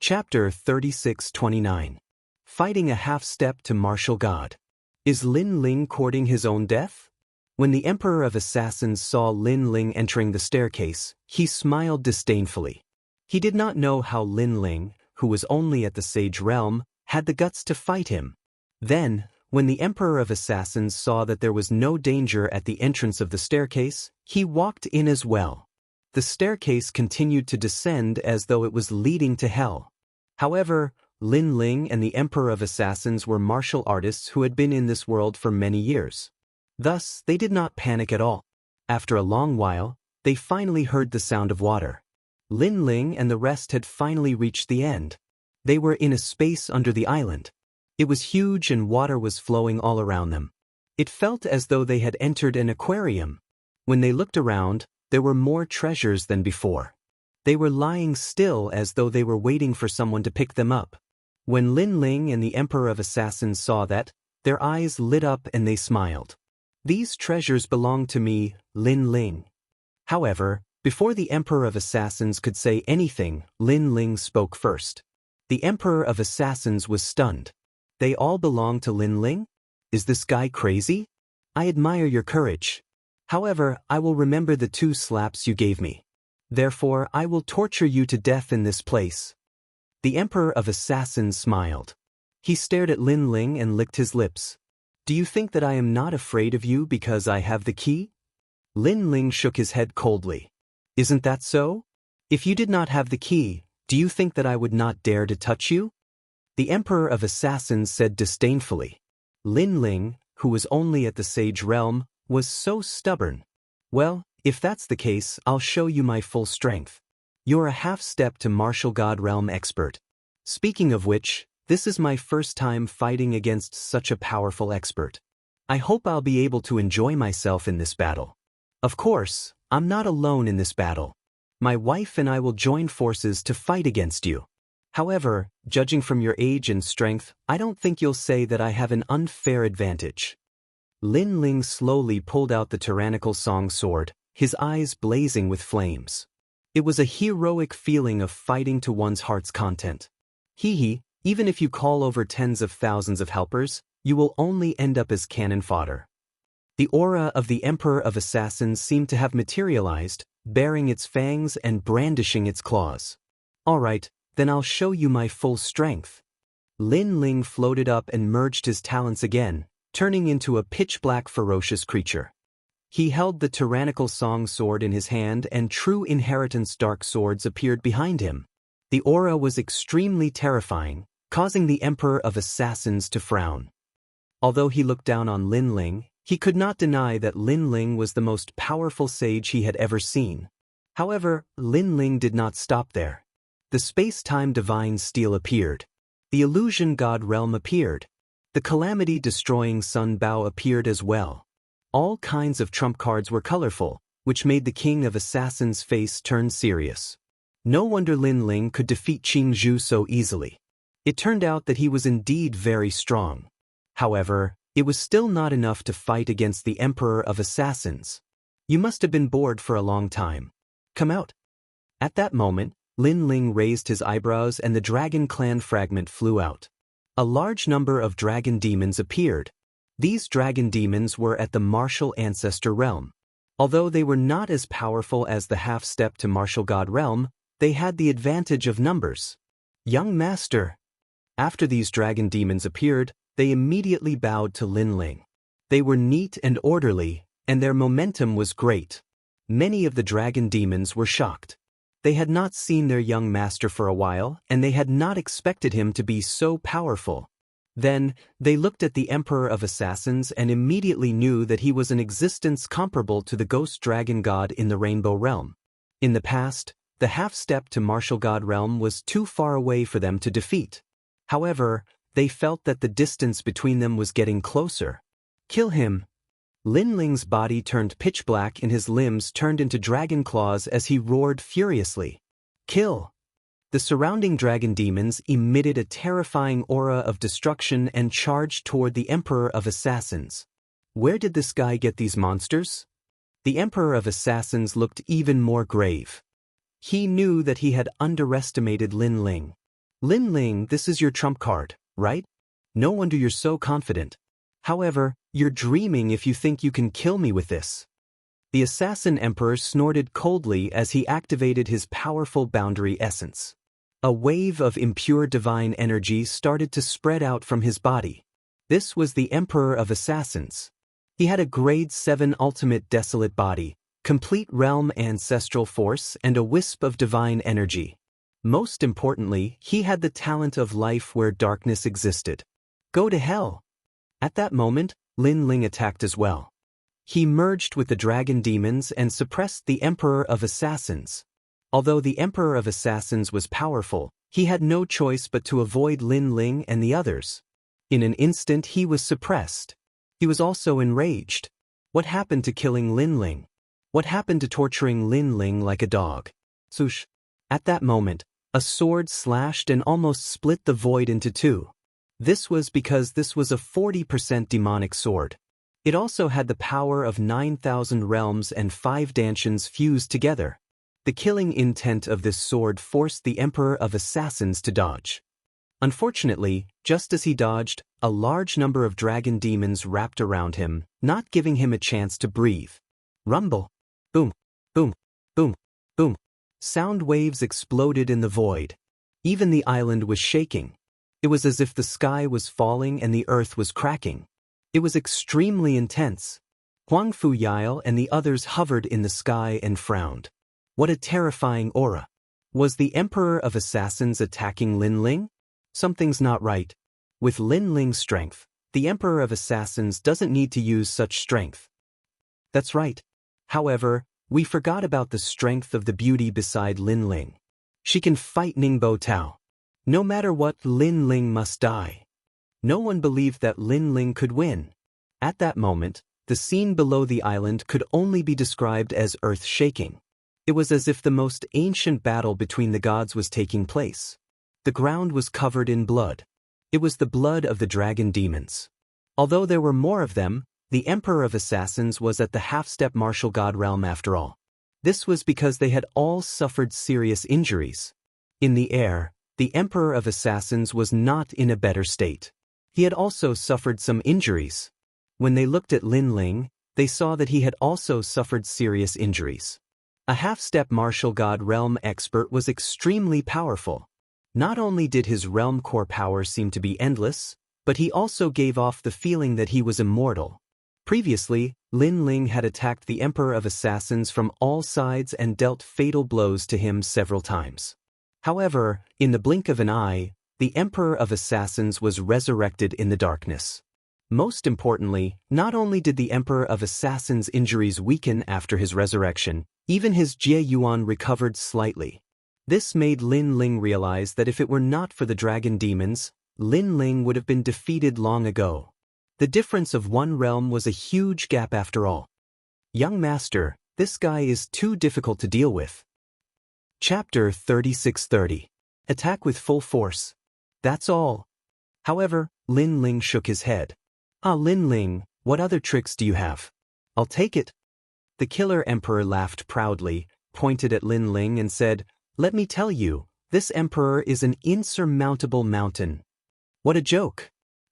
Chapter 36-29. Fighting a half-step to martial God. Is Lin Ling courting his own death? When the Emperor of Assassins saw Lin Ling entering the staircase, he smiled disdainfully. He did not know how Lin Ling, who was only at the Sage Realm, had the guts to fight him. Then, when the Emperor of Assassins saw that there was no danger at the entrance of the staircase, he walked in as well. The staircase continued to descend as though it was leading to hell. However, Lin Ling and the Emperor of Assassins were martial artists who had been in this world for many years. Thus, they did not panic at all. After a long while, they finally heard the sound of water. Lin Ling and the rest had finally reached the end. They were in a space under the island. It was huge and water was flowing all around them. It felt as though they had entered an aquarium. When they looked around, there were more treasures than before. They were lying still as though they were waiting for someone to pick them up. When Lin Ling and the Emperor of Assassins saw that, their eyes lit up and they smiled. These treasures belong to me, Lin Ling. However, before the Emperor of Assassins could say anything, Lin Ling spoke first. The Emperor of Assassins was stunned. They all belong to Lin Ling? Is this guy crazy? I admire your courage. However, I will remember the 2 slaps you gave me. Therefore, I will torture you to death in this place. The Emperor of Assassins smiled. He stared at Lin Ling and licked his lips. Do you think that I am not afraid of you because I have the key? Lin Ling shook his head coldly. Isn't that so? If you did not have the key, do you think that I would not dare to touch you? The Emperor of Assassins said disdainfully. Lin Ling, who was only at the Sage Realm, was so stubborn. Well, if that's the case, I'll show you my full strength. You're a half-step to martial god realm expert. Speaking of which, this is my first time fighting against such a powerful expert. I hope I'll be able to enjoy myself in this battle. Of course, I'm not alone in this battle. My wife and I will join forces to fight against you. However, judging from your age and strength, I don't think you'll say that I have an unfair advantage. Lin Ling slowly pulled out the tyrannical song sword, his eyes blazing with flames. It was a heroic feeling of fighting to one's heart's content. Even if you call over tens of thousands of helpers, you will only end up as cannon fodder. The aura of the Emperor of Assassins seemed to have materialized, baring its fangs and brandishing its claws. Alright, then I'll show you my full strength. Lin Ling floated up and merged his talents again, turning into a pitch-black ferocious creature. He held the tyrannical song sword in his hand and True Inheritance dark swords appeared behind him. The aura was extremely terrifying, causing the Emperor of Assassins to frown. Although he looked down on Lin Ling, he could not deny that Lin Ling was the most powerful sage he had ever seen. However, Lin Ling did not stop there. The space-time divine steel appeared. The illusion god realm appeared. The calamity-destroying sun bow appeared as well. All kinds of trump cards were colorful, which made the King of Assassins' face turn serious. No wonder Lin Ling could defeat Qing Zhu so easily. It turned out that he was indeed very strong. However, it was still not enough to fight against the Emperor of Assassins. You must have been bored for a long time. Come out. At that moment, Lin Ling raised his eyebrows and the Dragon Clan fragment flew out. A large number of dragon demons appeared. These dragon demons were at the martial ancestor realm. Although they were not as powerful as the half-step to martial god realm, they had the advantage of numbers. Young master. After these dragon demons appeared, they immediately bowed to Lin Ling. They were neat and orderly, and their momentum was great. Many of the dragon demons were shocked. They had not seen their young master for a while, and they had not expected him to be so powerful. Then, they looked at the Emperor of Assassins and immediately knew that he was an existence comparable to the ghost dragon god in the Rainbow Realm. In the past, the half-step to martial god realm was too far away for them to defeat. However, they felt that the distance between them was getting closer. Kill him. Lin Ling's body turned pitch black and his limbs turned into dragon claws as he roared furiously. Kill! The surrounding dragon demons emitted a terrifying aura of destruction and charged toward the Emperor of Assassins. Where did this guy get these monsters? The Emperor of Assassins looked even more grave. He knew that he had underestimated Lin Ling. Lin Ling, this is your trump card, right? No wonder you're so confident. However, you're dreaming if you think you can kill me with this. The assassin emperor snorted coldly as he activated his powerful boundary essence. A wave of impure divine energy started to spread out from his body. This was the Emperor of Assassins. He had a grade 7 ultimate desolate body, complete realm ancestral force, and a wisp of divine energy. Most importantly, he had the talent of life where darkness existed. Go to hell! At that moment, Lin Ling attacked as well. He merged with the dragon demons and suppressed the Emperor of Assassins. Although the Emperor of Assassins was powerful, he had no choice but to avoid Lin Ling and the others. In an instant he was suppressed. He was also enraged. What happened to killing Lin Ling? What happened to torturing Lin Ling like a dog? Swoosh! At that moment, a sword slashed and almost split the void into two. This was because this was a 40% demonic sword. It also had the power of 9,000 realms and 5 dantians fused together. The killing intent of this sword forced the Emperor of Assassins to dodge. Unfortunately, just as he dodged, a large number of dragon demons wrapped around him, not giving him a chance to breathe. Rumble! Boom! Boom! Boom! Boom! Sound waves exploded in the void. Even the island was shaking. It was as if the sky was falling and the earth was cracking. It was extremely intense. Huang Fu Yile and the others hovered in the sky and frowned. What a terrifying aura. Was the Emperor of Assassins attacking Lin Ling? Something's not right. With Lin Ling's strength, the Emperor of Assassins doesn't need to use such strength. That's right. However, we forgot about the strength of the beauty beside Lin Ling. She can fight Ningbo Tao. No matter what, Lin Ling must die. No one believed that Lin Ling could win. At that moment, the scene below the island could only be described as earth-shaking. It was as if the most ancient battle between the gods was taking place. The ground was covered in blood. It was the blood of the dragon demons. Although there were more of them, the Emperor of Assassins was at the half-step martial god realm after all. This was because they had all suffered serious injuries. In the air, the Emperor of Assassins was not in a better state. He had also suffered some injuries. When they looked at Lin Ling, they saw that he had also suffered serious injuries. A half-step martial god realm expert was extremely powerful. Not only did his realm core power seem to be endless, but he also gave off the feeling that he was immortal. Previously, Lin Ling had attacked the Emperor of Assassins from all sides and dealt fatal blows to him several times. However, in the blink of an eye, the Emperor of Assassins was resurrected in the darkness. Most importantly, not only did the Emperor of Assassins' injuries weaken after his resurrection, even his Jie Yuan recovered slightly. This made Lin Ling realize that if it were not for the dragon demons, Lin Ling would have been defeated long ago. The difference of one realm was a huge gap after all. Young master, this guy is too difficult to deal with. Chapter 3630. Attack with full force. That's all. However, Lin Ling shook his head. Lin Ling, what other tricks do you have? I'll take it. The killer emperor laughed proudly, pointed at Lin Ling and said, "Let me tell you, this emperor is an insurmountable mountain." What a joke.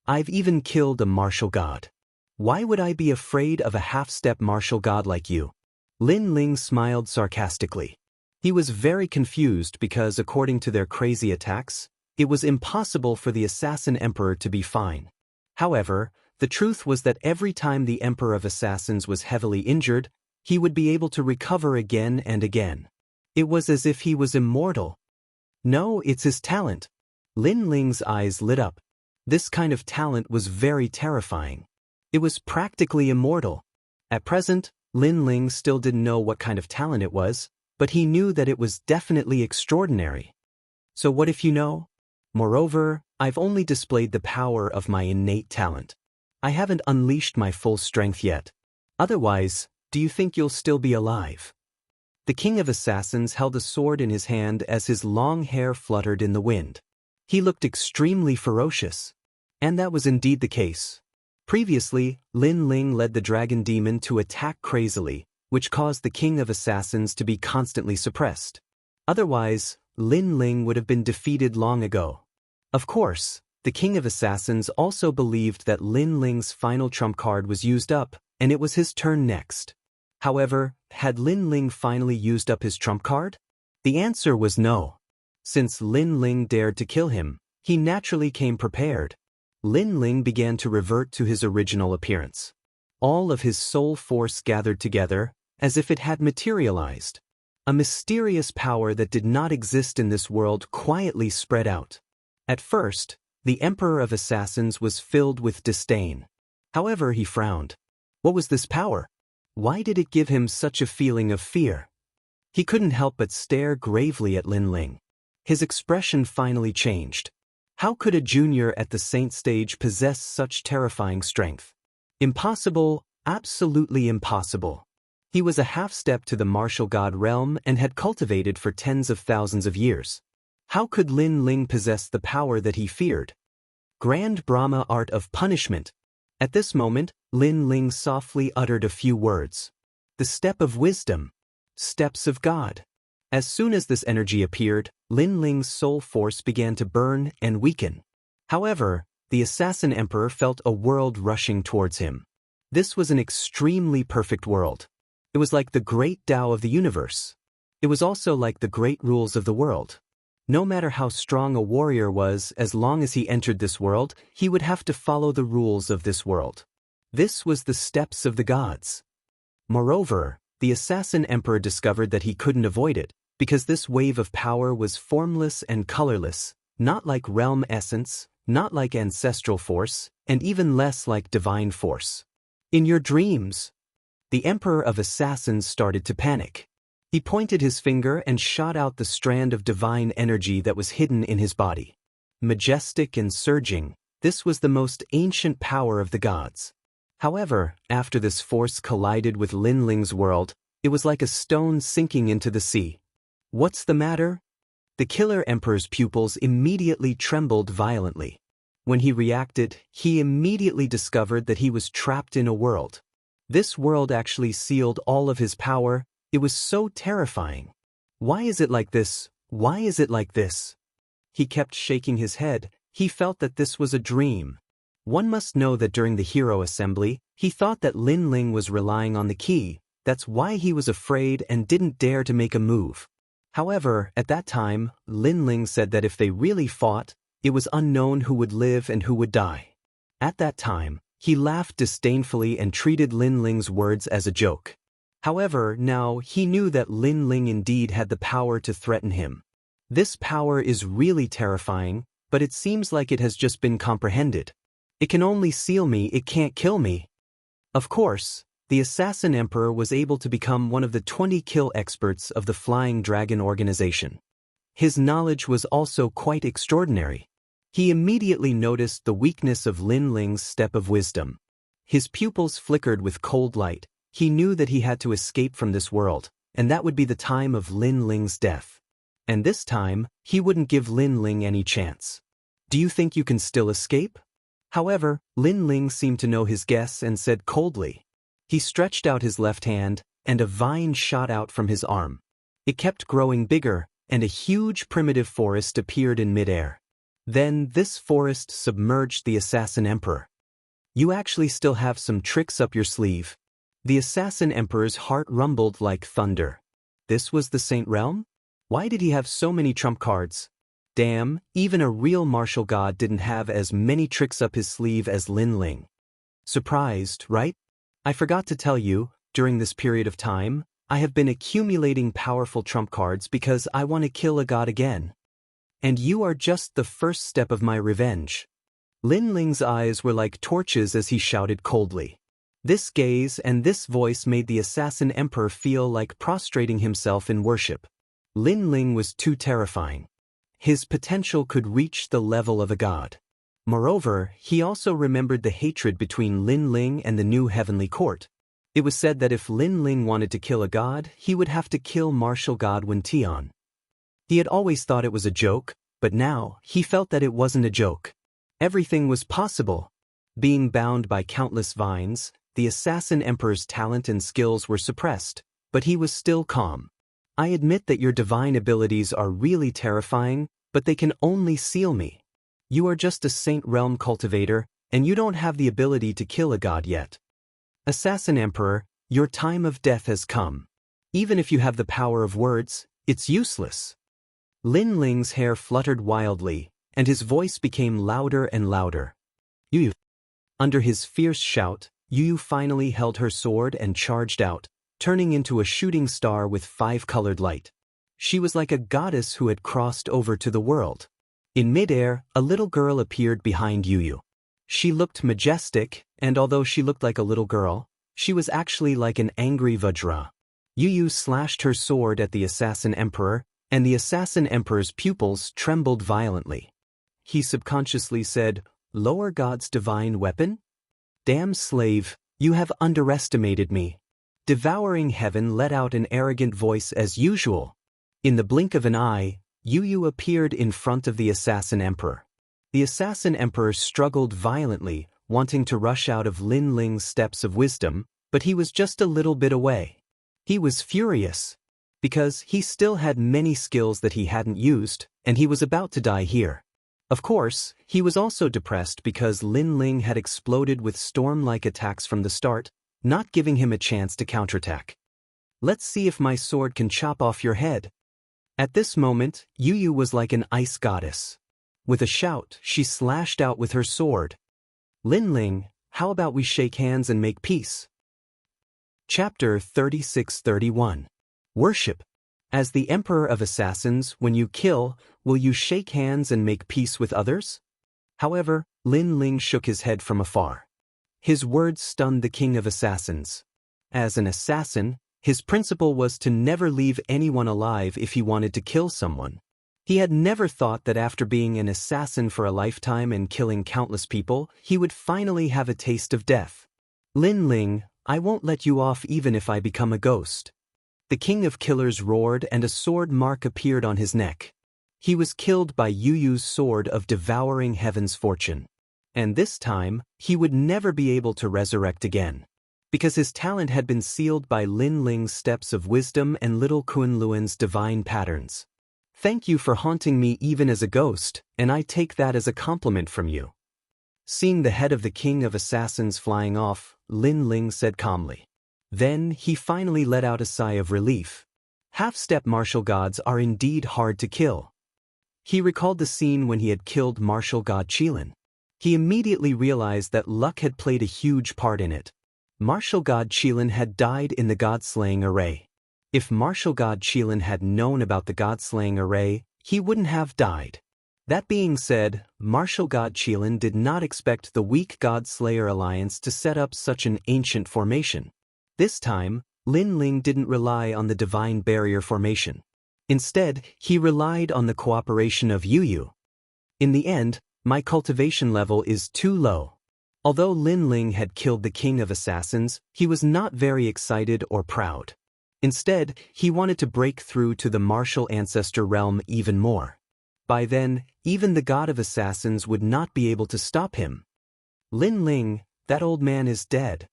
I've even killed a martial god. Why would I be afraid of a half-step martial god like you? Lin Ling smiled sarcastically. He was very confused because according to their crazy attacks, it was impossible for the assassin emperor to be fine. However, the truth was that every time the Emperor of Assassins was heavily injured, he would be able to recover again and again. It was as if he was immortal. No, it's his talent. Lin Ling's eyes lit up. This kind of talent was very terrifying. It was practically immortal. At present, Lin Ling still didn't know what kind of talent it was, but he knew that it was definitely extraordinary. So what if you know? Moreover, I've only displayed the power of my innate talent. I haven't unleashed my full strength yet. Otherwise, do you think you'll still be alive? The King of Assassins held a sword in his hand as his long hair fluttered in the wind. He looked extremely ferocious. And that was indeed the case. Previously, Lin Ling led the dragon demon to attack crazily, which caused the King of Assassins to be constantly suppressed. Otherwise, Lin Ling would have been defeated long ago. Of course, the King of Assassins also believed that Lin Ling's final trump card was used up, and it was his turn next. However, had Lin Ling finally used up his trump card? The answer was no. Since Lin Ling dared to kill him, he naturally came prepared. Lin Ling began to revert to his original appearance. All of his soul force gathered together, as if it had materialized. A mysterious power that did not exist in this world quietly spread out. At first, the Emperor of Assassins was filled with disdain. However, he frowned. What was this power? Why did it give him such a feeling of fear? He couldn't help but stare gravely at Lin Ling. His expression finally changed. How could a junior at the Saint stage possess such terrifying strength? Impossible, absolutely impossible. He was a half-step to the martial god realm and had cultivated for tens of thousands of years. How could Lin Ling possess the power that he feared? Grand Brahma art of punishment. At this moment, Lin Ling softly uttered a few words. The step of wisdom. Steps of God. As soon as this energy appeared, Lin Ling's soul force began to burn and weaken. However, the Assassin Emperor felt a world rushing towards him. This was an extremely perfect world. It was like the great Tao of the universe. It was also like the great rules of the world. No matter how strong a warrior was, as long as he entered this world, he would have to follow the rules of this world. This was the steps of the gods. Moreover, the Assassin Emperor discovered that he couldn't avoid it, because this wave of power was formless and colorless, not like realm essence, not like ancestral force, and even less like divine force. In your dreams, the Emperor of Assassins started to panic. He pointed his finger and shot out the strand of divine energy that was hidden in his body. Majestic and surging, this was the most ancient power of the gods. However, after this force collided with Lin Ling's world, it was like a stone sinking into the sea. What's the matter? The Killer Emperor's pupils immediately trembled violently. When he reacted, he immediately discovered that he was trapped in a world. This world actually sealed all of his power. It was so terrifying. Why is it like this? Why is it like this? He kept shaking his head. He felt that this was a dream. One must know that during the hero assembly, he thought that Lin Ling was relying on the key. That's why he was afraid and didn't dare to make a move. However, at that time, Lin Ling said that if they really fought, it was unknown who would live and who would die. At that time, he laughed disdainfully and treated Lin Ling's words as a joke. However, now he knew that Lin Ling indeed had the power to threaten him. This power is really terrifying, but it seems like it has just been comprehended. It can only seal me, it can't kill me. Of course, the Assassin Emperor was able to become one of the 20 kill experts of the Flying Dragon organization. His knowledge was also quite extraordinary. He immediately noticed the weakness of Lin Ling's step of wisdom. His pupils flickered with cold light. He knew that he had to escape from this world, and that would be the time of Lin Ling's death. And this time, he wouldn't give Lin Ling any chance. Do you think you can still escape? However, Lin Ling seemed to know his guess and said coldly. He stretched out his left hand, and a vine shot out from his arm. It kept growing bigger, and a huge primitive forest appeared in midair. Then this forest submerged the Assassin Emperor. You actually still have some tricks up your sleeve. The Assassin Emperor's heart rumbled like thunder. This was the Saint Realm? Why did he have so many trump cards? Damn, even a real martial god didn't have as many tricks up his sleeve as Lin Ling. Surprised, right? I forgot to tell you, during this period of time, I have been accumulating powerful trump cards because I want to kill a god again. And you are just the first step of my revenge. Lin Ling's eyes were like torches as he shouted coldly. This gaze and this voice made the Assassin Emperor feel like prostrating himself in worship. Lin Ling was too terrifying. His potential could reach the level of a god. Moreover, he also remembered the hatred between Lin Ling and the new heavenly court. It was said that if Lin Ling wanted to kill a god, he would have to kill martial god Wen Tian. He had always thought it was a joke, but now he felt that it wasn't a joke. Everything was possible. Being bound by countless vines, the Assassin Emperor's talent and skills were suppressed, but he was still calm. I admit that your divine abilities are really terrifying, but they can only seal me. You are just a Saint Realm cultivator, and you don't have the ability to kill a god yet. Assassin Emperor, your time of death has come. Even if you have the power of words, it's useless. Lin Ling's hair fluttered wildly, and his voice became louder and louder. Yu. Under his fierce shout, Yu finally held her sword and charged out, turning into a shooting star with 5-colored light. She was like a goddess who had crossed over to the world. In midair, a little girl appeared behind Yu. She looked majestic, and although she looked like a little girl, she was actually like an angry Vajra. Yu slashed her sword at the Assassin Emperor, and the Assassin Emperor's pupils trembled violently. He subconsciously said, "Lower God's divine weapon? Damn slave, you have underestimated me." Devouring Heaven let out an arrogant voice as usual. In the blink of an eye, Yu appeared in front of the Assassin Emperor. The Assassin Emperor struggled violently, wanting to rush out of Lin Ling's steps of wisdom, but he was just a little bit away. He was furious, because he still had many skills that he hadn't used, and he was about to die here. Of course, he was also depressed because Lin Ling had exploded with storm-like attacks from the start, not giving him a chance to counterattack. "Let's see if my sword can chop off your head." At this moment, Yu was like an ice goddess. With a shout, she slashed out with her sword. "Lin Ling, how about we shake hands and make peace?" Chapter 36-31. Worship. As the Emperor of Assassins, when you kill, will you shake hands and make peace with others? However, Lin Ling shook his head from afar. His words stunned the King of Assassins. As an assassin, his principle was to never leave anyone alive if he wanted to kill someone. He had never thought that after being an assassin for a lifetime and killing countless people, he would finally have a taste of death. "Lin Ling, I won't let you off even if I become a ghost." The King of Killers roared and a sword mark appeared on his neck. He was killed by Yu's sword of devouring Heaven's fortune. And this time, he would never be able to resurrect again. Because his talent had been sealed by Lin Ling's steps of wisdom and little Kunluan's divine patterns. "Thank you for haunting me even as a ghost, and I take that as a compliment from you." Seeing the head of the King of Assassins flying off, Lin Ling said calmly. Then he finally let out a sigh of relief. Half-step martial gods are indeed hard to kill. He recalled the scene when he had killed martial god Qilin. He immediately realized that luck had played a huge part in it. Martial god Qilin had died in the god-slaying array. If martial god Qilin had known about the god-slaying array, he wouldn't have died. That being said, martial god Qilin did not expect the weak god-slayer alliance to set up such an ancient formation. This time, Lin Ling didn't rely on the divine barrier formation. Instead, he relied on the cooperation of Yu. "In the end, my cultivation level is too low." Although Lin Ling had killed the King of Assassins, he was not very excited or proud. Instead, he wanted to break through to the martial ancestor realm even more. By then, even the god of assassins would not be able to stop him. "Lin Ling, that old man is dead."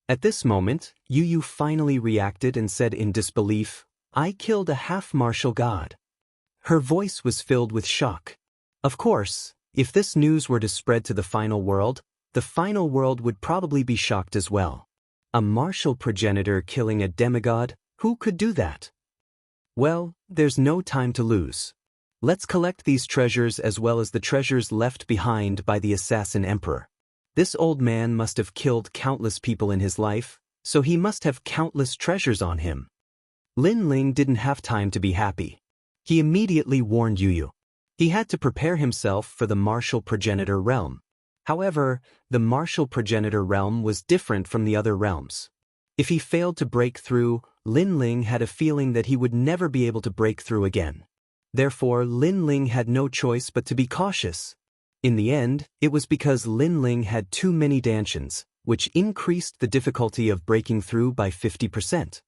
At this moment, Yu finally reacted and said in disbelief, "I killed a half-martial god." Her voice was filled with shock. Of course, if this news were to spread to the final world would probably be shocked as well. A martial progenitor killing a demigod, who could do that? Well, there's no time to lose. Let's collect these treasures as well as the treasures left behind by the Assassin Emperor. This old man must have killed countless people in his life, so he must have countless treasures on him. Lin Ling didn't have time to be happy. He immediately warned Yu. He had to prepare himself for the martial progenitor realm. However, the martial progenitor realm was different from the other realms. If he failed to break through, Lin Ling had a feeling that he would never be able to break through again. Therefore, Lin Ling had no choice but to be cautious. In the end, it was because Lin Ling had too many dantians, which increased the difficulty of breaking through by 50%.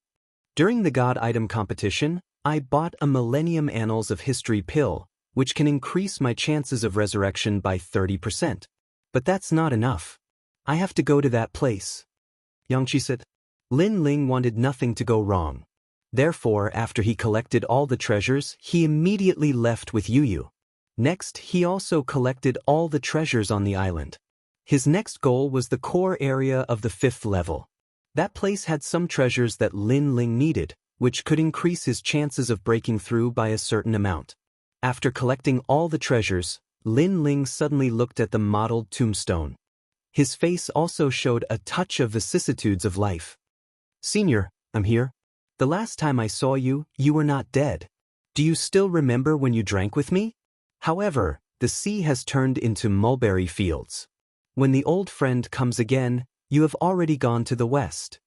During the God Item competition, I bought a Millennium Annals of History pill, which can increase my chances of resurrection by 30%. But that's not enough. I have to go to that place. Yangqi said. Lin Ling wanted nothing to go wrong. Therefore, after he collected all the treasures, he immediately left with Yu. Next, he also collected all the treasures on the island. His next goal was the core area of the 5th level. That place had some treasures that Lin Ling needed, which could increase his chances of breaking through by a certain amount. After collecting all the treasures, Lin Ling suddenly looked at the mottled tombstone. His face also showed a touch of vicissitudes of life. "Senior, I'm here. The last time I saw you, you were not dead. Do you still remember when you drank with me? However, the sea has turned into mulberry fields. When the old friend comes again, you have already gone to the west."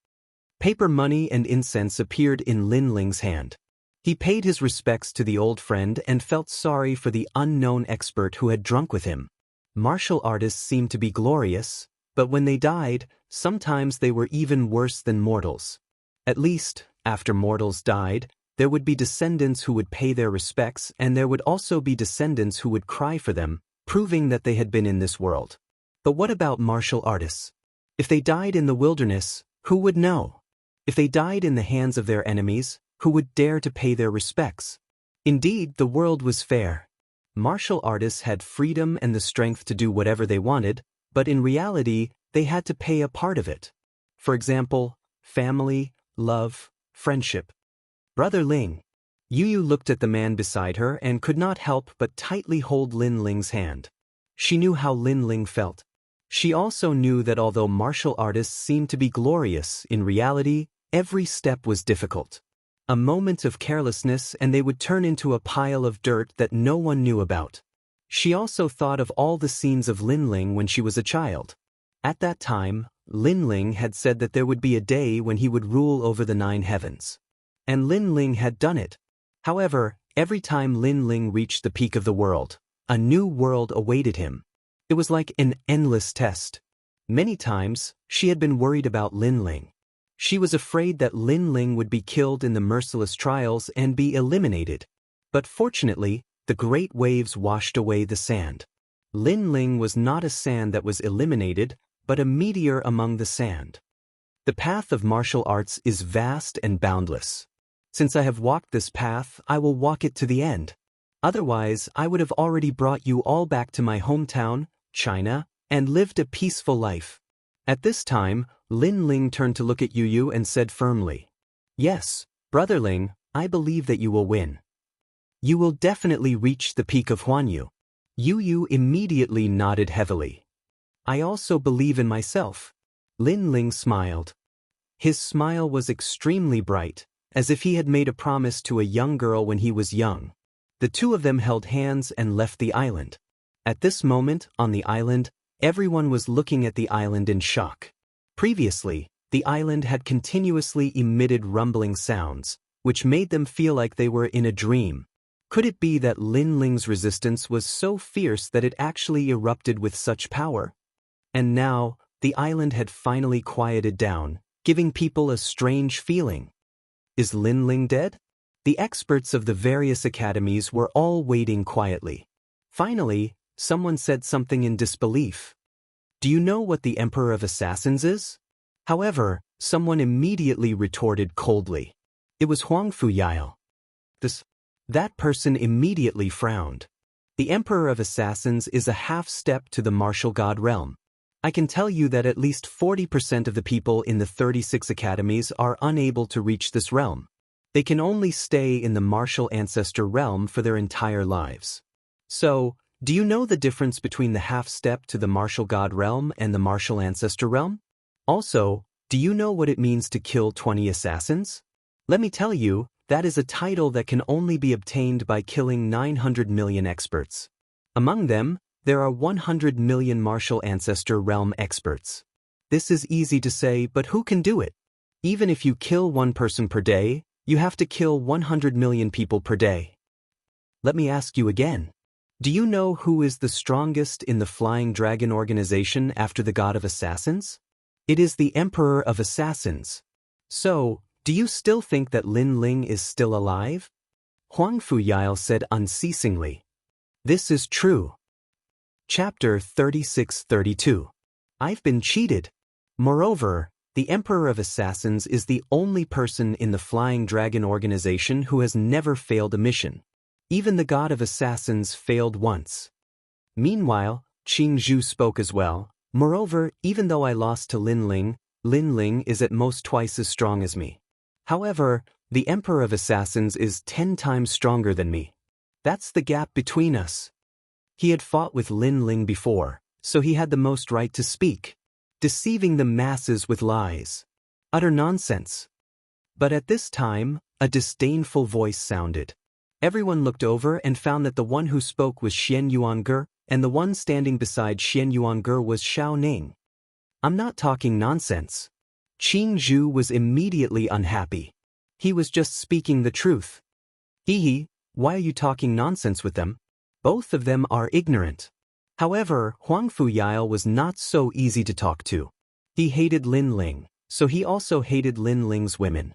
Paper money and incense appeared in Lin Ling's hand. He paid his respects to the old friend and felt sorry for the unknown expert who had drunk with him. Martial artists seemed to be glorious, but when they died, sometimes they were even worse than mortals. At least, after mortals died, there would be descendants who would pay their respects, and there would also be descendants who would cry for them, proving that they had been in this world. But what about martial artists? If they died in the wilderness, who would know? If they died in the hands of their enemies, who would dare to pay their respects? Indeed, the world was fair. Martial artists had freedom and the strength to do whatever they wanted, but in reality, they had to pay a part of it. For example, family, love, friendship. "Brother Ling." Yu looked at the man beside her and could not help but tightly hold Lin Ling's hand. She knew how Lin Ling felt. She also knew that although martial artists seemed to be glorious, in reality, every step was difficult. A moment of carelessness and they would turn into a pile of dirt that no one knew about. She also thought of all the scenes of Lin Ling when she was a child. At that time, Lin Ling had said that there would be a day when he would rule over the 9 heavens. And Lin Ling had done it. However, every time Lin Ling reached the peak of the world, a new world awaited him. It was like an endless test. Many times, she had been worried about Lin Ling. She was afraid that Lin Ling would be killed in the merciless trials and be eliminated. But fortunately, the great waves washed away the sand. Lin Ling was not a sand that was eliminated, but a meteor among the sand. The path of martial arts is vast and boundless. Since I have walked this path, I will walk it to the end. Otherwise, I would have already brought you all back to my hometown, China, and lived a peaceful life. At this time, Lin Ling turned to look at Yu and said firmly, "Yes, Brother Ling, I believe that you will win. You will definitely reach the peak of Huanyu." Yu immediately nodded heavily. "I also believe in myself." Lin Ling smiled. His smile was extremely bright, as if he had made a promise to a young girl when he was young. The two of them held hands and left the island. At this moment, on the island, everyone was looking at the island in shock. Previously, the island had continuously emitted rumbling sounds, which made them feel like they were in a dream. Could it be that Lin Ling's resistance was so fierce that it actually erupted with such power? And now, the island had finally quieted down, giving people a strange feeling. Is Lin Ling dead? The experts of the various academies were all waiting quietly. Finally, someone said something in disbelief. "Do you know what the Emperor of Assassins is?" However, someone immediately retorted coldly. It was Huang Fuyail. That person immediately frowned. The Emperor of Assassins is a half-step to the martial god realm. I can tell you that at least 40% of the people in the 36 academies are unable to reach this realm. They can only stay in the martial ancestor realm for their entire lives. So, do you know the difference between the half-step to the martial god realm and the martial ancestor realm? Also, do you know what it means to kill 20 assassins? Let me tell you, that is a title that can only be obtained by killing 900 million experts. Among them, there are 100 million martial ancestor realm experts. This is easy to say, but who can do it? Even if you kill one person per day, you have to kill 100 million people per day. Let me ask you again. Do you know who is the strongest in the Flying Dragon organization after the God of Assassins? It is the Emperor of Assassins. So, do you still think that Lin Ling is still alive? Huang Fuyail said unceasingly. This is true. Chapter 36-32. I've been cheated. Moreover, The Emperor of Assassins is the only person in the Flying Dragon organization who has never failed a mission. Even the God of Assassins failed once. Meanwhile, Qing Zhu spoke as well. Moreover, even though I lost to Lin Ling is at most twice as strong as me. However, the Emperor of Assassins is 10 times stronger than me. That's the gap between us. He had fought with Lin Ling before, so he had the most right to speak. Deceiving the masses with lies. Utter nonsense. But at this time, a disdainful voice sounded. Everyone looked over and found that the one who spoke was Xian Yuange, and the one standing beside Xian Yuange was Xiao Ning. I'm not talking nonsense. Qing Zhu was immediately unhappy. He was just speaking the truth. Hee, why are you talking nonsense with them? Both of them are ignorant. However, Huang Fuyao was not so easy to talk to. He hated Lin Ling, so he also hated Lin Ling's women.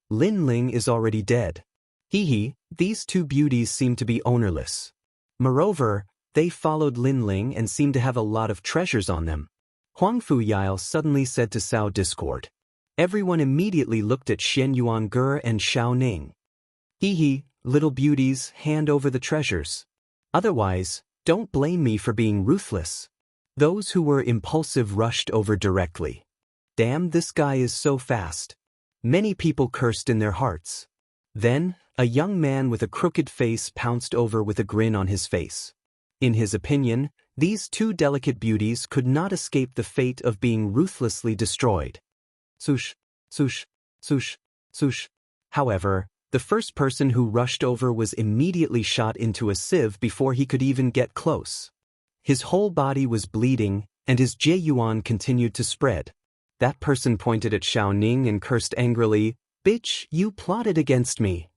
Lin Ling is already dead. These two beauties seem to be ownerless. Moreover, they followed Lin Ling and seemed to have a lot of treasures on them. Huang Fuyao suddenly said to sow discord. Everyone immediately looked at Xian Yuange and Xiao Ning. Little beauties, hand over the treasures. Otherwise, don't blame me for being ruthless. Those who were impulsive rushed over directly. Damn, this guy is so fast. Many people cursed in their hearts. Then, a young man with a crooked face pounced over with a grin on his face. In his opinion, these two delicate beauties could not escape the fate of being ruthlessly destroyed. Swoosh, swoosh, swoosh, swoosh. However, the first person who rushed over was immediately shot into a sieve before he could even get close. His whole body was bleeding, and his Jiyuan continued to spread. That person pointed at Xiao Ning and cursed angrily, "Bitch, you plotted against me."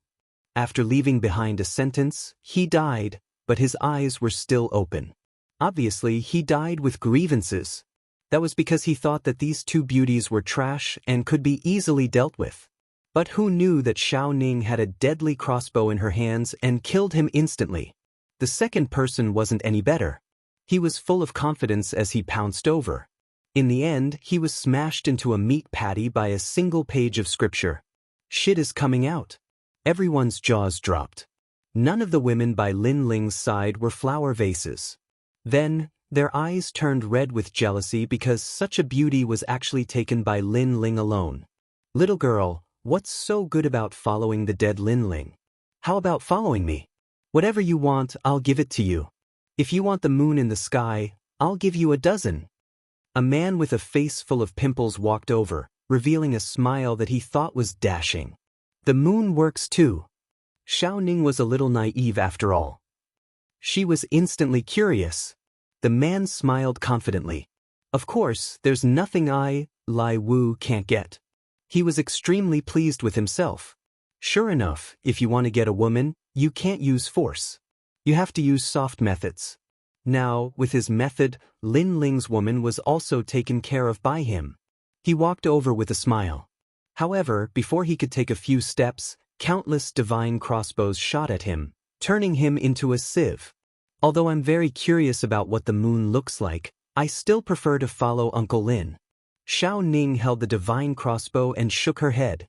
After leaving behind a sentence, he died, but his eyes were still open. Obviously, he died with grievances. That was because he thought that these two beauties were trash and could be easily dealt with. But who knew that Xiao Ning had a deadly crossbow in her hands and killed him instantly? The second person wasn't any better. He was full of confidence as he pounced over. In the end, he was smashed into a meat patty by a single page of scripture. Shit is coming out. Everyone's jaws dropped. None of the women by Lin Ling's side were flower vases. Then, their eyes turned red with jealousy because such a beauty was actually taken by Lin Ling alone. Little girl, what's so good about following the dead Lin Ling? How about following me? Whatever you want, I'll give it to you. If you want the moon in the sky, I'll give you a dozen. A man with a face full of pimples walked over, revealing a smile that he thought was dashing. The moon works too. Xiao Ning was a little naive after all. She was instantly curious. The man smiled confidently. Of course, there's nothing Lai Wu can't get. He was extremely pleased with himself. Sure enough, if you want to get a woman, you can't use force. You have to use soft methods. Now, with his method, Lin Ling's woman was also taken care of by him. He walked over with a smile. However, before he could take a few steps, countless divine crossbows shot at him, turning him into a sieve. Although I'm very curious about what the moon looks like, I still prefer to follow Uncle Lin. Xiao Ning held the divine crossbow and shook her head.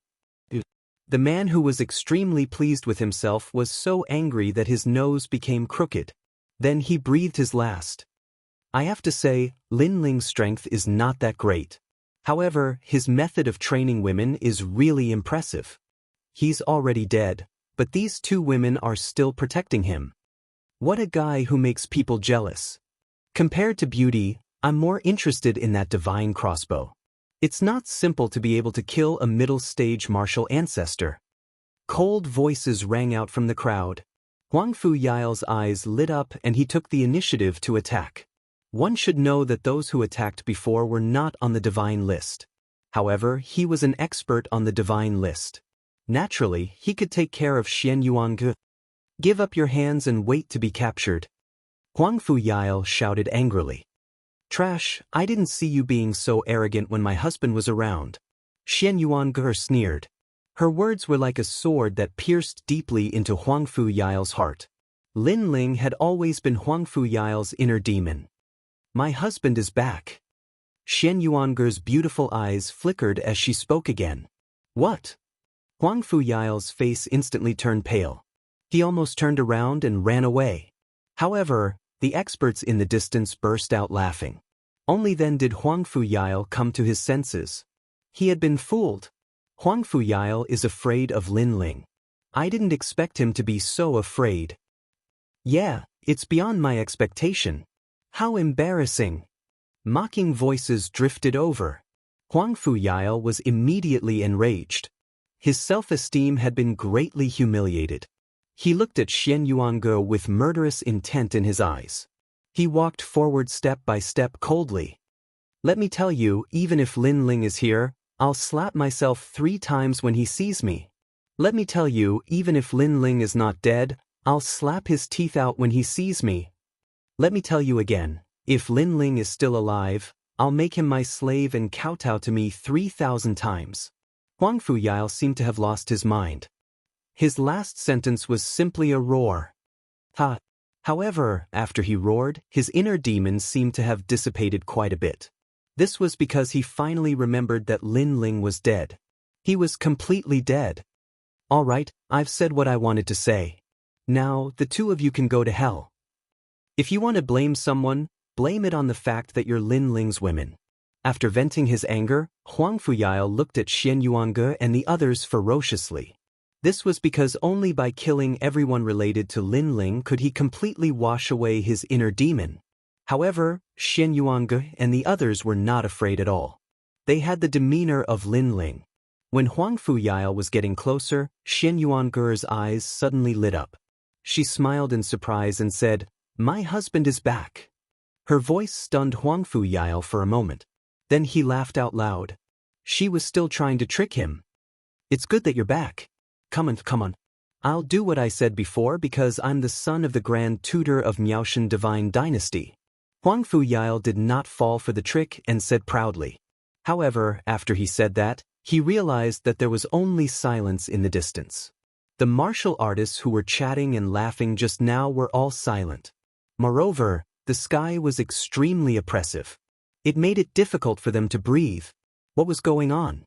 The man who was extremely pleased with himself was so angry that his nose became crooked. Then he breathed his last. I have to say, Lin Ling's strength is not that great. However, his method of training women is really impressive. He's already dead, but these two women are still protecting him. What a guy who makes people jealous. Compared to beauty, I'm more interested in that divine crossbow. It's not simple to be able to kill a middle-stage martial ancestor. Cold voices rang out from the crowd. Huang Fuyao's eyes lit up and he took the initiative to attack. One should know that those who attacked before were not on the divine list. However, he was an expert on the divine list. Naturally, he could take care of Xian Yuange. Give up your hands and wait to be captured. Huang Fuyao shouted angrily. Trash, I didn't see you being so arrogant when my husband was around. Xian Yuange sneered. Her words were like a sword that pierced deeply into Huang Fuyao's heart. Lin Ling had always been Huang Fuyao's inner demon. My husband is back. Xian Yuanger's beautiful eyes flickered as she spoke again. What? Huang Fuyao's face instantly turned pale. He almost turned around and ran away. However, the experts in the distance burst out laughing. Only then did Huang Fuyao come to his senses. He had been fooled. Huang Fuyao is afraid of Lin Ling. I didn't expect him to be so afraid. Yeah, it's beyond my expectation. How embarrassing. Mocking voices drifted over. Huang Fuyao was immediately enraged. His self-esteem had been greatly humiliated. He looked at Xian Yuange with murderous intent in his eyes. He walked forward step by step coldly. Let me tell you, even if Lin Ling is here, I'll slap myself 3 times when he sees me. Let me tell you, even if Lin Ling is not dead, I'll slap his teeth out when he sees me. Let me tell you again, if Lin Ling is still alive, I'll make him my slave and kowtow to me 3,000 times. Huang Fuyao seemed to have lost his mind. His last sentence was simply a roar. Ha! However, after he roared, his inner demons seemed to have dissipated quite a bit. This was because he finally remembered that Lin Ling was dead. He was completely dead. All right, I've said what I wanted to say. Now, the 2 of you can go to hell. If you want to blame someone, blame it on the fact that you're Lin Ling's women. After venting his anger, Huang Fuyao looked at Xian Yuange and the others ferociously. This was because only by killing everyone related to Lin Ling could he completely wash away his inner demon. However, Xian Yuange and the others were not afraid at all. They had the demeanor of Lin Ling. When Huang Fuyao was getting closer, Xian Yuange's eyes suddenly lit up. She smiled in surprise and said, "My husband is back." Her voice stunned Huang Fuyao for a moment. Then he laughed out loud. She was still trying to trick him. "It's good that you're back. Come on. I'll do what I said before because I'm the son of the Grand Tutor of Miaoshan Divine Dynasty." Huang Fuyao did not fall for the trick and said proudly. However, after he said that, he realized that there was only silence in the distance. The martial artists who were chatting and laughing just now were all silent. Moreover, the sky was extremely oppressive. It made it difficult for them to breathe. What was going on?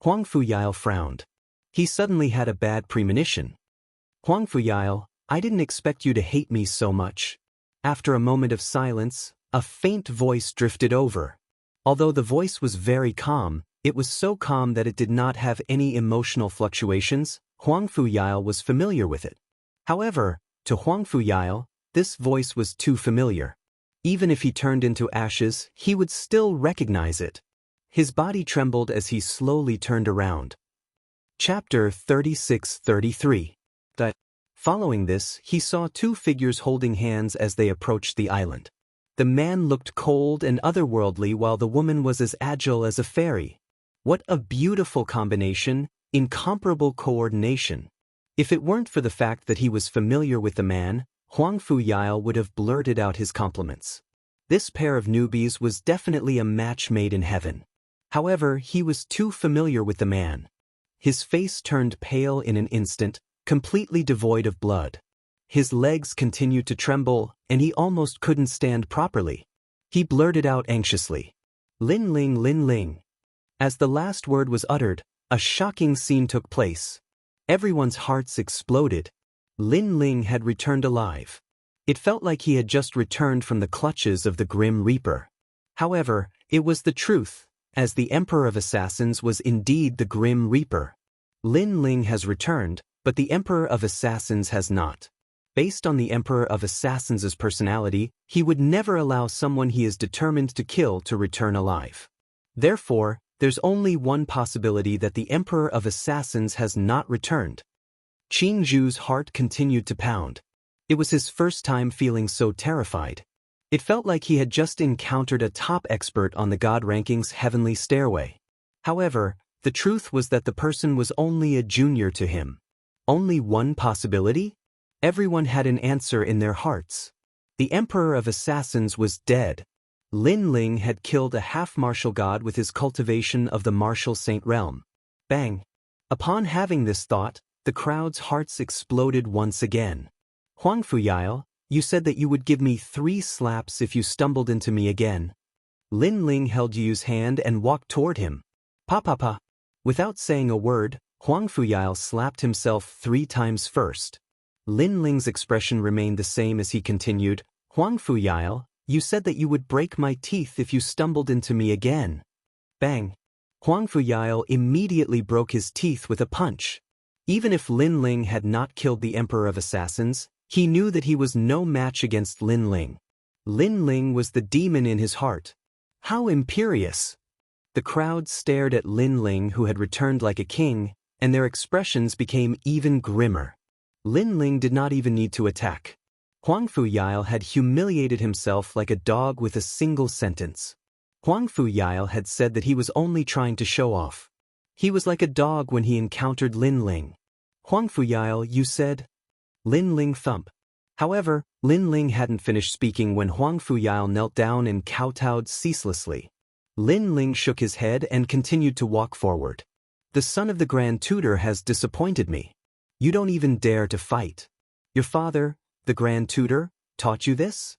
Huang Fuyao frowned. He suddenly had a bad premonition. "Huang Fuyao, I didn't expect you to hate me so much." After a moment of silence, a faint voice drifted over. Although the voice was very calm, it was so calm that it did not have any emotional fluctuations. Huang Fuyao was familiar with it. However, to Huang Fuyao, this voice was too familiar. Even if he turned into ashes, he would still recognize it. His body trembled as he slowly turned around. Chapter 36-33. Following this, he saw 2 figures holding hands as they approached the island. The man looked cold and otherworldly while the woman was as agile as a fairy. What a beautiful combination, incomparable coordination. If it weren't for the fact that he was familiar with the man, Huang Fuyao would have blurted out his compliments. This pair of newbies was definitely a match made in heaven. However, he was too familiar with the man. His face turned pale in an instant, completely devoid of blood. His legs continued to tremble, and he almost couldn't stand properly. He blurted out anxiously, "Lin Ling, Lin Ling." As the last word was uttered, a shocking scene took place. Everyone's hearts exploded. Lin Ling had returned alive. It felt like he had just returned from the clutches of the Grim Reaper. However, it was the truth, as the Emperor of Assassins was indeed the Grim Reaper. Lin Ling has returned, but the Emperor of Assassins has not. Based on the Emperor of Assassins' personality, he would never allow someone he is determined to kill to return alive. Therefore, there's only one possibility that the Emperor of Assassins has not returned. Qing Zhu's heart continued to pound. It was his first time feeling so terrified. It felt like he had just encountered a top expert on the God Ranking's heavenly stairway. However, the truth was that the person was only a junior to him. Only one possibility? Everyone had an answer in their hearts. The Emperor of Assassins was dead. Lin Ling had killed a half-martial god with his cultivation of the martial saint realm. Bang! Upon having this thought, the crowd's hearts exploded once again. "Huang Fuyao, you said that you would give me 3 slaps if you stumbled into me again." Lin Ling held Yu's hand and walked toward him. Pa. Without saying a word, Huang Fuyao slapped himself 3 times first. Lin Ling's expression remained the same as he continued, Huang Fuyao, you said that you would break my teeth if you stumbled into me again. Bang! Huang Fuyao immediately broke his teeth with a punch. Even if Lin Ling had not killed the Emperor of Assassins, he knew that he was no match against Lin Ling. Lin Ling was the demon in his heart. How imperious! The crowd stared at Lin Ling, who had returned like a king, and their expressions became even grimmer. Lin Ling did not even need to attack. Huang Fuyao had humiliated himself like a dog with a single sentence. Huang Fuyao had said that he was only trying to show off. He was like a dog when he encountered Lin Ling. Huang Fuyao, you said? Lin Ling thump. However, Lin Ling hadn't finished speaking when Huang Fuyao knelt down and kowtowed ceaselessly. Lin Ling shook his head and continued to walk forward. The son of the Grand Tutor has disappointed me. You don't even dare to fight. Your father, the Grand Tutor, taught you this?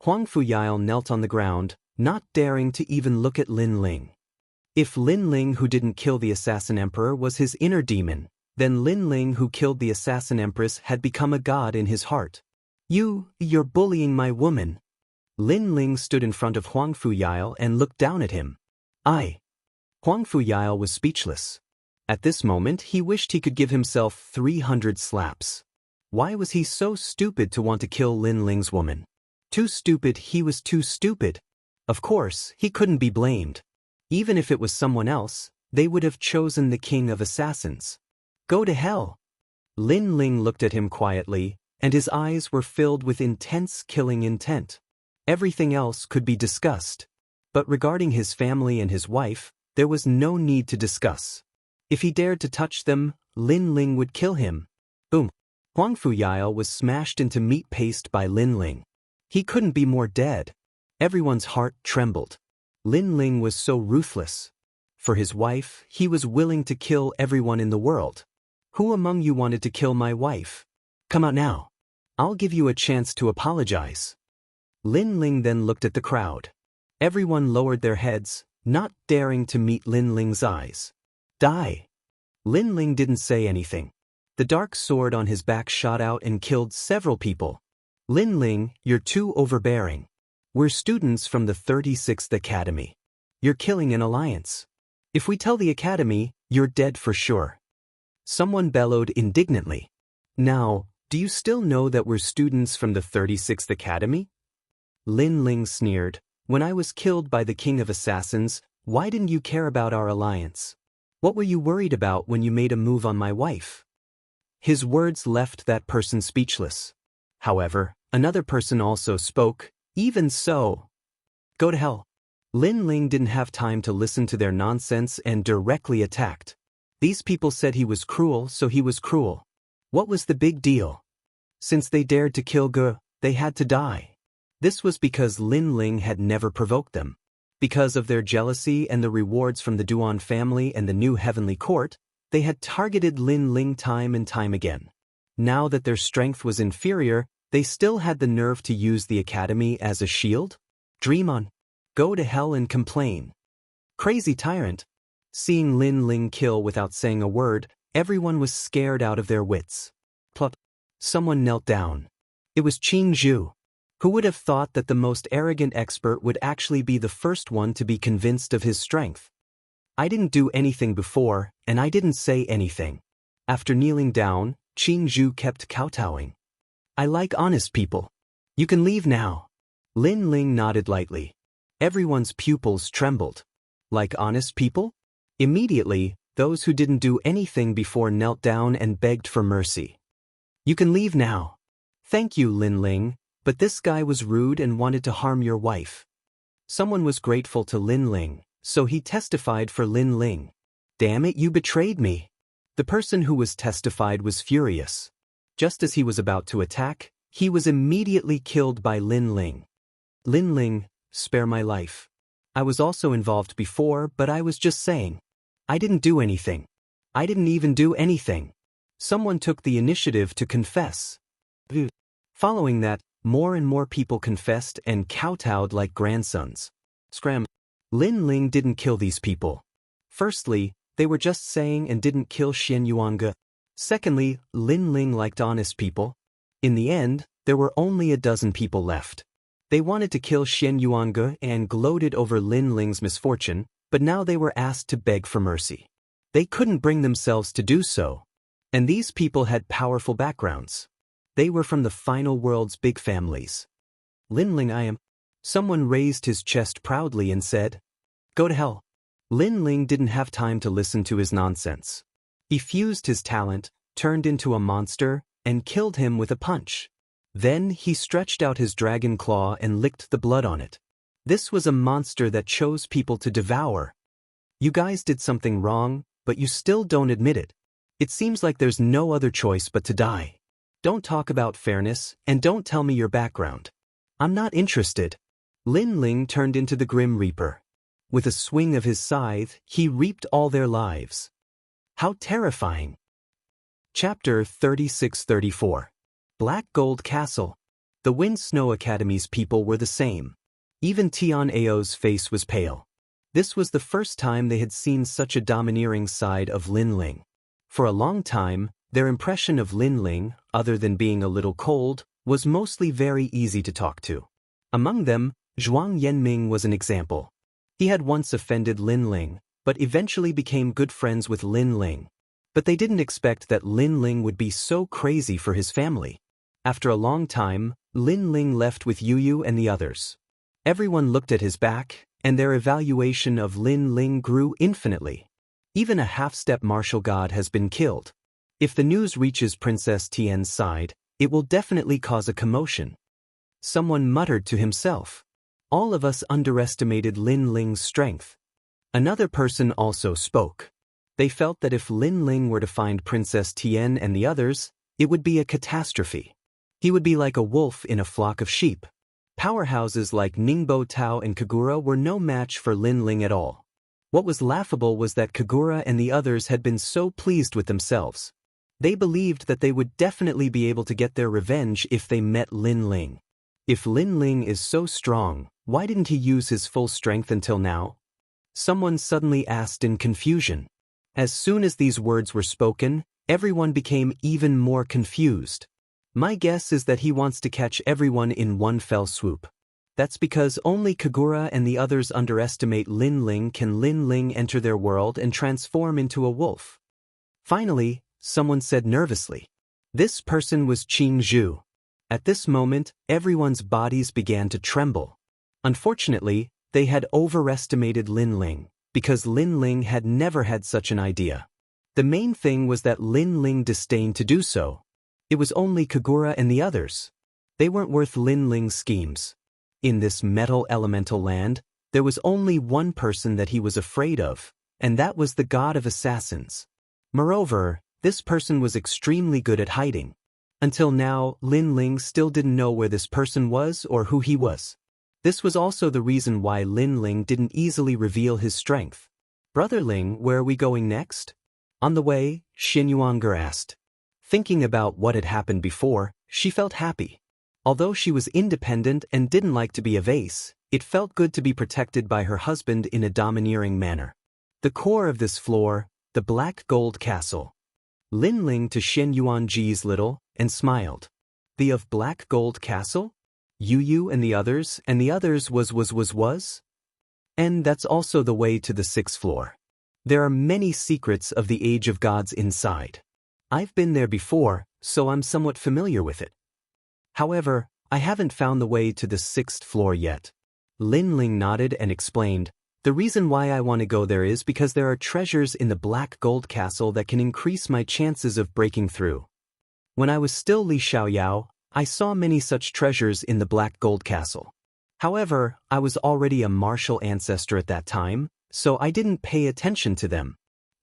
Huang Fuyao knelt on the ground, not daring to even look at Lin Ling. If Lin Ling, who didn't kill the assassin emperor, was his inner demon, then Lin Ling, who killed the assassin empress, had become a god in his heart. You're bullying my woman. Lin Ling stood in front of Huang Fuyao and looked down at him. Huang Fuyao was speechless. At this moment, he wished he could give himself 300 slaps. Why was he so stupid to want to kill Lin Ling's woman? Too stupid, he was too stupid. Of course, he couldn't be blamed. Even if it was someone else, they would have chosen the king of assassins. Go to hell. Lin Ling looked at him quietly, and his eyes were filled with intense killing intent. Everything else could be discussed. But regarding his family and his wife, there was no need to discuss. If he dared to touch them, Lin Ling would kill him. Boom. Huang Fuyao was smashed into meat paste by Lin Ling. He couldn't be more dead. Everyone's heart trembled. Lin Ling was so ruthless. For his wife, he was willing to kill everyone in the world. Who among you wanted to kill my wife? Come out now. I'll give you a chance to apologize. Lin Ling then looked at the crowd. Everyone lowered their heads, not daring to meet Lin Ling's eyes. Die. Lin Ling didn't say anything. The dark sword on his back shot out and killed several people. Lin Ling, you're too overbearing. We're students from the 36th Academy. You're killing an alliance. If we tell the Academy, you're dead for sure. Someone bellowed indignantly. Now, do you still know that we're students from the 36th Academy? Lin Ling sneered. When I was killed by the King of Assassins, why didn't you care about our alliance? What were you worried about when you made a move on my wife? His words left that person speechless. However, another person also spoke. Even so. Go to hell. Lin Ling didn't have time to listen to their nonsense and directly attacked. These people said he was cruel, so he was cruel. What was the big deal? Since they dared to kill Ge, they had to die. This was because Lin Ling had never provoked them. Because of their jealousy and the rewards from the Duan family and the new heavenly court, they had targeted Lin Ling time and time again. Now that their strength was inferior, they still had the nerve to use the academy as a shield? Dream on. Go to hell and complain. Crazy tyrant. Seeing Lin Ling kill without saying a word, everyone was scared out of their wits. Plop. Someone knelt down. It was Qin Zhu. Who would have thought that the most arrogant expert would actually be the first one to be convinced of his strength? I didn't do anything before, and I didn't say anything. After kneeling down, Qin Zhu kept kowtowing. I like honest people. You can leave now. Lin Ling nodded lightly. Everyone's pupils trembled. Like honest people? Immediately, those who didn't do anything before knelt down and begged for mercy. You can leave now. Thank you, Lin Ling, but this guy was rude and wanted to harm your wife. Someone was grateful to Lin Ling, so he testified for Lin Ling. Damn it, you betrayed me. The person who was testified was furious. Just as he was about to attack, he was immediately killed by Lin Ling. Lin Ling, spare my life. I was also involved before, but I was just saying. I didn't do anything. I didn't even do anything. Someone took the initiative to confess. Following that, more and more people confessed and kowtowed like grandsons. Scram. Lin Ling didn't kill these people. Firstly, they were just saying and didn't kill Xian Yuanga. Secondly, Lin Ling liked honest people. In the end, there were only a dozen people left. They wanted to kill Xian Yuanga and gloated over Lin Ling's misfortune, but now they were asked to beg for mercy. They couldn't bring themselves to do so. And these people had powerful backgrounds. They were from the final world's big families. Lin Ling I am. Someone raised his chest proudly and said, "Go to hell." Lin Ling didn't have time to listen to his nonsense. He fused his talent, turned into a monster, and killed him with a punch. Then he stretched out his dragon claw and licked the blood on it. This was a monster that chose people to devour. You guys did something wrong, but you still don't admit it. It seems like there's no other choice but to die. Don't talk about fairness, and don't tell me your background. I'm not interested. Lin Ling turned into the Grim Reaper. With a swing of his scythe, he reaped all their lives. How terrifying. Chapter 36-34. Black Gold Castle. The Wind Snow Academy's people were the same. Even Tian Ao's face was pale. This was the first time they had seen such a domineering side of Lin Ling. For a long time, their impression of Lin Ling, other than being a little cold, was mostly very easy to talk to. Among them, Zhuang Yanming was an example. He had once offended Lin Ling, but eventually became good friends with Lin Ling. But they didn't expect that Lin Ling would be so crazy for his family. After a long time, Lin Ling left with Yu Yu and the others. Everyone looked at his back, and their evaluation of Lin Ling grew infinitely. Even a half-step martial god has been killed. If the news reaches Princess Tian's side, it will definitely cause a commotion. Someone muttered to himself. All of us underestimated Lin Ling's strength. Another person also spoke. They felt that if Lin Ling were to find Princess Tian and the others, it would be a catastrophe. He would be like a wolf in a flock of sheep. Powerhouses like Ningbo Tao and Kagura were no match for Lin Ling at all. What was laughable was that Kagura and the others had been so pleased with themselves. They believed that they would definitely be able to get their revenge if they met Lin Ling. If Lin Ling is so strong, why didn't he use his full strength until now? Someone suddenly asked in confusion. As soon as these words were spoken, everyone became even more confused. My guess is that he wants to catch everyone in one fell swoop. That's because only Kagura and the others underestimate Lin Ling. Can Lin Ling enter their world and transform into a wolf? Finally, someone said nervously. This person was Qing Zhu. At this moment, everyone's bodies began to tremble. Unfortunately, they had overestimated Lin Ling, because Lin Ling had never had such an idea. The main thing was that Lin Ling disdained to do so. It was only Kagura and the others. They weren't worth Lin Ling's schemes. In this metal elemental land, there was only one person that he was afraid of, and that was the god of assassins. Moreover, this person was extremely good at hiding. Until now, Lin Ling still didn't know where this person was or who he was. This was also the reason why Lin Ling didn't easily reveal his strength. Brother Ling, where are we going next? On the way, Xin Yuanger asked. Thinking about what had happened before, she felt happy. Although she was independent and didn't like to be a vase, it felt good to be protected by her husband in a domineering manner. The core of this floor, the Black Gold Castle. Lin Ling to Xin Yuanji's little, and smiled. The of Black Gold Castle? Yu Yu and the others was? And that's also the way to the 6th floor. There are many secrets of the Age of Gods inside. I've been there before, so I'm somewhat familiar with it. However, I haven't found the way to the 6th floor yet. Lin Ling nodded and explained, the reason why I want to go there is because there are treasures in the Black Gold Castle that can increase my chances of breaking through. When I was still Li Xiaoyao, I saw many such treasures in the Black Gold Castle. However, I was already a martial ancestor at that time, so I didn't pay attention to them.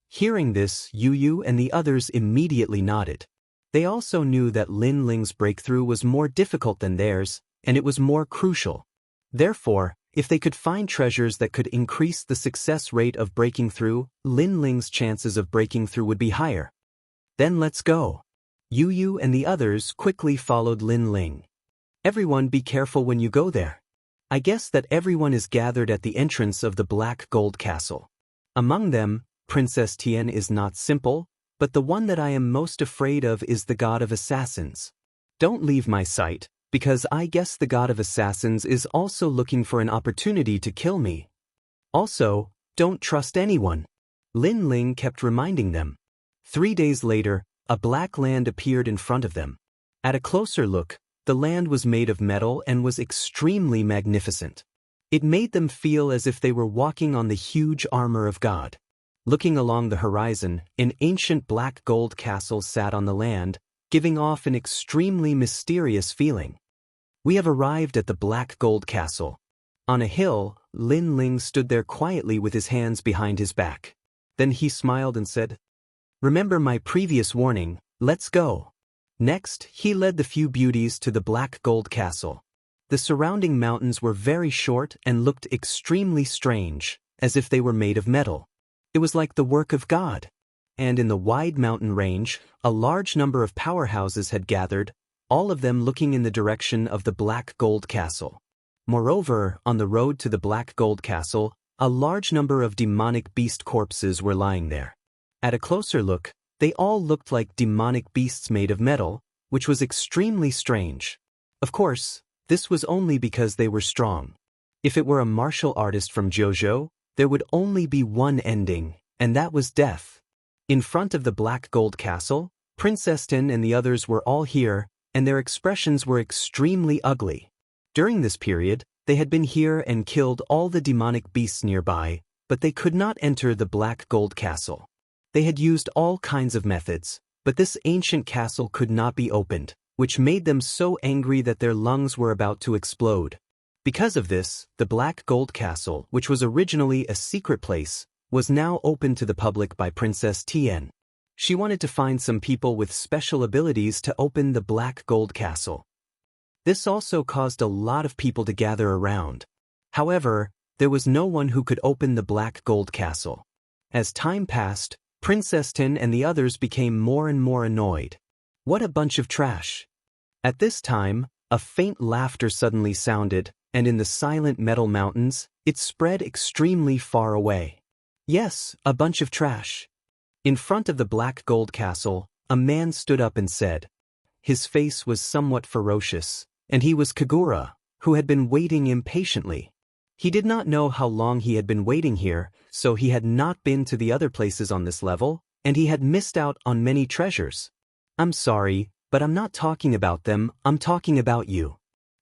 Hearing this, Yu Yu and the others immediately nodded. They also knew that Lin Ling's breakthrough was more difficult than theirs, and it was more crucial. Therefore, if they could find treasures that could increase the success rate of breaking through, Lin Ling's chances of breaking through would be higher. Then let's go. Yu Yu and the others quickly followed Lin Ling. Everyone be careful when you go there. I guess that everyone is gathered at the entrance of the Black Gold Castle. Among them, Princess Tian is not simple, but the one that I am most afraid of is the god of assassins. Don't leave my sight, because I guess the god of assassins is also looking for an opportunity to kill me. Also, don't trust anyone. Lin Ling kept reminding them. 3 days later, a black land appeared in front of them. At a closer look, the land was made of metal and was extremely magnificent. It made them feel as if they were walking on the huge armor of God. Looking along the horizon, an ancient black gold castle sat on the land, giving off an extremely mysterious feeling. We have arrived at the Black Gold Castle. On a hill, Lin Ling stood there quietly with his hands behind his back. Then he smiled and said, "Remember my previous warning, let's go." Next, he led the few beauties to the Black Gold Castle. The surrounding mountains were very short and looked extremely strange, as if they were made of metal. It was like the work of God. And in the wide mountain range, a large number of powerhouses had gathered, all of them looking in the direction of the Black Gold Castle. Moreover, on the road to the Black Gold Castle, a large number of demonic beast corpses were lying there. At a closer look, they all looked like demonic beasts made of metal, which was extremely strange. Of course, this was only because they were strong. If it were a martial artist from JoJo, there would only be one ending, and that was death. In front of the Black Gold Castle, Princess Tin and the others were all here, and their expressions were extremely ugly. During this period, they had been here and killed all the demonic beasts nearby, but they could not enter the Black Gold Castle. They had used all kinds of methods, but this ancient castle could not be opened, which made them so angry that their lungs were about to explode. Because of this, the Black Gold Castle, which was originally a secret place, was now open to the public by Princess Tian. She wanted to find some people with special abilities to open the Black Gold Castle. This also caused a lot of people to gather around. However, there was no one who could open the Black Gold Castle. As time passed, Princess Tin and the others became more and more annoyed. What a bunch of trash! At this time, a faint laughter suddenly sounded, and in the silent metal mountains, it spread extremely far away. Yes, a bunch of trash. In front of the Black Gold Castle, a man stood up and said. His face was somewhat ferocious, and he was Kagura, who had been waiting impatiently. He did not know how long he had been waiting here, so he had not been to the other places on this level, and he had missed out on many treasures. I'm sorry, but I'm not talking about them, I'm talking about you.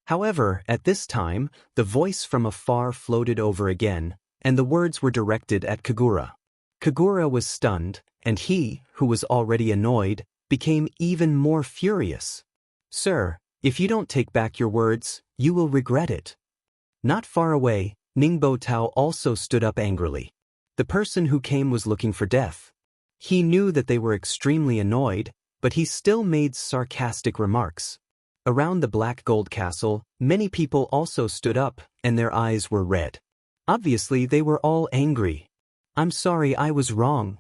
However, at this time, the voice from afar floated over again, and the words were directed at Kagura. Kagura was stunned, and he, who was already annoyed, became even more furious. Sir, if you don't take back your words, you will regret it. Not far away, Ningbo Tao also stood up angrily. The person who came was looking for death. He knew that they were extremely annoyed, but he still made sarcastic remarks. Around the Black Gold Castle, many people also stood up, and their eyes were red. Obviously, they were all angry. I'm sorry, I was wrong.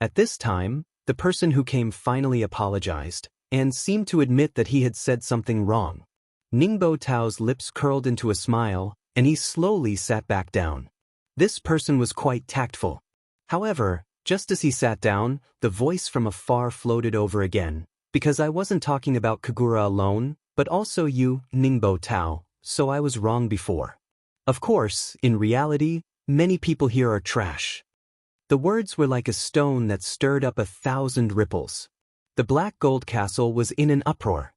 At this time, the person who came finally apologized, and seemed to admit that he had said something wrong. Ningbo Tao's lips curled into a smile, and he slowly sat back down. This person was quite tactful. However, just as he sat down, the voice from afar floated over again, because I wasn't talking about Kagura alone, but also you, Ningbo Tao, so I was wrong before. Of course, in reality, many people here are trash. The words were like a stone that stirred up 1,000 ripples. The Black Gold Castle was in an uproar.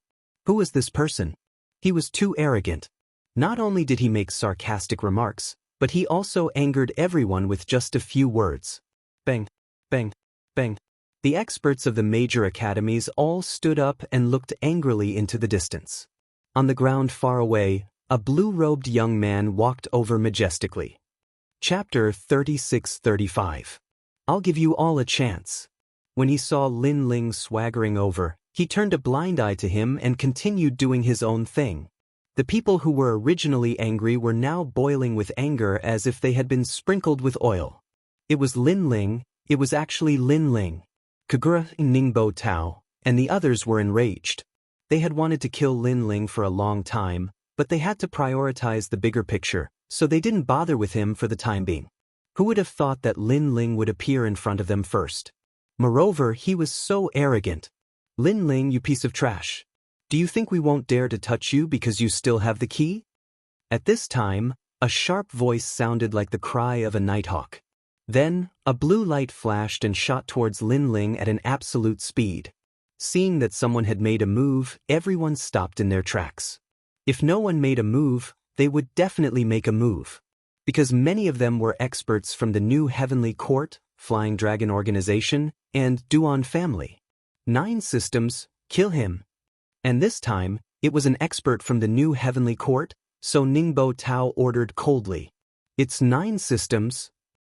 Who was this person? He was too arrogant. Not only did he make sarcastic remarks, but he also angered everyone with just a few words. Bang, bang, bang. The experts of the major academies all stood up and looked angrily into the distance. On the ground far away, a blue-robed young man walked over majestically. Chapter 36-35. I'll give you all a chance. When he saw Lin Ling swaggering over, he turned a blind eye to him and continued doing his own thing. The people who were originally angry were now boiling with anger as if they had been sprinkled with oil. It was Lin Ling, it was actually Lin Ling. Kagura, Ningbo Tao, and the others were enraged. They had wanted to kill Lin Ling for a long time, But they had to prioritize the bigger picture, so they didn't bother with him for the time being. Who would have thought that Lin Ling would appear in front of them first? Moreover, he was so arrogant. Lin Ling, you piece of trash. Do you think we won't dare to touch you because you still have the key? At this time, a sharp voice sounded like the cry of a nighthawk. Then, a blue light flashed and shot towards Lin Ling at an absolute speed. Seeing that someone had made a move, everyone stopped in their tracks. If no one made a move, they would definitely make a move. Because many of them were experts from the New Heavenly Court, Flying Dragon Organization, and Duan family. 9 systems, kill him. And this time, it was an expert from the New Heavenly Court, so Ningbo Tao ordered coldly. It's 9 systems.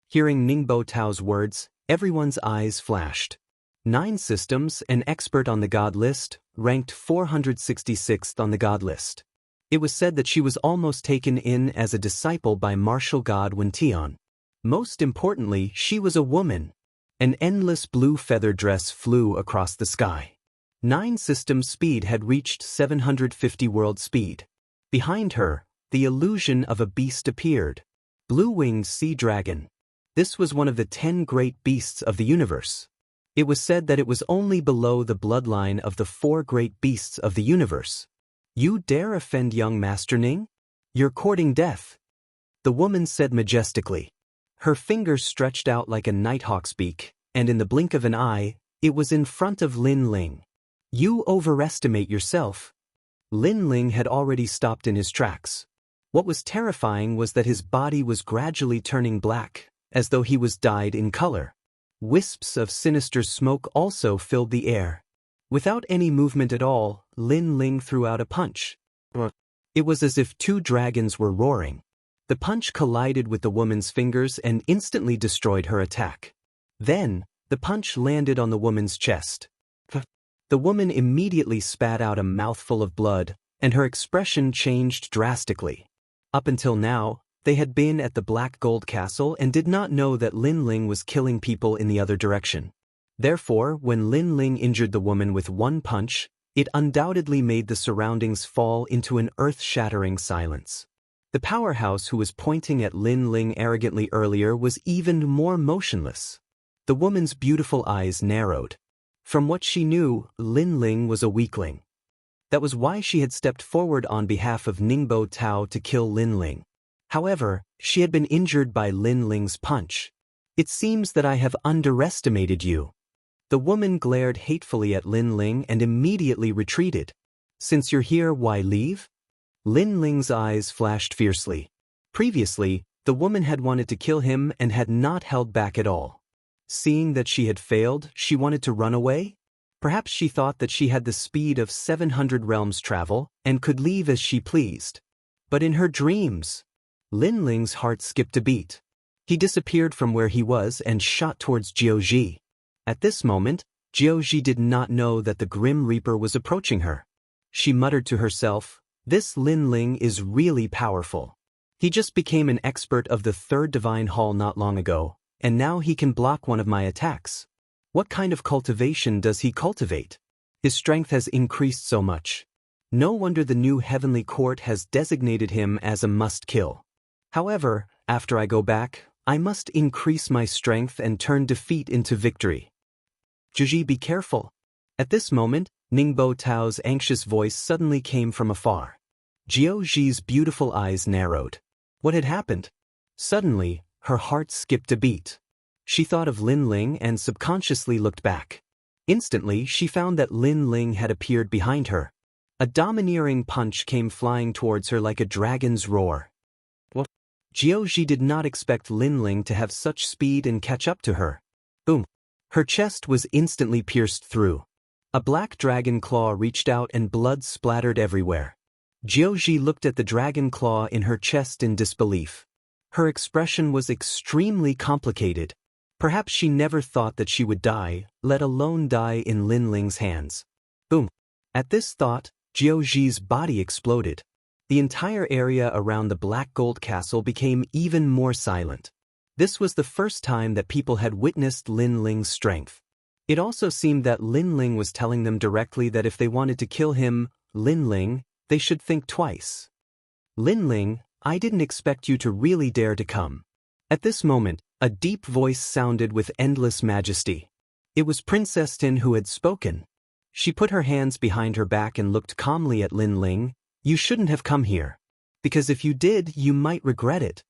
Hearing Ningbo Tao's words, everyone's eyes flashed. 9 systems, an expert on the God list, ranked 466th on the God list. It was said that she was almost taken in as a disciple by martial god Wention. Most importantly, she was a woman. An endless blue feather dress flew across the sky. 9 systems speed had reached 750 world speed. Behind her, the illusion of a beast appeared. Blue-winged sea dragon. This was one of the 10 great beasts of the universe. It was said that it was only below the bloodline of the 4 great beasts of the universe. You dare offend young Master Ning? You're courting death. The woman said majestically. Her fingers stretched out like a nighthawk's beak, and in the blink of an eye, it was in front of Lin Ling. You overestimate yourself. Lin Ling had already stopped in his tracks. What was terrifying was that his body was gradually turning black, as though he was dyed in color. Wisps of sinister smoke also filled the air. Without any movement at all, Lin Ling threw out a punch. It was as if 2 dragons were roaring. The punch collided with the woman's fingers and instantly destroyed her attack. Then, the punch landed on the woman's chest. The woman immediately spat out a mouthful of blood, and her expression changed drastically. Up until now, they had been at the Black Gold Castle and did not know that Lin Ling was killing people in the other direction. Therefore, when Lin Ling injured the woman with 1 punch, it undoubtedly made the surroundings fall into an earth-shattering silence. The powerhouse who was pointing at Lin Ling arrogantly earlier was even more motionless. The woman's beautiful eyes narrowed. From what she knew, Lin Ling was a weakling. That was why she had stepped forward on behalf of Ningbo Tao to kill Lin Ling. However, she had been injured by Lin Ling's punch. It seems that I have underestimated you. The woman glared hatefully at Lin Ling and immediately retreated. Since you're here, why leave? Lin Ling's eyes flashed fiercely. Previously, the woman had wanted to kill him and had not held back at all. Seeing that she had failed, she wanted to run away? Perhaps she thought that she had the speed of 700 realms travel and could leave as she pleased. But in her dreams, Lin Ling's heart skipped a beat. He disappeared from where he was and shot towards Jiuji. At this moment, Jiuji did not know that the Grim Reaper was approaching her. She muttered to herself, "This Lin Ling is really powerful. He just became an expert of the 3rd Divine Hall not long ago, and now he can block one of my attacks. What kind of cultivation does he cultivate? His strength has increased so much. No wonder the New Heavenly Court has designated him as a must-kill. However, after I go back, I must increase my strength and turn defeat into victory. Juji, be careful." At this moment, Ningbo Tao's anxious voice suddenly came from afar. Jiuji's beautiful eyes narrowed. What had happened? Suddenly, her heart skipped a beat. She thought of Lin Ling and subconsciously looked back. Instantly, she found that Lin Ling had appeared behind her. A domineering punch came flying towards her like a dragon's roar. What? Jiuji did not expect Lin Ling to have such speed and catch up to her. Boom! Her chest was instantly pierced through. A black dragon claw reached out and blood splattered everywhere. Jiuji looked at the dragon claw in her chest in disbelief. Her expression was extremely complicated. Perhaps she never thought that she would die, let alone die in Lin Ling's hands. Boom! At this thought, Jiuji's body exploded. The entire area around the Black Gold Castle became even more silent. This was the first time that people had witnessed Lin Ling's strength. It also seemed that Lin Ling was telling them directly that if they wanted to kill him, Lin Ling, they should think twice. Lin Ling, I didn't expect you to really dare to come. At this moment, a deep voice sounded with endless majesty. It was Princess Tin who had spoken. She put her hands behind her back and looked calmly at Lin Ling. You shouldn't have come here. Because if you did, you might regret it.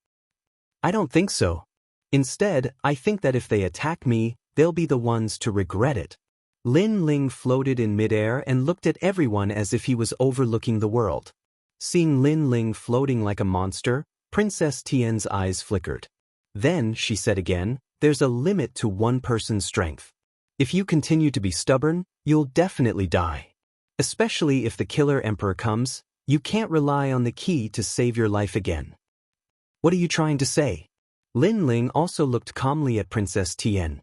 I don't think so. Instead, I think that if they attack me, they'll be the ones to regret it. Lin Ling floated in midair and looked at everyone as if he was overlooking the world. Seeing Lin Ling floating like a monster, Princess Tian's eyes flickered. Then, she said again, there's a limit to one person's strength. If you continue to be stubborn, you'll definitely die. Especially if the killer emperor comes, you can't rely on the key to save your life again. What are you trying to say? Lin Ling also looked calmly at Princess Tian.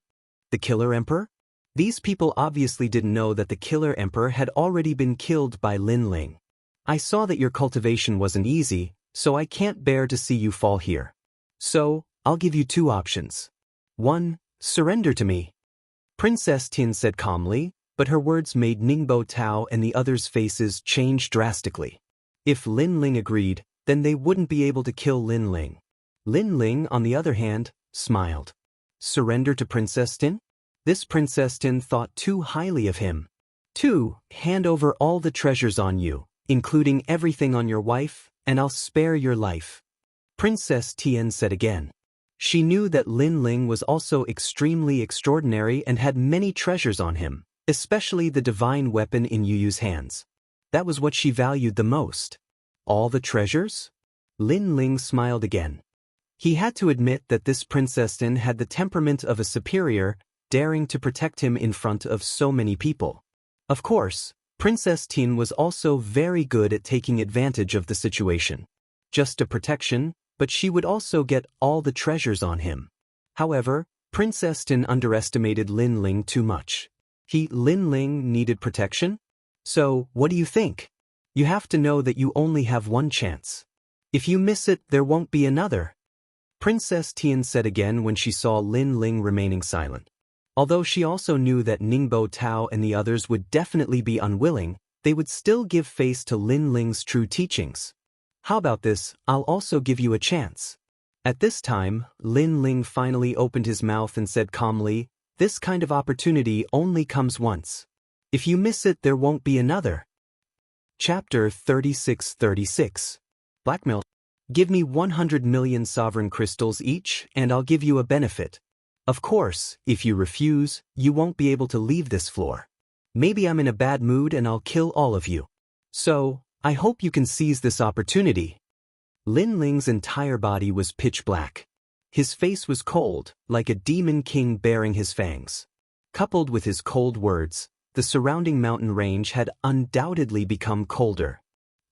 The killer emperor? These people obviously didn't know that the killer emperor had already been killed by Lin Ling. I saw that your cultivation wasn't easy, so I can't bear to see you fall here. So, I'll give you two options. 1. Surrender to me. Princess Tin said calmly, but her words made Ningbo Tao and the others' faces change drastically. If Lin Ling agreed, then they wouldn't be able to kill Lin Ling. Lin Ling, on the other hand, smiled. Surrender to Princess Tin? This Princess Tin thought too highly of him. 2. Hand over all the treasures on you, including everything on your wife, and I'll spare your life. Princess Tian said again. She knew that Lin Ling was also extremely extraordinary and had many treasures on him, especially the divine weapon in Yu Yu's hands. That was what she valued the most. All the treasures? Lin Ling smiled again. He had to admit that this Princess Tin had the temperament of a superior, daring to protect him in front of so many people. Of course, Princess Tin was also very good at taking advantage of the situation. Just a protection, but she would also get all the treasures on him. However, Princess Tin underestimated Lin Ling too much. Lin Ling needed protection? So, what do you think? You have to know that you only have one chance. If you miss it, there won't be another. Princess Tian said again when she saw Lin Ling remaining silent. Although she also knew that Ningbo Tao and the others would definitely be unwilling, they would still give face to Lin Ling's true teachings. How about this, I'll also give you a chance. At this time, Lin Ling finally opened his mouth and said calmly, this kind of opportunity only comes once. If you miss it, there won't be another. Chapter 36:36. Blackmail. Give me 100 million sovereign crystals each, and I'll give you a benefit. Of course, if you refuse, you won't be able to leave this floor. Maybe I'm in a bad mood and I'll kill all of you. So, I hope you can seize this opportunity. Lin Ling's entire body was pitch black. His face was cold, like a demon king baring his fangs. Coupled with his cold words, the surrounding mountain range had undoubtedly become colder.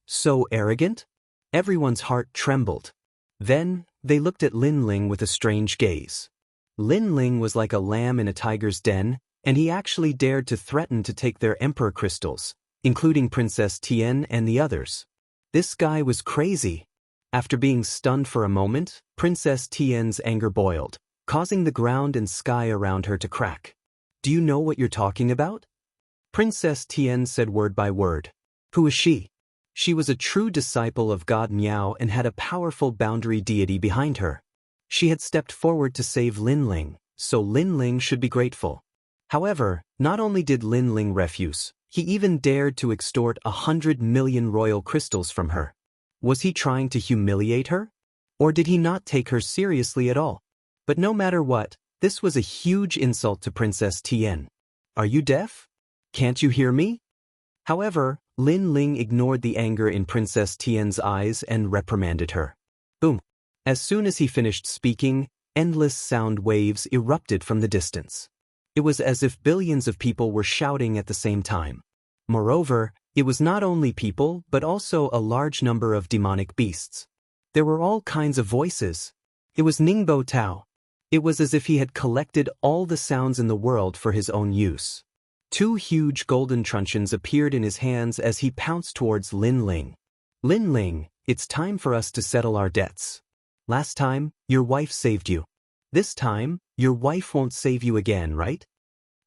So arrogant? Everyone's heart trembled. Then, they looked at Lin Ling with a strange gaze. Lin Ling was like a lamb in a tiger's den, and he actually dared to threaten to take their emperor crystals, including Princess Tian and the others. This guy was crazy. After being stunned for a moment, Princess Tian's anger boiled, causing the ground and sky around her to crack. Do you know what you're talking about? Princess Tian said word by word. Who is she? She was a true disciple of God Miao and had a powerful boundary deity behind her. She had stepped forward to save Lin Ling, so Lin Ling should be grateful. However, not only did Lin Ling refuse, he even dared to extort 100 million royal crystals from her. Was he trying to humiliate her? Or did he not take her seriously at all? But no matter what, this was a huge insult to Princess Tian. Are you deaf? Can't you hear me? However, Lin Ling ignored the anger in Princess Tian's eyes and reprimanded her. Boom. As soon as he finished speaking, endless sound waves erupted from the distance. It was as if billions of people were shouting at the same time. Moreover, it was not only people but also a large number of demonic beasts. There were all kinds of voices. It was Ningbo Tao. It was as if he had collected all the sounds in the world for his own use. 2 huge golden truncheons appeared in his hands as he pounced towards Lin Ling. Lin Ling, it's time for us to settle our debts. Last time, your wife saved you. This time, your wife won't save you again, right?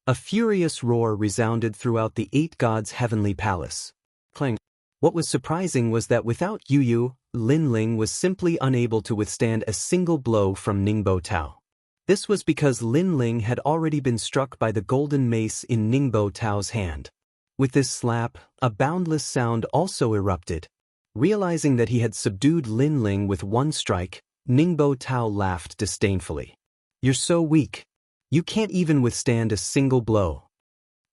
A furious roar resounded throughout the 8 gods' heavenly palace. Clang. What was surprising was that without Yu Yu, Lin Ling was simply unable to withstand a single blow from Ningbo Tao. This was because Lin Ling had already been struck by the golden mace in Ningbo Tao's hand. With this slap, a boundless sound also erupted. Realizing that he had subdued Lin Ling with one strike, Ningbo Tao laughed disdainfully. "You're so weak. You can't even withstand a single blow."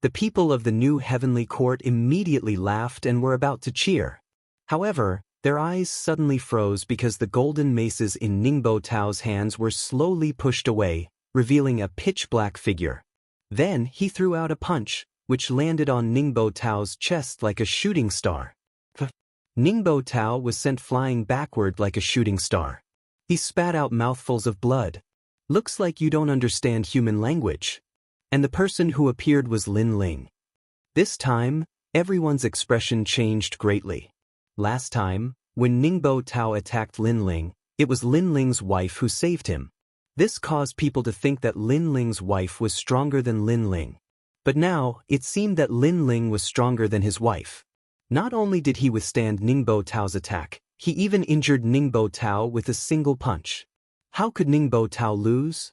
The people of the new heavenly court immediately laughed and were about to cheer. However, their eyes suddenly froze because the golden maces in Ningbo Tao's hands were slowly pushed away, revealing a pitch-black figure. Then he threw out a punch, which landed on Ningbo Tao's chest like a shooting star. Ningbo Tao was sent flying backward like a shooting star. He spat out mouthfuls of blood. "Looks like you don't understand human language." And the person who appeared was Lin Ling. This time, everyone's expression changed greatly. Last time, when Ningbo Tao attacked Lin Ling, it was Lin Ling's wife who saved him. This caused people to think that Lin Ling's wife was stronger than Lin Ling. But now, it seemed that Lin Ling was stronger than his wife. Not only did he withstand Ningbo Tao's attack, he even injured Ningbo Tao with a single punch. How could Ningbo Tao lose?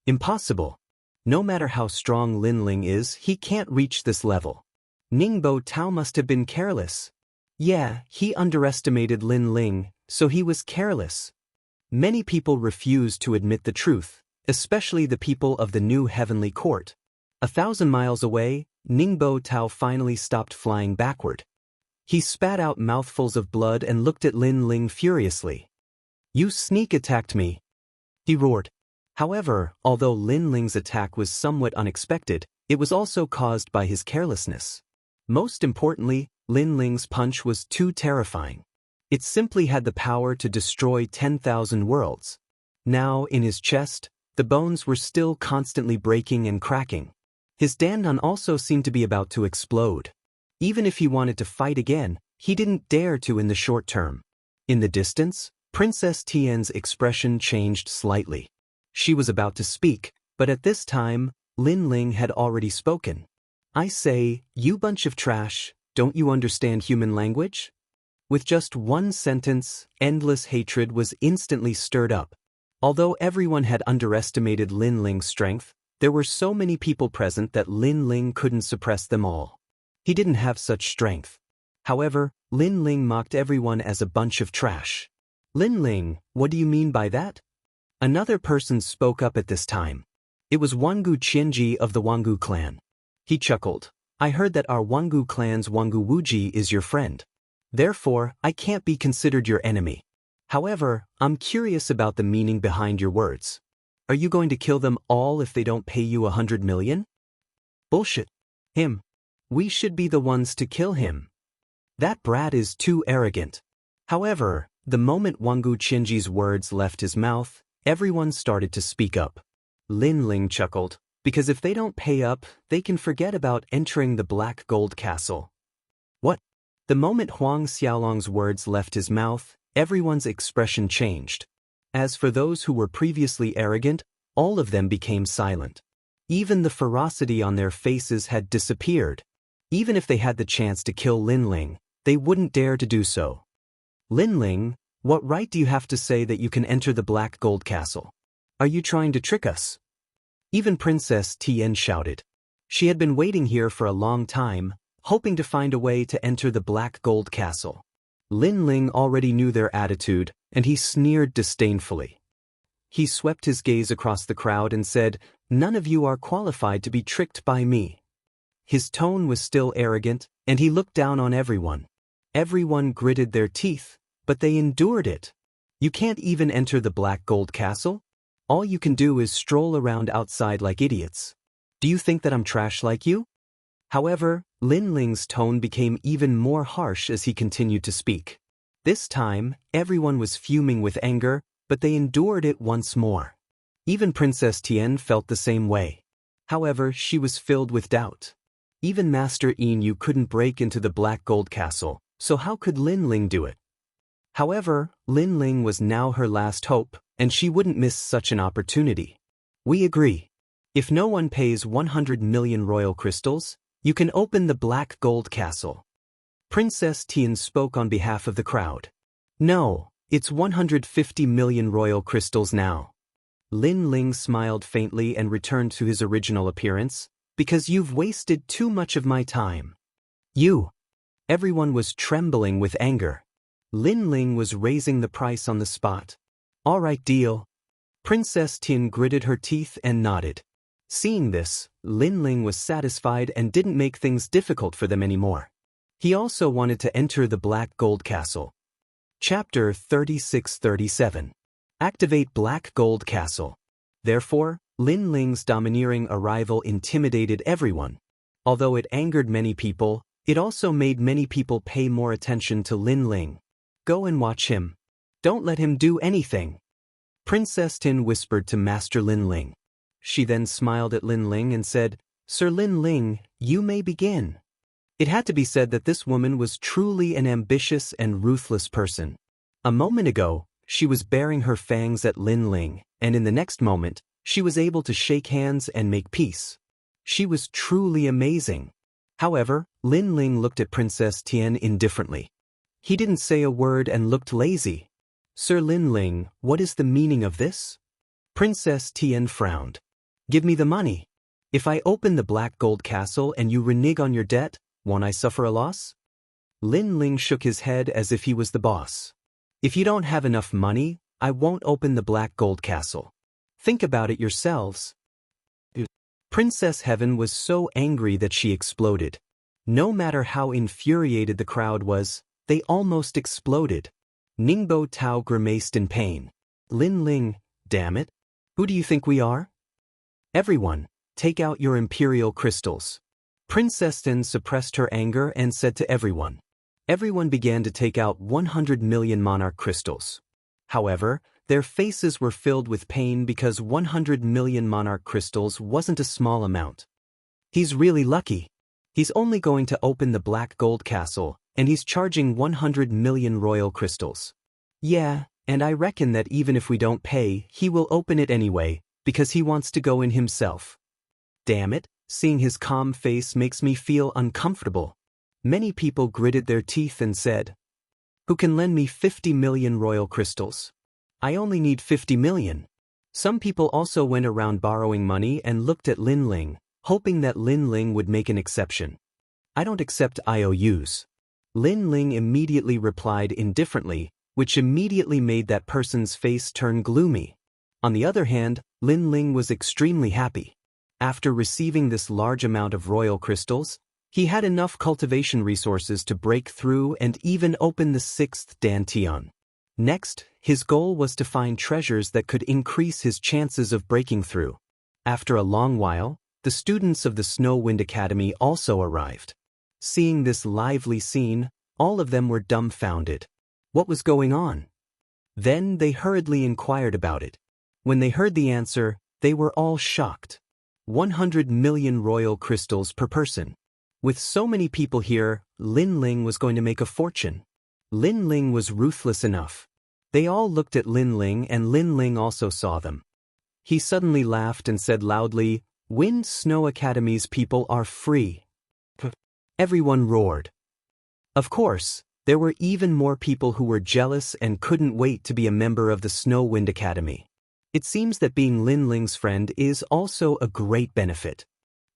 Impossible. No matter how strong Lin Ling is, he can't reach this level. Ningbo Tao must have been careless. Yeah, he underestimated Lin Ling, so he was careless. Many people refused to admit the truth, especially the people of the new heavenly court. 1,000 miles away, Ningbo Tao finally stopped flying backward. He spat out mouthfuls of blood and looked at Lin Ling furiously. "You sneak attacked me," he roared. However, although Lin Ling's attack was somewhat unexpected, it was also caused by his carelessness. Most importantly, Lin Ling's punch was too terrifying. It simply had the power to destroy 10,000 worlds. Now, in his chest, the bones were still constantly breaking and cracking. His dandan also seemed to be about to explode. Even if he wanted to fight again, he didn't dare to in the short term. In the distance, Princess Tian's expression changed slightly. She was about to speak, but at this time, Lin Ling had already spoken. "I say, you bunch of trash, don't you understand human language?" With just one sentence, endless hatred was instantly stirred up. Although everyone had underestimated Lin Ling's strength, there were so many people present that Lin Ling couldn't suppress them all. He didn't have such strength. However, Lin Ling mocked everyone as a bunch of trash. "Lin Ling, what do you mean by that?" Another person spoke up at this time. It was Wangu Qianji of the Wangu clan. He chuckled. "I heard that our Wangu clan's Wangu Wuji is your friend. Therefore, I can't be considered your enemy. However, I'm curious about the meaning behind your words. Are you going to kill them all if they don't pay you 100 million? Bullshit. Him. We should be the ones to kill him. That brat is too arrogant." However, the moment Wangu Qianji's words left his mouth, everyone started to speak up. Lin Ling chuckled, because if they don't pay up, they can forget about entering the Black Gold Castle. What? The moment Huang Xiaolong's words left his mouth, everyone's expression changed. As for those who were previously arrogant, all of them became silent. Even the ferocity on their faces had disappeared. Even if they had the chance to kill Lin Ling, they wouldn't dare to do so. "Lin Ling, what right do you have to say that you can enter the Black Gold Castle? Are you trying to trick us?" Even Princess Tian shouted. She had been waiting here for a long time, hoping to find a way to enter the Black Gold Castle. Lin Ling already knew their attitude, and he sneered disdainfully. He swept his gaze across the crowd and said, "None of you are qualified to be tricked by me." His tone was still arrogant, and he looked down on everyone. Everyone gritted their teeth, but they endured it. "You can't even enter the Black Gold Castle? All you can do is stroll around outside like idiots. Do you think that I'm trash like you?" However, Lin Ling's tone became even more harsh as he continued to speak. This time, everyone was fuming with anger, but they endured it once more. Even Princess Tian felt the same way. However, she was filled with doubt. Even Master Yin couldn't break into the Black Gold Castle, so how could Lin Ling do it? However, Lin Ling was now her last hope, and she wouldn't miss such an opportunity. "We agree. If no one pays 100 million royal crystals, you can open the Black Gold Castle." Princess Tian spoke on behalf of the crowd. No, it's 150 million royal crystals now. Lin Ling smiled faintly and returned to his original appearance, because you've wasted too much of my time. You. Everyone was trembling with anger. Lin Ling was raising the price on the spot. All right, deal. Princess Tin gritted her teeth and nodded. Seeing this, Lin Ling was satisfied and didn't make things difficult for them anymore. He also wanted to enter the Black Gold Castle. Chapter 36-37. Activate Black Gold Castle. Therefore, Lin Ling's domineering arrival intimidated everyone. Although it angered many people, it also made many people pay more attention to Lin Ling. Go and watch him. Don't let him do anything. Princess Tin whispered to Master Lin Ling. She then smiled at Lin Ling and said, Sir Lin Ling, you may begin. It had to be said that this woman was truly an ambitious and ruthless person. A moment ago, she was baring her fangs at Lin Ling, and in the next moment, she was able to shake hands and make peace. She was truly amazing. However, Lin Ling looked at Princess Tian indifferently. He didn't say a word and looked lazy. Sir Lin Ling, what is the meaning of this? Princess Tian frowned. Give me the money. If I open the Black Gold Castle and you renege on your debt, won't I suffer a loss? Lin Ling shook his head as if he was the boss. If you don't have enough money, I won't open the Black Gold Castle. Think about it yourselves. Princess Heaven was so angry that she exploded. No matter how infuriated the crowd was, they almost exploded. Ningbo Tao grimaced in pain. Lin Ling, damn it. Who do you think we are? Everyone, take out your imperial crystals. Princess Tin suppressed her anger and said to everyone. Everyone began to take out 100 million Monarch crystals. However, their faces were filled with pain because 100 million Monarch crystals wasn't a small amount. He's really lucky. He's only going to open the Black Gold Castle, and he's charging 100 million royal crystals. Yeah, and I reckon that even if we don't pay, he will open it anyway, because he wants to go in himself. Damn it, seeing his calm face makes me feel uncomfortable. Many people gritted their teeth and said, Who can lend me 50 million royal crystals? I only need 50 million. Some people also went around borrowing money and looked at Lin Ling, hoping that Lin Ling would make an exception. I don't accept IOUs. Lin Ling immediately replied indifferently, which immediately made that person's face turn gloomy. On the other hand, Lin Ling was extremely happy. After receiving this large amount of royal crystals, he had enough cultivation resources to break through and even open the 6th Dantian. Next, his goal was to find treasures that could increase his chances of breaking through. After a long while, the students of the Snow Wind Academy also arrived. Seeing this lively scene, all of them were dumbfounded. What was going on? Then they hurriedly inquired about it. When they heard the answer, they were all shocked. 100 million royal crystals per person. With so many people here, Lin Ling was going to make a fortune. Lin Ling was ruthless enough. They all looked at Lin Ling and Lin Ling also saw them. He suddenly laughed and said loudly, Wind Snow Academy's people are free. Everyone roared. Of course, there were even more people who were jealous and couldn't wait to be a member of the Snow Wind Academy. It seems that being Lin Ling's friend is also a great benefit.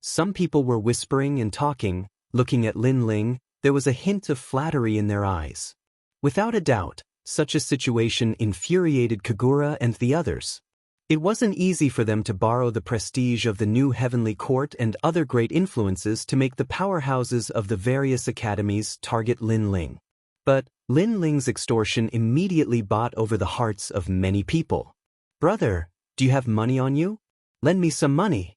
Some people were whispering and talking, looking at Lin Ling. There was a hint of flattery in their eyes. Without a doubt, such a situation infuriated Kagura and the others. It wasn't easy for them to borrow the prestige of the new heavenly court and other great influences to make the powerhouses of the various academies target Lin Ling. But Lin Ling's extortion immediately bought over the hearts of many people. Brother, do you have money on you? Lend me some money.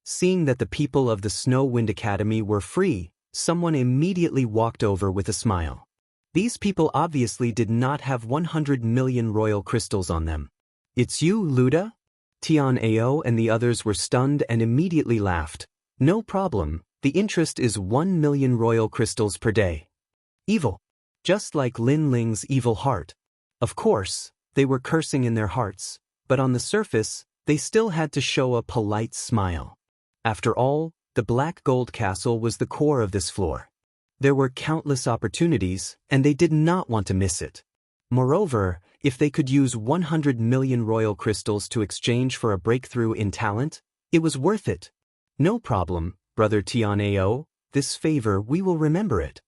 Seeing that the people of the Snow Wind Academy were free, someone immediately walked over with a smile. These people obviously did not have 100 million royal crystals on them. It's you, Luda? Tian Ao and the others were stunned and immediately laughed. No problem, the interest is 1 million royal crystals per day. Evil. Just like Lin Ling's evil heart. Of course, they were cursing in their hearts, but on the surface, they still had to show a polite smile. After all, the Black Gold Castle was the core of this floor. There were countless opportunities, and they did not want to miss it. Moreover, if they could use 100 million royal crystals to exchange for a breakthrough in talent, it was worth it. No problem, Brother Tianao, this favor we will remember it.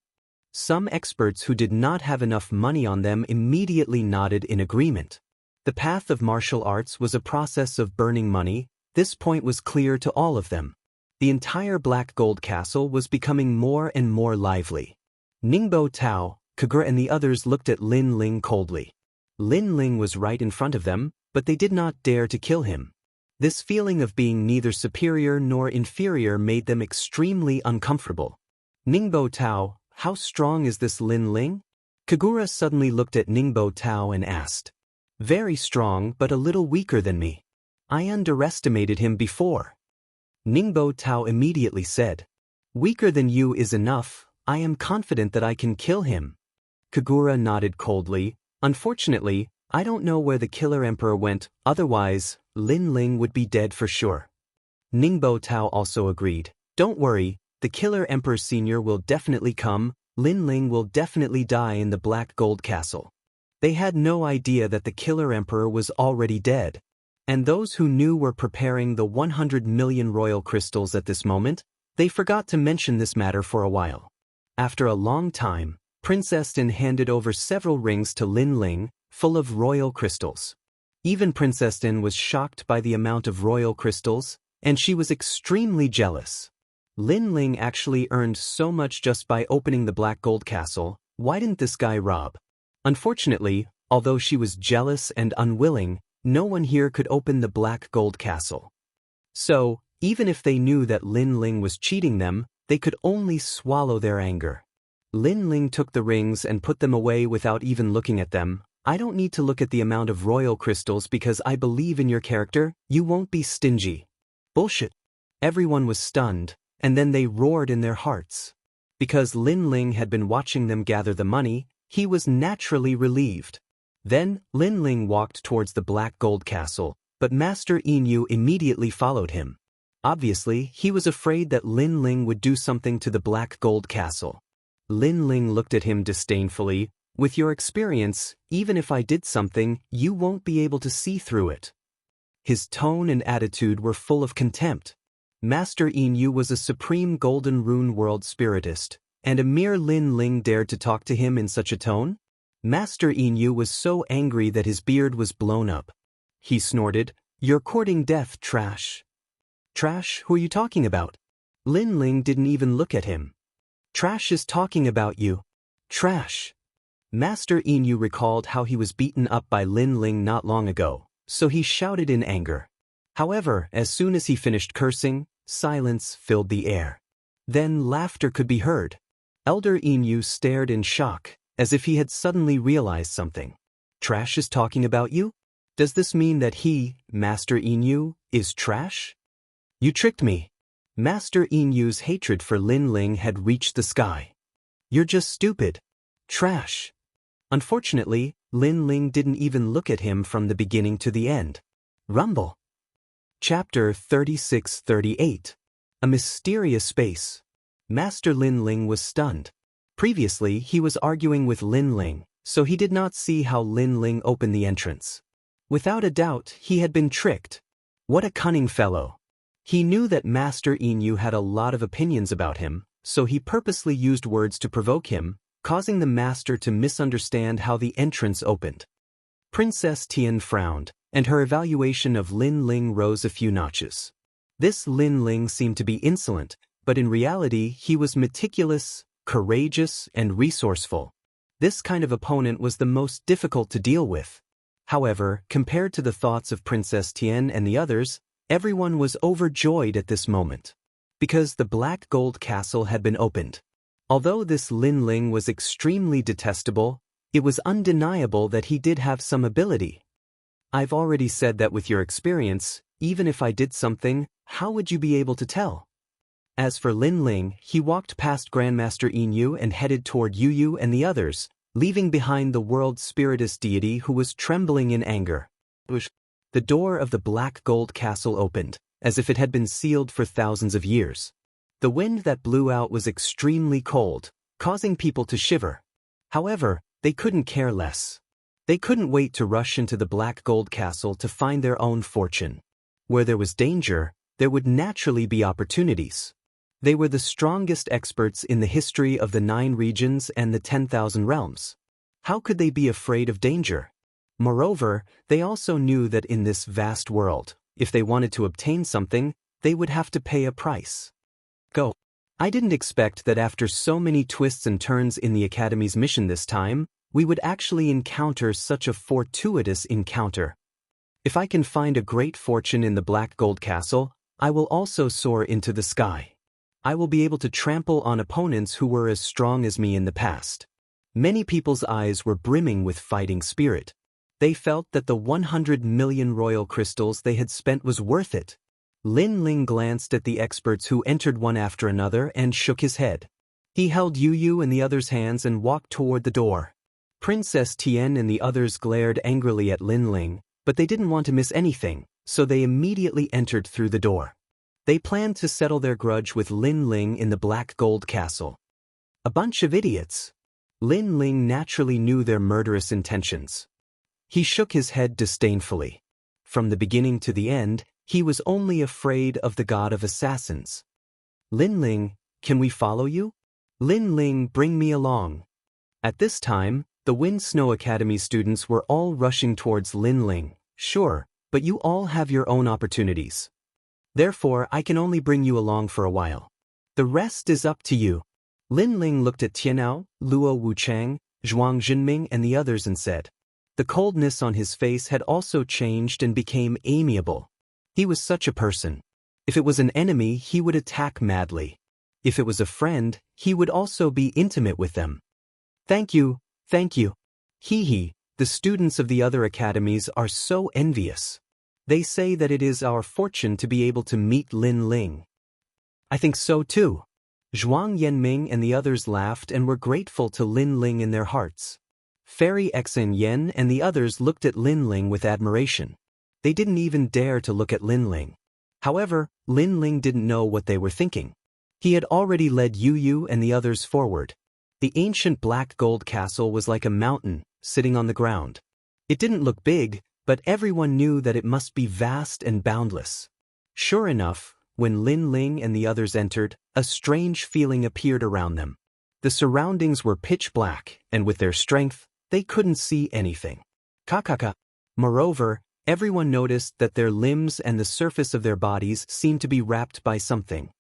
Some experts who did not have enough money on them immediately nodded in agreement. The path of martial arts was a process of burning money. This point was clear to all of them. The entire Black Gold Castle was becoming more and more lively. Ningbo Tao, Kagura and the others looked at Lin Ling coldly. Lin Ling was right in front of them, but they did not dare to kill him. This feeling of being neither superior nor inferior made them extremely uncomfortable. Ningbo Tao, how strong is this Lin Ling? Kagura suddenly looked at Ningbo Tao and asked. Very strong but a little weaker than me. I underestimated him before. Ningbo Tao immediately said. Weaker than you is enough, I am confident that I can kill him. Kagura nodded coldly. Unfortunately, I don't know where the killer emperor went, otherwise, Lin Ling would be dead for sure. Ningbo Tao also agreed. Don't worry, the killer emperor senior will definitely come, Lin Ling will definitely die in the Black Gold Castle. They had no idea that the killer emperor was already dead. And those who knew were preparing the 100 million royal crystals at this moment, they forgot to mention this matter for a while. After a long time, Princess Tin handed over several rings to Lin Ling, full of royal crystals. Even Princess Tin was shocked by the amount of royal crystals, and she was extremely jealous. Lin Ling actually earned so much just by opening the Black Gold Castle. Why didn't this guy rob? Unfortunately, although she was jealous and unwilling, no one here could open the Black Gold Castle. So, even if they knew that Lin Ling was cheating them, they could only swallow their anger. Lin Ling took the rings and put them away without even looking at them. I don't need to look at the amount of royal crystals because I believe in your character, you won't be stingy. Bullshit. Everyone was stunned, and then they roared in their hearts. Because Lin Ling had been watching them gather the money, he was naturally relieved. Then, Lin Ling walked towards the Black Gold Castle, but Master Inu immediately followed him. Obviously, he was afraid that Lin Ling would do something to the Black Gold Castle. Lin Ling looked at him disdainfully. With your experience, even if I did something, you won't be able to see through it. His tone and attitude were full of contempt. Master Inu was a supreme Golden Rune World spiritist, and a mere Lin Ling dared to talk to him in such a tone? Master Inu was so angry that his beard was blown up. He snorted, "You're courting death, trash." Trash, who are you talking about? Lin Ling didn't even look at him. Trash is talking about you. Trash. Master Inu recalled how he was beaten up by Lin Ling not long ago, so he shouted in anger. However, as soon as he finished cursing, silence filled the air. Then laughter could be heard. Elder Inu stared in shock, as if he had suddenly realized something. Trash is talking about you? Does this mean that he, Master Inu, is trash? You tricked me. Master Inu's hatred for Lin Ling had reached the sky. You're just stupid. Trash. Unfortunately, Lin Ling didn't even look at him from the beginning to the end. Rumble. Chapter 36-38. A mysterious space. Master Lin Ling was stunned. Previously, he was arguing with Lin Ling, so he did not see how Lin Ling opened the entrance. Without a doubt, he had been tricked. What a cunning fellow. He knew that Master Inu had a lot of opinions about him, so he purposely used words to provoke him, causing the master to misunderstand how the entrance opened. Princess Tian frowned, and her evaluation of Lin Ling rose a few notches. This Lin Ling seemed to be insolent, but in reality he was meticulous, courageous, and resourceful. This kind of opponent was the most difficult to deal with. However, compared to the thoughts of Princess Tian and the others, everyone was overjoyed at this moment. Because the Black Gold Castle had been opened. Although this Lin Ling was extremely detestable, it was undeniable that he did have some ability. I've already said that with your experience, even if I did something, how would you be able to tell? As for Lin Ling, he walked past Grandmaster Inu and headed toward Yu and the others, leaving behind the world spiritist deity who was trembling in anger. The door of the Black Gold Castle opened, as if it had been sealed for thousands of years. The wind that blew out was extremely cold, causing people to shiver. However, they couldn't care less. They couldn't wait to rush into the black gold castle to find their own fortune. Where there was danger, there would naturally be opportunities. They were the strongest experts in the history of the 9 regions and the 10,000 realms. How could they be afraid of danger? Moreover, they also knew that in this vast world, if they wanted to obtain something, they would have to pay a price. Go. I didn't expect that after so many twists and turns in the Academy's mission this time, we would actually encounter such a fortuitous encounter. If I can find a great fortune in the Black Gold Castle, I will also soar into the sky. I will be able to trample on opponents who were as strong as me in the past. Many people's eyes were brimming with fighting spirit. They felt that the 100 million royal crystals they had spent was worth it. Lin Ling glanced at the experts who entered one after another and shook his head. He held Yu Yu and the others' hands and walked toward the door. Princess Tian and the others glared angrily at Lin Ling, but they didn't want to miss anything, so they immediately entered through the door. They planned to settle their grudge with Lin Ling in the Black Gold Castle. A bunch of idiots. Lin Ling naturally knew their murderous intentions. He shook his head disdainfully. From the beginning to the end, he was only afraid of the god of assassins. Lin Ling, can we follow you? Lin Ling, bring me along. At this time, the Wind Snow Academy students were all rushing towards Lin Ling. Sure, but you all have your own opportunities. Therefore, I can only bring you along for a while. The rest is up to you. Lin Ling looked at Tianao, Luo Wuchang, Zhuang Jinming and the others and said. The coldness on his face had also changed and became amiable. He was such a person. If it was an enemy, he would attack madly. If it was a friend, he would also be intimate with them. Thank you, thank you. Hee, the students of the other academies are so envious. They say that it is our fortune to be able to meet Lin Ling. I think so too. Zhuang Yanming and the others laughed and were grateful to Lin Ling in their hearts. Fairy Xen Yen and the others looked at Lin Ling with admiration. They didn't even dare to look at Lin Ling. However, Lin Ling didn't know what they were thinking. He had already led Yu Yu and the others forward. The ancient Black Gold Castle was like a mountain, sitting on the ground. It didn't look big, but everyone knew that it must be vast and boundless. Sure enough, when Lin Ling and the others entered, a strange feeling appeared around them. The surroundings were pitch black, and with their strength, they couldn't see anything. Kakaka. Moreover, everyone noticed that their limbs and the surface of their bodies seemed to be wrapped by something.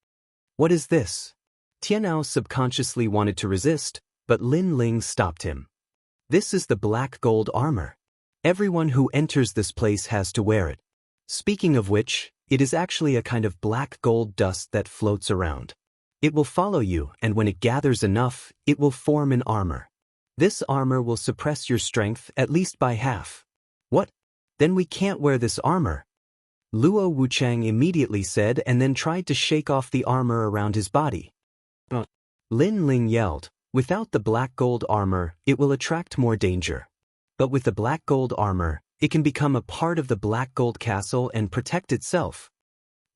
What is this? Tianao subconsciously wanted to resist, but Lin Ling stopped him. This is the black gold armor. Everyone who enters this place has to wear it. Speaking of which, it is actually a kind of black gold dust that floats around. It will follow you, and when it gathers enough, it will form an armor. This armor will suppress your strength at least by half. What? Then we can't wear this armor. Luo Wuchang immediately said and then tried to shake off the armor around his body. Lin Ling yelled, without the black gold armor, it will attract more danger. But with the black gold armor, it can become a part of the Black Gold Castle and protect itself.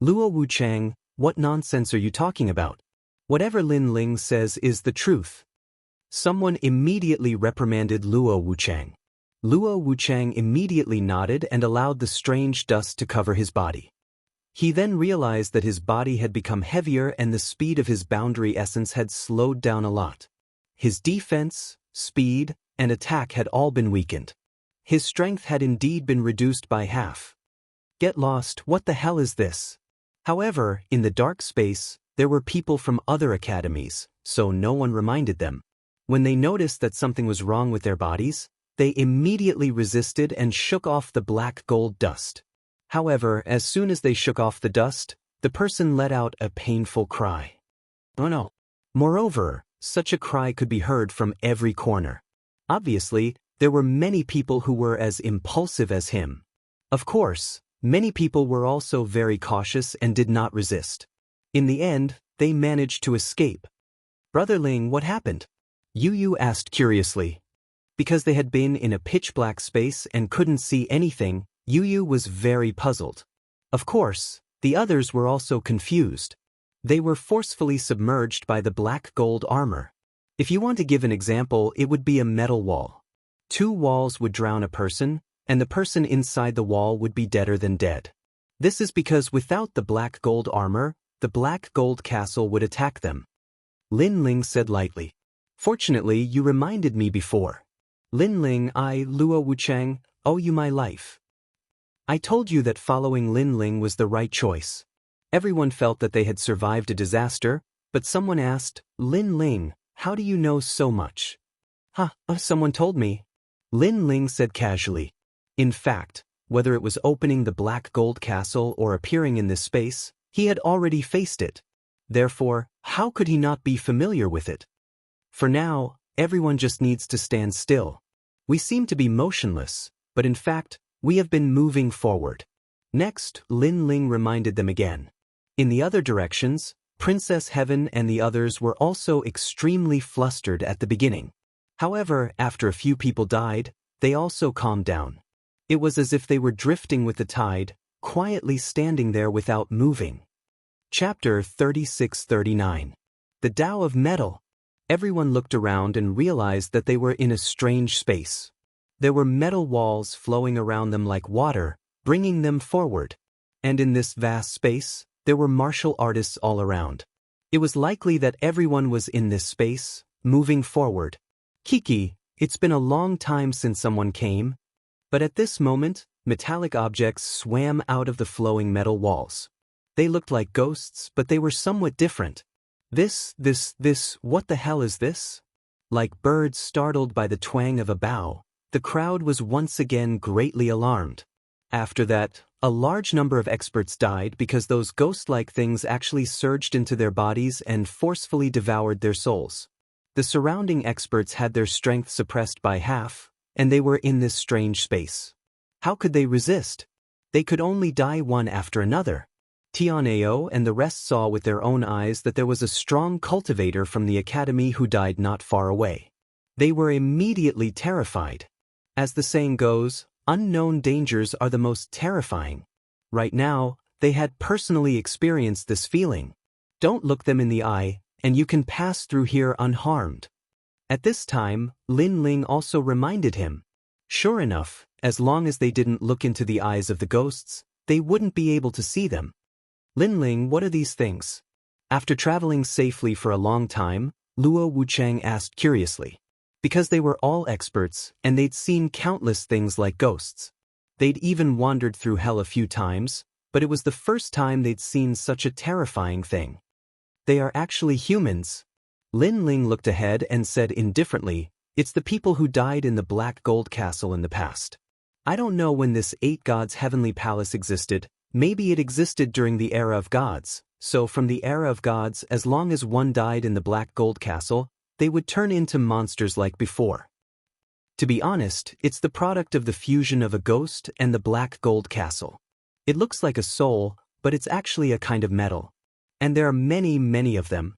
Luo Wuchang, what nonsense are you talking about? Whatever Lin Ling says is the truth. Someone immediately reprimanded Luo Wuchang. Luo Wuchang immediately nodded and allowed the strange dust to cover his body. He then realized that his body had become heavier and the speed of his boundary essence had slowed down a lot. His defense, speed, and attack had all been weakened. His strength had indeed been reduced by half. Get lost, what the hell is this? However, in the dark space, there were people from other academies, so no one reminded them. When they noticed that something was wrong with their bodies, they immediately resisted and shook off the black gold dust. However, as soon as they shook off the dust, the person let out a painful cry. Oh no. Moreover, such a cry could be heard from every corner. Obviously, there were many people who were as impulsive as him. Of course, many people were also very cautious and did not resist. In the end, they managed to escape. Brother Ling, what happened? Yu Yu asked curiously. Because they had been in a pitch-black space and couldn't see anything, Yu Yu was very puzzled. Of course, the others were also confused. They were forcefully submerged by the black gold armor. If you want to give an example, it would be a metal wall. 2 walls would drown a person, and the person inside the wall would be deader than dead. This is because without the black gold armor, the black gold castle would attack them. Lin Ling said lightly. Fortunately, you reminded me before. Lin Ling, I, Luo Wuchang, owe you my life. I told you that following Lin Ling was the right choice. Everyone felt that they had survived a disaster, but someone asked, Lin Ling, how do you know so much? Someone told me. Lin Ling said casually. In fact, whether it was opening the black gold castle or appearing in this space, he had already faced it. Therefore, how could he not be familiar with it? For now, everyone just needs to stand still. We seem to be motionless, but in fact, we have been moving forward. Next, Lin Ling reminded them again. In the other directions, Princess Heaven and the others were also extremely flustered at the beginning. However, after a few people died, they also calmed down. It was as if they were drifting with the tide, quietly standing there without moving. Chapter 36-39. The Tao of Metal. Everyone looked around and realized that they were in a strange space. There were metal walls flowing around them like water, bringing them forward. And in this vast space, there were martial artists all around. It was likely that everyone was in this space, moving forward. Kiki, it's been a long time since someone came. But at this moment, metallic objects swam out of the flowing metal walls. They looked like ghosts, but they were somewhat different. What the hell is this? Like birds startled by the twang of a bow, the crowd was once again greatly alarmed. After that, a large number of experts died because those ghost-like things actually surged into their bodies and forcefully devoured their souls. The surrounding experts had their strength suppressed by half, and they were in this strange space. How could they resist? They could only die one after another. Tianao and the rest saw with their own eyes that there was a strong cultivator from the academy who died not far away. They were immediately terrified. As the saying goes, unknown dangers are the most terrifying. Right now, they had personally experienced this feeling. Don't look them in the eye, and you can pass through here unharmed. At this time, Lin Ling also reminded him. Sure enough, as long as they didn't look into the eyes of the ghosts, they wouldn't be able to see them. Lin Ling, what are these things? After traveling safely for a long time, Luo Wuchang asked curiously. Because they were all experts, and they'd seen countless things like ghosts. They'd even wandered through hell a few times, but it was the first time they'd seen such a terrifying thing. They are actually humans. Lin Ling looked ahead and said indifferently, it's the people who died in the Black Gold Castle in the past. I don't know when this 8 gods heavenly palace existed, maybe it existed during the era of gods, so from the era of gods as long as one died in the Black Gold Castle, they would turn into monsters like before. To be honest, it's the product of the fusion of a ghost and the Black Gold Castle. It looks like a soul, but it's actually a kind of metal. And there are many of them.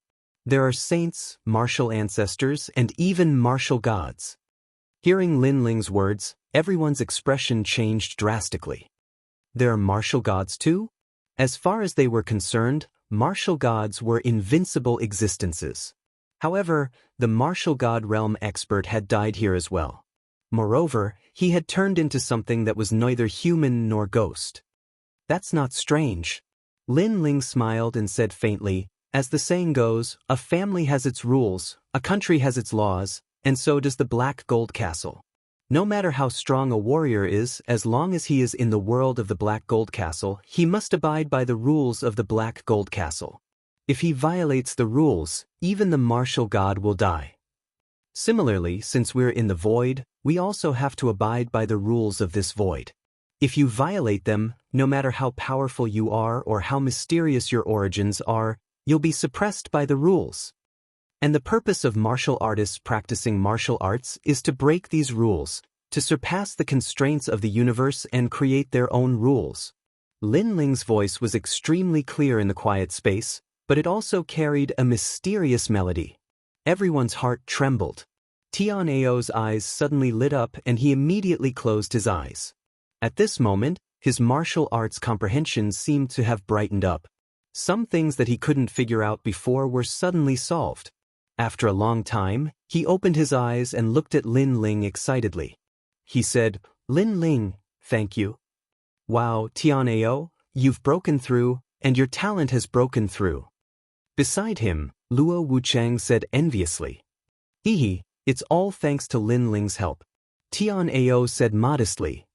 There are saints, martial ancestors, and even martial gods. Hearing Lin Ling's words, everyone's expression changed drastically. There are martial gods too? As far as they were concerned, martial gods were invincible existences. However, the martial god realm expert had died here as well. Moreover, he had turned into something that was neither human nor ghost. That's not strange. Lin Ling smiled and said faintly, as the saying goes, a family has its rules, a country has its laws, and so does the Black Gold Castle. No matter how strong a warrior is, as long as he is in the world of the Black Gold Castle, he must abide by the rules of the Black Gold Castle. If he violates the rules, even the martial god will die. Similarly, since we're in the void, we also have to abide by the rules of this void. If you violate them, no matter how powerful you are or how mysterious your origins are, you'll be suppressed by the rules. And the purpose of martial artists practicing martial arts is to break these rules, to surpass the constraints of the universe and create their own rules. Lin Ling's voice was extremely clear in the quiet space, but it also carried a mysterious melody. Everyone's heart trembled. Tianao's eyes suddenly lit up and he immediately closed his eyes. At this moment, his martial arts comprehension seemed to have brightened up. Some things that he couldn't figure out before were suddenly solved. After a long time, he opened his eyes and looked at Lin Ling excitedly. he said, "Lin Ling, thank you." "Wow, Tianao, you've broken through, and your talent has broken through." Beside him, Luo Wuchang said enviously. "Hehe, it's all thanks to Lin Ling's help." Tianao said modestly.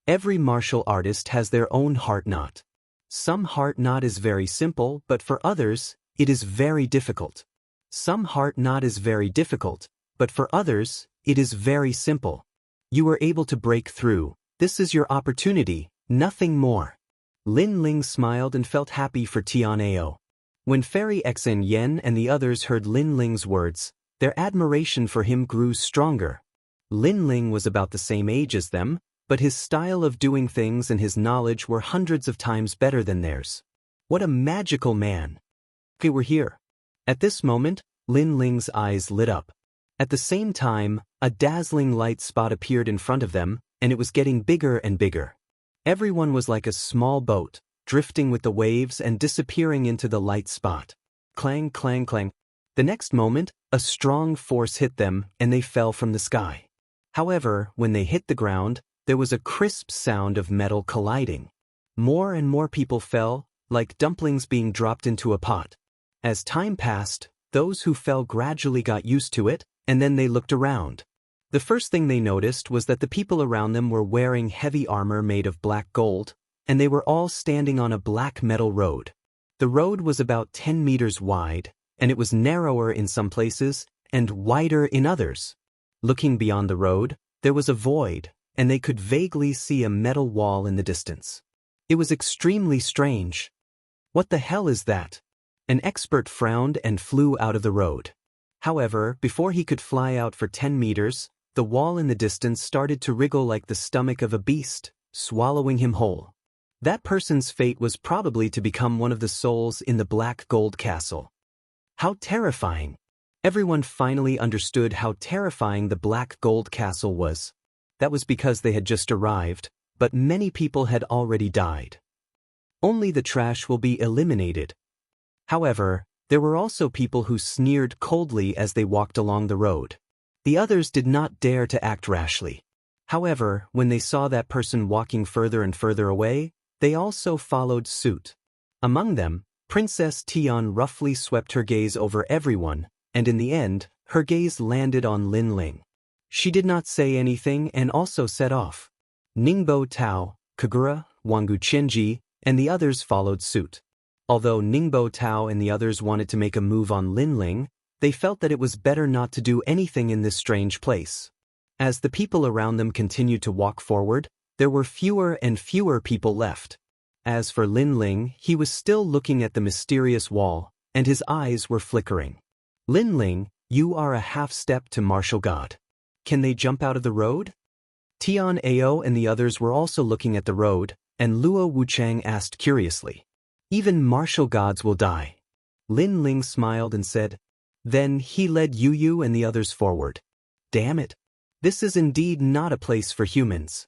"Every martial artist has their own heart knot. Some heart knot is very simple, but for others, it is very difficult. Some heart knot is very difficult, but for others, it is very simple. You were able to break through. This is your opportunity, nothing more." Lin Ling smiled and felt happy for Tianao. When Fairy Xen Yen and the others heard Lin Ling's words, their admiration for him grew stronger. Lin Ling was about the same age as them, but his style of doing things and his knowledge were hundreds of times better than theirs. What a magical man! "Okay, we're here." At this moment, Lin Ling's eyes lit up. At the same time, a dazzling light spot appeared in front of them, and it was getting bigger and bigger. Everyone was like a small boat, drifting with the waves and disappearing into the light spot. Clang, clang, clang. The next moment, a strong force hit them, and they fell from the sky. However, when they hit the ground, there was a crisp sound of metal colliding. More and more people fell, like dumplings being dropped into a pot. As time passed, those who fell gradually got used to it, and then they looked around. The first thing they noticed was that the people around them were wearing heavy armor made of black gold, and they were all standing on a black metal road. The road was about 10 meters wide, and it was narrower in some places and wider in others. Looking beyond the road, there was a void, and they could vaguely see a metal wall in the distance. It was extremely strange. "What the hell is that?" An expert frowned and flew out of the road. However, before he could fly out for 10 meters, the wall in the distance started to wriggle like the stomach of a beast, swallowing him whole. That person's fate was probably to become one of the souls in the Black Gold Castle. How terrifying! Everyone finally understood how terrifying the Black Gold Castle was. That was because they had just arrived, but many people had already died. Only the trash will be eliminated. However, there were also people who sneered coldly as they walked along the road. The others did not dare to act rashly. However, when they saw that person walking further and further away, they also followed suit. Among them, Princess Tian roughly swept her gaze over everyone, and in the end, her gaze landed on Lin Ling. She did not say anything and also set off. Ningbo Tao, Kagura, Wangu Qianji, and the others followed suit. Although Ningbo Tao and the others wanted to make a move on Lin Ling, they felt that it was better not to do anything in this strange place. As the people around them continued to walk forward, there were fewer and fewer people left. As for Lin Ling, he was still looking at the mysterious wall, and his eyes were flickering. "Lin Ling, you are a half-step to martial god. Can they jump out of the road?" Tian Ao and the others were also looking at the road, and Luo Wuchang asked curiously. "Even martial gods will die." Lin Ling smiled and said. Then he led Yu and the others forward. Damn it. This is indeed not a place for humans.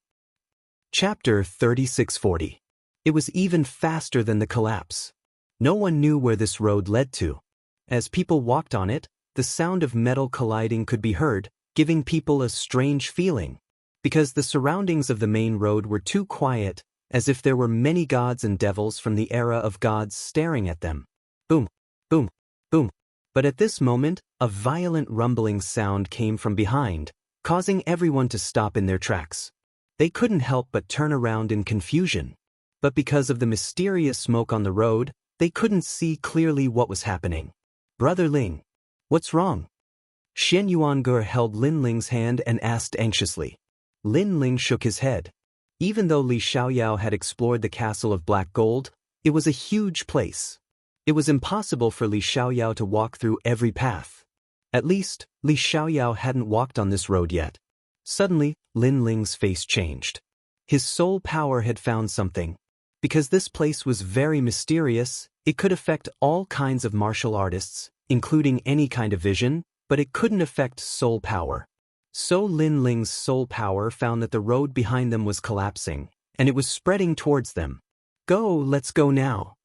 Chapter 3640. It was even faster than the collapse. No one knew where this road led to. As people walked on it, the sound of metal colliding could be heard, giving people a strange feeling. Because the surroundings of the main road were too quiet, as if there were many gods and devils from the era of gods staring at them. Boom, boom, boom. But at this moment, a violent rumbling sound came from behind, causing everyone to stop in their tracks. They couldn't help but turn around in confusion. But because of the mysterious smoke on the road, they couldn't see clearly what was happening. "Brother Ling, what's wrong?" Xian Yuangur held Lin Ling's hand and asked anxiously. Lin Ling shook his head. Even though Li Xiaoyao had explored the castle of black gold, it was a huge place. It was impossible for Li Xiaoyao to walk through every path. At least, Li Xiaoyao hadn't walked on this road yet. Suddenly, Lin Ling's face changed. His soul power had found something. Because this place was very mysterious, it could affect all kinds of martial artists, including any kind of vision, but it couldn't affect soul power. So Lin Ling's soul power found that the road behind them was collapsing, and it was spreading towards them. Let's go now.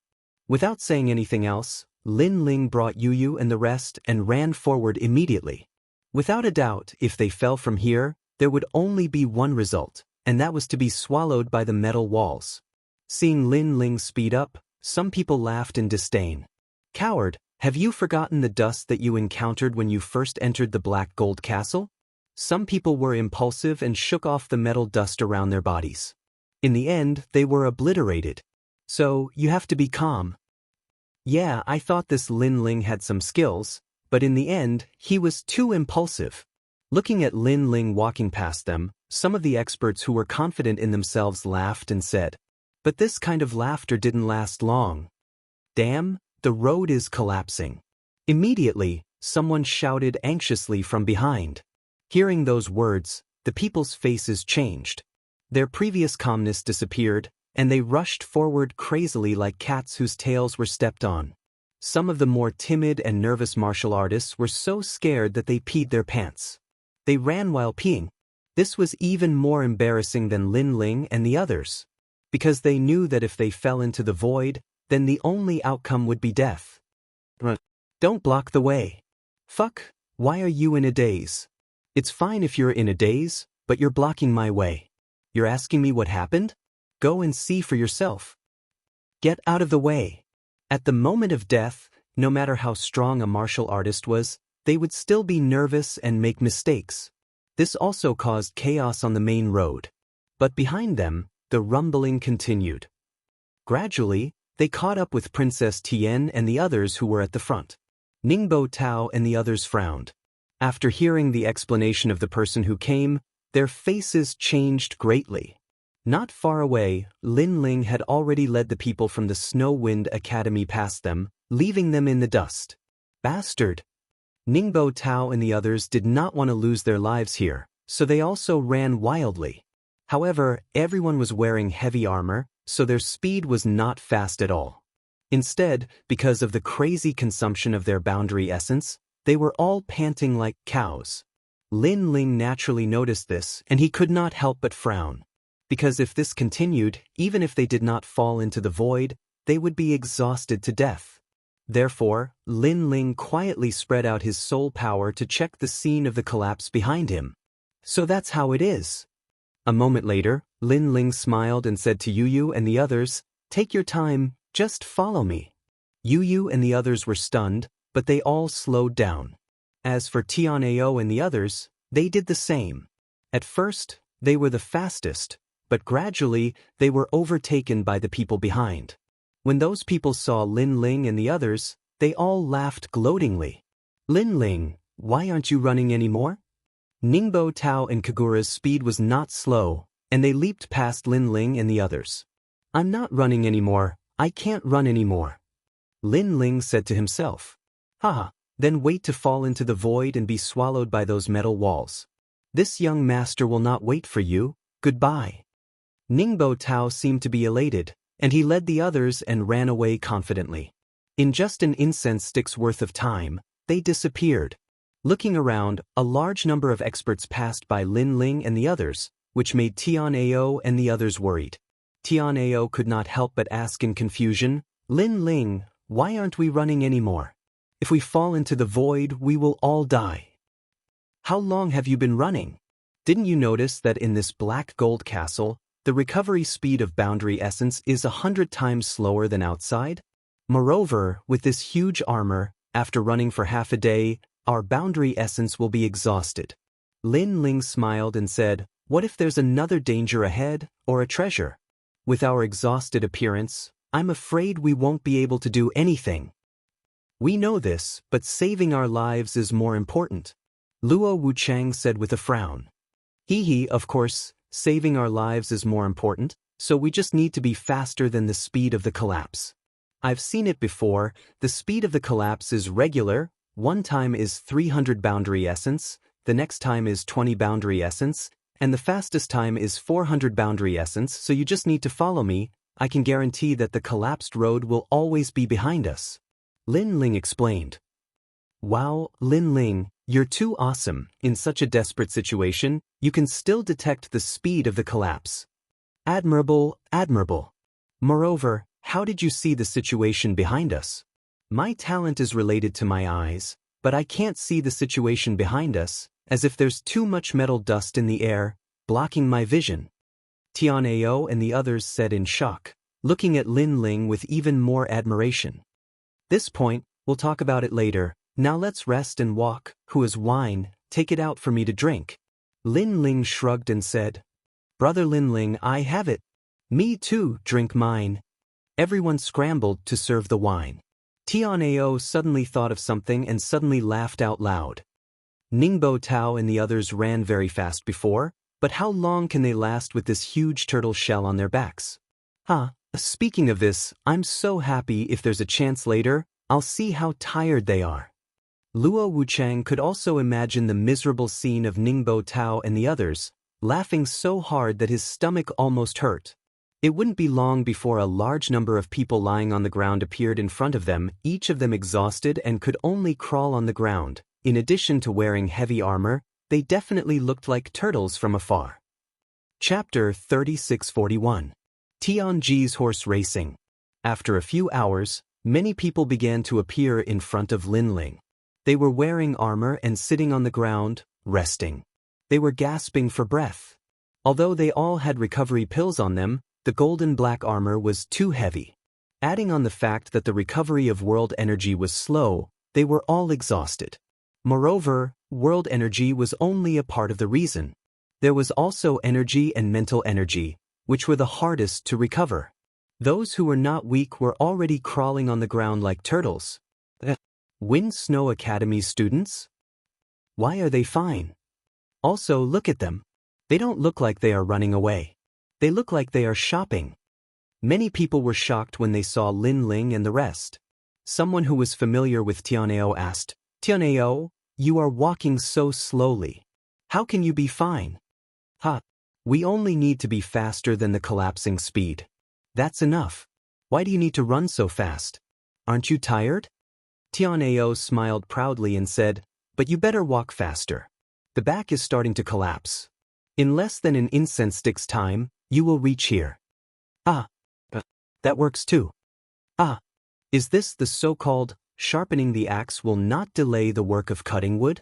Without saying anything else, Lin Ling brought Yu and the rest and ran forward immediately. Without a doubt, if they fell from here, There would only be one result, and that was to be swallowed by the metal walls. Seeing Lin Ling speed up, some people laughed in disdain. Coward, have you forgotten the dust that you encountered when you first entered the Black Gold Castle? Some people were impulsive and shook off the metal dust around their bodies. In the end, they were obliterated. So, you have to be calm. Yeah, I thought this Lin Ling had some skills, but in the end, he was too impulsive. Looking at Lin Ling walking past them, some of the experts who were confident in themselves laughed and said, but this kind of laughter didn't last long. Damn, the road is collapsing. Immediately, someone shouted anxiously from behind. Hearing those words, the people's faces changed. Their previous calmness disappeared, and they rushed forward crazily like cats whose tails were stepped on. Some of the more timid and nervous martial artists were so scared that they peed their pants. They ran while peeing. This was even more embarrassing than Lin Ling and the others, because they knew that if they fell into the void, then the only outcome would be death. Don't block the way. Fuck, why are you in a daze? It's fine if you're in a daze, but you're blocking my way. You're asking me what happened? Go and see for yourself. Get out of the way. At the moment of death, no matter how strong a martial artist was, they would still be nervous and make mistakes. This also caused chaos on the main road. But behind them, the rumbling continued. Gradually, they caught up with Princess Tian and the others who were at the front. Ningbo Tao and the others frowned. After hearing the explanation of the person who came, their faces changed greatly. Not far away, Lin Ling had already led the people from the Snow Wind Academy past them, leaving them in the dust. Bastard! Ningbo Tao and the others did not want to lose their lives here, so they also ran wildly. However, everyone was wearing heavy armor, so their speed was not fast at all. Instead, because of the crazy consumption of their boundary essence, they were all panting like cows. Lin Ling naturally noticed this, and he could not help but frown. Because if this continued, even if they did not fall into the void, they would be exhausted to death. Therefore, Lin Ling quietly spread out his soul power to check the scene of the collapse behind him. So that's how it is. A moment later, Lin Ling smiled and said to Yu Yu and the others, "Take your time, just follow me." Yu Yu and the others were stunned, but they all slowed down. As for Tianao and the others, they did the same. At first, they were the fastest, but gradually, they were overtaken by the people behind. When those people saw Lin Ling and the others, they all laughed gloatingly. "Lin Ling, why aren't you running anymore?" Ningbo Tao and Kagura's speed was not slow, and they leaped past Lin Ling and the others. "I'm not running anymore, I can't run anymore." Lin Ling said to himself. "Haha, then wait to fall into the void and be swallowed by those metal walls. This young master will not wait for you, goodbye." Ningbo Tao seemed to be elated, and he led the others and ran away confidently. In just an incense stick's worth of time, they disappeared. Looking around, a large number of experts passed by Lin Ling and the others, which made Tianao and the others worried. Tianao could not help but ask in confusion, "Lin Ling, why aren't we running anymore? If we fall into the void, we will all die." "How long have you been running? Didn't you notice that in this Black Gold Castle, the recovery speed of boundary essence is 100 times slower than outside? Moreover, with this huge armor, after running for half a day, our boundary essence will be exhausted." Lin Ling smiled and said, "What if there's another danger ahead, or a treasure? With our exhausted appearance, I'm afraid we won't be able to do anything." "We know this, but saving our lives is more important," Luo Wuchang said with a frown. Of course, saving our lives is more important, so we just need to be faster than the speed of the collapse. I've seen it before, the speed of the collapse is regular, one time is 300 boundary essence, the next time is 20 boundary essence, and the fastest time is 400 boundary essence, so you just need to follow me. I can guarantee that the collapsed road will always be behind us. Lin Ling explained. "Wow, Lin Ling, you're too awesome. In such a desperate situation, you can still detect the speed of the collapse. Admirable, admirable. Moreover, how did you see the situation behind us? My talent is related to my eyes, but I can't see the situation behind us, as if there's too much metal dust in the air, blocking my vision. Tianao and the others said in shock, looking at Lin Ling with even more admiration. This point, we'll talk about it later. Now let's rest and walk. Who has wine? Take it out for me to drink. Lin Ling shrugged and said, Brother Lin Ling, I have it. Me too, drink mine. Everyone scrambled to serve the wine. Tianao suddenly thought of something and suddenly laughed out loud. Ningbo Tao and the others ran very fast before, but how long can they last with this huge turtle shell on their backs? Speaking of this, I'm so happy if there's a chance later, I'll see how tired they are. Luo Wuchang could also imagine the miserable scene of Ningbo Tao and the others, laughing so hard that his stomach almost hurt. It wouldn't be long before a large number of people lying on the ground appeared in front of them, each of them exhausted and could only crawl on the ground. In addition to wearing heavy armor, they definitely looked like turtles from afar. Chapter 3641. Tianji's Horse Racing. After a few hours, many people began to appear in front of Lin Ling. They were wearing armor and sitting on the ground, resting. They were gasping for breath. Although they all had recovery pills on them, the golden black armor was too heavy. Adding on the fact that the recovery of world energy was slow, they were all exhausted. Moreover, world energy was only a part of the reason. There was also energy and mental energy, which were the hardest to recover. Those who were not weak were already crawling on the ground like turtles. Wind Snow Academy students? Why are they fine? Also, look at them. They don't look like they are running away. They look like they are shopping. Many people were shocked when they saw Lin Ling and the rest. Someone who was familiar with Tianao asked, Tianao, you are walking so slowly. How can you be fine? We only need to be faster than the collapsing speed. That's enough. Why do you need to run so fast? Aren't you tired? Tianao smiled proudly and said, but you better walk faster. The back is starting to collapse. In less than an incense stick's time, you will reach here. That works too. Is this the so-called sharpening the axe will not delay the work of cutting wood?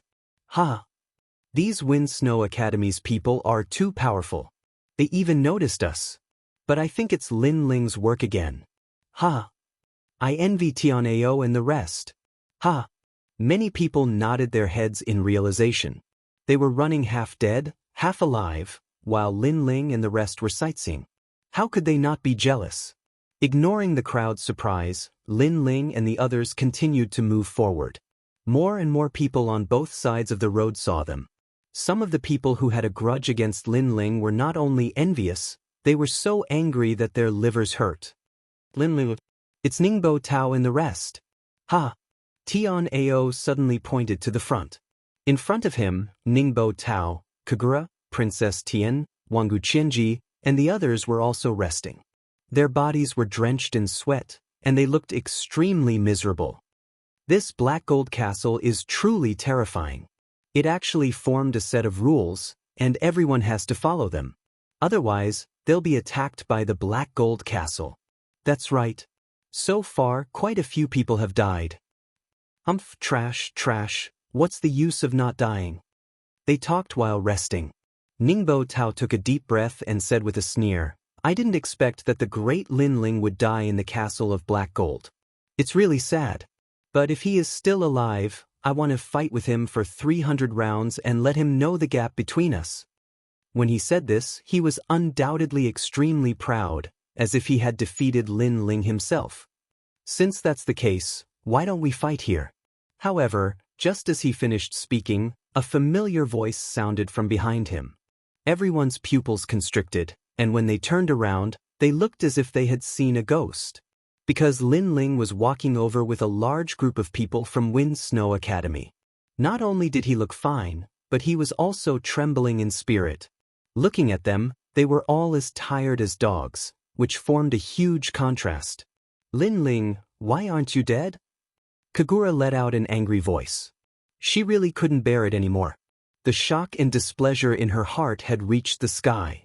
These Wind Snow Academy's people are too powerful. They even noticed us. But I think it's Lin Ling's work again. I envy Tianao and the rest. Many people nodded their heads in realization. They were running half dead, half alive, while Lin Ling and the rest were sightseeing. How could they not be jealous? Ignoring the crowd's surprise, Lin Ling and the others continued to move forward. More and more people on both sides of the road saw them. Some of the people who had a grudge against Lin Ling were not only envious, they were so angry that their livers hurt. Lin Ling, it's Ningbo Tao and the rest. Tianao suddenly pointed to the front. In front of him, Ningbo Tao, Kagura, Princess Tian, Wangu Qianji, and the others were also resting. Their bodies were drenched in sweat, and they looked extremely miserable. This black gold castle is truly terrifying. It actually formed a set of rules, and everyone has to follow them. Otherwise, they'll be attacked by the black gold castle. That's right. So far, quite a few people have died. Trash, what's the use of not dying? They talked while resting. Ningbo Tao took a deep breath and said with a sneer, I didn't expect that the great Lin Ling would die in the castle of black gold. It's really sad. But if he is still alive, I want to fight with him for 300 rounds and let him know the gap between us. When he said this, he was undoubtedly extremely proud, as if he had defeated Lin Ling himself. Since that's the case, why don't we fight here? However, just as he finished speaking, a familiar voice sounded from behind him. Everyone's pupils constricted, and when they turned around, they looked as if they had seen a ghost. Because Lin Ling was walking over with a large group of people from Wind Snow Academy. Not only did he look fine, but he was also trembling in spirit. Looking at them, they were all as tired as dogs, which formed a huge contrast. Lin Ling, why aren't you dead? Kagura let out an angry voice. She really couldn't bear it anymore. The shock and displeasure in her heart had reached the sky.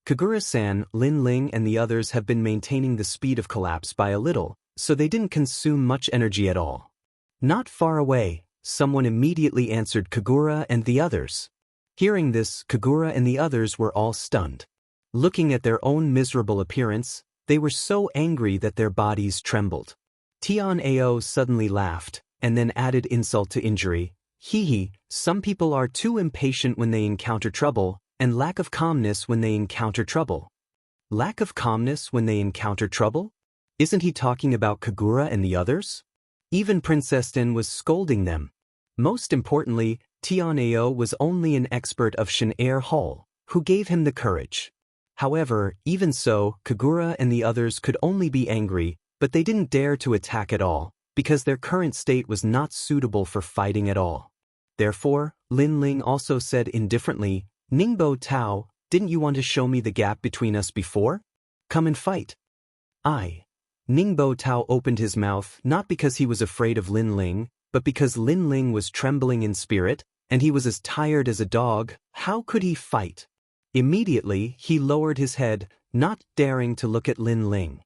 Kagura-san, Lin Ling and the others have been maintaining the speed of collapse by a little, so they didn't consume much energy at all. Not far away, Someone immediately answered Kagura and the others. Hearing this, Kagura and the others were all stunned. Looking at their own miserable appearance, they were so angry that their bodies trembled. Tian Ao suddenly laughed, and then added insult to injury. Hee hee, some people are too impatient when they encounter trouble, and lack of calmness when they encounter trouble. Lack of calmness when they encounter trouble? Isn't he talking about Kagura and the others? Even Princess Tin was scolding them. Most importantly, Tian Ao was only an expert of Shin-Air Hall, who gave him the courage. However, even so, Kagura and the others could only be angry, but they didn't dare to attack at all, because their current state was not suitable for fighting at all. Therefore, Lin Ling also said indifferently, Ningbo Tao, didn't you want to show me the gap between us before? Come and fight. Ningbo Tao opened his mouth not because he was afraid of Lin Ling, but because Lin Ling was trembling in spirit, and he was as tired as a dog. How could he fight? Immediately, he lowered his head, not daring to look at Lin Ling.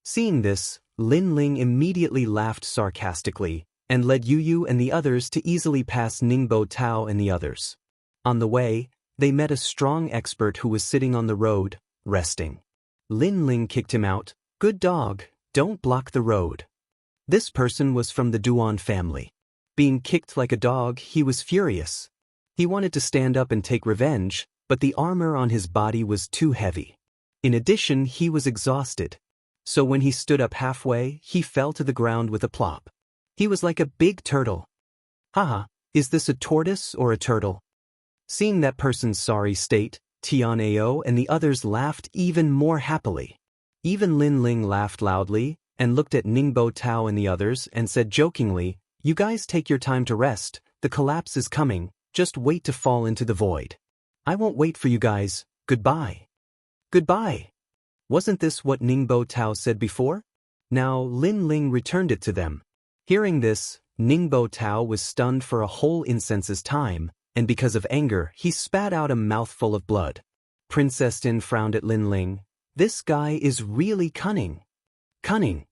Seeing this, Lin Ling immediately laughed sarcastically, and led Yu Yu and the others to easily pass Ningbo Tao and the others. On the way, they met a strong expert who was sitting on the road, resting. Lin Ling kicked him out. Good dog, don't block the road. This person was from the Duan family. Being kicked like a dog, he was furious. He wanted to stand up and take revenge, but the armor on his body was too heavy. In addition, he was exhausted. So when he stood up halfway, he fell to the ground with a plop. He was like a big turtle. Haha, is this a tortoise or a turtle? Seeing that person's sorry state, Tian Ao and the others laughed even more happily. Even Lin Ling laughed loudly, and looked at Ningbo Tao and the others and said jokingly, You guys take your time to rest, the collapse is coming, just wait to fall into the void. I won't wait for you guys, goodbye. Goodbye. Wasn't this what Ningbo Tao said before? Now Lin Ling returned it to them. Hearing this, Ningbo Tao was stunned for a whole instance's time, and because of anger, he spat out a mouthful of blood. Princess Tin frowned at Lin Ling. This guy is really cunning. Cunning.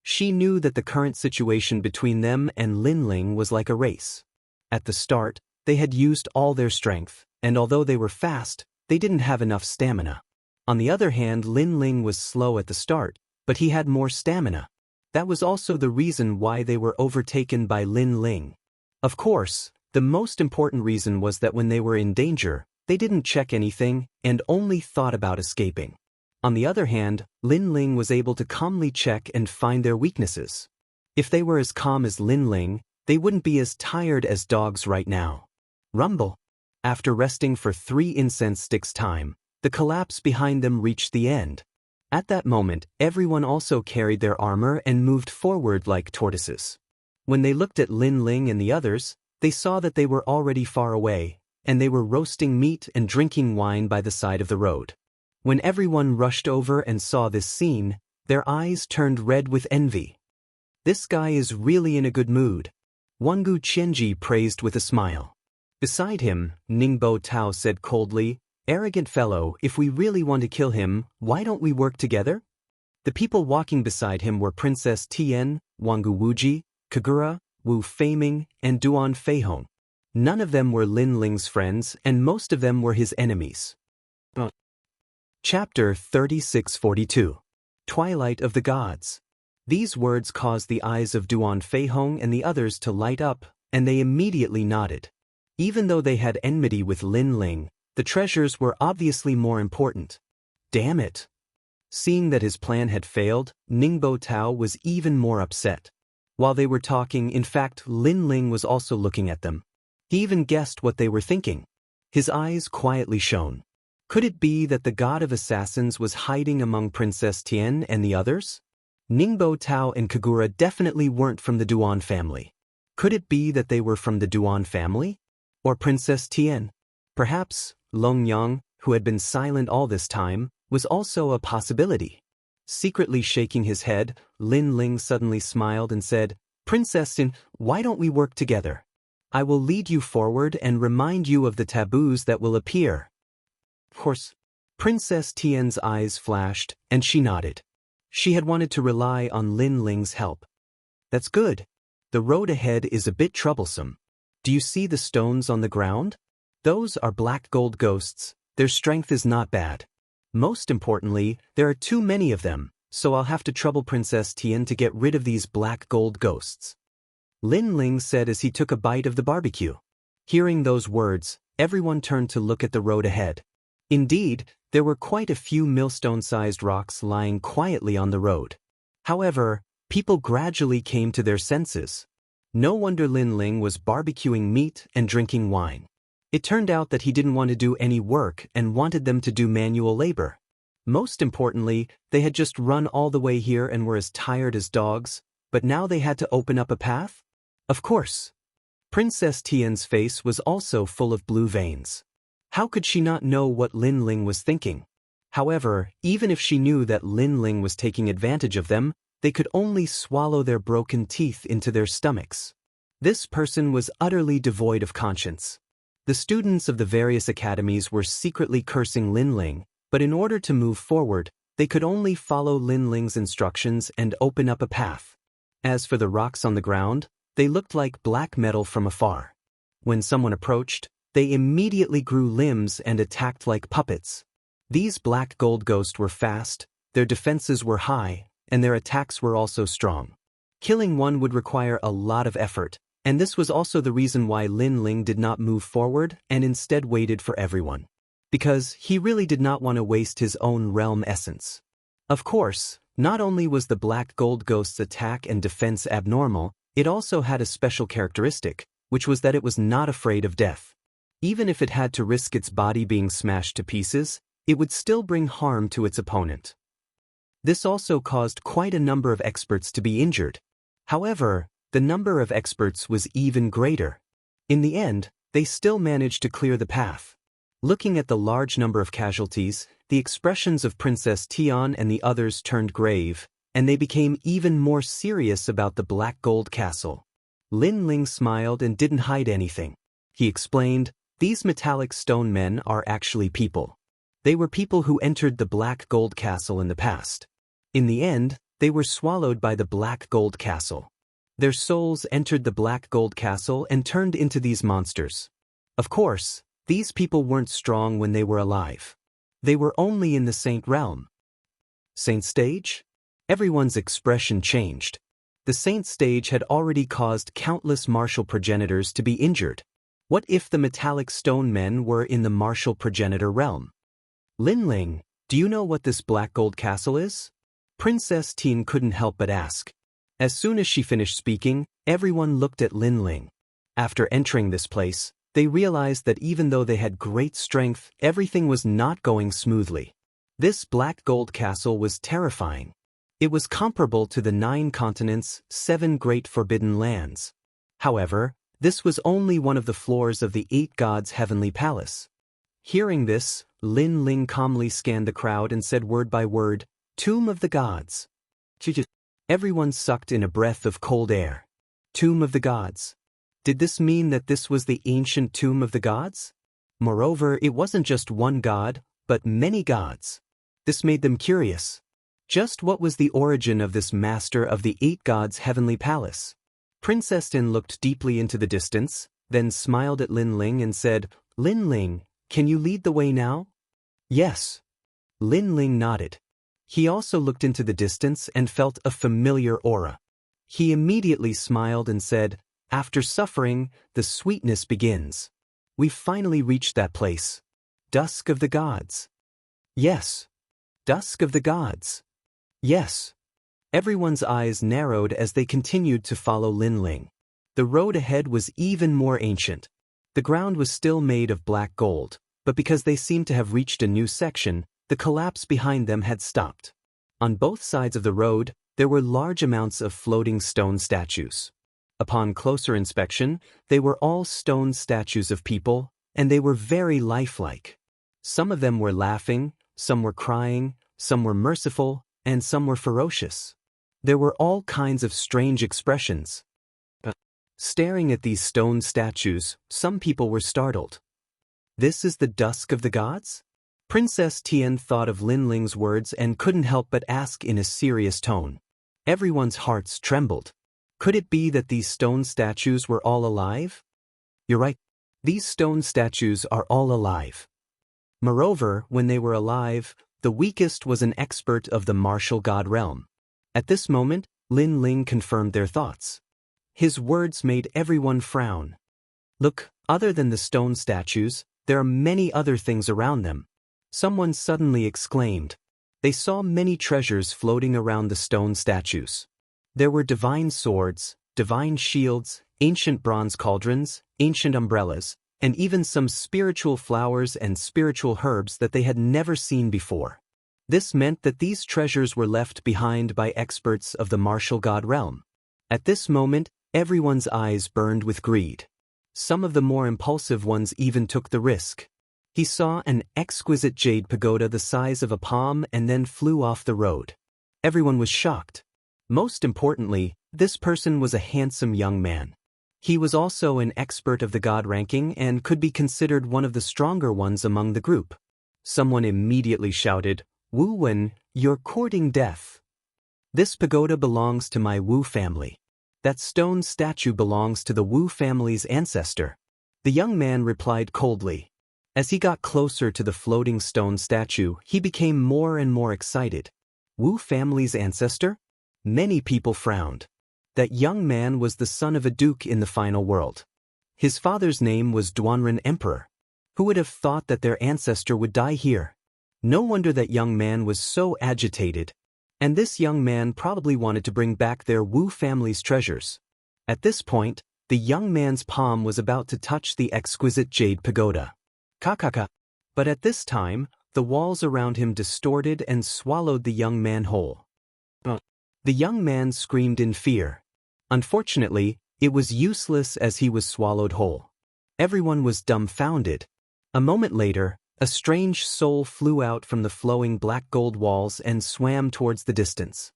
She knew that the current situation between them and Lin Ling was like a race. At the start, they had used all their strength, and although they were fast, they didn't have enough stamina. On the other hand, Lin Ling was slow at the start, but he had more stamina. That was also the reason why they were overtaken by Lin Ling. Of course, the most important reason was that when they were in danger, they didn't check anything and only thought about escaping. On the other hand, Lin Ling was able to calmly check and find their weaknesses. If they were as calm as Lin Ling, they wouldn't be as tired as dogs right now. Rumble. After resting for 3 incense sticks time, the collapse behind them reached the end. At that moment, everyone also carried their armor and moved forward like tortoises. When they looked at Lin Ling and the others, they saw that they were already far away, and they were roasting meat and drinking wine by the side of the road. When everyone rushed over and saw this scene, their eyes turned red with envy. This guy is really in a good mood. Wangu Qianji praised with a smile. Beside him, Ningbo Tao said coldly, Arrogant fellow, if we really want to kill him, why don't we work together? The people walking beside him were Princess Tian, Wangu Wuji, Kagura, Wu Feiming, and Duan Feihong. None of them were Lin Ling's friends, and most of them were his enemies. Chapter 3642. Twilight of the Gods. These words caused the eyes of Duan Feihong and the others to light up, and they immediately nodded. Even though they had enmity with Lin Ling, the treasures were obviously more important. Damn it! Seeing that his plan had failed, Ningbo Tao was even more upset. While they were talking, in fact, Lin Ling was also looking at them. He even guessed what they were thinking. His eyes quietly shone. Could it be that the god of assassins was hiding among Princess Tian and the others? Ningbo Tao and Kagura definitely weren't from the Duan family. Could it be that they were from the Duan family? Or Princess Tian? Perhaps Long Yang, who had been silent all this time, was also a possibility. Secretly shaking his head, Lin Ling suddenly smiled and said, Princess Tian, why don't we work together? I will lead you forward and remind you of the taboos that will appear. Of course, Princess Tian's eyes flashed, and she nodded. She had wanted to rely on Lin Ling's help. That's good. The road ahead is a bit troublesome. Do you see the stones on the ground? Those are black gold ghosts. Their strength is not bad. Most importantly, there are too many of them, so I'll have to trouble Princess Tian to get rid of these black gold ghosts. Lin Ling said as he took a bite of the barbecue. Hearing those words, everyone turned to look at the road ahead. Indeed, there were quite a few millstone-sized rocks lying quietly on the road. However, people gradually came to their senses. No wonder Lin Ling was barbecuing meat and drinking wine. It turned out that he didn't want to do any work and wanted them to do manual labor. Most importantly, they had just run all the way here and were as tired as dogs, but now they had to open up a path? Of course. Princess Tian's face was also full of blue veins. How could she not know what Lin Ling was thinking? However, even if she knew that Lin Ling was taking advantage of them, they could only swallow their broken teeth into their stomachs. This person was utterly devoid of conscience. The students of the various academies were secretly cursing Lin Ling, but in order to move forward, they could only follow Lin Ling's instructions and open up a path. As for the rocks on the ground, they looked like black metal from afar. When someone approached, they immediately grew limbs and attacked like puppets. These black gold ghosts were fast, their defenses were high, and their attacks were also strong. Killing one would require a lot of effort, and this was also the reason why Lin Ling did not move forward and instead waited for everyone. Because he really did not want to waste his own realm essence. Of course, not only was the black gold ghost's attack and defense abnormal, it also had a special characteristic, which was that it was not afraid of death. Even if it had to risk its body being smashed to pieces, it would still bring harm to its opponent. This also caused quite a number of experts to be injured. However, the number of experts was even greater. In the end, they still managed to clear the path. Looking at the large number of casualties, the expressions of Princess Tian and the others turned grave, and they became even more serious about the Black Gold Castle. Lin Ling smiled and didn't hide anything. He explained, "These metallic stone men are actually people. They were people who entered the Black Gold Castle in the past. In the end, they were swallowed by the Black Gold Castle. Their souls entered the Black Gold Castle and turned into these monsters. Of course, these people weren't strong when they were alive. They were only in the Saint realm." Saint stage? Everyone's expression changed. The Saint stage had already caused countless martial progenitors to be injured. What if the metallic stone men were in the martial progenitor realm? "Lin Ling, do you know what this Black Gold Castle is?" Princess Tian couldn't help but ask. As soon as she finished speaking, everyone looked at Lin Ling. After entering this place, they realized that even though they had great strength, everything was not going smoothly. This Black Gold Castle was terrifying. It was comparable to the 9 continents, 7 great forbidden lands. However, this was only one of the floors of the 8 gods' heavenly palace. Hearing this, Lin Ling calmly scanned the crowd and said word by word, "Tomb of the Gods." Everyone sucked in a breath of cold air. Tomb of the Gods. Did this mean that this was the ancient Tomb of the Gods? Moreover, it wasn't just one god, but many gods. This made them curious. Just what was the origin of this master of the 8 gods' heavenly palace? Princess Tin looked deeply into the distance, then smiled at Lin Ling and said, "Lin Ling, can you lead the way now?" "Yes." Lin Ling nodded. He also looked into the distance and felt a familiar aura. He immediately smiled and said, "After suffering, the sweetness begins. We've finally reached that place. Dusk of the Gods." "Yes." "Dusk of the Gods." "Yes." Everyone's eyes narrowed as they continued to follow Lin Ling. The road ahead was even more ancient. The ground was still made of black gold, but because they seemed to have reached a new section, the collapse behind them had stopped. On both sides of the road, there were large amounts of floating stone statues. Upon closer inspection, they were all stone statues of people, and they were very lifelike. Some of them were laughing, some were crying, some were merciful, and some were ferocious. There were all kinds of strange expressions. Staring at these stone statues, some people were startled. "This is the dusk of the gods?" Princess Tian thought of Lin Ling's words and couldn't help but ask in a serious tone. Everyone's hearts trembled. Could it be that these stone statues were all alive? You're right. These stone statues are all alive. Moreover, when they were alive, the weakest was an expert of the martial god realm. At this moment, Lin Ling confirmed their thoughts. His words made everyone frown. Look, other than the stone statues, there are many other things around them. Someone suddenly exclaimed. They saw many treasures floating around the stone statues. There were divine swords, divine shields, ancient bronze cauldrons, ancient umbrellas, and even some spiritual flowers and spiritual herbs that they had never seen before. This meant that these treasures were left behind by experts of the martial god realm. At this moment, everyone's eyes burned with greed. Some of the more impulsive ones even took the risk. He saw an exquisite jade pagoda the size of a palm and then flew off the road. Everyone was shocked. Most importantly, this person was a handsome young man. He was also an expert of the god ranking and could be considered one of the stronger ones among the group. Someone immediately shouted, "Wu Wen, you're courting death." "This pagoda belongs to my Wu family. That stone statue belongs to the Wu family's ancestor." The young man replied coldly. As he got closer to the floating stone statue, he became more and more excited. Wu family's ancestor? Many people frowned. That young man was the son of a duke in the final world. His father's name was Duanren Emperor. Who would have thought that their ancestor would die here? No wonder that young man was so agitated. And this young man probably wanted to bring back their Wu family's treasures. At this point, the young man's palm was about to touch the exquisite jade pagoda. Kakaka. But at this time, the walls around him distorted and swallowed the young man whole. The young man screamed in fear. Unfortunately, it was useless as he was swallowed whole. Everyone was dumbfounded. A moment later, a strange soul flew out from the flowing black gold walls and swam towards the distance.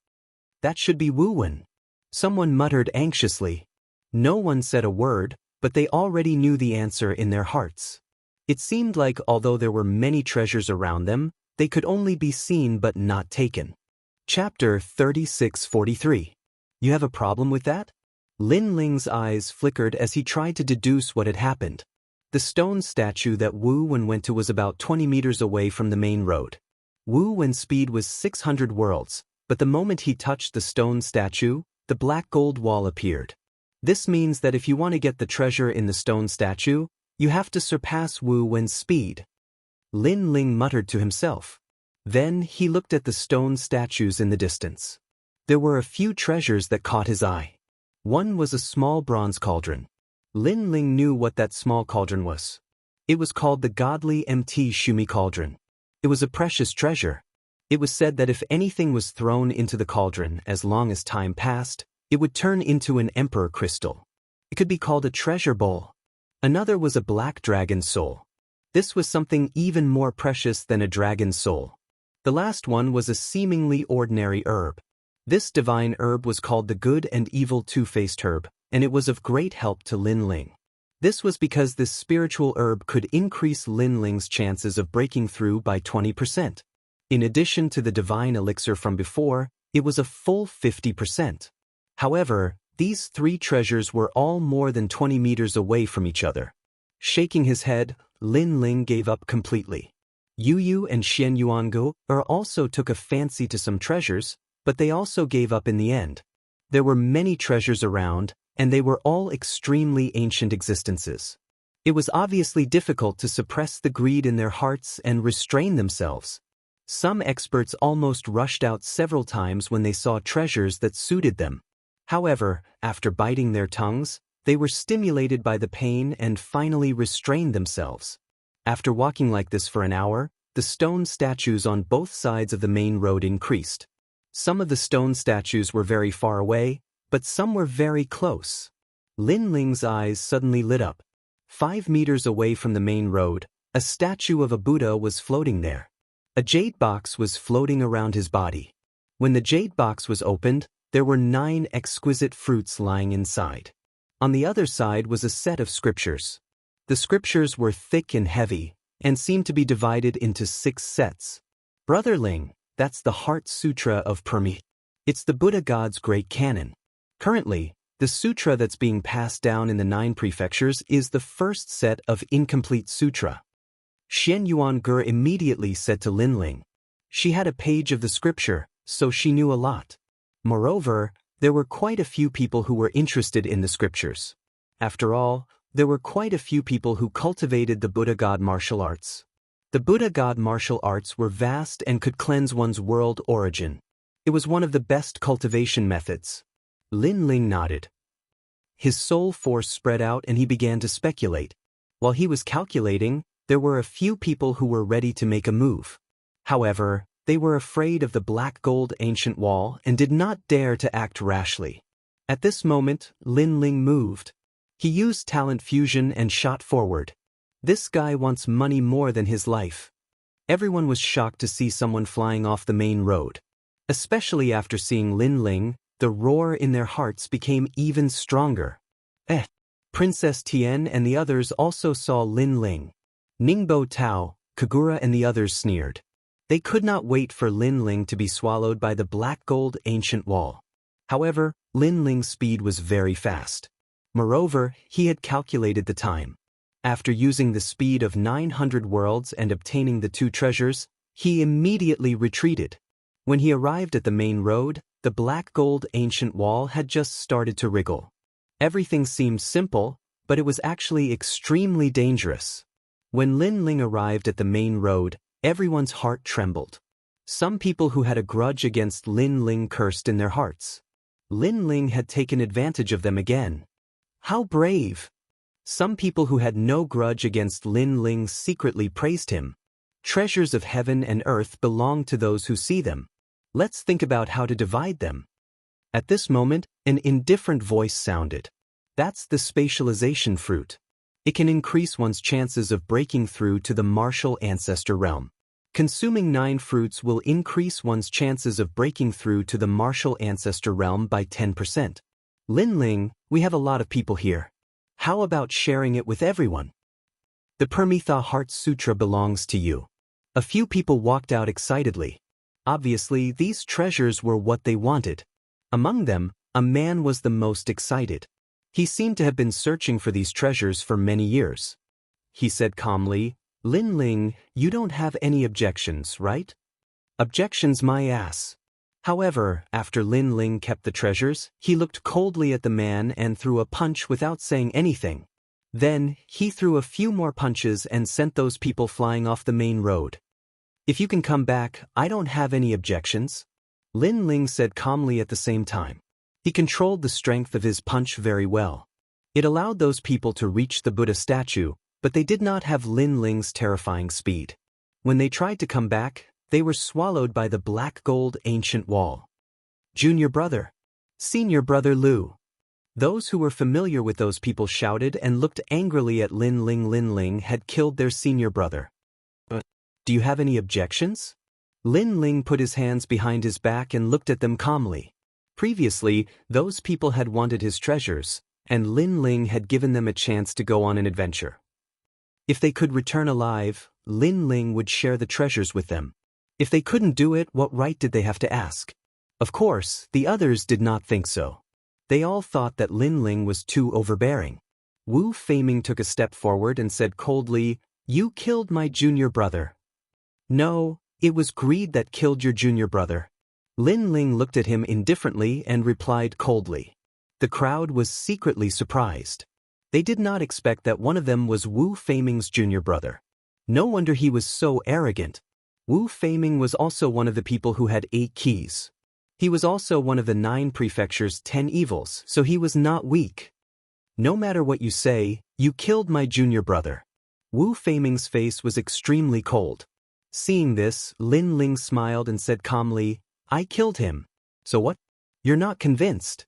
That should be Wu Wen. Someone muttered anxiously. No one said a word, but they already knew the answer in their hearts. It seemed like although there were many treasures around them, they could only be seen but not taken. Chapter 3643. You have a problem with that? Lin Ling's eyes flickered as he tried to deduce what had happened. The stone statue that Wu Wen went to was about 20 meters away from the main road. Wu Wen's speed was 600 worlds, but the moment he touched the stone statue, the black gold wall appeared. This means that if you want to get the treasure in the stone statue, you have to surpass Wu Wen's speed. Lin Ling muttered to himself. Then he looked at the stone statues in the distance. There were a few treasures that caught his eye. One was a small bronze cauldron. Lin Ling knew what that small cauldron was. It was called the Godly Mt Shumi Cauldron. It was a precious treasure. It was said that if anything was thrown into the cauldron as long as time passed, it would turn into an emperor crystal. It could be called a treasure bowl. Another was a black dragon soul. This was something even more precious than a dragon soul. The last one was a seemingly ordinary herb. This divine herb was called the Good and Evil Two-Faced Herb, and it was of great help to Lin Ling. This was because this spiritual herb could increase Lin Ling's chances of breaking through by 20%. In addition to the divine elixir from before, it was a full 50%. However, these three treasures were all more than 20 meters away from each other. Shaking his head, Lin Ling gave up completely. Yu Yu and Xian Yuangu also took a fancy to some treasures, but they also gave up in the end. There were many treasures around, and they were all extremely ancient existences. It was obviously difficult to suppress the greed in their hearts and restrain themselves. Some experts almost rushed out several times when they saw treasures that suited them. However, after biting their tongues, they were stimulated by the pain and finally restrained themselves. After walking like this for an hour, the stone statues on both sides of the main road increased. Some of the stone statues were very far away, but some were very close. Lin Ling's eyes suddenly lit up. 5 meters away from the main road, a statue of a Buddha was floating there. A jade box was floating around his body. When the jade box was opened, there were 9 exquisite fruits lying inside. On the other side was a set of scriptures. The scriptures were thick and heavy, and seemed to be divided into 6 sets. Brother Ling, that's the Heart Sutra of Permi. It's the Buddha God's Great Canon. Currently, The sutra that's being passed down in the 9 prefectures is the first set of incomplete sutra. Xian Yuan Ger immediately said to Lin Ling. She had a page of the scripture, so she knew a lot. Moreover, there were quite a few people who were interested in the scriptures. After all, there were quite a few people who cultivated the Buddha God martial arts. The Buddha God martial arts were vast and could cleanse one's world origin. It was one of the best cultivation methods. Lin Ling nodded. His soul force spread out and he began to speculate. While he was calculating, there were a few people who were ready to make a move. However, they were afraid of the black gold ancient wall and did not dare to act rashly. At this moment, Lin Ling moved. He used talent fusion and shot forward. This guy wants money more than his life. Everyone was shocked to see someone flying off the main road. Especially after seeing Lin Ling, the roar in their hearts became even stronger. Princess Tian and the others also saw Lin Ling. Ningbo Tao, Kagura and the others sneered. They could not wait for Lin Ling to be swallowed by the black gold ancient wall. However, Lin Ling's speed was very fast. Moreover, he had calculated the time. After using the speed of 900 worlds and obtaining the 2 treasures, he immediately retreated. When he arrived at the main road, the black gold ancient wall had just started to wriggle. Everything seemed simple, but it was actually extremely dangerous. When Lin Ling arrived at the main road, everyone's heart trembled. Some people who had a grudge against Lin Ling cursed in their hearts. Lin Ling had taken advantage of them again. How brave! Some people who had no grudge against Lin Ling secretly praised him. Treasures of heaven and earth belong to those who see them. Let's think about how to divide them. At this moment, an indifferent voice sounded. That's the spatialization fruit. It can increase one's chances of breaking through to the martial ancestor realm. Consuming 9 fruits will increase one's chances of breaking through to the martial ancestor realm by 10%. Lin Ling, we have a lot of people here. How about sharing it with everyone? The Permitha Heart Sutra belongs to you. A few people walked out excitedly. Obviously, these treasures were what they wanted. Among them, a man was the most excited. He seemed to have been searching for these treasures for many years. He said calmly, Lin Ling, you don't have any objections, right? Objections my ass. However, after Lin Ling kept the treasures, he looked coldly at the man and threw a punch without saying anything. Then, he threw a few more punches and sent those people flying off the main road. If you can come back, I don't have any objections. Lin Ling said calmly at the same time. He controlled the strength of his punch very well. It allowed those people to reach the Buddha statue, but they did not have Lin Ling's terrifying speed. When they tried to come back, they were swallowed by the black gold ancient wall. Junior brother. Senior brother Lu. Those who were familiar with those people shouted and looked angrily at Lin Ling. Lin Ling had killed their senior brother. Do you have any objections? Lin Ling put his hands behind his back and looked at them calmly. Previously, those people had wanted his treasures, and Lin Ling had given them a chance to go on an adventure. If they could return alive, Lin Ling would share the treasures with them. If they couldn't do it, what right did they have to ask? Of course, the others did not think so. They all thought that Lin Ling was too overbearing. Wu Feiming took a step forward and said coldly, You killed my junior brother. No, it was greed that killed your junior brother. Lin Ling looked at him indifferently and replied coldly. The crowd was secretly surprised. They did not expect that one of them was Wu Feiming's junior brother. No wonder he was so arrogant. Wu Feiming was also one of the people who had 8 keys. He was also one of the 9 prefectures' 10 evils, so he was not weak. No matter what you say, you killed my junior brother. Wu Feiming's face was extremely cold. Seeing this, Lin Ling smiled and said calmly, I killed him. So what? You're not convinced.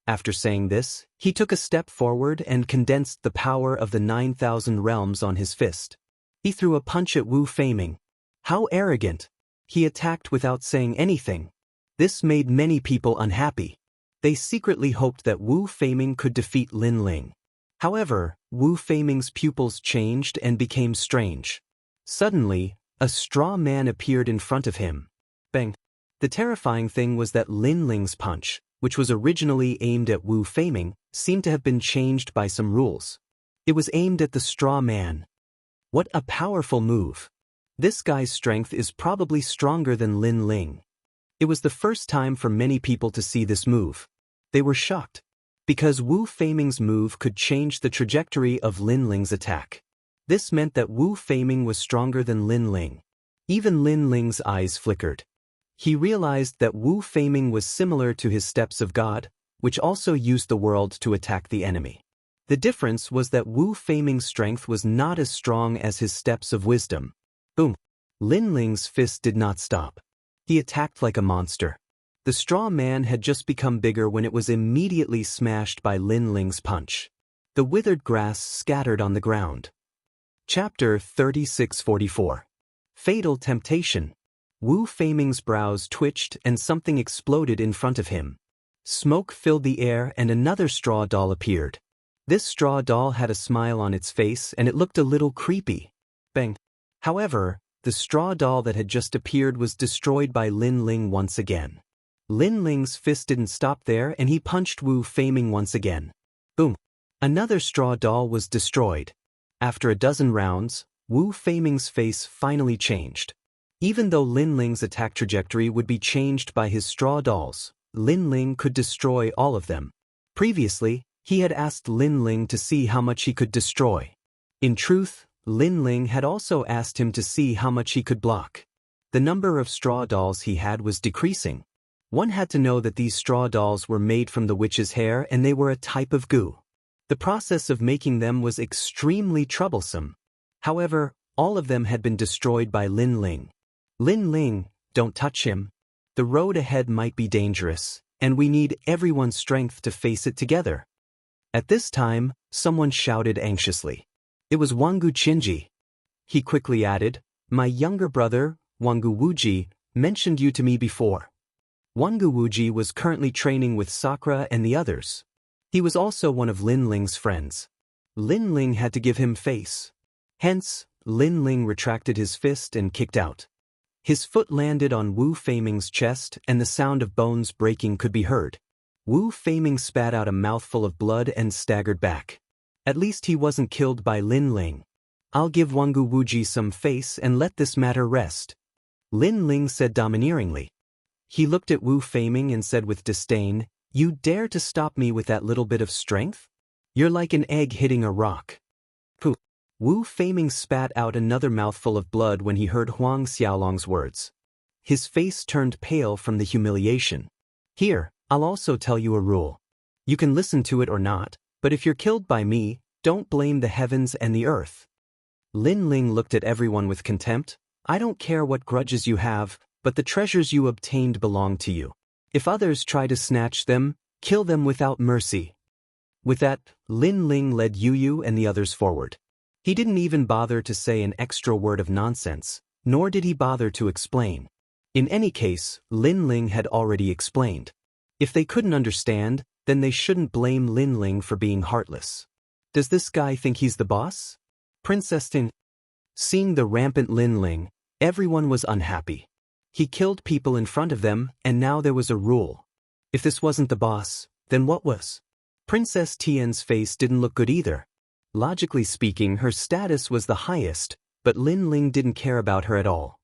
After saying this, he took a step forward and condensed the power of the 9,000 realms on his fist. He threw a punch at Wu Feiming. How arrogant! He attacked without saying anything. This made many people unhappy. They secretly hoped that Wu Feiming could defeat Lin Ling. However, Wu Feiming's pupils changed and became strange. Suddenly, a straw man appeared in front of him. Bang! The terrifying thing was that Lin Ling's punch, which was originally aimed at Wu Feiming, seemed to have been changed by some rules. It was aimed at the straw man. What a powerful move. This guy's strength is probably stronger than Lin Ling. It was the first time for many people to see this move. They were shocked, because Wu Feiming's move could change the trajectory of Lin Ling's attack. This meant that Wu Feiming was stronger than Lin Ling. Even Lin Ling's eyes flickered. He realized that Wu Feiming was similar to his steps of God, which also used the world to attack the enemy. The difference was that Wu Feiming's strength was not as strong as his steps of wisdom. Boom! Lin Ling's fist did not stop. He attacked like a monster. The straw man had just become bigger when it was immediately smashed by Lin Ling's punch. The withered grass scattered on the ground. Chapter 3644. Fatal Temptation. Wu Feiming's brows twitched and something exploded in front of him. Smoke filled the air and another straw doll appeared. This straw doll had a smile on its face and it looked a little creepy. Bang! However, the straw doll that had just appeared was destroyed by Lin Ling once again. Lin Ling's fist didn't stop there and he punched Wu Feiming once again. Boom! Another straw doll was destroyed. After a dozen rounds, Wu Feiming's face finally changed. Even though Lin Ling's attack trajectory would be changed by his straw dolls, Lin Ling could destroy all of them. Previously, he had asked Lin Ling to see how much he could destroy. In truth, Lin Ling had also asked him to see how much he could block. The number of straw dolls he had was decreasing. One had to know that these straw dolls were made from the witch's hair and they were a type of goo. The process of making them was extremely troublesome. However, all of them had been destroyed by Lin Ling. Lin Ling, don't touch him. The road ahead might be dangerous, and we need everyone's strength to face it together. At this time, someone shouted anxiously. It was Wangu Qinji. He quickly added, "My younger brother, Wangu Wuji, mentioned you to me before." Wangu Wuji was currently training with Sakura and the others. He was also one of Lin Ling's friends. Lin Ling had to give him face. Hence, Lin Ling retracted his fist and kicked out. His foot landed on Wu Feiming's chest and the sound of bones breaking could be heard. Wu Feiming spat out a mouthful of blood and staggered back. At least he wasn't killed by Lin Ling. "I'll give Wangu Wuji some face and let this matter rest," Lin Ling said domineeringly. He looked at Wu Feiming and said with disdain, "You dare to stop me with that little bit of strength? You're like an egg hitting a rock." Pooh! Wu Feiming spat out another mouthful of blood when he heard Huang Xiaolong's words. His face turned pale from the humiliation. "Here, I'll also tell you a rule. You can listen to it or not, but if you're killed by me, don't blame the heavens and the earth." Lin Ling looked at everyone with contempt. "I don't care what grudges you have, but the treasures you obtained belong to you. If others try to snatch them, kill them without mercy." With that, Lin Ling led Yu and the others forward. He didn't even bother to say an extra word of nonsense, nor did he bother to explain. In any case, Lin Ling had already explained. If they couldn't understand, then they shouldn't blame Lin Ling for being heartless. Does this guy think he's the boss? Princess Tin. Seeing the rampant Lin Ling, everyone was unhappy. He killed people in front of them, and now there was a rule. If this wasn't the boss, then what was? Princess Tian's face didn't look good either. Logically speaking, her status was the highest, but Lin Ling didn't care about her at all.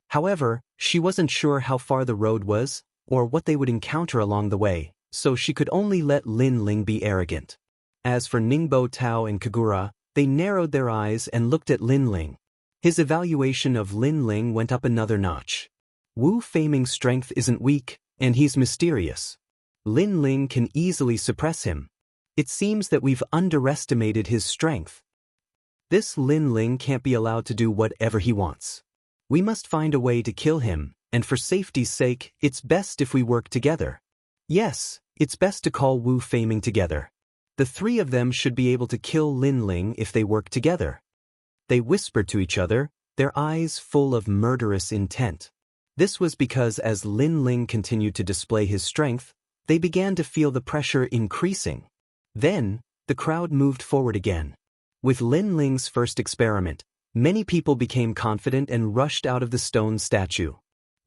However, she wasn't sure how far the road was, or what they would encounter along the way, so she could only let Lin Ling be arrogant. As for Ningbo Tao and Kagura, they narrowed their eyes and looked at Lin Ling. His evaluation of Lin Ling went up another notch. Wu Feiming's strength isn't weak, and he's mysterious. Lin Ling can easily suppress him. It seems that we've underestimated his strength. This Lin Ling can't be allowed to do whatever he wants. We must find a way to kill him, and for safety's sake, it's best if we work together. Yes, it's best to call Wu Feiming together. The three of them should be able to kill Lin Ling if they work together. They whispered to each other, their eyes full of murderous intent. This was because as Lin Ling continued to display his strength, they began to feel the pressure increasing. Then, the crowd moved forward again. With Lin Ling's first experiment, many people became confident and rushed out of the stone statue.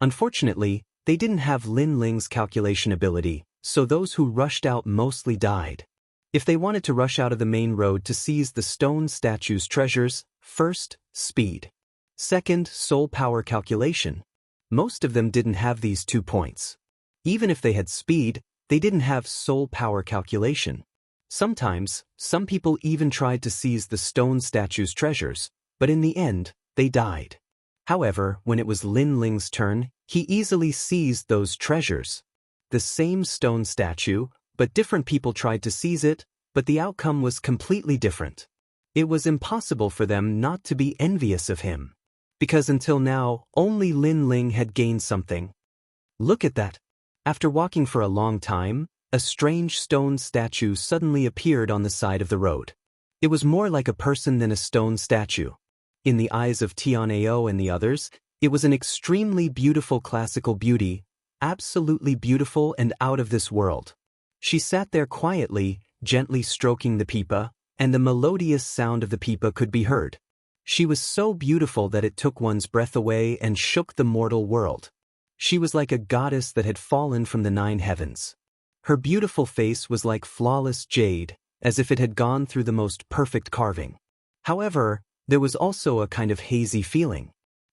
Unfortunately, they didn't have Lin Ling's calculation ability, so those who rushed out mostly died. If they wanted to rush out of the main road to seize the stone statue's treasures, first, speed. Second, soul power calculation. Most of them didn't have these 2 points. Even if they had speed, they didn't have soul power calculation. Sometimes, some people even tried to seize the stone statue's treasures, but in the end, they died. However, when it was Lin Ling's turn, he easily seized those treasures. The same stone statue, but different people tried to seize it, but the outcome was completely different. It was impossible for them not to be envious of him. Because until now, only Lin Ling had gained something. Look at that. After walking for a long time, a strange stone statue suddenly appeared on the side of the road. It was more like a person than a stone statue. In the eyes of Tianao and the others, it was an extremely beautiful classical beauty, absolutely beautiful and out of this world. She sat there quietly, gently stroking the pipa, and the melodious sound of the pipa could be heard. She was so beautiful that it took one's breath away and shook the mortal world. She was like a goddess that had fallen from the 9 heavens. Her beautiful face was like flawless jade, as if it had gone through the most perfect carving. However, there was also a kind of hazy feeling.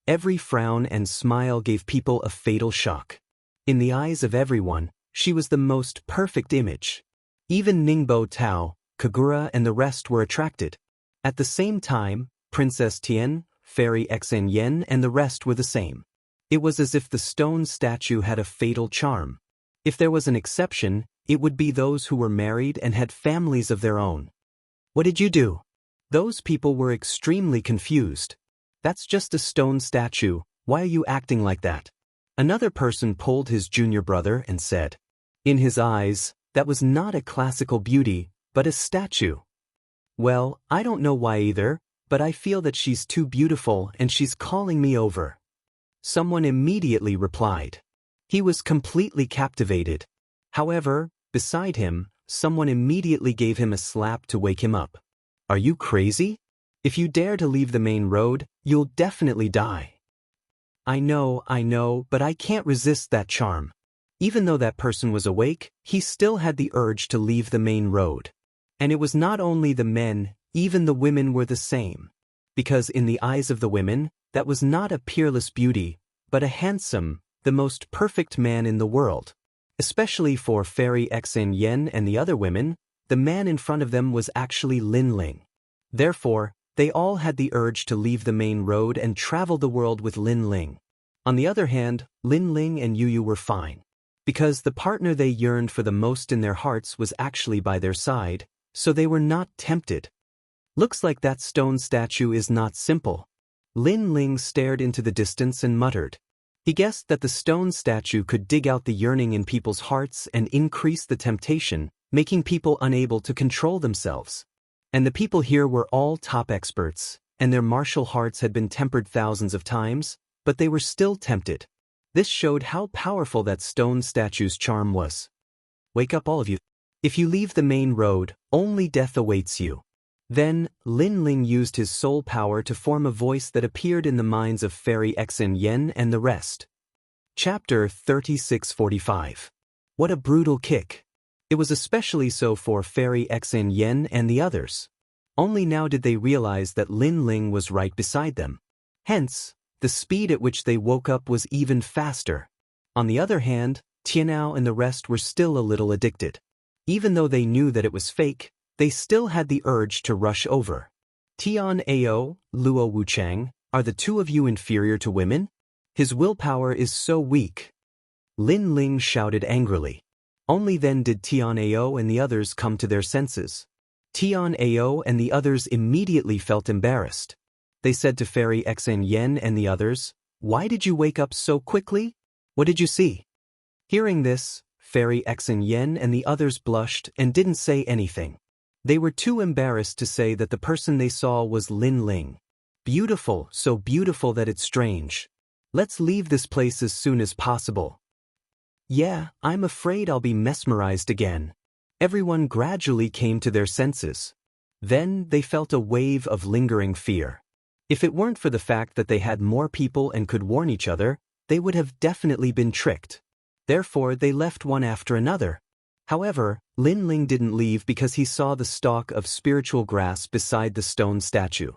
Every frown and smile gave people a fatal shock. In the eyes of everyone, she was the most perfect image. Even Ningbo Tao, Kagura and the rest were attracted. At the same time, Princess Tian, Fairy Xen Yen and the rest were the same. It was as if the stone statue had a fatal charm. If there was an exception, it would be those who were married and had families of their own. What did you do? Those people were extremely confused. That's just a stone statue, why are you acting like that? Another person pulled his junior brother and said. In his eyes, that was not a classical beauty, but a statue. Well, I don't know why either, but I feel that she's too beautiful and she's calling me over. Someone immediately replied. He was completely captivated. However, beside him, someone immediately gave him a slap to wake him up. Are you crazy? If you dare to leave the main road, you'll definitely die. I know, but I can't resist that charm. Even though that person was awake, he still had the urge to leave the main road. And it was not only the men, even the women were the same. Because in the eyes of the women, that was not a peerless beauty, but a handsome, the most perfect man in the world. Especially for Fairy Xen Yen and the other women, the man in front of them was actually Lin Ling. Therefore, they all had the urge to leave the main road and travel the world with Lin Ling. On the other hand, Lin Ling and Yu were fine. Because the partner they yearned for the most in their hearts was actually by their side, so they were not tempted. Looks like that stone statue is not simple. Lin Ling stared into the distance and muttered. He guessed that the stone statue could dig out the yearning in people's hearts and increase the temptation, making people unable to control themselves. And the people here were all top experts, and their martial hearts had been tempered thousands of times, but they were still tempted. This showed how powerful that stone statue's charm was. Wake up all of you. If you leave the main road, only death awaits you. Then, Lin Ling used his soul power to form a voice that appeared in the minds of Fairy Xen Yen and the rest. Chapter 3645. What a brutal kick. It was especially so for Fairy Xen Yen and the others. Only now did they realize that Lin Ling was right beside them. Hence, the speed at which they woke up was even faster. On the other hand, Tianao and the rest were still a little addicted. Even though they knew that it was fake, they still had the urge to rush over. Tian Ao, Luo Wuchang, are the two of you inferior to women? His willpower is so weak. Lin Ling shouted angrily. Only then did Tian Ao and the others come to their senses. Tian Ao and the others immediately felt embarrassed. They said to Fairy Xen Yen and the others, "Why did you wake up so quickly? What did you see?" Hearing this, Fairy Xen Yen and the others blushed and didn't say anything. They were too embarrassed to say that the person they saw was Lin Ling. Beautiful, so beautiful that it's strange. Let's leave this place as soon as possible. Yeah, I'm afraid I'll be mesmerized again. Everyone gradually came to their senses. Then they felt a wave of lingering fear. If it weren't for the fact that they had more people and could warn each other, they would have definitely been tricked. Therefore, they left one after another. However, Lin Ling didn't leave because he saw the stalk of spiritual grass beside the stone statue.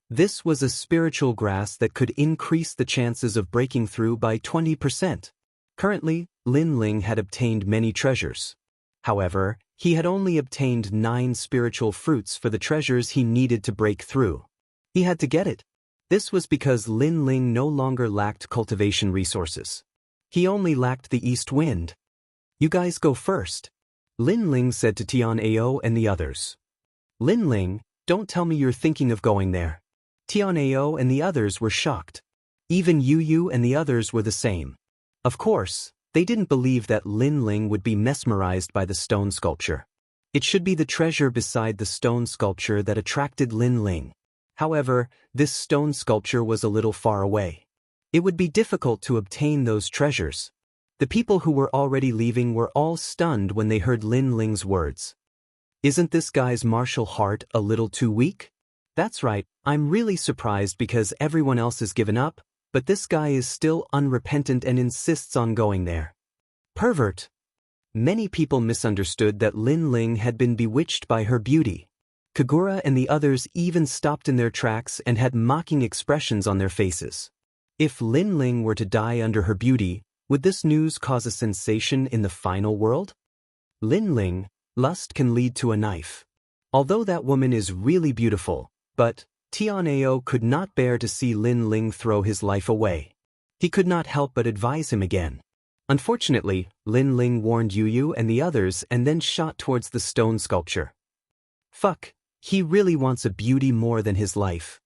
This was a spiritual grass that could increase the chances of breaking through by 20%. Currently, Lin Ling had obtained many treasures. However, he had only obtained 9 spiritual fruits for the treasures he needed to break through. He had to get it. This was because Lin Ling no longer lacked cultivation resources. He only lacked the east wind. "You guys go first," Lin Ling said to Tian Ao and the others. "Lin Ling, don't tell me you're thinking of going there." Tian Ao and the others were shocked. Even Yu Yu and the others were the same. Of course, they didn't believe that Lin Ling would be mesmerized by the stone sculpture. It should be the treasure beside the stone sculpture that attracted Lin Ling. However, this stone sculpture was a little far away. It would be difficult to obtain those treasures. The people who were already leaving were all stunned when they heard Lin Ling's words. "Isn't this guy's martial heart a little too weak?" "That's right, I'm really surprised because everyone else has given up, but this guy is still unrepentant and insists on going there." Pervert! Many people misunderstood that Lin Ling had been bewitched by her beauty. Kagura and the others even stopped in their tracks and had mocking expressions on their faces. If Lin Ling were to die under her beauty, would this news cause a sensation in the final world? Lin Ling, lust can lead to a knife. Although that woman is really beautiful, but Tian Ao could not bear to see Lin Ling throw his life away. He could not help but advise him again. Unfortunately, Lin Ling warned Yu Yu and the others and then shot towards the stone sculpture. Fuck, he really wants a beauty more than his life.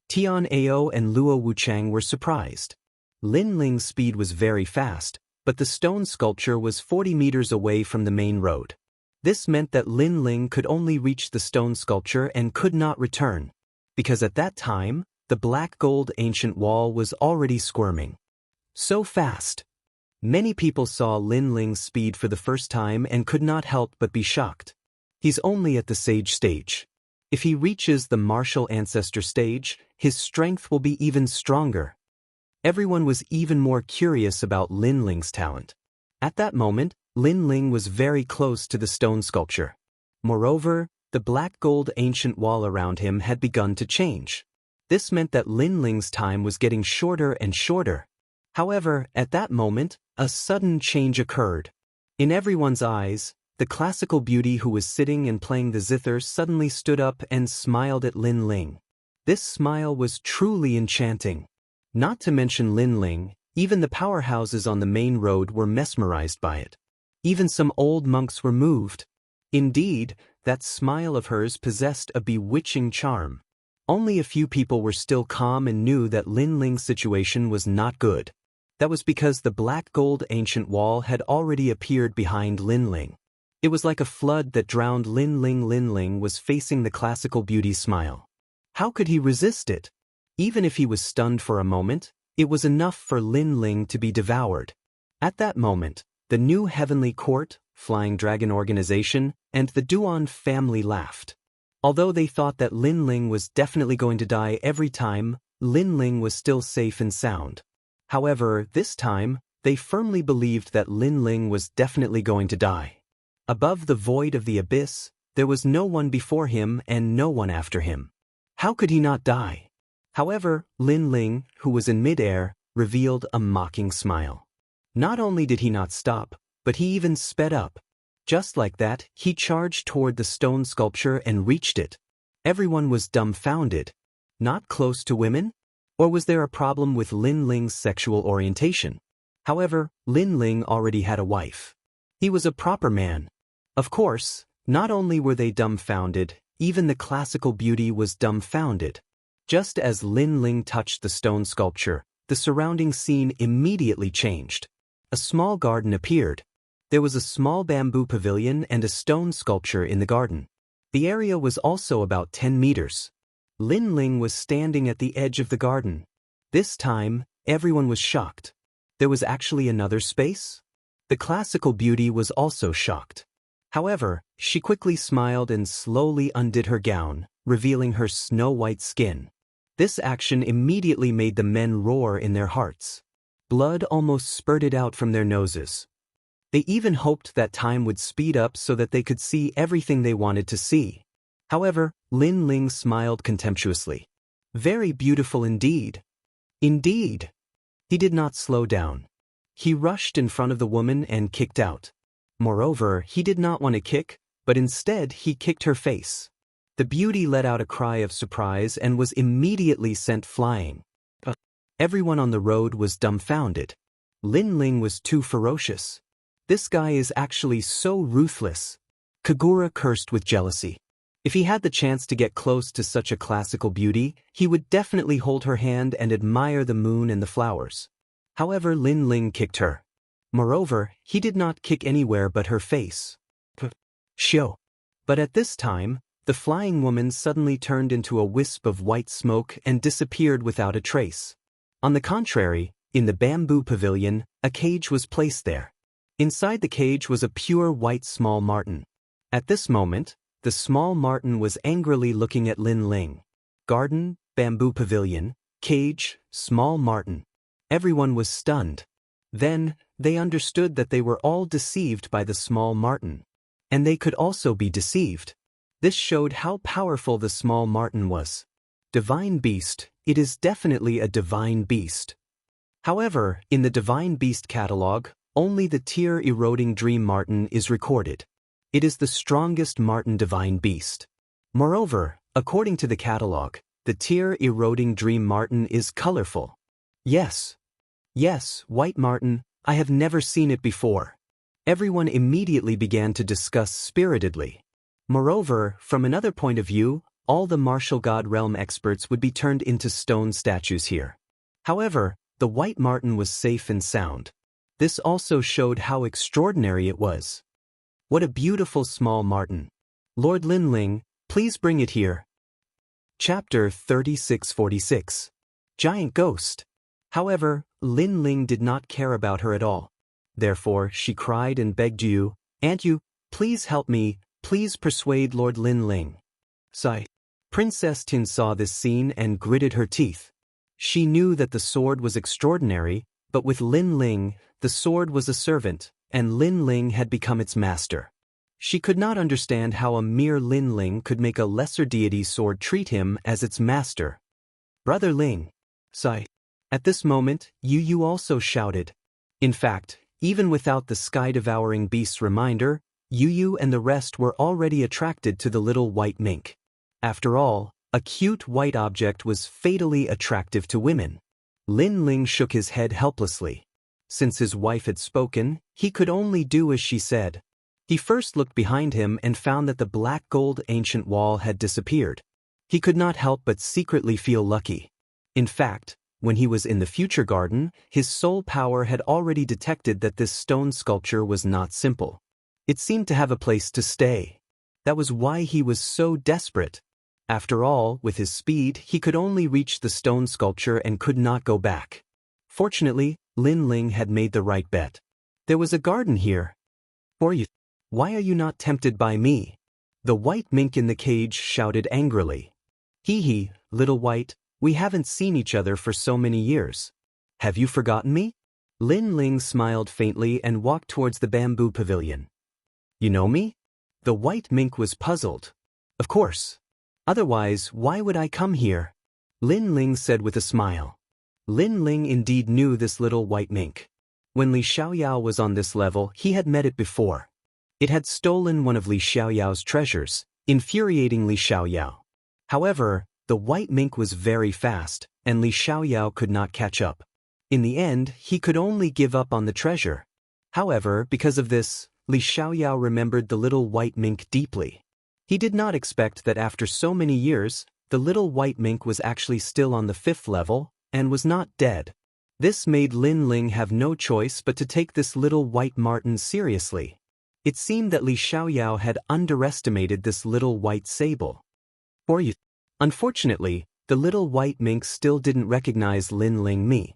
Tian Ao and Luo Wuchang were surprised. Lin Ling's speed was very fast, but the stone sculpture was 40 meters away from the main road. This meant that Lin Ling could only reach the stone sculpture and could not return, because at that time, the black gold ancient wall was already squirming. So fast. Many people saw Lin Ling's speed for the first time and could not help but be shocked. He's only at the sage stage. If he reaches the martial ancestor stage, his strength will be even stronger. Everyone was even more curious about Lin Ling's talent. At that moment, Lin Ling was very close to the stone sculpture. Moreover, the black gold ancient wall around him had begun to change. This meant that Lin Ling's time was getting shorter and shorter. However, at that moment, a sudden change occurred. In everyone's eyes, the classical beauty who was sitting and playing the zither suddenly stood up and smiled at Lin Ling. This smile was truly enchanting. Not to mention Lin Ling, even the powerhouses on the main road were mesmerized by it. Even some old monks were moved. Indeed, that smile of hers possessed a bewitching charm. Only a few people were still calm and knew that Lin Ling's situation was not good. That was because the black gold ancient wall had already appeared behind Lin Ling. It was like a flood that drowned Lin Ling. Lin Ling was facing the classical beauty's smile. How could he resist it? Even if he was stunned for a moment, it was enough for Lin Ling to be devoured. At that moment, the new Heavenly Court, Flying Dragon Organization, and the Duan family laughed. Although they thought that Lin Ling was definitely going to die every time, Lin Ling was still safe and sound. However, this time, they firmly believed that Lin Ling was definitely going to die. Above the void of the abyss, there was no one before him and no one after him. How could he not die? However, Lin Ling, who was in midair, revealed a mocking smile. Not only did he not stop, but he even sped up. Just like that, he charged toward the stone sculpture and reached it. Everyone was dumbfounded. Not close to women? Or was there a problem with Lin Ling's sexual orientation? However, Lin Ling already had a wife. He was a proper man. Of course, not only were they dumbfounded, even the classical beauty was dumbfounded. Just as Lin Ling touched the stone sculpture, the surrounding scene immediately changed. A small garden appeared. There was a small bamboo pavilion and a stone sculpture in the garden. The area was also about 10 meters. Lin Ling was standing at the edge of the garden. This time, everyone was shocked. There was actually another space? The classical beauty was also shocked. However, she quickly smiled and slowly undid her gown, revealing her snow-white skin. This action immediately made the men roar in their hearts. Blood almost spurted out from their noses. They even hoped that time would speed up so that they could see everything they wanted to see. However, Lin Ling smiled contemptuously. Very beautiful indeed. Indeed. He did not slow down. He rushed in front of the woman and kicked out. Moreover, he did not want to kick, but instead he kicked her face. The beauty let out a cry of surprise and was immediately sent flying. Everyone on the road was dumbfounded. Lin Ling was too ferocious. This guy is actually so ruthless. Kagura cursed with jealousy. If he had the chance to get close to such a classical beauty, he would definitely hold her hand and admire the moon and the flowers. However, Lin Ling kicked her. Moreover, he did not kick anywhere but her face. Show. But at this time, the flying woman suddenly turned into a wisp of white smoke and disappeared without a trace. On the contrary, in the bamboo pavilion, a cage was placed there. Inside the cage was a pure white small marten. At this moment, the small marten was angrily looking at Lin Ling. Garden, bamboo pavilion, cage, small marten. Everyone was stunned. Then, they understood that they were all deceived by the small marten. And they could also be deceived. This showed how powerful the small marten was. Divine beast, it is definitely a divine beast. However, in the divine beast catalog, only the tear-eroding dream marten is recorded. It is the strongest marten divine beast. Moreover, according to the catalog, the tear-eroding dream marten is colorful. Yes. Yes, white marten, I have never seen it before. Everyone immediately began to discuss spiritedly. Moreover, from another point of view, all the martial god realm experts would be turned into stone statues here. However, the white marten was safe and sound. This also showed how extraordinary it was. What a beautiful small marten. Lord Lin Ling, please bring it here. Chapter 3646. Giant Ghost. However, Lin Ling did not care about her at all. Therefore, she cried and begged you, "Aunt you, please help me, please persuade Lord Lin Ling." Sigh. Princess Tin saw this scene and gritted her teeth. She knew that the sword was extraordinary, but with Lin Ling, the sword was a servant, and Lin Ling had become its master. She could not understand how a mere Lin Ling could make a lesser deity's sword treat him as its master. Brother Ling. Sigh. At this moment, Yu also shouted. In fact, even without the sky-devouring beast's reminder, Yu and the rest were already attracted to the little white mink. After all, a cute white object was fatally attractive to women. Lin Ling shook his head helplessly. Since his wife had spoken, he could only do as she said. He first looked behind him and found that the black gold ancient wall had disappeared. He could not help but secretly feel lucky. In fact, when he was in the future garden, his soul power had already detected that this stone sculpture was not simple. It seemed to have a place to stay. That was why he was so desperate. After all, with his speed, he could only reach the stone sculpture and could not go back. Fortunately, Lin Ling had made the right bet. There was a garden here. For you. Why are you not tempted by me? The white mink in the cage shouted angrily. Hee, little white, we haven't seen each other for so many years. Have you forgotten me? Lin Ling smiled faintly and walked towards the bamboo pavilion. You know me? The white mink was puzzled. Of course. Otherwise, why would I come here? Lin Ling said with a smile. Lin Ling indeed knew this little white mink. When Li Xiaoyao was on this level, he had met it before. It had stolen one of Li Xiaoyao's treasures, infuriating Li Xiaoyao. However, the white mink was very fast, and Li Xiaoyao could not catch up. In the end, he could only give up on the treasure. However, because of this, Li Xiaoyao remembered the little white mink deeply. He did not expect that after so many years, the little white mink was actually still on the 5th level, and was not dead. This made Lin Ling have no choice but to take this little white marten seriously. It seemed that Li Xiaoyao had underestimated this little white sable. For you. Unfortunately, the little white mink still didn't recognize Lin Ling me.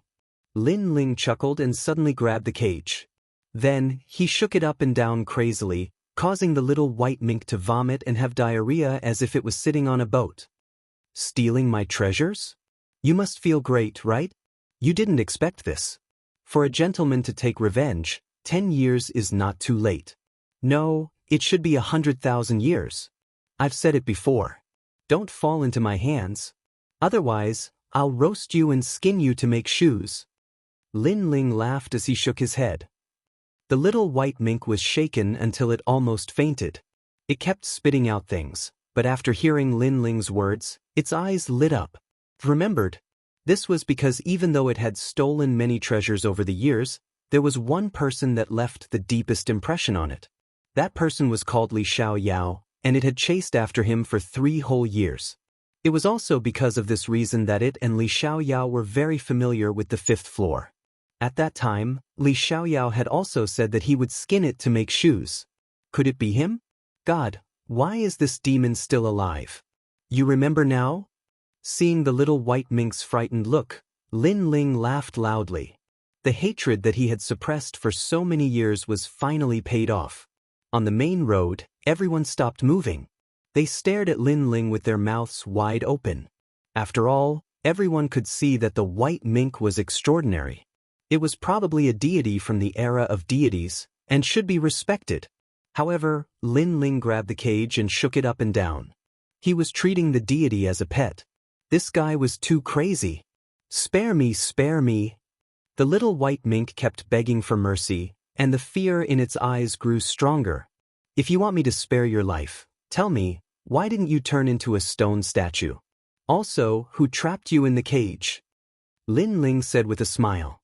Lin Ling chuckled and suddenly grabbed the cage. Then, he shook it up and down crazily, causing the little white mink to vomit and have diarrhea as if it was sitting on a boat. Stealing my treasures? You must feel great, right? You didn't expect this. For a gentleman to take revenge, 10 years is not too late. No, it should be 100,000 years. I've said it before. Don't fall into my hands. Otherwise, I'll roast you and skin you to make shoes. Lin Ling laughed as he shook his head. The little white mink was shaken until it almost fainted. It kept spitting out things, but after hearing Lin Ling's words, its eyes lit up. Remembered. This was because even though it had stolen many treasures over the years, there was one person that left the deepest impression on it. That person was called Li Xiaoyao, and it had chased after him for 3 whole years. It was also because of this reason that it and Li Xiaoyao were very familiar with the 5th floor. At that time, Li Xiaoyao had also said that he would skin it to make shoes. Could it be him? God, why is this demon still alive? You remember now? Seeing the little white mink's frightened look, Lin Ling laughed loudly. The hatred that he had suppressed for so many years was finally paid off. On the main road, everyone stopped moving. They stared at Lin Ling with their mouths wide open. After all, everyone could see that the white mink was extraordinary. It was probably a deity from the era of deities, and should be respected. However, Lin Ling grabbed the cage and shook it up and down. He was treating the deity as a pet. This guy was too crazy. Spare me, spare me. The little white mink kept begging for mercy, and the fear in its eyes grew stronger. If you want me to spare your life, tell me, why didn't you turn into a stone statue? Also, who trapped you in the cage? Lin Ling said with a smile.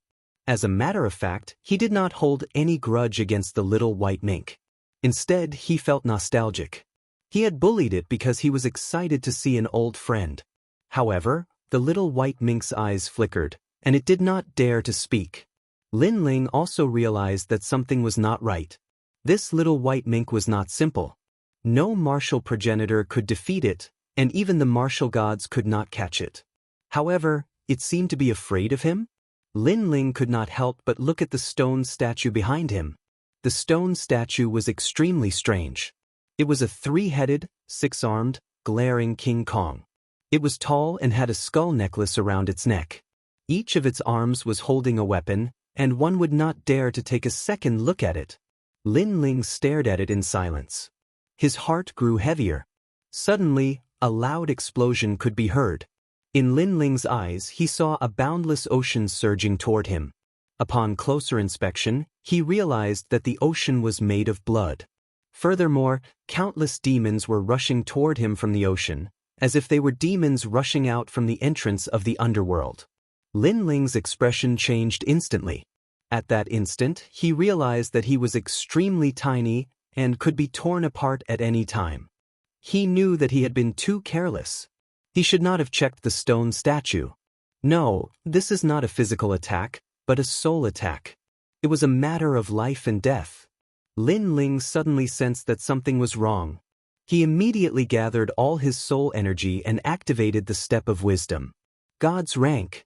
As a matter of fact, he did not hold any grudge against the little white mink. Instead, he felt nostalgic. He had bullied it because he was excited to see an old friend. However, the little white mink's eyes flickered, and it did not dare to speak. Lin Ling also realized that something was not right. This little white mink was not simple. No martial progenitor could defeat it, and even the martial gods could not catch it. However, it seemed to be afraid of him. Lin Ling could not help but look at the stone statue behind him. The stone statue was extremely strange. It was a 3-headed, 6-armed, glaring King Kong. It was tall and had a skull necklace around its neck. Each of its arms was holding a weapon, and one would not dare to take a second look at it. Lin Ling stared at it in silence. His heart grew heavier. Suddenly, a loud explosion could be heard. In Lin Ling's eyes, he saw a boundless ocean surging toward him. Upon closer inspection, he realized that the ocean was made of blood. Furthermore, countless demons were rushing toward him from the ocean, as if they were demons rushing out from the entrance of the underworld. Lin Ling's expression changed instantly. At that instant, he realized that he was extremely tiny and could be torn apart at any time. He knew that he had been too careless. He should not have checked the stone statue. No, this is not a physical attack, but a soul attack. It was a matter of life and death. Lin Ling suddenly sensed that something was wrong. He immediately gathered all his soul energy and activated the step of wisdom. God's rank.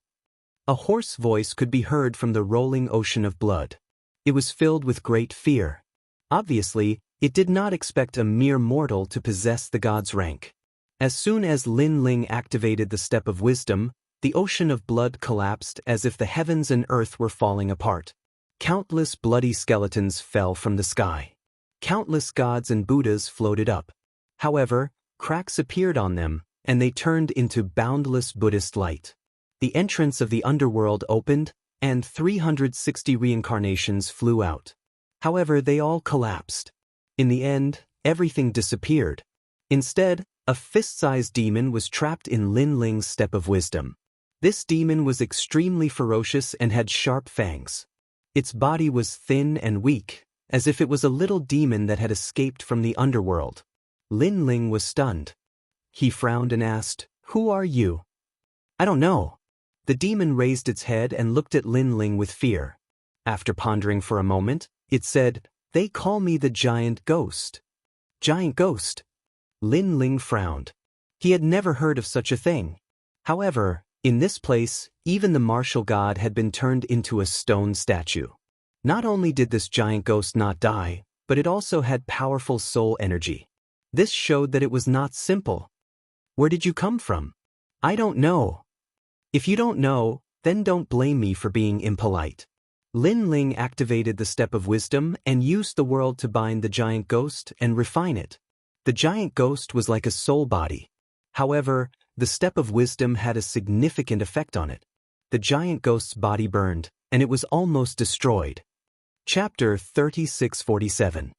A hoarse voice could be heard from the rolling ocean of blood. It was filled with great fear. Obviously, it did not expect a mere mortal to possess the God's rank. As soon as Lin Ling activated the step of wisdom, the ocean of blood collapsed as if the heavens and earth were falling apart. Countless bloody skeletons fell from the sky. Countless gods and Buddhas floated up. However, cracks appeared on them, and they turned into boundless Buddhist light. The entrance of the underworld opened, and 360 reincarnations flew out. However, they all collapsed. In the end, everything disappeared. Instead, a fist-sized demon was trapped in Lin Ling's step of wisdom. This demon was extremely ferocious and had sharp fangs. Its body was thin and weak, as if it was a little demon that had escaped from the underworld. Lin Ling was stunned. He frowned and asked, "Who are you?" "I don't know." The demon raised its head and looked at Lin Ling with fear. After pondering for a moment, it said, "They call me the Giant Ghost." Giant Ghost? Lin Ling frowned. He had never heard of such a thing. However, in this place, even the martial god had been turned into a stone statue. Not only did this giant ghost not die, but it also had powerful soul energy. This showed that it was not simple. "Where did you come from?" "I don't know." "If you don't know, then don't blame me for being impolite." Lin Ling activated the Step of Wisdom and used the world to bind the giant ghost and refine it. The giant ghost was like a soul body. However, the Step of Wisdom had a significant effect on it. The giant ghost's body burned, and it was almost destroyed. Chapter 3647.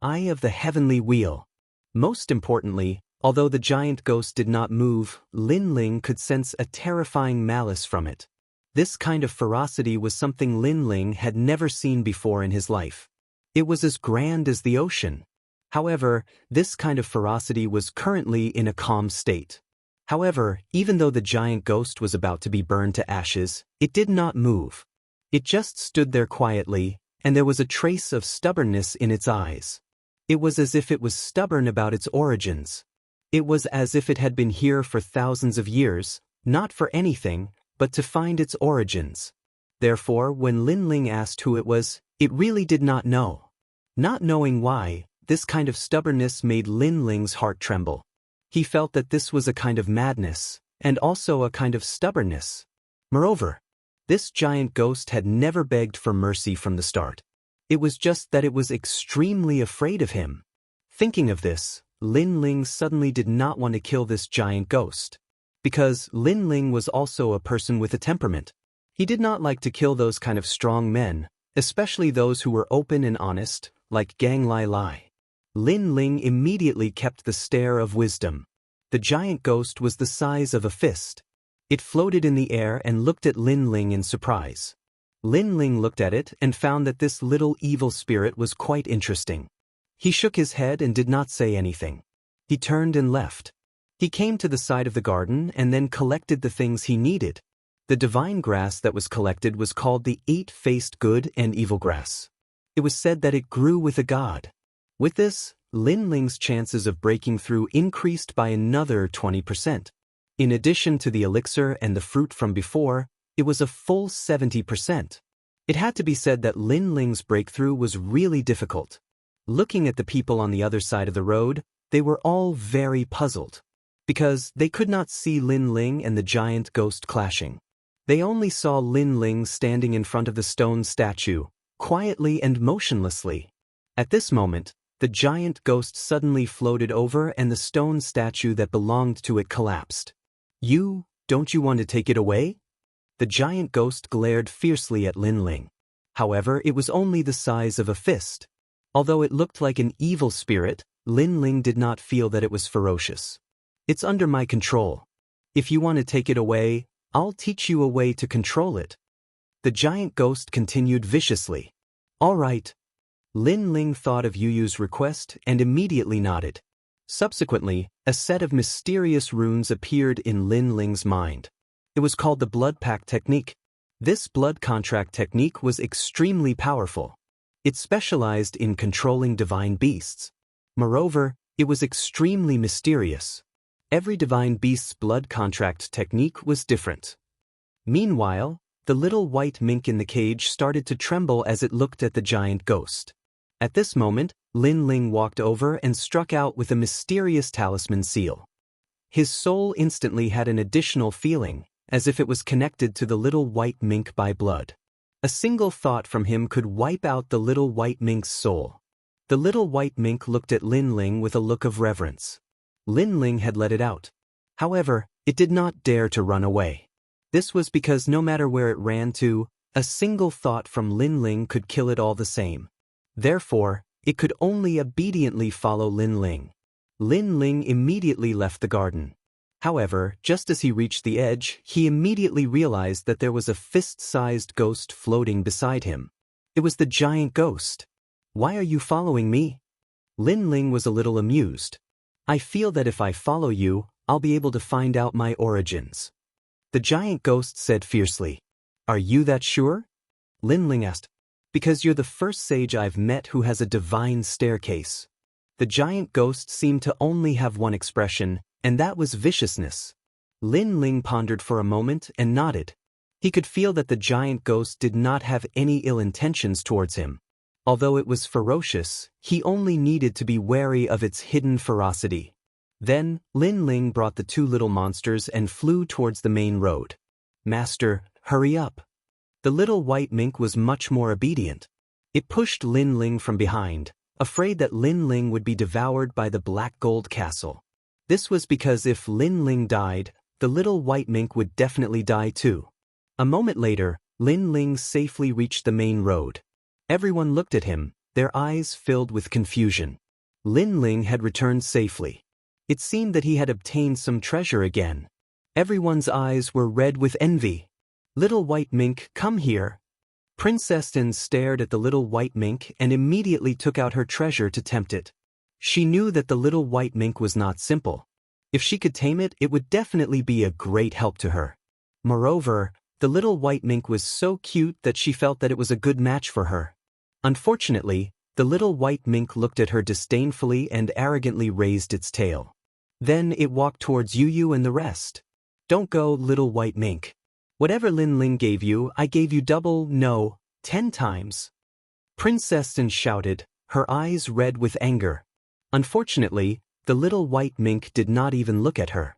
Eye of the Heavenly Wheel. Most importantly, although the giant ghost did not move, Lin Ling could sense a terrifying malice from it. This kind of ferocity was something Lin Ling had never seen before in his life. It was as grand as the ocean. However, this kind of ferocity was currently in a calm state. However, even though the giant ghost was about to be burned to ashes, it did not move. It just stood there quietly, and there was a trace of stubbornness in its eyes. It was as if it was stubborn about its origins. It was as if it had been here for thousands of years, not for anything, but to find its origins. Therefore, when Lin Ling asked who it was, it really did not know. Not knowing why, this kind of stubbornness made Lin Ling's heart tremble. He felt that this was a kind of madness, and also a kind of stubbornness. Moreover, this giant ghost had never begged for mercy from the start. It was just that it was extremely afraid of him. Thinking of this, Lin Ling suddenly did not want to kill this giant ghost. Because Lin Ling was also a person with a temperament. He did not like to kill those kind of strong men, especially those who were open and honest, like Gang Lai Lai. Lin Ling immediately kept the stare of wisdom. The giant ghost was the size of a fist. It floated in the air and looked at Lin Ling in surprise. Lin Ling looked at it and found that this little evil spirit was quite interesting. He shook his head and did not say anything. He turned and left. He came to the side of the garden and then collected the things he needed. The divine grass that was collected was called the eight-faced good and evil grass. It was said that it grew with a god. With this, Lin Ling's chances of breaking through increased by another 20%. In addition to the elixir and the fruit from before, it was a full 70%. It had to be said that Lin Ling's breakthrough was really difficult. Looking at the people on the other side of the road, they were all very puzzled. Because they could not see Lin Ling and the giant ghost clashing. They only saw Lin Ling standing in front of the stone statue, quietly and motionlessly. At this moment, the giant ghost suddenly floated over and the stone statue that belonged to it collapsed. Don't you want to take it away? The giant ghost glared fiercely at Lin Ling. However, it was only the size of a fist. Although it looked like an evil spirit, Lin Ling did not feel that it was ferocious. It's under my control. If you want to take it away, I'll teach you a way to control it. The giant ghost continued viciously. All right. Lin Ling thought of Yu Yu's request and immediately nodded. Subsequently, a set of mysterious runes appeared in Lin Ling's mind. It was called the blood pact technique. This blood contract technique was extremely powerful. It specialized in controlling divine beasts. Moreover, it was extremely mysterious. Every divine beast's blood contract technique was different. Meanwhile, the little white mink in the cage started to tremble as it looked at the giant ghost. At this moment, Lin Ling walked over and struck out with a mysterious talisman seal. His soul instantly had an additional feeling, as if it was connected to the little white mink by blood. A single thought from him could wipe out the little white mink's soul. The little white mink looked at Lin Ling with a look of reverence. Lin Ling had let it out. However, it did not dare to run away. This was because no matter where it ran to, a single thought from Lin Ling could kill it all the same. Therefore, it could only obediently follow Lin Ling. Lin Ling immediately left the garden. However, just as he reached the edge, he immediately realized that there was a fist-sized ghost floating beside him. It was the giant ghost. Why are you following me? Lin Ling was a little amused. I feel that if I follow you, I'll be able to find out my origins. The giant ghost said fiercely. Are you that sure? Lin Ling asked. Because you're the first sage I've met who has a divine staircase. The giant ghost seemed to only have one expression, and that was viciousness. Lin Ling pondered for a moment and nodded. He could feel that the giant ghost did not have any ill intentions towards him. Although it was ferocious, he only needed to be wary of its hidden ferocity. Then, Lin Ling brought the two little monsters and flew towards the main road. Master, hurry up. The little white mink was much more obedient. It pushed Lin Ling from behind, afraid that Lin Ling would be devoured by the black gold castle. This was because if Lin Ling died, the little white mink would definitely die too. A moment later, Lin Ling safely reached the main road. Everyone looked at him, their eyes filled with confusion. Lin Ling had returned safely. It seemed that he had obtained some treasure again. Everyone's eyes were red with envy. "Little white mink, come here." Princess Tin stared at the little white mink and immediately took out her treasure to tempt it. She knew that the little white mink was not simple. If she could tame it, it would definitely be a great help to her. Moreover, the little white mink was so cute that she felt that it was a good match for her. Unfortunately, the little white mink looked at her disdainfully and arrogantly raised its tail. Then it walked towards Yu and the rest. "Don't go, little white mink. Whatever Lin Ling gave you, I gave you double, no, 10 times. Princess Tin shouted, her eyes red with anger. Unfortunately, the little white mink did not even look at her.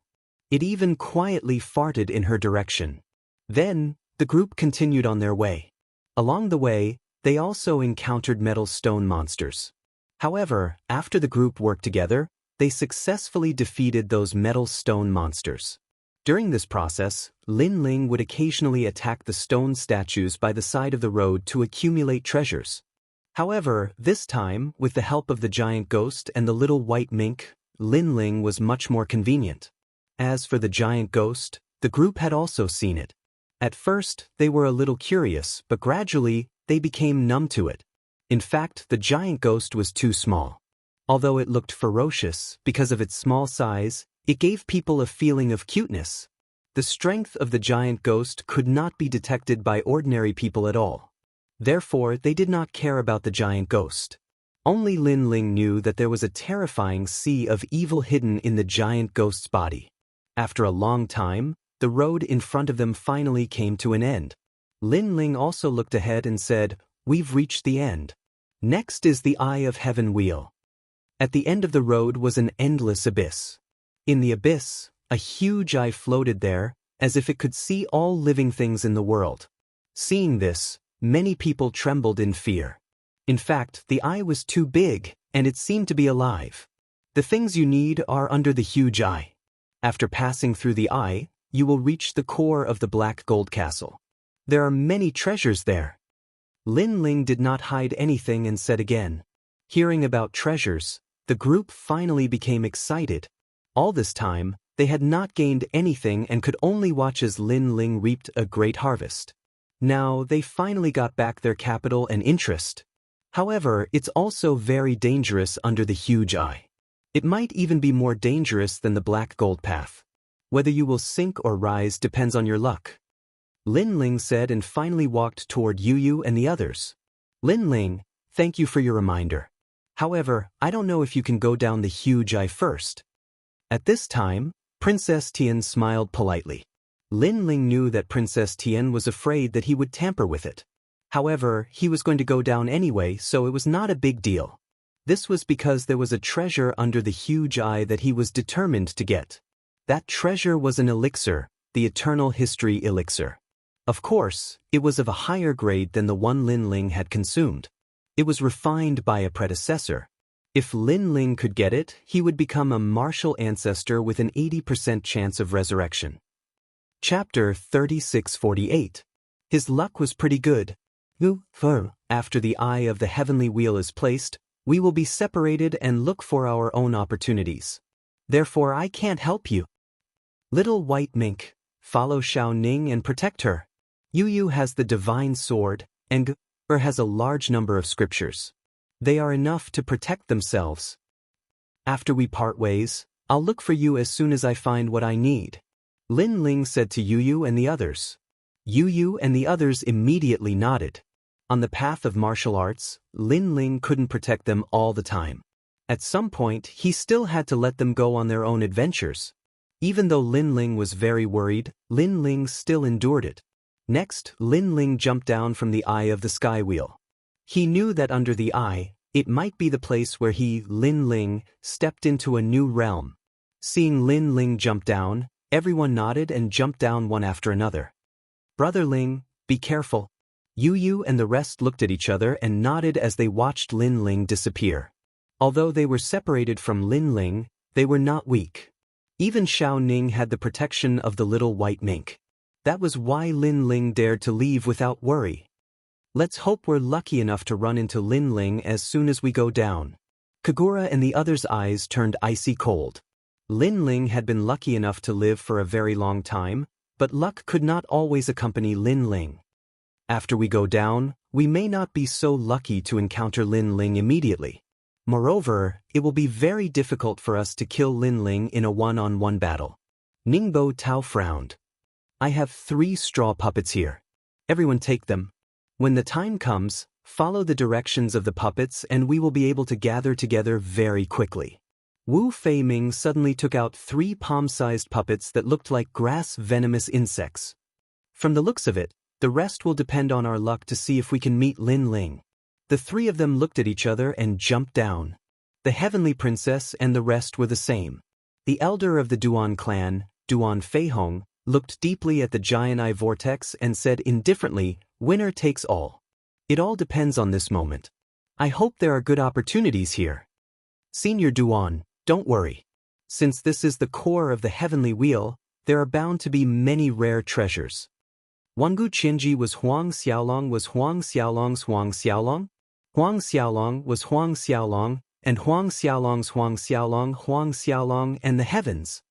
It even quietly farted in her direction. Then, the group continued on their way. Along the way, they also encountered metal stone monsters. However, after the group worked together, they successfully defeated those metal stone monsters. During this process, Lin Ling would occasionally attack the stone statues by the side of the road to accumulate treasures. However, this time, with the help of the giant ghost and the little white mink, Lin Ling was much more convenient. As for the giant ghost, the group had also seen it. At first, they were a little curious, but gradually, they became numb to it. In fact, the giant ghost was too small. Although it looked ferocious because of its small size, it gave people a feeling of cuteness. The strength of the giant ghost could not be detected by ordinary people at all. Therefore, they did not care about the giant ghost. Only Lin Ling knew that there was a terrifying sea of evil hidden in the giant ghost's body. After a long time, the road in front of them finally came to an end. Lin Ling also looked ahead and said, "We've reached the end. Next is the Eye of Heaven Wheel." At the end of the road was an endless abyss. In the abyss, a huge eye floated there, as if it could see all living things in the world. Seeing this, many people trembled in fear. In fact, the eye was too big, and it seemed to be alive. The things you need are under the huge eye. After passing through the eye, you will reach the core of the Black Gold Castle. There are many treasures there. Lin Ling did not hide anything and said again. Hearing about treasures, the group finally became excited. All this time, they had not gained anything and could only watch as Lin Ling reaped a great harvest. Now, they finally got back their capital and interest. However, it's also very dangerous under the huge eye. It might even be more dangerous than the Black Gold Path. Whether you will sink or rise depends on your luck. Lin Ling said and finally walked toward Yu and the others. "Lin Ling, thank you for your reminder. However, I don't know if you can go down the huge eye first." At this time, Princess Tian smiled politely. Lin Ling knew that Princess Tian was afraid that he would tamper with it. However, he was going to go down anyway, so it was not a big deal. This was because there was a treasure under the huge eye that he was determined to get. That treasure was an elixir, the Eternal History Elixir. Of course, it was of a higher grade than the one Lin Ling had consumed. It was refined by a predecessor. If Lin Ling could get it, he would become a martial ancestor with an 80% chance of resurrection. Chapter 3648. His luck was pretty good. After the Eye of the Heavenly Wheel is placed, we will be separated and look for our own opportunities. Therefore, I can't help you. Little white mink, follow Xiao Ning and protect her. Yu has the divine sword, and has a large number of scriptures. They are enough to protect themselves. After we part ways, I'll look for you as soon as I find what I need. Lin Ling said to Yu and the others. Yu and the others immediately nodded. On the path of martial arts, Lin Ling couldn't protect them all the time. At some point, he still had to let them go on their own adventures. Even though Lin Ling was very worried, Lin Ling still endured it. Next, Lin Ling jumped down from the eye of the sky wheel. He knew that under the eye, it might be the place where he, Lin Ling, stepped into a new realm. Seeing Lin Ling jump down, everyone nodded and jumped down one after another. "Brother Ling, be careful. Yu Yu and the rest looked at each other and nodded as they watched Lin Ling disappear. Although they were separated from Lin Ling, they were not weak. Even Xiao Ning had the protection of the little white mink. That was why Lin Ling dared to leave without worry. Let's hope we're lucky enough to run into Lin Ling as soon as we go down. Kagura and the others' eyes turned icy cold. Lin Ling had been lucky enough to live for a very long time, but luck could not always accompany Lin Ling. After we go down, we may not be so lucky to encounter Lin Ling immediately. Moreover, it will be very difficult for us to kill Lin Ling in a one-on-one battle. Ningbo Tao frowned. I have 3 straw puppets here. Everyone take them. When the time comes, follow the directions of the puppets and we will be able to gather together very quickly. Wu Feiming suddenly took out 3 palm-sized puppets that looked like grass-venomous insects. From the looks of it, the rest will depend on our luck to see if we can meet Lin Ling. The 3 of them looked at each other and jumped down. The Heavenly Princess and the rest were the same. The elder of the Duan clan, Duan Feihong, looked deeply at the giant eye vortex and said indifferently, "Winner takes all. It all depends on this moment. I hope there are good opportunities here. Senior Duan, don't worry. Since this is the core of the heavenly wheel, there are bound to be many rare treasures." Wangu Qianji was Huang Xiaolong was Huang Xiaolong's Huang Xiaolong? Huang Xiaolong was Huang Xiaolong, and Huang Xiaolong's Huang Xiaolong and the heavens.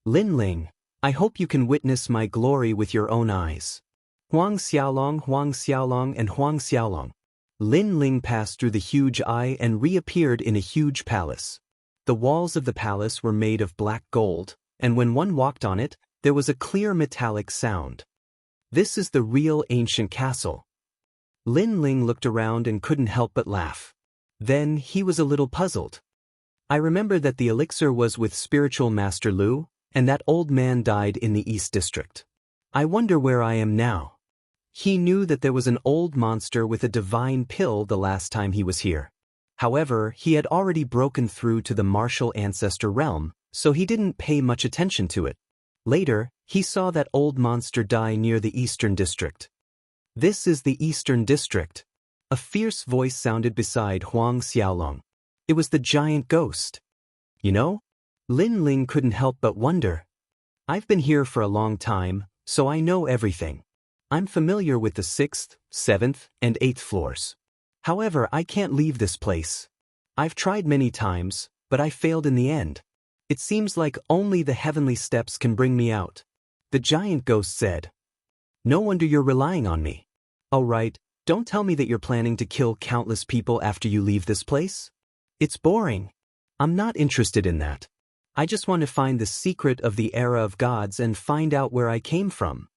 Lin Ling, I hope you can witness my glory with your own eyes. Huang Xiaolong, and Huang Xiaolong. Lin Ling passed through the huge eye and reappeared in a huge palace. The walls of the palace were made of black gold, and when one walked on it, there was a clear metallic sound. This is the real ancient castle. Lin Ling looked around and couldn't help but laugh. Then he was a little puzzled. I remember that the elixir was with spiritual master Lu, and that old man died in the East District. I wonder where I am now. He knew that there was an old monster with a divine pill the last time he was here. However, he had already broken through to the martial ancestor realm, so he didn't pay much attention to it. Later, he saw that old monster die near the Eastern District. This is the Eastern District. A fierce voice sounded beside Huang Xiaolong. It was the giant ghost. You know? Lin Ling couldn't help but wonder. I've been here for a long time, so I know everything. I'm familiar with the 6th, 7th, and 8th floors. However, I can't leave this place. I've tried many times, but I failed in the end. It seems like only the heavenly steps can bring me out. The giant ghost said. No wonder you're relying on me. Oh right, don't tell me that you're planning to kill countless people after you leave this place. It's boring. I'm not interested in that. I just want to find the secret of the era of gods and find out where I came from.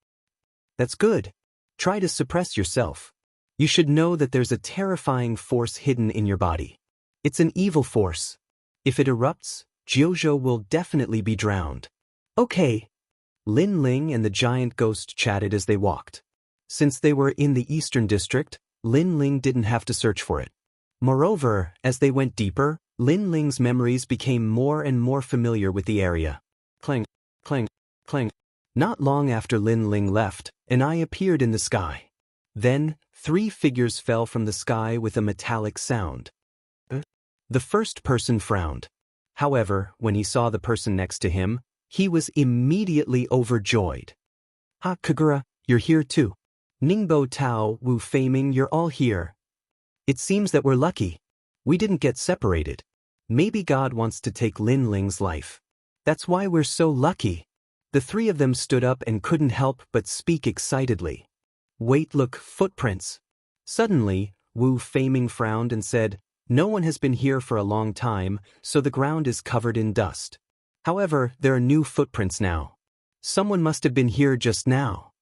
That's good. Try to suppress yourself. You should know that there's a terrifying force hidden in your body. It's an evil force. If it erupts, Jiuzhou will definitely be drowned. Okay. Lin Ling and the giant ghost chatted as they walked. Since they were in the Eastern District, Lin Ling didn't have to search for it. Moreover, as they went deeper, Lin Ling's memories became more and more familiar with the area. Clang, clang, clang. Not long after Lin Ling left, an eye appeared in the sky. Then, 3 figures fell from the sky with a metallic sound. The first person frowned. However, when he saw the person next to him, he was immediately overjoyed. Ha, Kagura, you're here too. Ningbo Tao, Wu Feiming, you're all here. It seems that we're lucky. We didn't get separated. Maybe God wants to take Lin Ling's life. That's why we're so lucky. The 3 of them stood up and couldn't help but speak excitedly. Wait, look, footprints. Suddenly, Wu Feiming frowned and said, no one has been here for a long time, so the ground is covered in dust. However, there are new footprints now. Someone must have been here just now.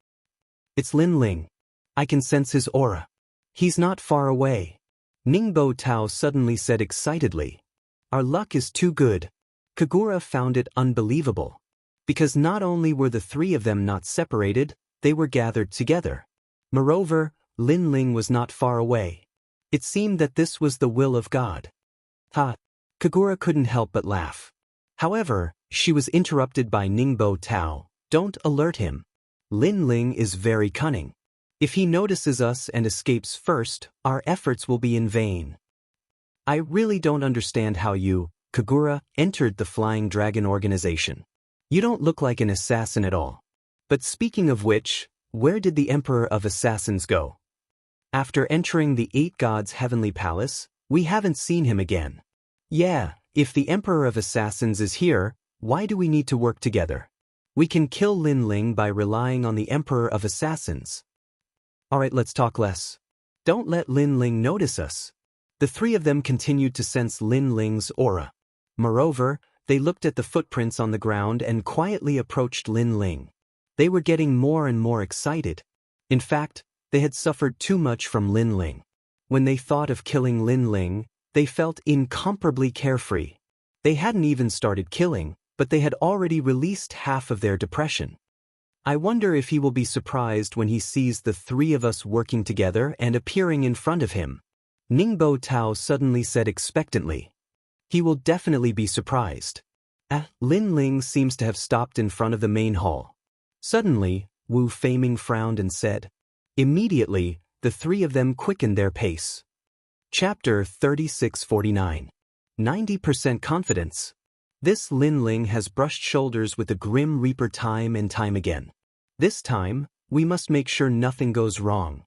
It's Lin Ling. I can sense his aura. He's not far away. Ningbo Tao suddenly said excitedly. Our luck is too good. Kagura found it unbelievable. Because not only were the 3 of them not separated, they were gathered together. Moreover, Lin Ling was not far away. It seemed that this was the will of God. Ha! Kagura couldn't help but laugh. However, she was interrupted by Ningbo Tao. Don't alert him. Lin Ling is very cunning. If he notices us and escapes first, our efforts will be in vain. I really don't understand how you, Kagura, entered the Flying Dragon organization. You don't look like an assassin at all. But speaking of which, where did the Emperor of Assassins go? After entering the 8 Gods' heavenly palace, we haven't seen him again. Yeah, if the Emperor of Assassins is here, why do we need to work together? We can kill Lin Ling by relying on the Emperor of Assassins. Alright, let's talk less. Don't let Lin Ling notice us. The 3 of them continued to sense Lin Ling's aura. Moreover, they looked at the footprints on the ground and quietly approached Lin Ling. They were getting more and more excited. In fact, they had suffered too much from Lin Ling. When they thought of killing Lin Ling, they felt incomparably carefree. They hadn't even started killing, but they had already released half of their depression. I wonder if he will be surprised when he sees the 3 of us working together and appearing in front of him. Ningbo Tao suddenly said expectantly. He will definitely be surprised. Lin Ling seems to have stopped in front of the main hall. Suddenly, Wu Feiming frowned and said. Immediately, the 3 of them quickened their pace. Chapter 3649. 90% Confidence. This Lin Ling has brushed shoulders with the Grim Reaper time and time again. This time, we must make sure nothing goes wrong.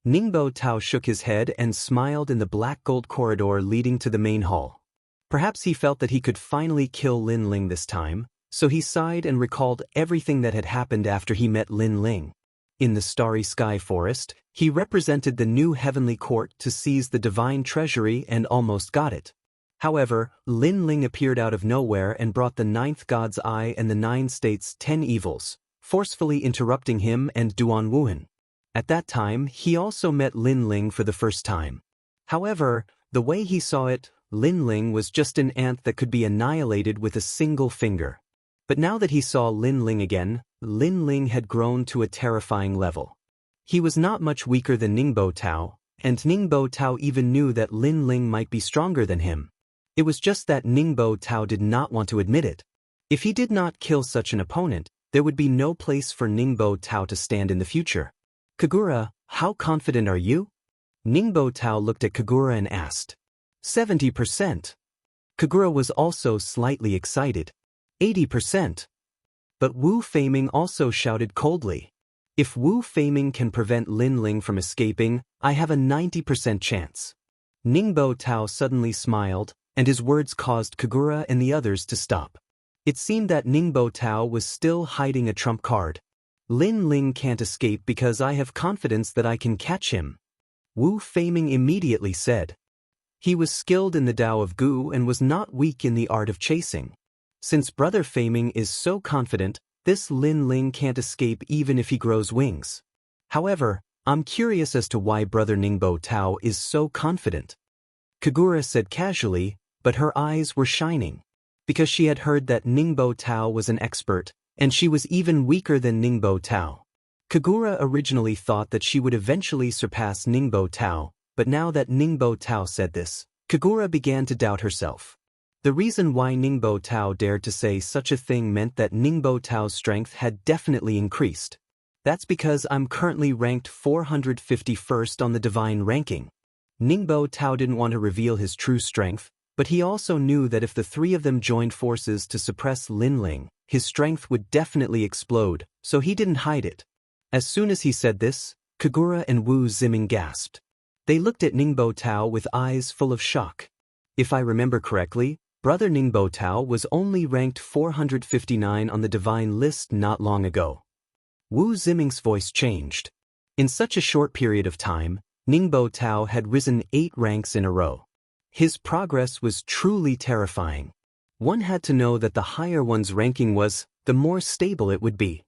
Ningbo Tao shook his head and smiled in the black gold corridor leading to the main hall. Perhaps he felt that he could finally kill Lin Ling this time, so he sighed and recalled everything that had happened after he met Lin Ling. In the Starry Sky Forest, he represented the new heavenly court to seize the divine treasury and almost got it. However, Lin Ling appeared out of nowhere and brought the 9th God's Eye and the 9 States' 10 evils, forcefully interrupting him and Duan Wuhan. At that time, he also met Lin Ling for the first time. However, the way he saw it, Lin Ling was just an ant that could be annihilated with a single finger. But now that he saw Lin Ling again, Lin Ling had grown to a terrifying level. He was not much weaker than Ningbo Tao, and Ningbo Tao even knew that Lin Ling might be stronger than him. It was just that Ningbo Tao did not want to admit it. If he did not kill such an opponent, there would be no place for Ningbo Tao to stand in the future. Kagura, how confident are you? Ningbo Tao looked at Kagura and asked. 70%. Kagura was also slightly excited. 80%. But Wu Feiming also shouted coldly. If Wu Feiming can prevent Lin Ling from escaping, I have a 90% chance. Ningbo Tao suddenly smiled, and his words caused Kagura and the others to stop. It seemed that Ningbo Tao was still hiding a trump card. Lin Ling can't escape because I have confidence that I can catch him. Wu Feiming immediately said. He was skilled in the Tao of Gu and was not weak in the art of chasing. Since Brother Feiming is so confident, this Lin Ling can't escape even if he grows wings. However, I'm curious as to why Brother Ningbo Tao is so confident. Kagura said casually, but her eyes were shining. Because she had heard that Ningbo Tao was an expert, and she was even weaker than Ningbo Tao. Kagura originally thought that she would eventually surpass Ningbo Tao, but now that Ningbo Tao said this, Kagura began to doubt herself. The reason why Ningbo Tao dared to say such a thing meant that Ningbo Tao's strength had definitely increased. That's because I'm currently ranked 451st on the divine ranking. Ningbo Tao didn't want to reveal his true strength, but he also knew that if the 3 of them joined forces to suppress Lin Ling, his strength would definitely explode, so he didn't hide it. As soon as he said this, Kagura and Wu Ziming gasped. They looked at Ningbo Tao with eyes full of shock. If I remember correctly, Brother Ningbo Tao was only ranked 459 on the divine list not long ago. Wu Ziming's voice changed. In such a short period of time, Ningbo Tao had risen 8 ranks in a row. His progress was truly terrifying. One had to know that the higher one's ranking was, the more stable it would be.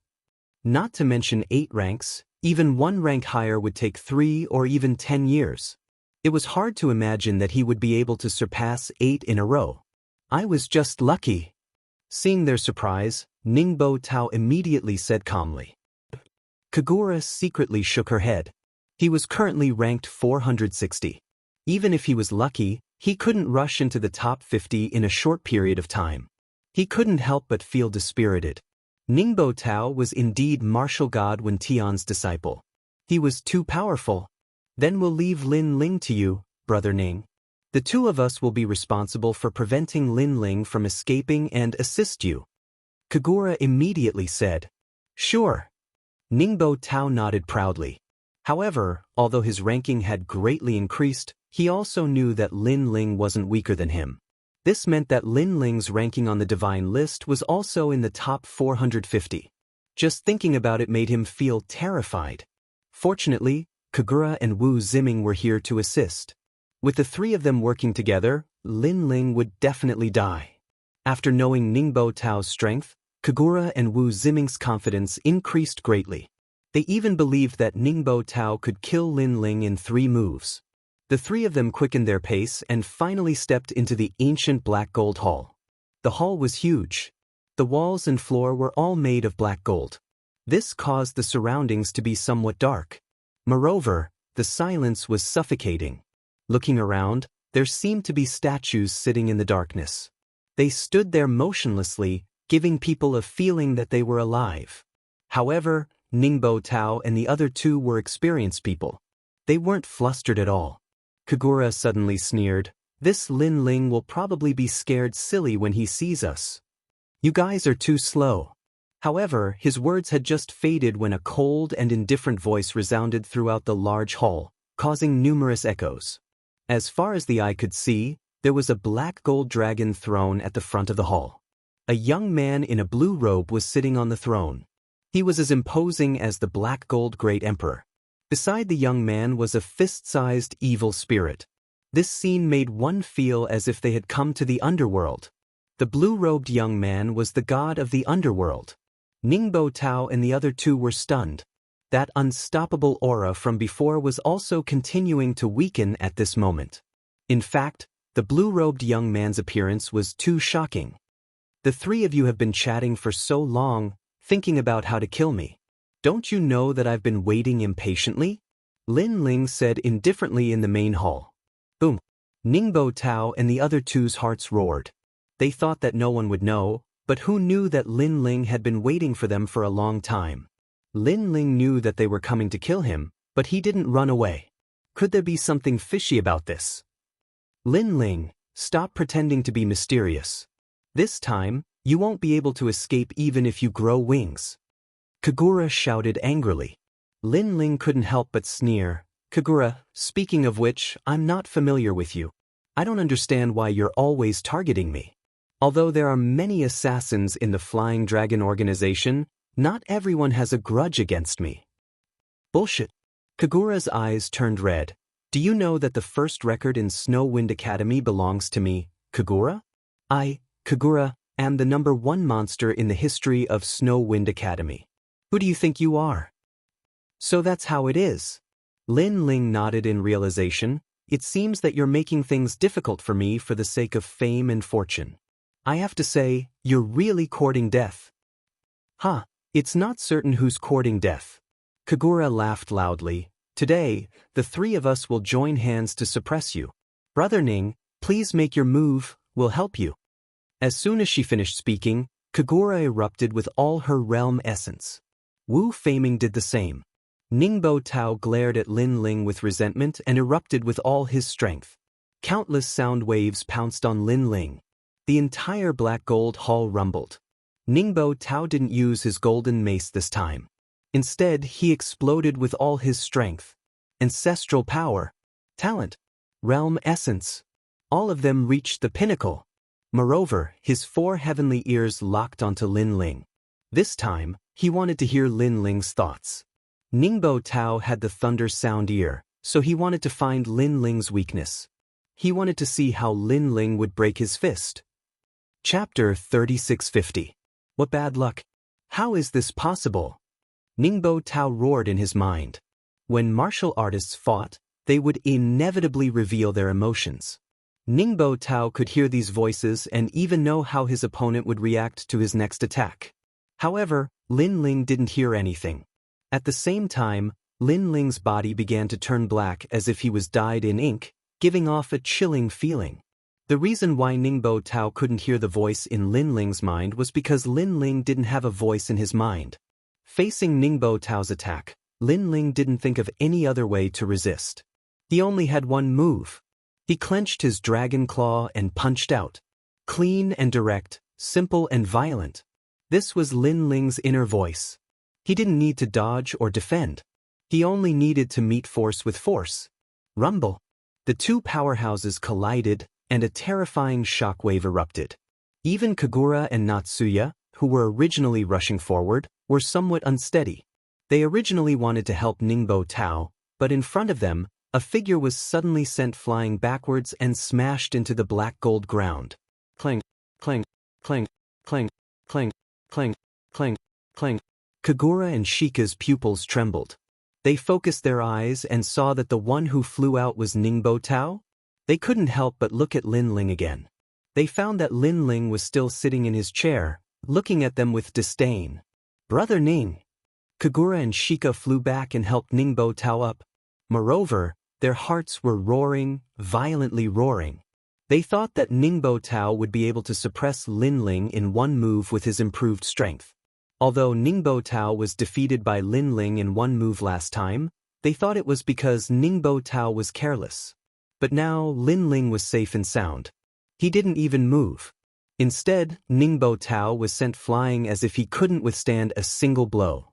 Not to mention 8 ranks, even 1 rank higher would take 3 or even 10 years. It was hard to imagine that he would be able to surpass 8 in a row. I was just lucky. Seeing their surprise, Ningbo Tao immediately said calmly. Kagura secretly shook her head. He was currently ranked 460. Even if he was lucky, he couldn't rush into the top 50 in a short period of time. He couldn't help but feel dispirited. Ningbo Tao was indeed martial god Wen Tian's disciple. He was too powerful. Then we'll leave Lin Ling to you, Brother Ning. The two of us will be responsible for preventing Lin Ling from escaping and assist you. Kagura immediately said, Sure. Ningbo Tao nodded proudly. However, although his ranking had greatly increased, he also knew that Lin Ling wasn't weaker than him. This meant that Lin Ling's ranking on the divine list was also in the top 450. Just thinking about it made him feel terrified. Fortunately, Kagura and Wu Ziming were here to assist. With the three of them working together, Lin Ling would definitely die. After knowing Ningbo Tao's strength, Kagura and Wu Ziming's confidence increased greatly. They even believed that Ningbo Tao could kill Lin Ling in 3 moves. The three of them quickened their pace and finally stepped into the ancient black gold hall. The hall was huge. The walls and floor were all made of black gold. This caused the surroundings to be somewhat dark. Moreover, the silence was suffocating. Looking around, there seemed to be statues sitting in the darkness. They stood there motionlessly, giving people a feeling that they were alive. However, Ningbo Tao and the other two were experienced people. They weren't flustered at all. Kagura suddenly sneered, This Lin Ling will probably be scared silly when he sees us. You guys are too slow. However, his words had just faded when a cold and indifferent voice resounded throughout the large hall, causing numerous echoes. As far as the eye could see, there was a black gold dragon throne at the front of the hall. A young man in a blue robe was sitting on the throne. He was as imposing as the black gold great emperor. Beside the young man was a fist-sized evil spirit. This scene made one feel as if they had come to the underworld. The blue-robed young man was the god of the underworld. Ningbo Tao and the other two were stunned. That unstoppable aura from before was also continuing to weaken at this moment. In fact, the blue-robed young man's appearance was too shocking. The three of you have been chatting for so long, thinking about how to kill me. Don't you know that I've been waiting impatiently? Lin Ling said indifferently in the main hall. Boom. Ningbo Tao and the other two's hearts roared. They thought that no one would know, but who knew that Lin Ling had been waiting for them for a long time? Lin Ling knew that they were coming to kill him, but he didn't run away. Could there be something fishy about this? Lin Ling, stop pretending to be mysterious. This time, you won't be able to escape even if you grow wings. Kagura shouted angrily. Lin Ling couldn't help but sneer. Kagura, speaking of which, I'm not familiar with you. I don't understand why you're always targeting me. Although there are many assassins in the Flying Dragon organization, not everyone has a grudge against me. Bullshit. Kagura's eyes turned red. Do you know that the first record in Snow Wind Academy belongs to me, Kagura? Kagura, am the #1 monster in the history of Snow Wind Academy. Who do you think you are? So that's how it is. Lin Ling nodded in realization. It seems that you're making things difficult for me for the sake of fame and fortune. I have to say, you're really courting death. Huh, it's not certain who's courting death. Kagura laughed loudly. Today, the three of us will join hands to suppress you. Brother Ning, please make your move, we'll help you. As soon as she finished speaking, Kagura erupted with all her realm essence. Wu Feiming did the same. Ningbo Tao glared at Lin Ling with resentment and erupted with all his strength. Countless sound waves pounced on Lin Ling. The entire black gold hall rumbled. Ningbo Tao didn't use his golden mace this time. Instead, he exploded with all his strength. Ancestral power, talent, realm essence. All of them reached the pinnacle. Moreover, his 4 heavenly ears locked onto Lin Ling. This time, he wanted to hear Lin Ling's thoughts. Ningbo Tao had the thunder sound ear, so he wanted to find Lin Ling's weakness. He wanted to see how Lin Ling would break his fist. Chapter 3650. What bad luck. How is this possible? Ningbo Tao roared in his mind. When martial artists fought, they would inevitably reveal their emotions. Ningbo Tao could hear these voices and even know how his opponent would react to his next attack. However, Lin Ling didn't hear anything. At the same time, Lin Ling's body began to turn black as if he was dyed in ink, giving off a chilling feeling. The reason why Ningbo Tao couldn't hear the voice in Lin Ling's mind was because Lin Ling didn't have a voice in his mind. Facing Ningbo Tao's attack, Lin Ling didn't think of any other way to resist. He only had one move. He clenched his dragon claw and punched out. Clean and direct, simple and violent. This was Lin Ling's inner voice. He didn't need to dodge or defend. He only needed to meet force with force. Rumble. The two powerhouses collided, and a terrifying shockwave erupted. Even Kagura and Natsuya, who were originally rushing forward, were somewhat unsteady. They originally wanted to help Ningbo Tao, but in front of them, a figure was suddenly sent flying backwards and smashed into the black gold ground. Clang, clang, clang, clang, clang, clang, clang, clang. Kagura and Shika's pupils trembled. They focused their eyes and saw that the one who flew out was Ningbo Tao. They couldn't help but look at Lin Ling again. They found that Lin Ling was still sitting in his chair, looking at them with disdain. Brother Ning. Kagura and Shika flew back and helped Ningbo Tao up. Moreover, their hearts were roaring, violently roaring. They thought that Ningbo Tao would be able to suppress Lin Ling in one move with his improved strength. Although Ningbo Tao was defeated by Lin Ling in one move last time, they thought it was because Ningbo Tao was careless. But now Lin Ling was safe and sound. He didn't even move. Instead, Ningbo Tao was sent flying as if he couldn't withstand a single blow.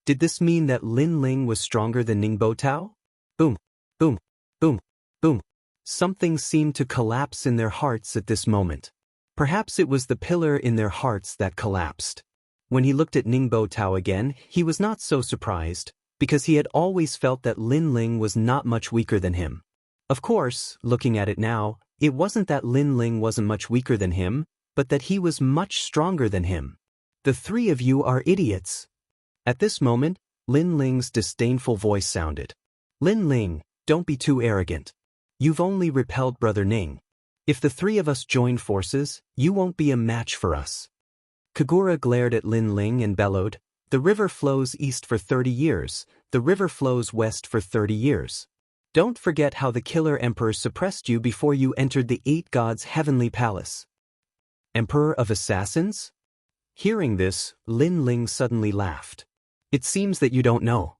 Did this mean that Lin Ling was stronger than Ningbo Tao? Boom, boom, boom, boom. Something seemed to collapse in their hearts at this moment. Perhaps it was the pillar in their hearts that collapsed. When he looked at Ningbo Tao again, he was not so surprised, because he had always felt that Lin Ling was not much weaker than him. Of course, looking at it now, it wasn't that Lin Ling wasn't much weaker than him, but that he was much stronger than him. The three of you are idiots. At this moment, Lin Ling's disdainful voice sounded. Lin Ling, don't be too arrogant. You've only repelled Brother Ning. If the three of us join forces, you won't be a match for us. Kagura glared at Lin Ling and bellowed, the river flows east for 30 years, the river flows west for 30 years. Don't forget how the Killer Emperor suppressed you before you entered the Eight Gods' heavenly palace. Emperor of Assassins? Hearing this, Lin Ling suddenly laughed. It seems that you don't know.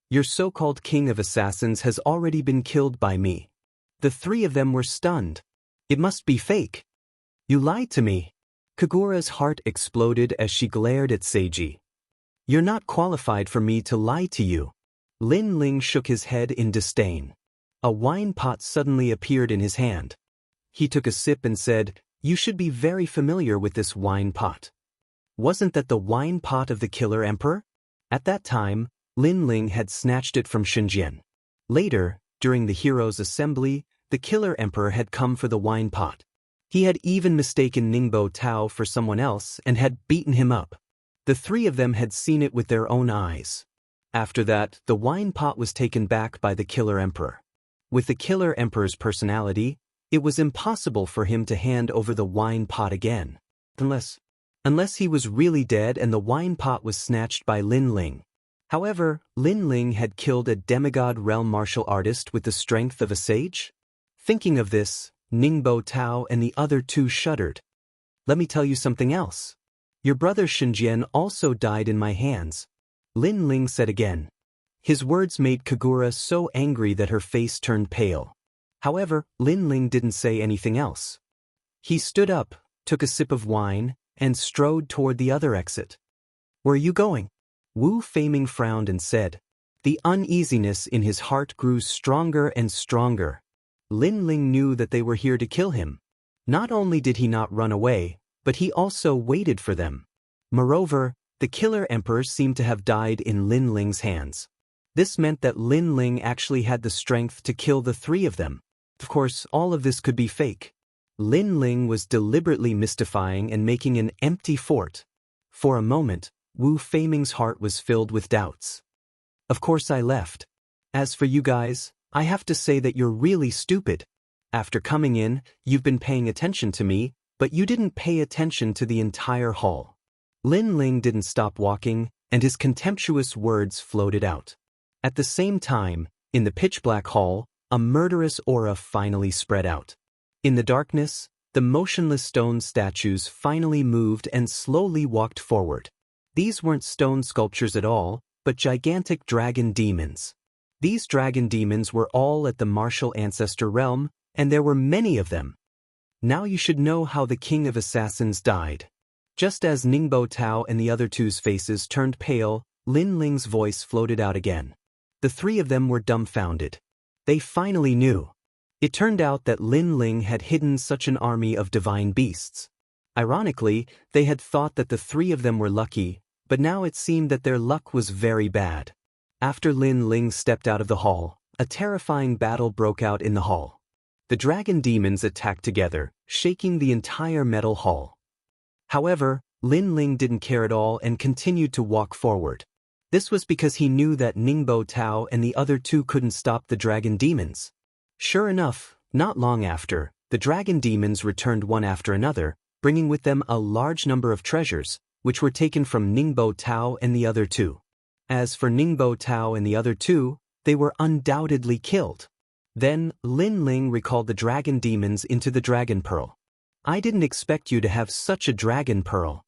Your so-called King of Assassins has already been killed by me. The three of them were stunned. It must be fake. You lied to me. Kagura's heart exploded as she glared at Seiji. You're not qualified for me to lie to you. Lin Ling shook his head in disdain. A wine pot suddenly appeared in his hand. He took a sip and said, you should be very familiar with this wine pot. Wasn't that the wine pot of the Killer Emperor? At that time, Lin Ling had snatched it from Xinjian. Later, during the Heroes' Assembly, the Killer Emperor had come for the wine pot. He had even mistaken Ningbo Tao for someone else and had beaten him up. The three of them had seen it with their own eyes. After that, the wine pot was taken back by the Killer Emperor. With the Killer Emperor's personality, it was impossible for him to hand over the wine pot again. Unless he was really dead and the wine pot was snatched by Lin Ling. However, Lin Ling had killed a demigod realm martial artist with the strength of a sage? Thinking of this, Ningbo Tao and the other two shuddered. Let me tell you something else. Your brother Xinjian also died in my hands. Lin Ling said again. His words made Kagura so angry that her face turned pale. However, Lin Ling didn't say anything else. He stood up, took a sip of wine, and strode toward the other exit. Where are you going? Wu Feiming frowned and said. The uneasiness in his heart grew stronger and stronger. Lin Ling knew that they were here to kill him. Not only did he not run away, but he also waited for them. Moreover, the Killer Emperor seemed to have died in Lin Ling's hands. This meant that Lin Ling actually had the strength to kill the three of them. Of course, all of this could be fake. Lin Ling was deliberately mystifying and making an empty fort. For a moment, Wu Feiming's heart was filled with doubts. Of course I left. As for you guys, I have to say that you're really stupid. After coming in, you've been paying attention to me, but you didn't pay attention to the entire hall. Lin Ling didn't stop walking, and his contemptuous words floated out. At the same time, in the pitch-black hall, a murderous aura finally spread out. In the darkness, the motionless stone statues finally moved and slowly walked forward. These weren't stone sculptures at all, but gigantic dragon demons. These dragon demons were all at the martial ancestor realm, and there were many of them. Now you should know how the king of assassins died. Just as Ningbo Tao and the other two's faces turned pale, Lin Ling's voice floated out again. The three of them were dumbfounded. They finally knew. It turned out that Lin Ling had hidden such an army of divine beasts. Ironically, they had thought that the three of them were lucky, but now it seemed that their luck was very bad. After Lin Ling stepped out of the hall, a terrifying battle broke out in the hall. The dragon demons attacked together, shaking the entire metal hall. However, Lin Ling didn't care at all and continued to walk forward. This was because he knew that Ningbo Tao and the other two couldn't stop the dragon demons. Sure enough, not long after, the dragon demons returned one after another, bringing with them a large number of treasures, which were taken from Ningbo Tao and the other two. As for Ningbo Tao and the other two, they were undoubtedly killed. Then, Lin Ling recalled the dragon demons into the dragon pearl. I didn't expect you to have such a dragon pearl.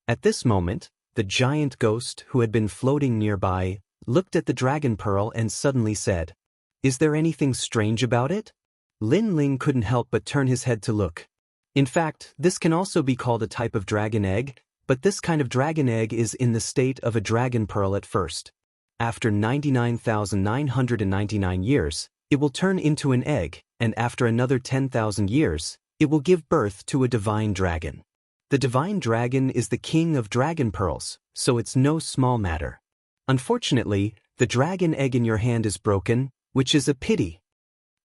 At this moment, the giant ghost who had been floating nearby looked at the dragon pearl and suddenly said, "Is there anything strange about it?" Lin Ling couldn't help but turn his head to look. In fact, this can also be called a type of dragon egg, but this kind of dragon egg is in the state of a dragon pearl at first. After 99,999 years, it will turn into an egg, and after another 10,000 years, it will give birth to a divine dragon. The divine dragon is the king of dragon pearls, so it's no small matter. Unfortunately, the dragon egg in your hand is broken, which is a pity.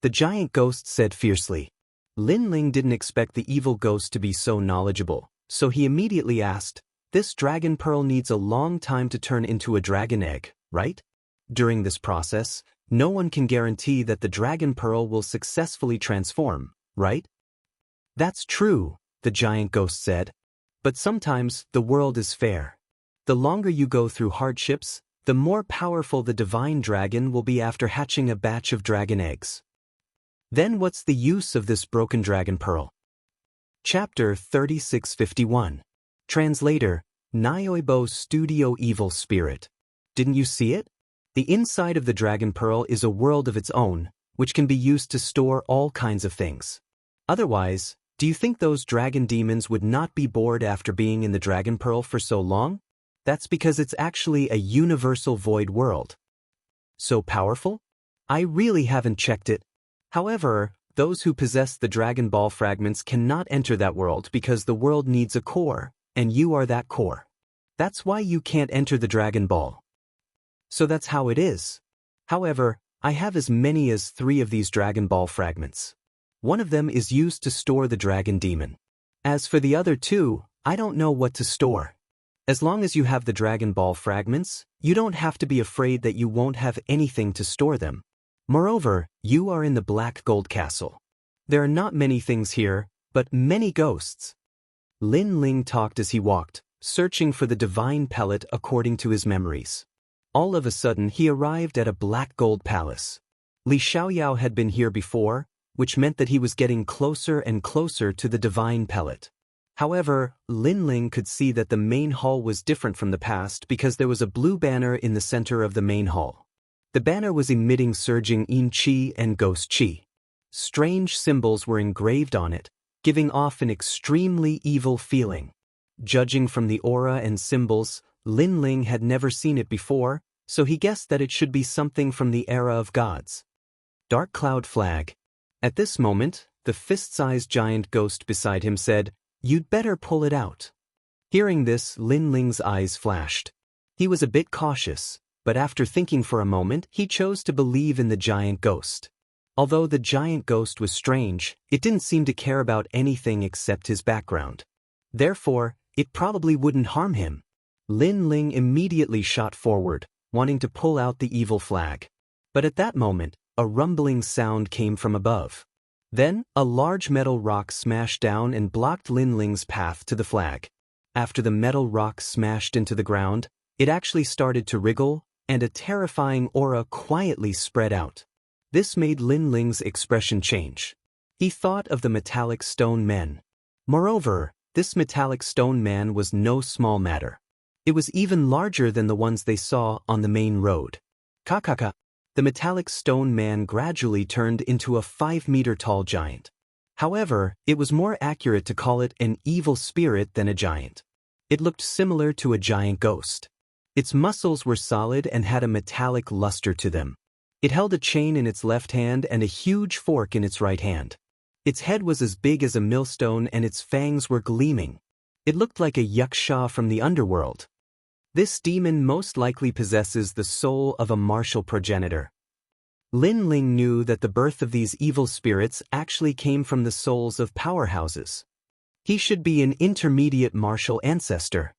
The giant ghost said fiercely. Lin Ling didn't expect the evil ghost to be so knowledgeable, so he immediately asked, "This dragon pearl needs a long time to turn into a dragon egg, right? During this process, no one can guarantee that the dragon pearl will successfully transform, right?" "That's true," the giant ghost said. "But sometimes the world is fair. The longer you go through hardships, the more powerful the divine dragon will be after hatching a batch of dragon eggs. Then what's the use of this broken dragon pearl?" Chapter 3651. Translator, Nyoibo Studio Evil Spirit. Didn't you see it? The inside of the dragon pearl is a world of its own, which can be used to store all kinds of things. Otherwise, do you think those dragon demons would not be bored after being in the dragon pearl for so long? That's because it's actually a universal void world. So powerful? I really haven't checked it. However, those who possess the Dragon Ball fragments cannot enter that world because the world needs a core, and you are that core. That's why you can't enter the Dragon Ball. So that's how it is. However, I have as many as 3 of these Dragon Ball fragments. One of them is used to store the dragon demon. As for the other 2, I don't know what to store. As long as you have the Dragon Ball fragments, you don't have to be afraid that you won't have anything to store them. Moreover, you are in the Black Gold Castle. There are not many things here, but many ghosts. Lin Ling talked as he walked, searching for the divine pellet according to his memories. All of a sudden he arrived at a black gold palace. Li Xiaoyao had been here before, which meant that he was getting closer and closer to the divine pellet. However, Lin Ling could see that the main hall was different from the past because there was a blue banner in the center of the main hall. The banner was emitting surging yin qi and ghost qi. Strange symbols were engraved on it, giving off an extremely evil feeling. Judging from the aura and symbols, Lin Ling had never seen it before, so he guessed that it should be something from the era of gods. Dark Cloud Flag. At this moment, the fist-sized giant ghost beside him said, "You'd better pull it out." Hearing this, Lin Ling's eyes flashed. He was a bit cautious, but after thinking for a moment, he chose to believe in the giant ghost. Although the giant ghost was strange, it didn't seem to care about anything except his background. Therefore, it probably wouldn't harm him. Lin Ling immediately shot forward, wanting to pull out the evil flag. But at that moment, a rumbling sound came from above. Then, a large metal rock smashed down and blocked Lin Ling's path to the flag. After the metal rock smashed into the ground, it actually started to wriggle, and a terrifying aura quietly spread out. This made Lin Ling's expression change. He thought of the metallic stone men. Moreover, this metallic stone man was no small matter. It was even larger than the ones they saw on the main road. Kakaka. The metallic stone man gradually turned into a 5-meter-tall giant. However, it was more accurate to call it an evil spirit than a giant. It looked similar to a giant ghost. Its muscles were solid and had a metallic luster to them. It held a chain in its left hand and a huge fork in its right hand. Its head was as big as a millstone and its fangs were gleaming. It looked like a yaksha from the underworld. This demon most likely possesses the soul of a martial progenitor. Lin Ling knew that the birth of these evil spirits actually came from the souls of powerhouses. He should be an intermediate martial ancestor.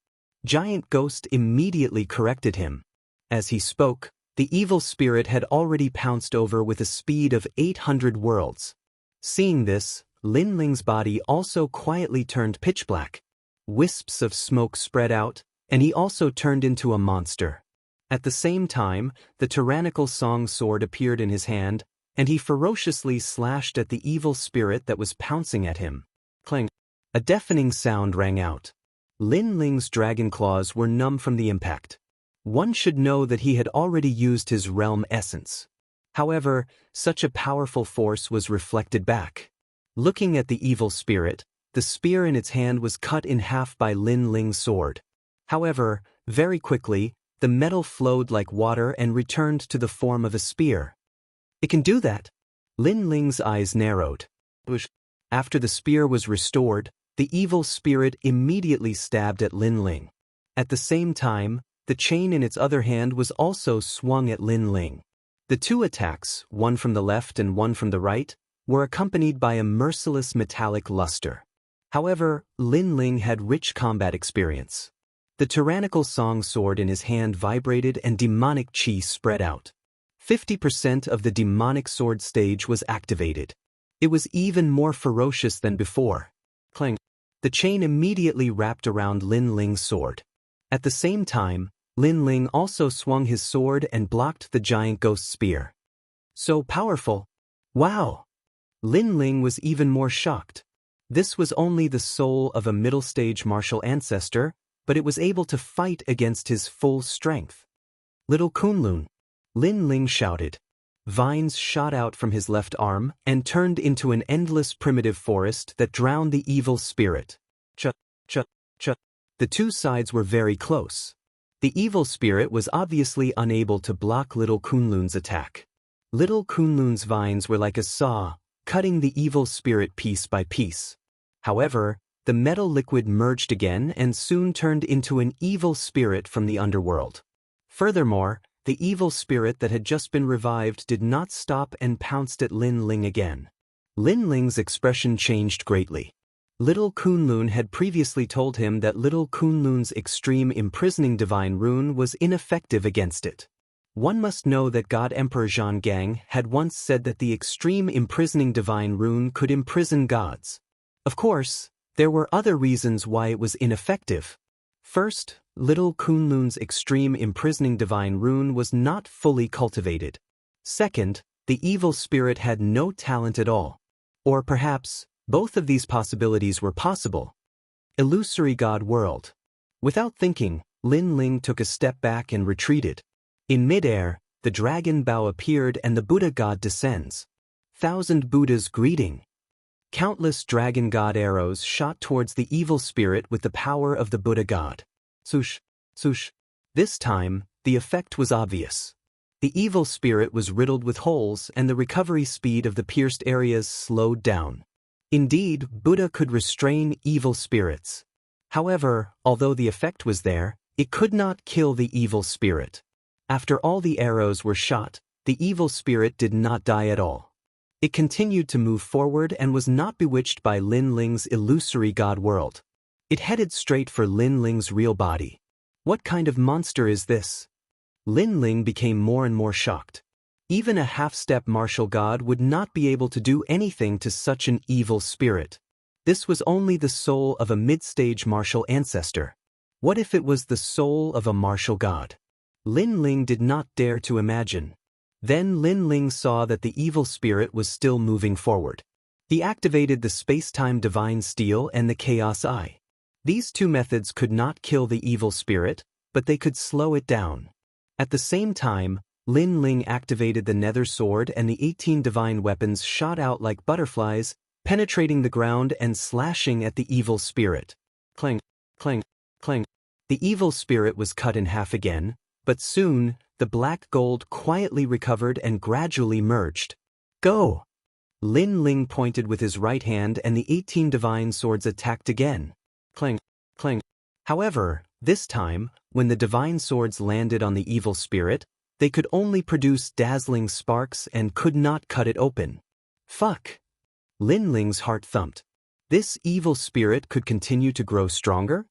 Giant Ghost immediately corrected him. As he spoke, the evil spirit had already pounced over with a speed of 800 worlds. Seeing this, Lin Ling's body also quietly turned pitch black. Wisps of smoke spread out, and he also turned into a monster. At the same time, the tyrannical song sword appeared in his hand, and he ferociously slashed at the evil spirit that was pouncing at him. Clang! A deafening sound rang out. Lin Ling's dragon claws were numb from the impact. One should know that he had already used his realm essence. However, such a powerful force was reflected back. Looking at the evil spirit, the spear in its hand was cut in half by Lin Ling's sword. However, very quickly, the metal flowed like water and returned to the form of a spear. It can do that. Lin Ling's eyes narrowed. After the spear was restored, the evil spirit immediately stabbed at Lin Ling. At the same time, the chain in its other hand was also swung at Lin Ling. The two attacks, one from the left and one from the right, were accompanied by a merciless metallic luster. However, Lin Ling had rich combat experience. The tyrannical song sword in his hand vibrated and demonic chi spread out. 50% of the demonic sword stage was activated. It was even more ferocious than before. Clang! The chain immediately wrapped around Lin Ling's sword. At the same time, Lin Ling also swung his sword and blocked the giant ghost spear. So powerful! Wow! Lin Ling was even more shocked. This was only the soul of a middle-stage martial ancestor, but it was able to fight against his full strength. Little Kunlun! Lin Ling shouted. Vines shot out from his left arm and turned into an endless primitive forest that drowned the evil spirit. Ch. The two sides were very close. The evil spirit was obviously unable to block Little Kunlun's attack. Little Kunlun's vines were like a saw, cutting the evil spirit piece by piece. However, the metal liquid merged again and soon turned into an evil spirit from the underworld. Furthermore, the evil spirit that had just been revived did not stop and pounced at Lin Ling again. Lin Ling's expression changed greatly. Little Kunlun had previously told him that Little Kunlun's extreme imprisoning divine rune was ineffective against it. One must know that God Emperor Zhang Gang had once said that the extreme imprisoning divine rune could imprison gods. Of course, there were other reasons why it was ineffective. First, Little Kunlun's extreme imprisoning divine rune was not fully cultivated. Second, the evil spirit had no talent at all. Or perhaps, both of these possibilities were possible. Illusory God World. Without thinking, Lin Ling took a step back and retreated. In midair, the dragon bow appeared and the Buddha God descends. 1,000 Buddhas greeting. Countless dragon god arrows shot towards the evil spirit with the power of the Buddha God. Swoosh, swoosh. This time, the effect was obvious. The evil spirit was riddled with holes and the recovery speed of the pierced areas slowed down. Indeed, Buddha could restrain evil spirits. However, although the effect was there, it could not kill the evil spirit. After all the arrows were shot, the evil spirit did not die at all. It continued to move forward and was not bewitched by Lin Ling's illusory god world. It headed straight for Lin Ling's real body. What kind of monster is this? Lin Ling became more and more shocked. Even a half-step martial god would not be able to do anything to such an evil spirit. This was only the soul of a mid-stage martial ancestor. What if it was the soul of a martial god? Lin Ling did not dare to imagine. Then Lin Ling saw that the evil spirit was still moving forward. He activated the space-time divine steel and the chaos eye. These two methods could not kill the evil spirit, but they could slow it down. At the same time, Lin Ling activated the nether sword and the 18 divine weapons shot out like butterflies, penetrating the ground and slashing at the evil spirit. Clang, clang, clang. The evil spirit was cut in half again, but soon, the black gold quietly recovered and gradually merged. Go! Lin Ling pointed with his right hand and the 18 divine swords attacked again. Clang, clang. However, this time, when the divine swords landed on the evil spirit, they could only produce dazzling sparks and could not cut it open. Fuck! Lin Ling's heart thumped. This evil spirit could continue to grow stronger?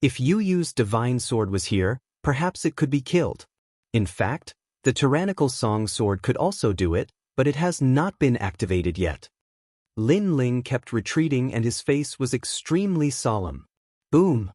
If Yu Yu's divine sword was here, perhaps it could be killed. In fact, the tyrannical song sword could also do it, but it has not been activated yet. Lin Ling kept retreating and his face was extremely solemn. Boom!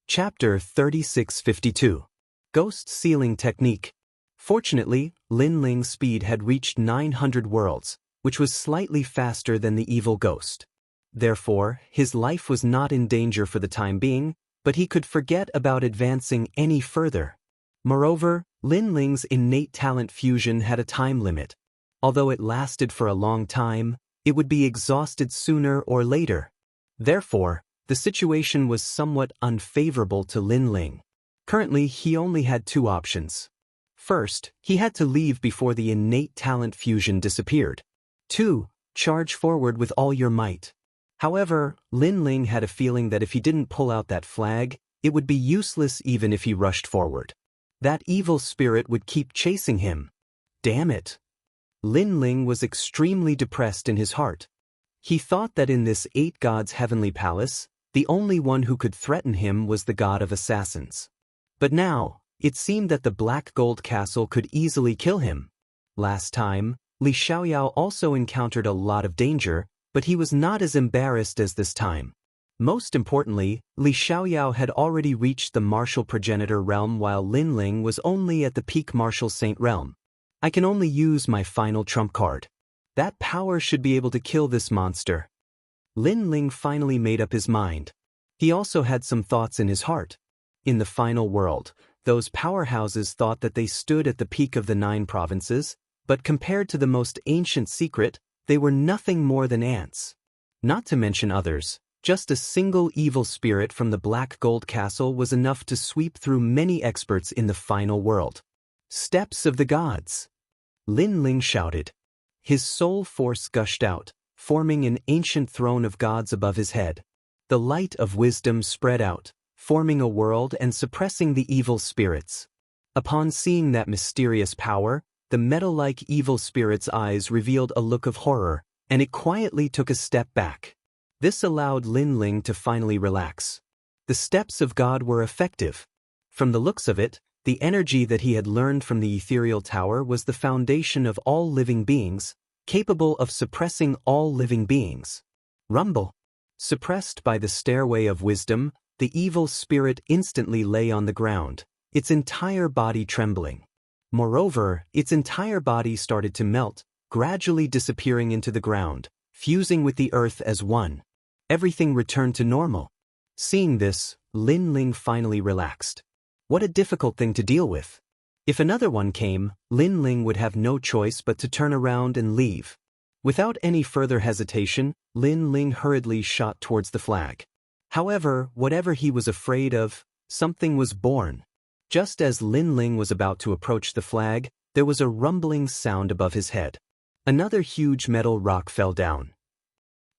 Chapter 3652. Ghost Sealing Technique. Fortunately, Lin Ling's speed had reached 900 worlds, which was slightly faster than the evil ghost. Therefore, his life was not in danger for the time being, but he could forget about advancing any further. Moreover, Lin Ling's innate talent fusion had a time limit. Although it lasted for a long time, it would be exhausted sooner or later. Therefore, the situation was somewhat unfavorable to Lin Ling. Currently, he only had two options. First, he had to leave before the innate talent fusion disappeared. 2. Charge forward with all your might. However, Lin Ling had a feeling that if he didn't pull out that flag, it would be useless even if he rushed forward. That evil spirit would keep chasing him. Damn it! Lin Ling was extremely depressed in his heart. He thought that in this 8 gods' heavenly palace, the only one who could threaten him was the god of assassins. But now, it seemed that the Black Gold Castle could easily kill him. Last time, Li Xiaoyao also encountered a lot of danger, but he was not as embarrassed as this time. Most importantly, Li Xiaoyao had already reached the martial progenitor realm while Lin Ling was only at the peak martial saint realm. I can only use my final trump card. That power should be able to kill this monster. Lin Ling finally made up his mind. He also had some thoughts in his heart. In the final world, those powerhouses thought that they stood at the peak of the 9 provinces, but compared to the most ancient secret, they were nothing more than ants. Not to mention others, just a single evil spirit from the Black Gold Castle was enough to sweep through many experts in the final world. Steps of the gods! Lin Ling shouted. His soul force gushed out, forming an ancient throne of gods above his head. The light of wisdom spread out, forming a world and suppressing the evil spirits. Upon seeing that mysterious power, the metal-like evil spirit's eyes revealed a look of horror, and it quietly took a step back. This allowed Lin Ling to finally relax. The steps of God were effective. From the looks of it, the energy that he had learned from the ethereal tower was the foundation of all living beings, capable of suppressing all living beings. Rumble. Suppressed by the stairway of wisdom, the evil spirit instantly lay on the ground, its entire body trembling. Moreover, its entire body started to melt, gradually disappearing into the ground, fusing with the earth as one. Everything returned to normal. Seeing this, Lin Ling finally relaxed. What a difficult thing to deal with. If another one came, Lin Ling would have no choice but to turn around and leave. Without any further hesitation, Lin Ling hurriedly shot towards the flag. However, whatever he was afraid of, something was born. Just as Lin Ling was about to approach the flag, there was a rumbling sound above his head. Another huge metal rock fell down.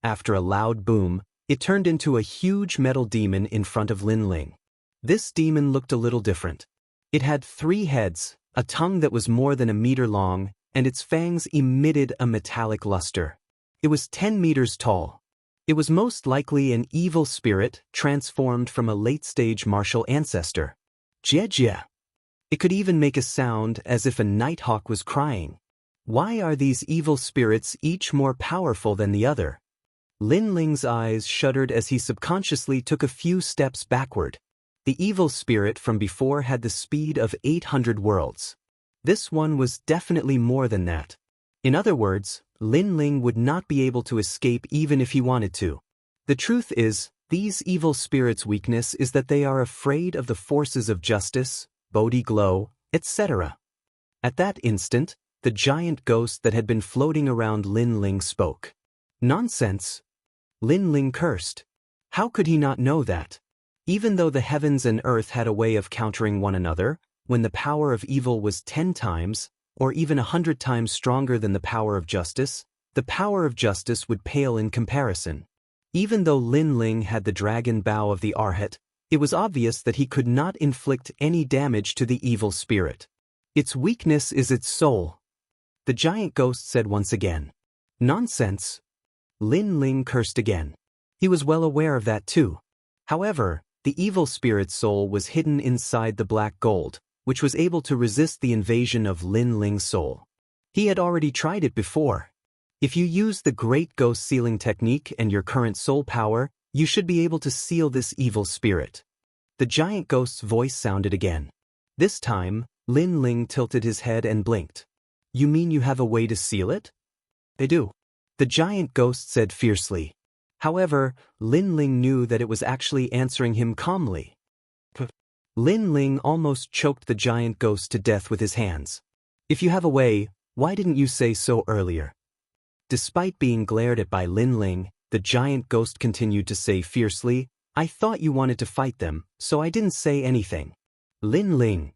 After a loud boom, it turned into a huge metal demon in front of Lin Ling. This demon looked a little different. It had 3 heads, a tongue that was more than a meter long, and its fangs emitted a metallic luster. It was 10 meters tall. It was most likely an evil spirit transformed from a late-stage martial ancestor. Jie. It could even make a sound as if a nighthawk was crying. Why are these evil spirits each more powerful than the other? Lin Ling's eyes shuddered as he subconsciously took a few steps backward. The evil spirit from before had the speed of 800 worlds. This one was definitely more than that. In other words, Lin Ling would not be able to escape even if he wanted to. The truth is, These evil spirits' weakness is that they are afraid of the forces of justice, Bodhi glow, etc. At that instant, the giant ghost that had been floating around Lin Ling spoke. Nonsense! Lin Ling cursed. How could he not know that? Even though the heavens and earth had a way of countering one another, when the power of evil was 10 times, or even 100 times stronger than the power of justice, the power of justice would pale in comparison. Even though Lin Ling had the dragon bow of the Arhat, it was obvious that he could not inflict any damage to the evil spirit. Its weakness is its soul. The giant ghost said once again. Nonsense! Lin Ling cursed again. He was well aware of that too. However, the evil spirit's soul was hidden inside the black gold, which was able to resist the invasion of Lin Ling's soul. He had already tried it before. If you use the Great Ghost Sealing technique and your current soul power, you should be able to seal this evil spirit. The giant ghost's voice sounded again. This time, Lin Ling tilted his head and blinked. You mean you have a way to seal it? I do. The giant ghost said fiercely. However, Lin Ling knew that it was actually answering him calmly. Lin Ling almost choked the giant ghost to death with his hands. If you have a way, why didn't you say so earlier? Despite being glared at by Lin Ling, the giant ghost continued to say fiercely, I thought you wanted to fight them, so I didn't say anything. Lin Ling.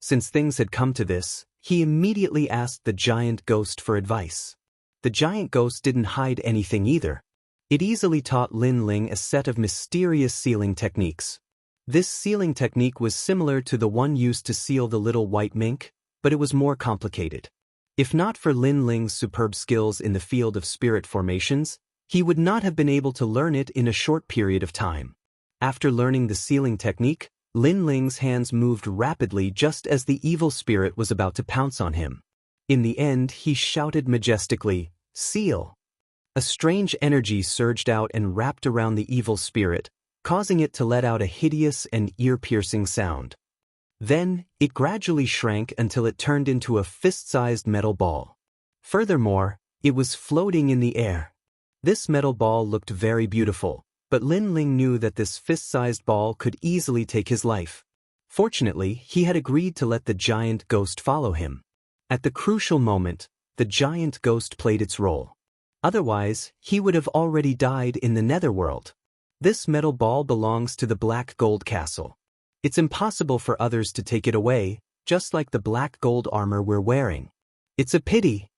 Since things had come to this, he immediately asked the giant ghost for advice. The giant ghost didn't hide anything either. It easily taught Lin Ling a set of mysterious sealing techniques. This sealing technique was similar to the one used to seal the little white mink, but it was more complicated. If not for Lin Ling's superb skills in the field of spirit formations, he would not have been able to learn it in a short period of time. After learning the sealing technique, Lin Ling's hands moved rapidly just as the evil spirit was about to pounce on him. In the end, he shouted majestically, Seal! A strange energy surged out and wrapped around the evil spirit, causing it to let out a hideous and ear-piercing sound. Then, it gradually shrank until it turned into a fist-sized metal ball. Furthermore, it was floating in the air. This metal ball looked very beautiful, but Lin Ling knew that this fist-sized ball could easily take his life. Fortunately, he had agreed to let the giant ghost follow him. At the crucial moment, the giant ghost played its role. Otherwise, he would have already died in the netherworld. This metal ball belongs to the Black Gold Castle. It's impossible for others to take it away, just like the black gold armor we're wearing. It's a pity.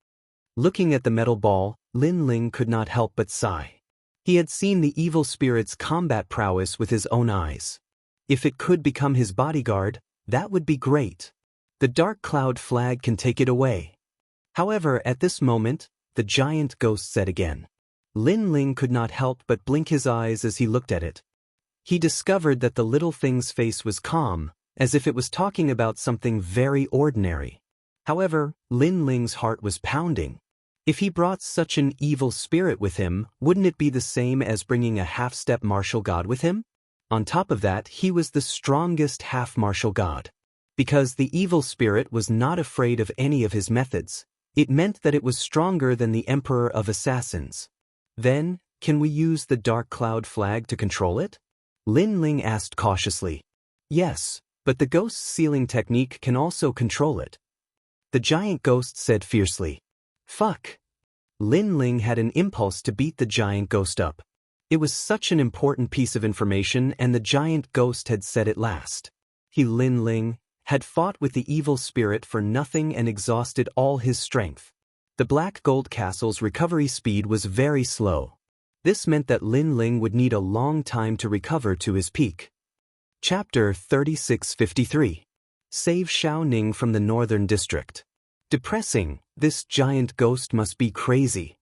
Looking at the metal ball, Lin Ling could not help but sigh. He had seen the evil spirit's combat prowess with his own eyes. If it could become his bodyguard, that would be great. The Dark Cloud flag can take it away. However, at this moment, the giant ghost said again. Lin Ling could not help but blink his eyes as he looked at it. He discovered that the little thing's face was calm, as if it was talking about something very ordinary. However, Lin Ling's heart was pounding. If he brought such an evil spirit with him, wouldn't it be the same as bringing a half-step martial god with him? On top of that, he was the strongest half-martial god. Because the evil spirit was not afraid of any of his methods, it meant that it was stronger than the Emperor of Assassins. Then, can we use the Dark Cloud flag to control it? Lin Ling asked cautiously. Yes, but the ghost sealing technique can also control it. The giant ghost said fiercely. Fuck! Lin Ling had an impulse to beat the giant ghost up. It was such an important piece of information, and the giant ghost had said it last. Lin Ling had fought with the evil spirit for nothing and exhausted all his strength. The Black Gold Castle's recovery speed was very slow. This meant that Lin Ling would need a long time to recover to his peak. Chapter 3653. Save Xiao Ning from the Northern District. Depressing, this giant ghost must be crazy.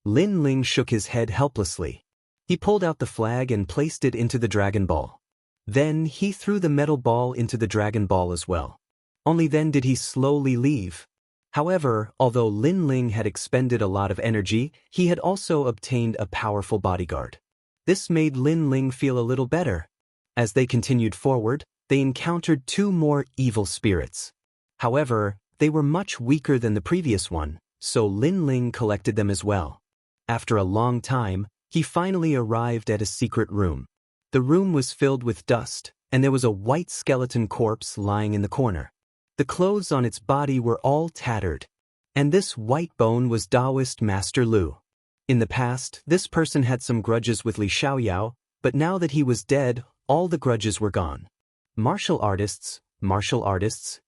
Lin Ling shook his head helplessly. He pulled out the flag and placed it into the Dragon Ball. Then he threw the metal ball into the Dragon Ball as well. Only then did he slowly leave. However, although Lin Ling had expended a lot of energy, he had also obtained a powerful bodyguard. This made Lin Ling feel a little better. As they continued forward, they encountered 2 more evil spirits. However, they were much weaker than the previous one, so Lin Ling collected them as well. After a long time, he finally arrived at a secret room. The room was filled with dust, and there was a white skeleton corpse lying in the corner. The clothes on its body were all tattered. And this white bone was Taoist Master Lu. In the past, this person had some grudges with Li Xiaoyao, but now that he was dead, all the grudges were gone. Martial artists,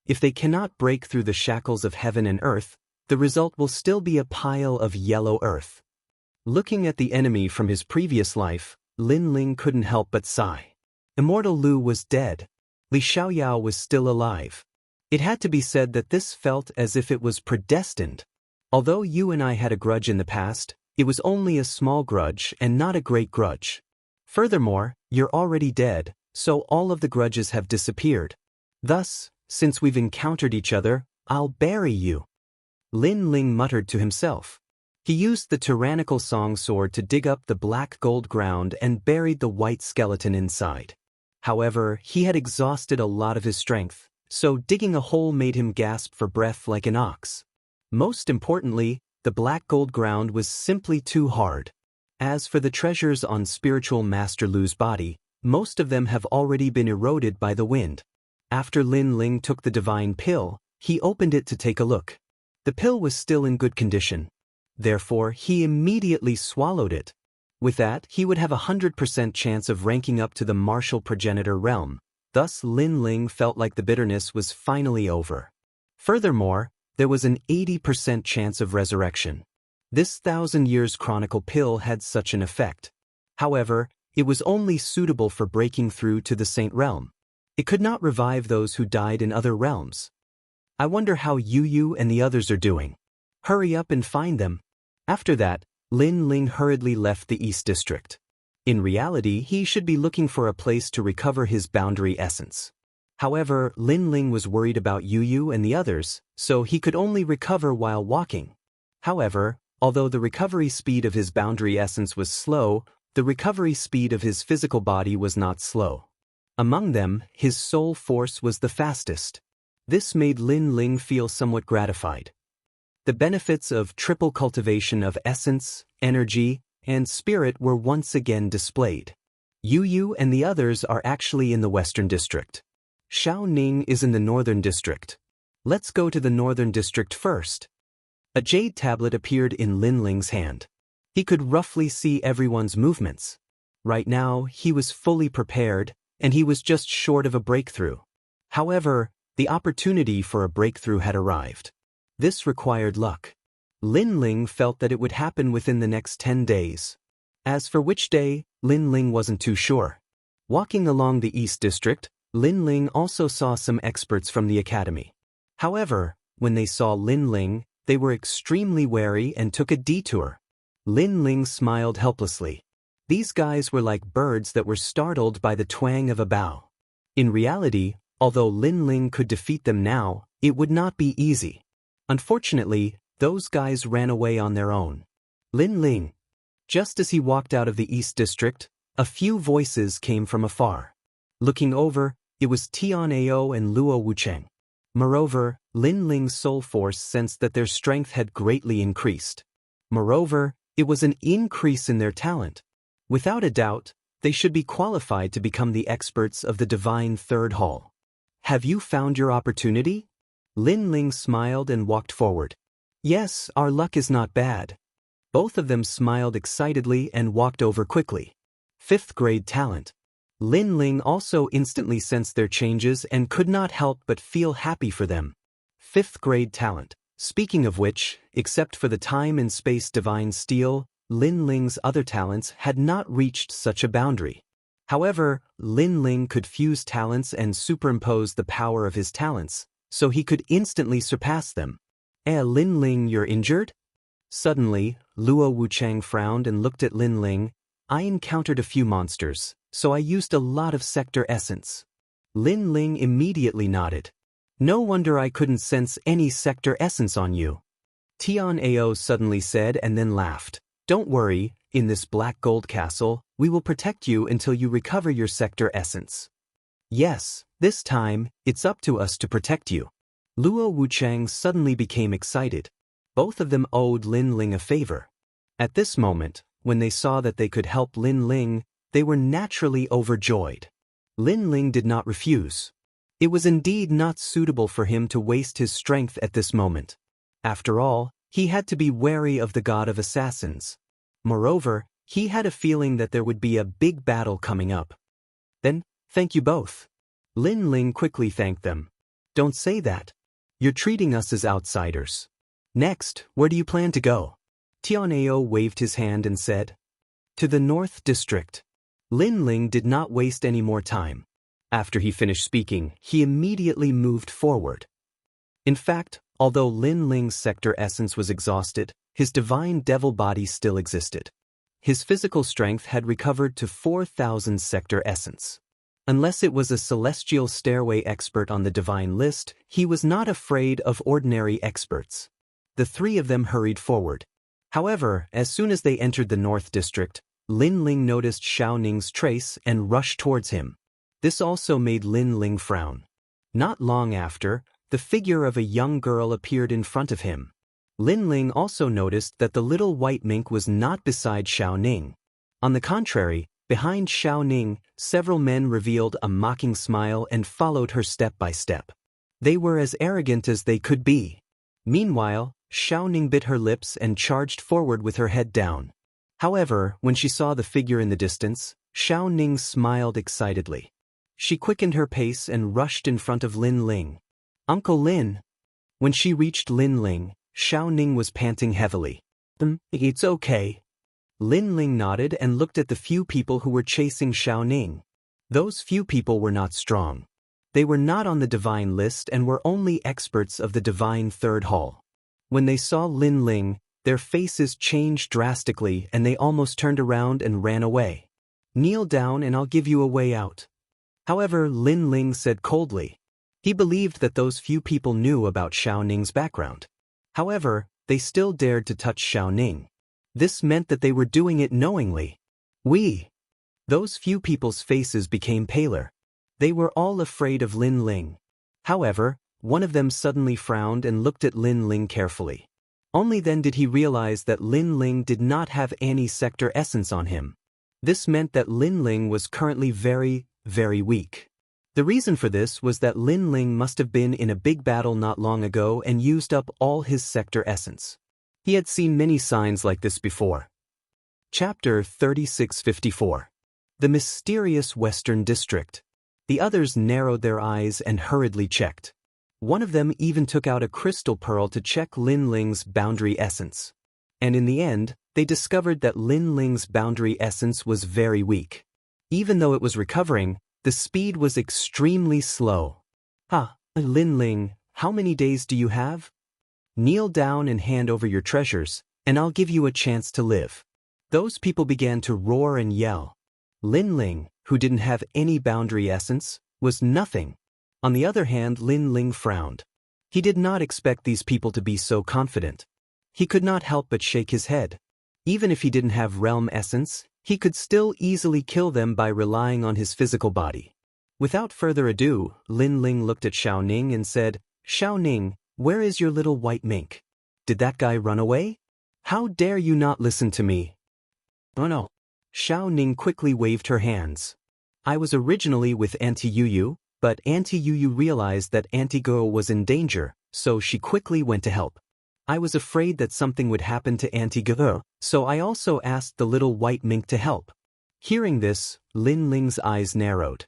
if they cannot break through the shackles of heaven and earth, the result will still be a pile of yellow earth. Looking at the enemy from his previous life, Lin Ling couldn't help but sigh. Immortal Lu was dead. Li Xiaoyao was still alive. It had to be said that this felt as if it was predestined. Although you and I had a grudge in the past, it was only a small grudge and not a great grudge. Furthermore, you're already dead, so all of the grudges have disappeared. Thus, since we've encountered each other, I'll bury you. Lin Ling muttered to himself. He used the tyrannical song sword to dig up the black gold ground and buried the white skeleton inside. However, he had exhausted a lot of his strength, so digging a hole made him gasp for breath like an ox. Most importantly, the black gold ground was simply too hard. As for the treasures on spiritual Master Lu's body, most of them have already been eroded by the wind. After Lin Ling took the divine pill, he opened it to take a look. The pill was still in good condition. Therefore, he immediately swallowed it. With that, he would have a 100% chance of ranking up to the martial progenitor realm. Thus, Lin Ling felt like the bitterness was finally over. Furthermore, there was an 80% chance of resurrection. This 1,000 years chronicle pill had such an effect. However, it was only suitable for breaking through to the Saint realm. It could not revive those who died in other realms. I wonder how Yu and the others are doing. Hurry up and find them. After that, Lin Ling hurriedly left the East District. In reality, he should be looking for a place to recover his boundary essence. However, Lin Ling was worried about Yu and the others, so he could only recover while walking. However, although the recovery speed of his boundary essence was slow, the recovery speed of his physical body was not slow. Among them, his soul force was the fastest. This made Lin Ling feel somewhat gratified. The benefits of triple cultivation of essence, energy, and spirit were once again displayed. Yu and the others are actually in the Western District. Xiao Ning is in the Northern District. Let's go to the Northern District first. A jade tablet appeared in Lin Ling's hand. He could roughly see everyone's movements. Right now, he was fully prepared, and he was just short of a breakthrough. However, the opportunity for a breakthrough had arrived. This required luck. Lin Ling felt that it would happen within the next 10 days. As for which day, Lin Ling wasn't too sure. Walking along the East District, Lin Ling also saw some experts from the academy. However, when they saw Lin Ling, they were extremely wary and took a detour. Lin Ling smiled helplessly. These guys were like birds that were startled by the twang of a bow. In reality, although Lin Ling could defeat them now, it would not be easy. Unfortunately, those guys ran away on their own. Lin Ling. Just as he walked out of the East District, a few voices came from afar. Looking over, it was Tian'ao and Luo Wucheng. Moreover, Lin Ling's soul force sensed that their strength had greatly increased. Moreover, it was an increase in their talent. Without a doubt, they should be qualified to become the experts of the Divine Third Hall. Have you found your opportunity? Lin Ling smiled and walked forward. Yes, our luck is not bad. Both of them smiled excitedly and walked over quickly. 5th grade talent. Lin Ling also instantly sensed their changes and could not help but feel happy for them. 5th grade talent. Speaking of which, except for the time and space divine steel, Lin Ling's other talents had not reached such a boundary. However, Lin Ling could fuse talents and superimpose the power of his talents, so he could instantly surpass them. Lin Ling, you're injured? Suddenly, Luo Wucheng frowned and looked at Lin Ling. I encountered a few monsters, so I used a lot of sector essence. Lin Ling immediately nodded. No wonder I couldn't sense any sector essence on you. Tian'ao suddenly said and then laughed. Don't worry, in this black gold castle, we will protect you until you recover your sector essence. Yes, this time, it's up to us to protect you. Luo Wucheng suddenly became excited. Both of them owed Lin Ling a favor. At this moment, when they saw that they could help Lin Ling, they were naturally overjoyed. Lin Ling did not refuse. It was indeed not suitable for him to waste his strength at this moment. After all, he had to be wary of the god of assassins. Moreover, he had a feeling that there would be a big battle coming up. Then, thank you both. Lin Ling quickly thanked them. Don't say that. You're treating us as outsiders. Next, where do you plan to go? Tianao waved his hand and said, to the North District. Lin Ling did not waste any more time. After he finished speaking, he immediately moved forward. In fact, although Lin Ling's sector essence was exhausted, his divine devil body still existed. His physical strength had recovered to 4,000 sector essence. Unless it was a celestial stairway expert on the divine list, he was not afraid of ordinary experts. The three of them hurried forward. However, as soon as they entered the North District, Lin Ling noticed Xiao Ning's trace and rushed towards him. This also made Lin Ling frown. Not long after, the figure of a young girl appeared in front of him. Lin Ling also noticed that the little white mink was not beside Xiao Ning. On the contrary, behind Xiao Ning, several men revealed a mocking smile and followed her step by step. They were as arrogant as they could be. Meanwhile, Xiao Ning bit her lips and charged forward with her head down. However, when she saw the figure in the distance, Xiao Ning smiled excitedly. She quickened her pace and rushed in front of Lin Ling. Uncle Lin. When she reached Lin Ling, Xiao Ning was panting heavily. It's okay. Lin Ling nodded and looked at the few people who were chasing Xiao Ning. Those few people were not strong. They were not on the divine list and were only experts of the divine third hall. When they saw Lin Ling, their faces changed drastically and they almost turned around and ran away. Kneel down and I'll give you a way out. However, Lin Ling said coldly. He believed that those few people knew about Xiao Ning's background. However, they still dared to touch Xiao Ning. This meant that they were doing it knowingly. Those few people's faces became paler. They were all afraid of Lin Ling. However, one of them suddenly frowned and looked at Lin Ling carefully. Only then did he realize that Lin Ling did not have any sector essence on him. This meant that Lin Ling was currently very, very weak. The reason for this was that Lin Ling must have been in a big battle not long ago and used up all his sector essence. He had seen many signs like this before. Chapter 3654. The Mysterious Western District. The others narrowed their eyes and hurriedly checked. One of them even took out a crystal pearl to check Lin Ling's boundary essence. And in the end, they discovered that Lin Ling's boundary essence was very weak. Even though it was recovering, the speed was extremely slow. Lin Ling, how many days do you have? Kneel down and hand over your treasures, and I'll give you a chance to live. Those people began to roar and yell. Lin Ling, who didn't have any boundary essence, was nothing. On the other hand, Lin Ling frowned. He did not expect these people to be so confident. He could not help but shake his head. Even if he didn't have realm essence, he could still easily kill them by relying on his physical body. Without further ado, Lin Ling looked at Xiao Ning and said, Xiao Ning, where is your little white mink? Did that guy run away? How dare you not listen to me? Oh no. Xiao Ning quickly waved her hands. I was originally with Auntie Yuyu, but Auntie Yuyu realized that Auntie Go was in danger, so she quickly went to help. I was afraid that something would happen to Auntie Go, so I also asked the little white mink to help. Hearing this, Lin Ling's eyes narrowed.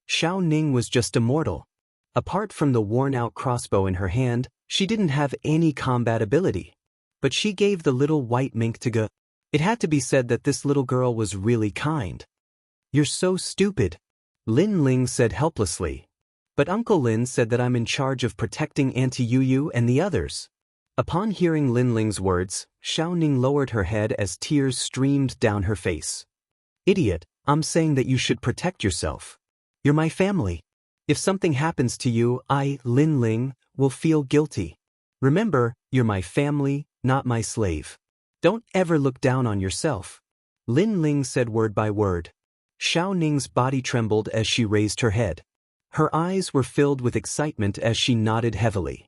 Xiao Ning was just a mortal. Apart from the worn-out crossbow in her hand, she didn't have any combat ability. But she gave the little white mink to Go. It had to be said that this little girl was really kind. You're so stupid, Lin Ling said helplessly. But Uncle Lin said that I'm in charge of protecting Auntie Yuyu and the others. Upon hearing Lin Ling's words, Xiao Ning lowered her head as tears streamed down her face. Idiot, I'm saying that you should protect yourself. You're my family. If something happens to you, I, Lin Ling, will feel guilty. Remember, you're my family, not my slave. Don't ever look down on yourself. Lin Ling said word by word. Xiao Ning's body trembled as she raised her head. Her eyes were filled with excitement as she nodded heavily.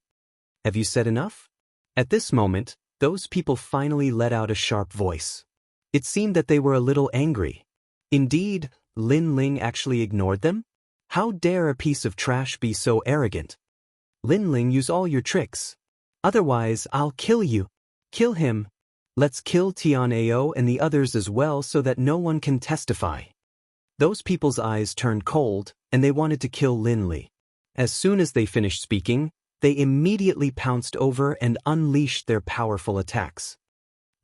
Have you said enough? At this moment, those people finally let out a sharp voice. It seemed that they were a little angry. Indeed, Lin Ling actually ignored them? How dare a piece of trash be so arrogant? Lin Ling, use all your tricks. Otherwise, I'll kill you. Kill him. Let's kill Tian'ao and the others as well so that no one can testify. Those people's eyes turned cold, and they wanted to kill Lin Li. As soon as they finished speaking, they immediately pounced over and unleashed their powerful attacks.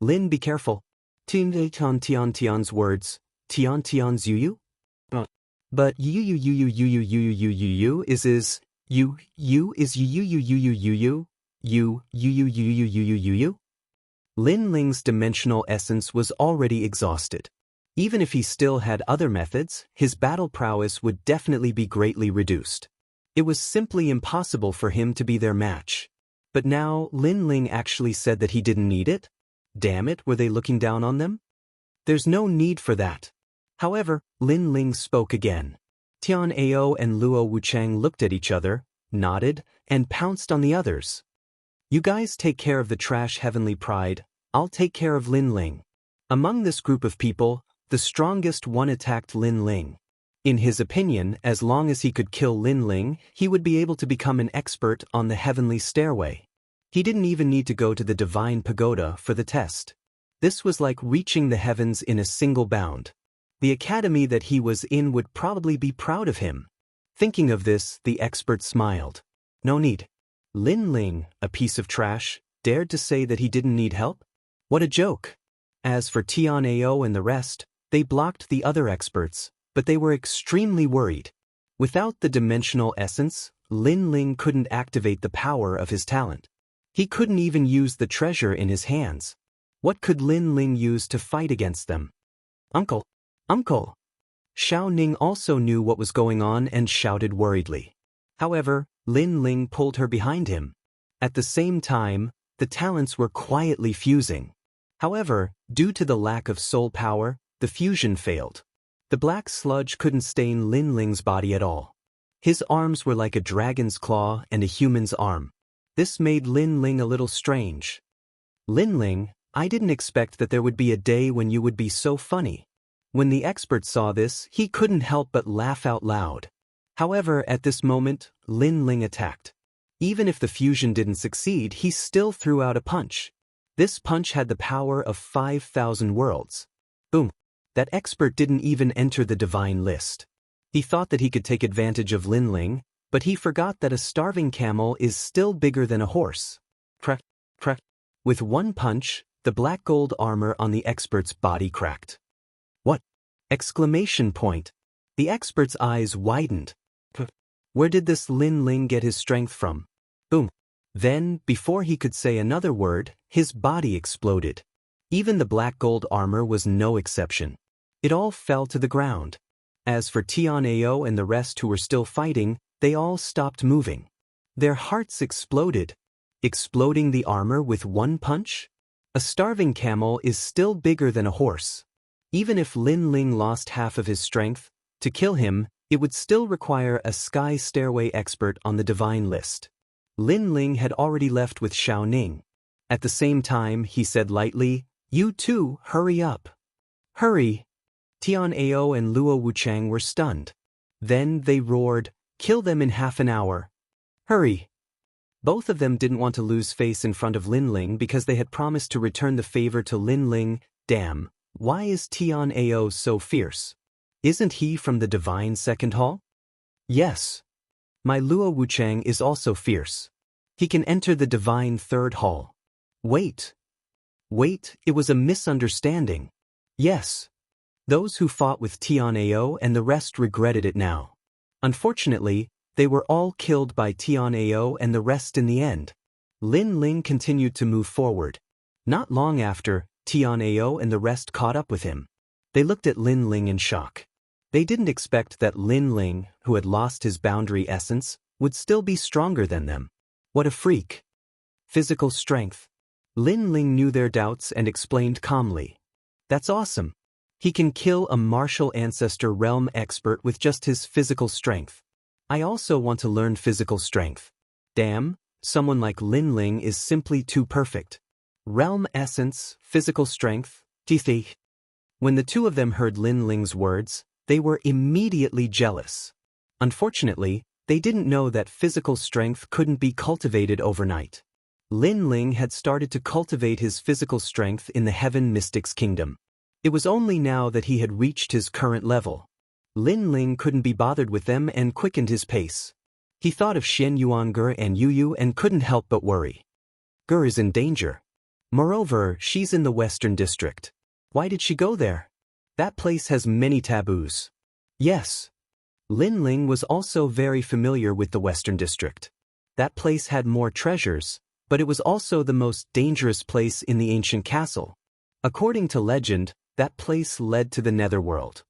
Lin, be careful. Tian's words. Tian's yu? But you is you is you. Lin Ling's dimensional essence was already exhausted. Even if he still had other methods, his battle prowess would definitely be greatly reduced. It was simply impossible for him to be their match. But now, Lin Ling actually said that he didn't need it? Damn it, were they looking down on them? There's no need for that. However, Lin Ling spoke again. Tian'ao and Luo Wuchang looked at each other, nodded, and pounced on the others. You guys take care of the trash heavenly pride, I'll take care of Lin Ling. Among this group of people, the strongest one attacked Lin Ling. In his opinion, as long as he could kill Lin Ling, he would be able to become an expert on the heavenly stairway. He didn't even need to go to the divine pagoda for the test. This was like reaching the heavens in a single bound. The academy that he was in would probably be proud of him. Thinking of this, the expert smiled. No need. Lin Ling, a piece of trash, dared to say that he didn't need help? What a joke. As for Tian'ao and the rest, they blocked the other experts, but they were extremely worried. Without the dimensional essence, Lin Ling couldn't activate the power of his talent. He couldn't even use the treasure in his hands. What could Lin Ling use to fight against them? Uncle! Uncle! Xiao Ning also knew what was going on and shouted worriedly. However, Lin Ling pulled her behind him. At the same time, the talents were quietly fusing. However, due to the lack of soul power, the fusion failed. The black sludge couldn't stain Lin Ling's body at all. His arms were like a dragon's claw and a human's arm. This made Lin Ling a little strange. Lin Ling, I didn't expect that there would be a day when you would be so funny. When the expert saw this, he couldn't help but laugh out loud. However, at this moment, Lin Ling attacked. Even if the fusion didn't succeed, he still threw out a punch. This punch had the power of 5,000 worlds. Boom! That expert didn't even enter the divine list. He thought that he could take advantage of Lin Ling, but he forgot that a starving camel is still bigger than a horse. Crack, crack. With one punch, the black gold armor on the expert's body cracked. What? Exclamation point. The expert's eyes widened. Where did this Lin Ling get his strength from? Boom. Then, before he could say another word, his body exploded. Even the black gold armor was no exception. It all fell to the ground. As for Tian'ao and the rest who were still fighting, they all stopped moving. Their hearts exploded. Exploding the armor with one punch? A starving camel is still bigger than a horse. Even if Lin Ling lost half of his strength, to kill him, it would still require a sky stairway expert on the divine list. Lin Ling had already left with Xiao Ning. At the same time, he said lightly, "You too, hurry up." Hurry! Tian'ao and Luo Wuchang were stunned. Then they roared, "Kill them in half an hour." Hurry! Both of them didn't want to lose face in front of Lin Ling because they had promised to return the favor to Lin Ling. Damn, why is Tian'ao so fierce? Isn't he from the divine second hall? Yes. My Luo Wuchang is also fierce. He can enter the divine third hall. Wait, it was a misunderstanding. Yes. Those who fought with Tian'ao and the rest regretted it now. Unfortunately, they were all killed by Tian'ao and the rest in the end. Lin Ling continued to move forward. Not long after, Tian'ao and the rest caught up with him. They looked at Lin Ling in shock. They didn't expect that Lin Ling, who had lost his boundary essence, would still be stronger than them. What a freak. Physical strength. Lin Ling knew their doubts and explained calmly. That's awesome. He can kill a martial ancestor realm expert with just his physical strength. I also want to learn physical strength. Damn, someone like Lin Ling is simply too perfect. Realm essence, physical strength, teeth. When the two of them heard Lin Ling's words, they were immediately jealous. Unfortunately, they didn't know that physical strength couldn't be cultivated overnight. Lin Ling had started to cultivate his physical strength in the Heaven Mystics Kingdom. It was only now that he had reached his current level. Lin Ling couldn't be bothered with them and quickened his pace. He thought of Xian Yuange and Yu Yu and couldn't help but worry. Ge is in danger. Moreover, she's in the Western District. Why did she go there? That place has many taboos. Yes. Lin Ling was also very familiar with the Western District. That place had more treasures, but it was also the most dangerous place in the ancient castle. According to legend, that place led to the Netherworld.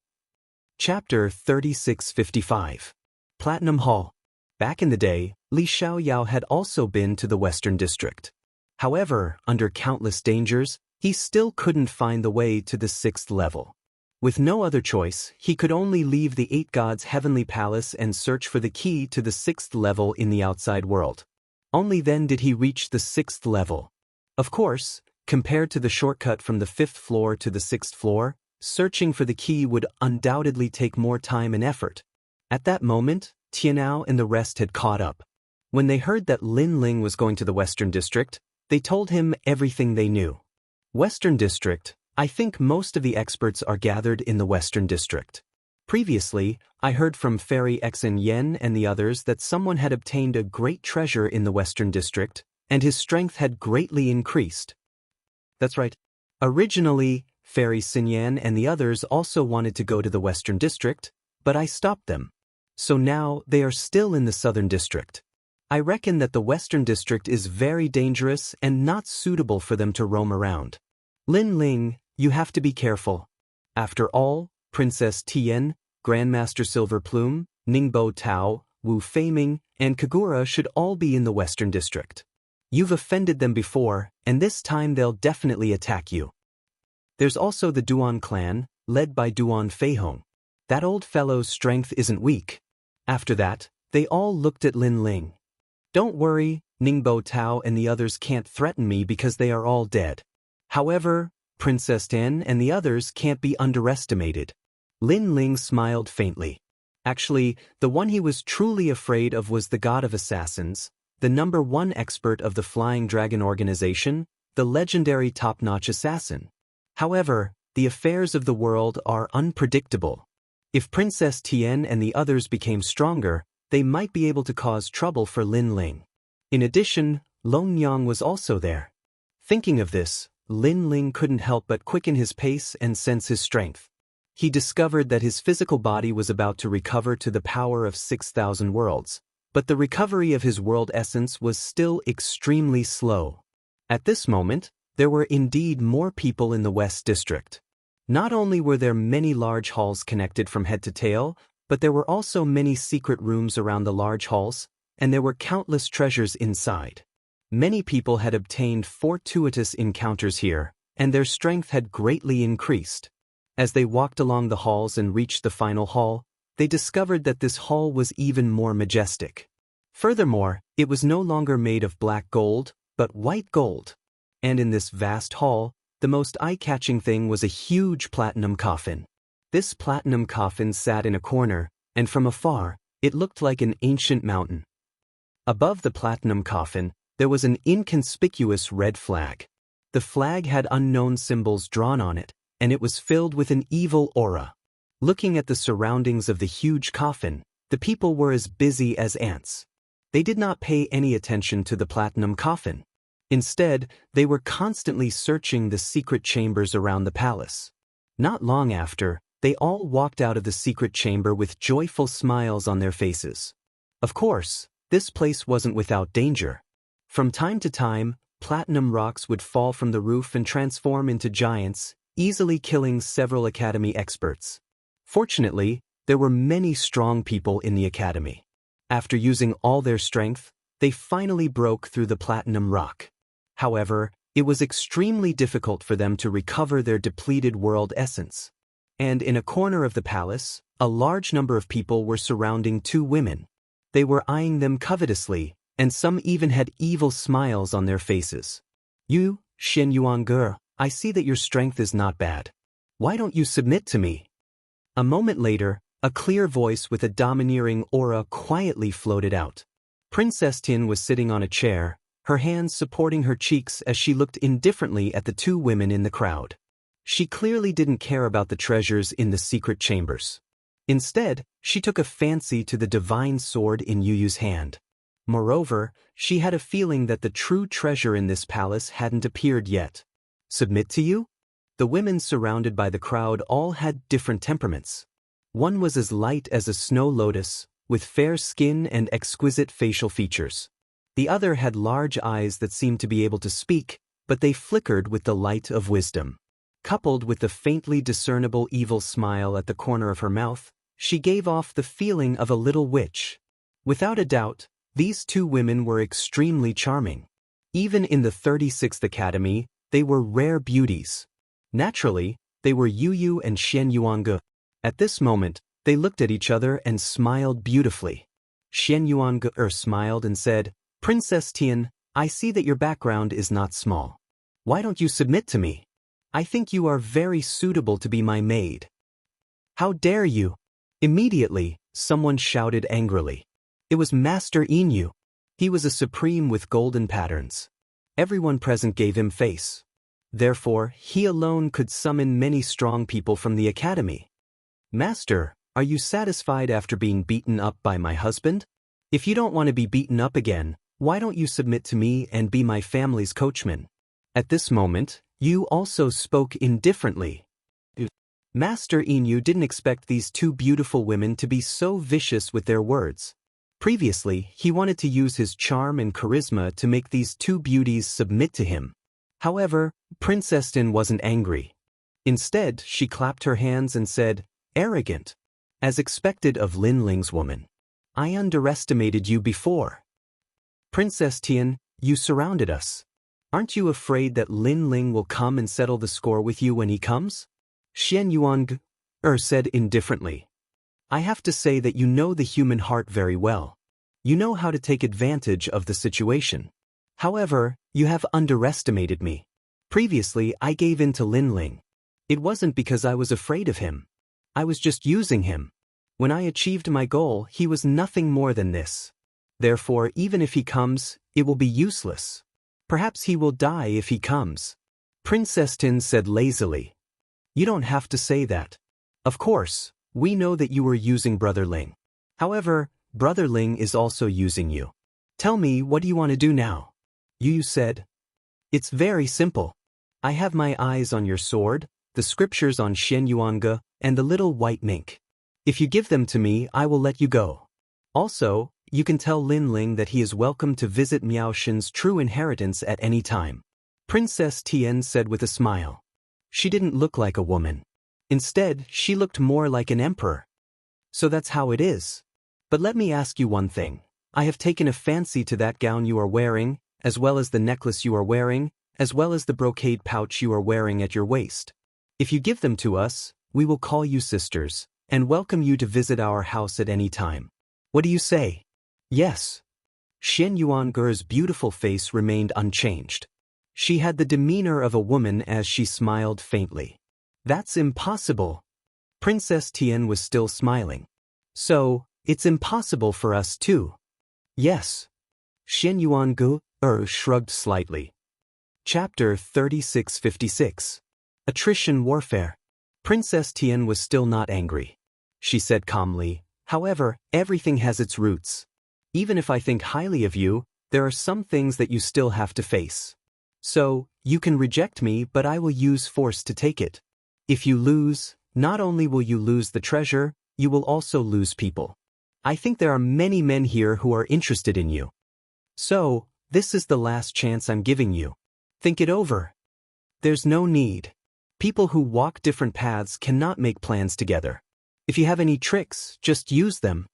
Chapter 3655. Platinum Hall. Back in the day, Li Xiaoyao had also been to the Western District. However, under countless dangers, he still couldn't find the way to the 6th level. With no other choice, he could only leave the 8 gods' heavenly palace and search for the key to the 6th level in the outside world. Only then did he reach the 6th level. Of course, compared to the shortcut from the 5th floor to the 6th floor, searching for the key would undoubtedly take more time and effort. At that moment, Tianao and the rest had caught up. When they heard that Lin Ling was going to the Western District, they told him everything they knew. Western District, I think most of the experts are gathered in the Western District. Previously, I heard from Fairy Xen Yen and the others that someone had obtained a great treasure in the Western District, and his strength had greatly increased. That's right. Originally, Fairy Xinyan and the others also wanted to go to the Western District, but I stopped them. So now they are still in the Southern District. I reckon that the Western District is very dangerous and not suitable for them to roam around. Lin Ling, you have to be careful. After all, Princess Tian, Grandmaster Silverplume, Ningbo Tao, Wu Feiming, and Kagura should all be in the Western District. You've offended them before, and this time they'll definitely attack you. There's also the Duan clan, led by Duan Feihong. That old fellow's strength isn't weak. After that, they all looked at Lin Ling. Don't worry, Ningbo Tao and the others can't threaten me because they are all dead. However, Princess Tian and the others can't be underestimated. Lin Ling smiled faintly. Actually, the one he was truly afraid of was the god of assassins, the #1 expert of the Flying Dragon organization, the legendary top-notch assassin. However, the affairs of the world are unpredictable. If Princess Tian and the others became stronger, they might be able to cause trouble for Lin Ling. In addition, Long Yang was also there. Thinking of this, Lin Ling couldn't help but quicken his pace and sense his strength. He discovered that his physical body was about to recover to the power of 6,000 worlds, but the recovery of his world essence was still extremely slow. At this moment, there were indeed more people in the West District. Not only were there many large halls connected from head to tail, but there were also many secret rooms around the large halls, and there were countless treasures inside. Many people had obtained fortuitous encounters here, and their strength had greatly increased. As they walked along the halls and reached the final hall, they discovered that this hall was even more majestic. Furthermore, it was no longer made of black gold, but white gold. And in this vast hall, the most eye-catching thing was a huge platinum coffin. This platinum coffin sat in a corner, and from afar, it looked like an ancient mountain. Above the platinum coffin, there was an inconspicuous red flag. The flag had unknown symbols drawn on it, and it was filled with an evil aura. Looking at the surroundings of the huge coffin, the people were as busy as ants. They did not pay any attention to the platinum coffin. Instead, they were constantly searching the secret chambers around the palace. Not long after, they all walked out of the secret chamber with joyful smiles on their faces. Of course, this place wasn't without danger. From time to time, platinum rocks would fall from the roof and transform into giants, easily killing several academy experts. Fortunately, there were many strong people in the academy. After using all their strength, they finally broke through the platinum rock. However, it was extremely difficult for them to recover their depleted world essence. And in a corner of the palace, a large number of people were surrounding 2 women. They were eyeing them covetously, and some even had evil smiles on their faces. You, Shen Yuange, I see that your strength is not bad. Why don't you submit to me? A moment later, a clear voice with a domineering aura quietly floated out. Princess Tian was sitting on a chair, her hands supporting her cheeks as she looked indifferently at the two women in the crowd. She clearly didn't care about the treasures in the secret chambers. Instead, she took a fancy to the divine sword in Yu Yu's hand. Moreover, she had a feeling that the true treasure in this palace hadn't appeared yet. Submit to you? The women surrounded by the crowd all had different temperaments. One was as light as a snow lotus, with fair skin and exquisite facial features. The other had large eyes that seemed to be able to speak, but they flickered with the light of wisdom. Coupled with the faintly discernible evil smile at the corner of her mouth, she gave off the feeling of a little witch. Without a doubt, these two women were extremely charming. Even in the 36th Academy, they were rare beauties. Naturally, they were Yu Yu and Xian Yuange. At this moment, they looked at each other and smiled beautifully. Xian Yuange smiled and said, "Princess Tian, I see that your background is not small. Why don't you submit to me? I think you are very suitable to be my maid." "How dare you?" Immediately, someone shouted angrily. It was Master Inu. He was a supreme with golden patterns. Everyone present gave him face. Therefore, he alone could summon many strong people from the academy. "Master, are you satisfied after being beaten up by my husband? If you don't want to be beaten up again, why don't you submit to me and be my family's coachman?" At this moment, Yu also spoke indifferently. Master Inu didn't expect these two beautiful women to be so vicious with their words. Previously, he wanted to use his charm and charisma to make these two beauties submit to him. However, Princess Tin wasn't angry. Instead, she clapped her hands and said, "Arrogant. As expected of Lin Ling's woman. I underestimated you before. Princess Tian, you surrounded us. Aren't you afraid that Lin Ling will come and settle the score with you when he comes?" Xian Yuang said indifferently. "I have to say that you know the human heart very well. You know how to take advantage of the situation. However, you have underestimated me. Previously, I gave in to Lin Ling. It wasn't because I was afraid of him. I was just using him. When I achieved my goal, he was nothing more than this. Therefore, even if he comes, it will be useless. Perhaps he will die if he comes." Princess Tin said lazily. "You don't have to say that. Of course, we know that you were using Brother Ling. However, Brother Ling is also using you. Tell me, what do you want to do now?" Yu said. "It's very simple. I have my eyes on your sword, the scriptures on Xian Yuanga, and the little white mink. If you give them to me, I will let you go. Also, you can tell Lin Ling that he is welcome to visit Miao Shen's true inheritance at any time." Princess Tian said with a smile. She didn't look like a woman. Instead, she looked more like an emperor. "So that's how it is. But let me ask you one thing. I have taken a fancy to that gown you are wearing, as well as the necklace you are wearing, as well as the brocade pouch you are wearing at your waist. If you give them to us, we will call you sisters, and welcome you to visit our house at any time. What do you say?" "Yes." Xian Yuanger's beautiful face remained unchanged. She had the demeanor of a woman as she smiled faintly. "That's impossible." Princess Tian was still smiling. "So, it's impossible for us too." "Yes." Xian Yuangu shrugged slightly. Chapter 3656. Attrition Warfare. Princess Tian was still not angry. She said calmly, "However, everything has its roots. Even if I think highly of you, there are some things that you still have to face. So, you can reject me, but I will use force to take it. If you lose, not only will you lose the treasure, you will also lose people. I think there are many men here who are interested in you. So, this is the last chance I'm giving you. Think it over. There's no need. People who walk different paths cannot make plans together. If you have any tricks, just use them."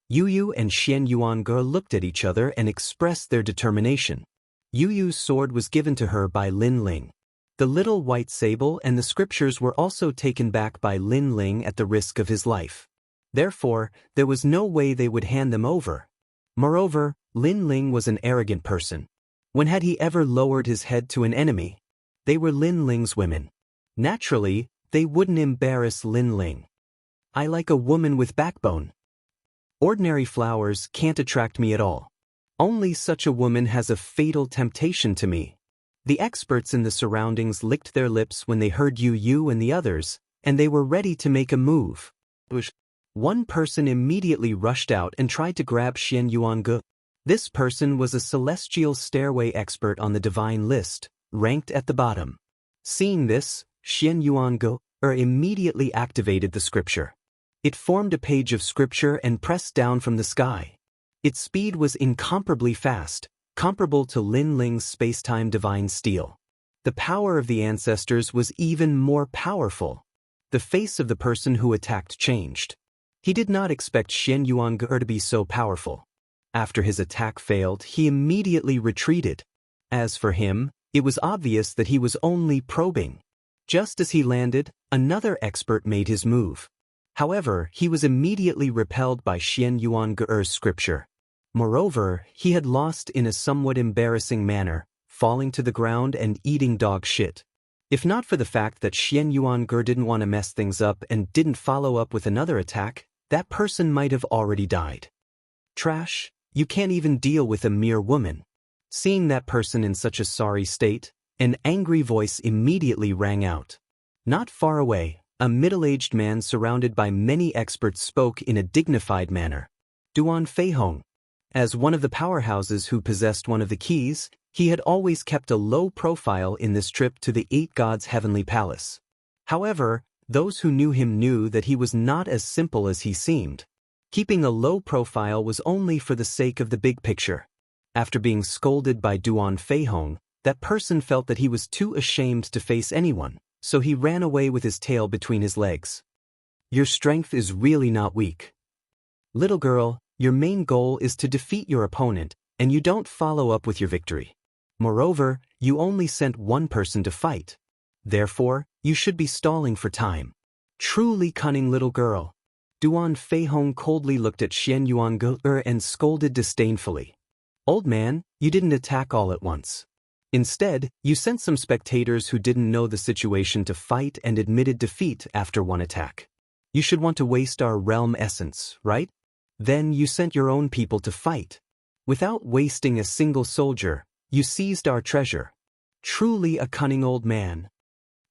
Yu Yu and Xian Yuange looked at each other and expressed their determination. Yu Yu's sword was given to her by Lin Ling. The little white sable and the scriptures were also taken back by Lin Ling at the risk of his life. Therefore, there was no way they would hand them over. Moreover, Lin Ling was an arrogant person. When had he ever lowered his head to an enemy? They were Lin Ling's women. Naturally, they wouldn't embarrass Lin Ling. I like a woman with backbone. Ordinary flowers can't attract me at all. Only such a woman has a fatal temptation to me. The experts in the surroundings licked their lips when they heard Yu and the others, and they were ready to make a move. One person immediately rushed out and tried to grab Xian Yuange. This person was a celestial stairway expert on the divine list, ranked at the bottom. Seeing this, Xian Yuange immediately activated the scripture. It formed a page of scripture and pressed down from the sky. Its speed was incomparably fast, comparable to Lin Ling's space-time divine steel. The power of the ancestors was even more powerful. The face of the person who attacked changed. He did not expect Xian Yuange to be so powerful. After his attack failed, he immediately retreated. As for him, it was obvious that he was only probing. Just as he landed, another expert made his move. However, he was immediately repelled by Xian Yuange's scripture. Moreover, he had lost in a somewhat embarrassing manner, falling to the ground and eating dog shit. If not for the fact that Xian Yuange didn't want to mess things up and didn't follow up with another attack, that person might have already died. Trash, you can't even deal with a mere woman. Seeing that person in such a sorry state, an angry voice immediately rang out. Not far away, a middle-aged man surrounded by many experts spoke in a dignified manner. Duan Feihong. As one of the powerhouses who possessed one of the keys, he had always kept a low profile in this trip to the Eight Gods' heavenly palace. However, those who knew him knew that he was not as simple as he seemed. Keeping a low profile was only for the sake of the big picture. After being scolded by Duan Feihong, that person felt that he was too ashamed to face anyone, so he ran away with his tail between his legs. Your strength is really not weak. Little girl, your main goal is to defeat your opponent, and you don't follow up with your victory. Moreover, you only sent one person to fight. Therefore, you should be stalling for time. Truly cunning little girl. Duan Feihong coldly looked at Xian Yuange and scolded disdainfully. Old man, you didn't attack all at once. Instead, you sent some spectators who didn't know the situation to fight and admitted defeat after one attack. You should want to waste our realm essence, right? Then you sent your own people to fight. Without wasting a single soldier, you seized our treasure. Truly a cunning old man.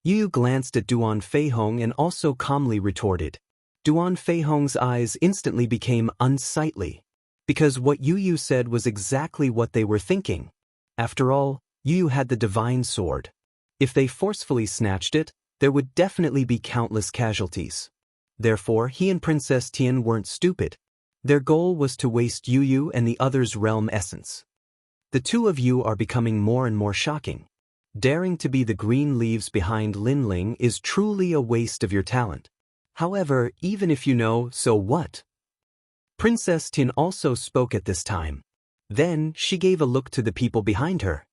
Yu glanced at Duan Feihong and also calmly retorted. Duan Feihong's eyes instantly became unsightly, because what Yu said was exactly what they were thinking. After all, Yu had the divine sword. If they forcefully snatched it, there would definitely be countless casualties. Therefore, he and Princess Tian weren't stupid. Their goal was to waste Yu and the other's realm essence. The two of you are becoming more and more shocking. Daring to be the green leaves behind Lin Ling is truly a waste of your talent. However, even if you know, so what? Princess Tian also spoke at this time. Then, she gave a look to the people behind her.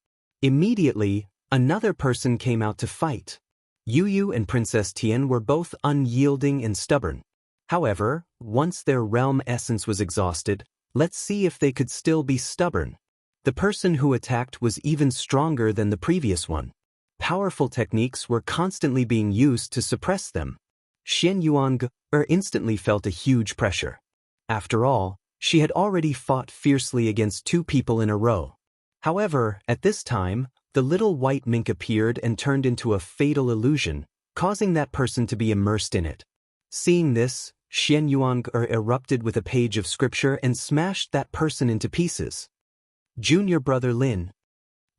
Immediately, another person came out to fight. Yu and Princess Tian were both unyielding and stubborn. However, once their realm essence was exhausted, let's see if they could still be stubborn. The person who attacked was even stronger than the previous one. Powerful techniques were constantly being used to suppress them. Xian Yuange instantly felt a huge pressure. After all, she had already fought fiercely against two people in a row. However, at this time, the little white mink appeared and turned into a fatal illusion, causing that person to be immersed in it. Seeing this, Xian Yuange erupted with a page of scripture and smashed that person into pieces. Junior brother Lin.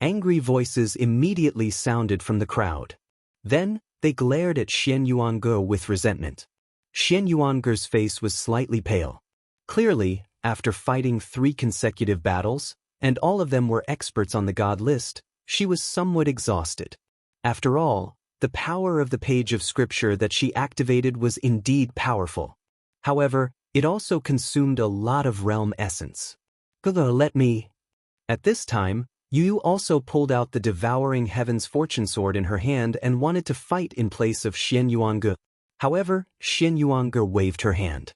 Angry voices immediately sounded from the crowd. Then, they glared at Xian Yuange with resentment. Xian Yuange's face was slightly pale. Clearly, after fighting 3 consecutive battles, and all of them were experts on the god list, she was somewhat exhausted. After all, the power of the page of scripture that she activated was indeed powerful. However, it also consumed a lot of realm essence. Let me. At this time, Yu also pulled out the devouring heaven's fortune sword in her hand and wanted to fight in place of Xian Yuange. However, Xian Yuange waved her hand.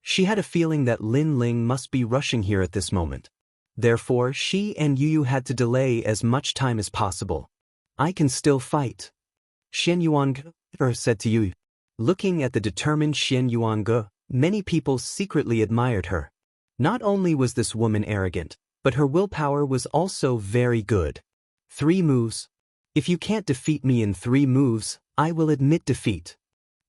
She had a feeling that Lin Ling must be rushing here at this moment. Therefore, she and Yu had to delay as much time as possible. I can still fight. Xian Yuange said to Yu. Looking at the determined Xian Yuange, many people secretly admired her. Not only was this woman arrogant, but her willpower was also very good. 3 moves. If you can't defeat me in 3 moves, I will admit defeat.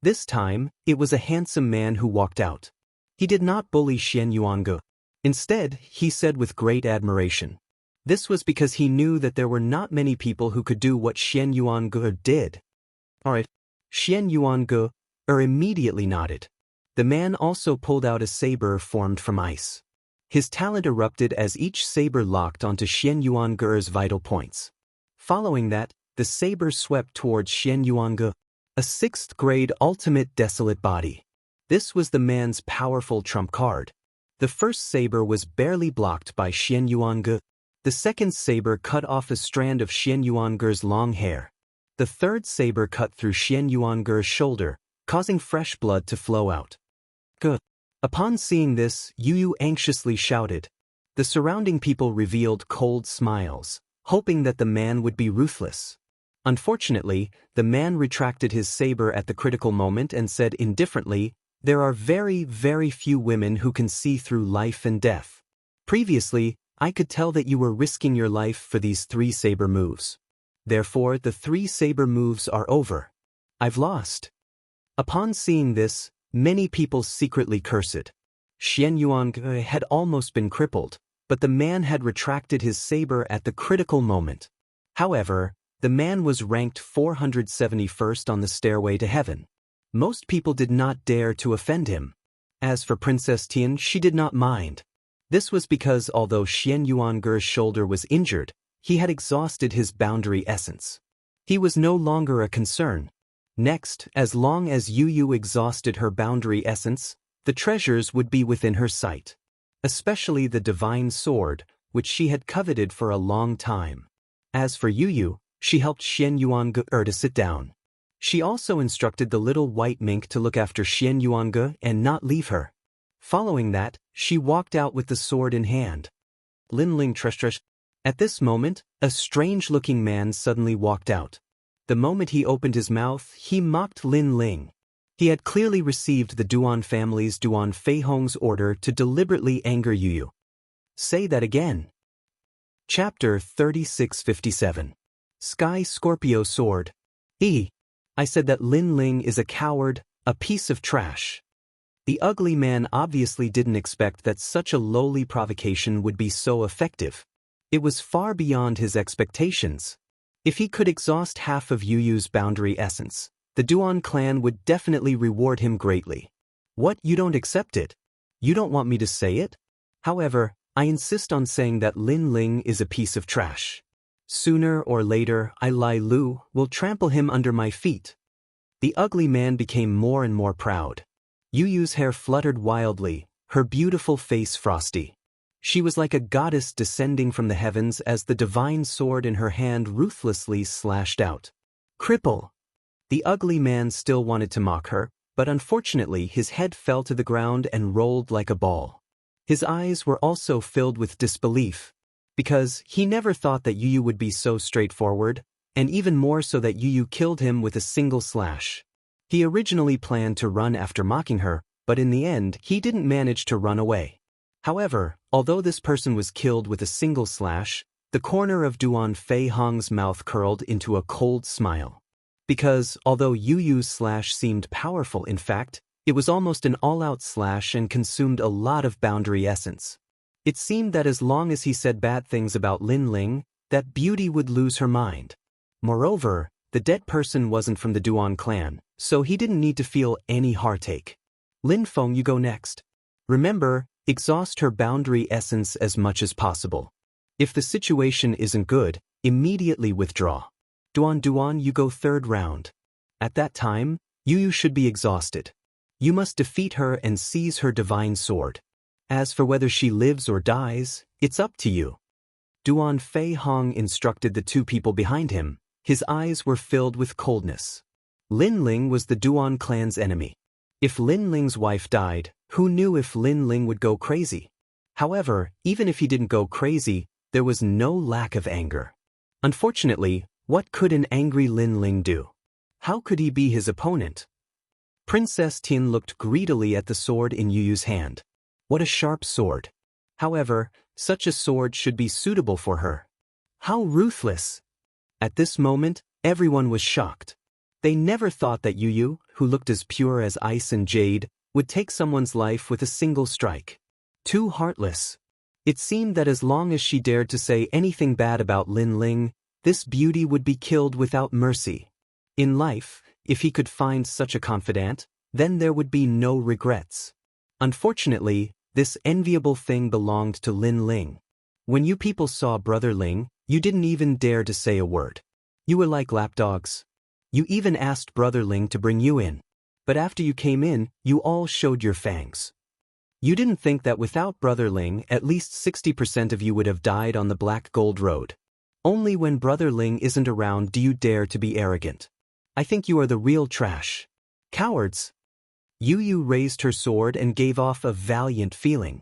This time, it was a handsome man who walked out. He did not bully Xian Yuange. Instead, he said with great admiration. This was because he knew that there were not many people who could do what Xian Yuange did. Alright. Xian Yuange immediately nodded. The man also pulled out a saber formed from ice. His talent erupted as each saber locked onto Xian Yuange's vital points. Following that, the saber swept towards Xian Yuange, a 6th grade ultimate desolate body. This was the man's powerful trump card. The first saber was barely blocked by Xian Yuange. The second saber cut off a strand of Xian Yuange's long hair. The third saber cut through Xian Yuange's shoulder, causing fresh blood to flow out. Good. Upon seeing this, Yu anxiously shouted. The surrounding people revealed cold smiles, hoping that the man would be ruthless. Unfortunately, the man retracted his saber at the critical moment and said indifferently, "There are very, very few women who can see through life and death. Previously, I could tell that you were risking your life for these 3 saber moves. Therefore, the 3 saber moves are over. I've lost." Upon seeing this, many people secretly cursed. Xian Yuange had almost been crippled, but the man had retracted his saber at the critical moment. However, the man was ranked 471st on the stairway to heaven. Most people did not dare to offend him. As for Princess Tian, she did not mind. This was because although Xian Yuange's shoulder was injured, he had exhausted his boundary essence. He was no longer a concern. Next, as long as Yu exhausted her boundary essence, the treasures would be within her sight. Especially the divine sword, which she had coveted for a long time. As for Yu, she helped Xian Yuange to sit down. She also instructed the little white mink to look after Xian Yuange and not leave her. Following that, she walked out with the sword in hand. Lin Ling tresh. At this moment, a strange-looking man suddenly walked out. The moment he opened his mouth, he mocked Lin Ling. He had clearly received the Duan family's Duan Feihong's order to deliberately anger Yu. Say that again. Chapter 3657. Sky Scorpio Sword. I said that Lin Ling is a coward, a piece of trash. The ugly man obviously didn't expect that such a lowly provocation would be so effective. It was far beyond his expectations. If he could exhaust half of Yuyu's boundary essence, the Duan clan would definitely reward him greatly. What, you don't accept it? You don't want me to say it? However, I insist on saying that Lin Ling is a piece of trash. Sooner or later, Lai Lu will trample him under my feet. The ugly man became more and more proud. Yuyu's hair fluttered wildly, her beautiful face frosty. She was like a goddess descending from the heavens as the divine sword in her hand ruthlessly slashed out. Cripple! The ugly man still wanted to mock her, but unfortunately his head fell to the ground and rolled like a ball. His eyes were also filled with disbelief, because he never thought that Yu would be so straightforward, and even more so that Yu killed him with a single slash. He originally planned to run after mocking her, but in the end he didn't manage to run away. However, although this person was killed with a single slash, the corner of Duan Feihong's mouth curled into a cold smile. Because, although Yuyu's slash seemed powerful in fact, it was almost an all-out slash and consumed a lot of boundary essence. It seemed that as long as he said bad things about Lin Ling, that beauty would lose her mind. Moreover, the dead person wasn't from the Duan clan, so he didn't need to feel any heartache. Lin Feng, you go next. Remember, exhaust her boundary essence as much as possible. If the situation isn't good, immediately withdraw. Duan, you go third round. At that time, Yu should be exhausted. You must defeat her and seize her divine sword. As for whether she lives or dies, it's up to you. Duan Feihong instructed the 2 people behind him. His eyes were filled with coldness. Lin Ling was the Duan clan's enemy. If Lin Ling's wife died, who knew if Lin Ling would go crazy? However, even if he didn't go crazy, there was no lack of anger. Unfortunately, what could an angry Lin Ling do? How could he be his opponent? Princess Tin looked greedily at the sword in Yu Yu's hand. What a sharp sword. However, such a sword should be suitable for her. How ruthless! At this moment, everyone was shocked. They never thought that Yu Yu, who looked as pure as ice and jade, would take someone's life with a single strike. Too heartless. It seemed that as long as she dared to say anything bad about Lin Ling, this beauty would be killed without mercy. In life, if he could find such a confidant, then there would be no regrets. Unfortunately, this enviable thing belonged to Lin Ling. When you people saw Brother Ling, you didn't even dare to say a word. You were like lapdogs. You even asked Brother Ling to bring you in. But after you came in, you all showed your fangs. You didn't think that without Brother Ling, at least 60% of you would have died on the Black Gold Road. Only when Brother Ling isn't around do you dare to be arrogant. I think you are the real trash. Cowards! Yu Yu raised her sword and gave off a valiant feeling.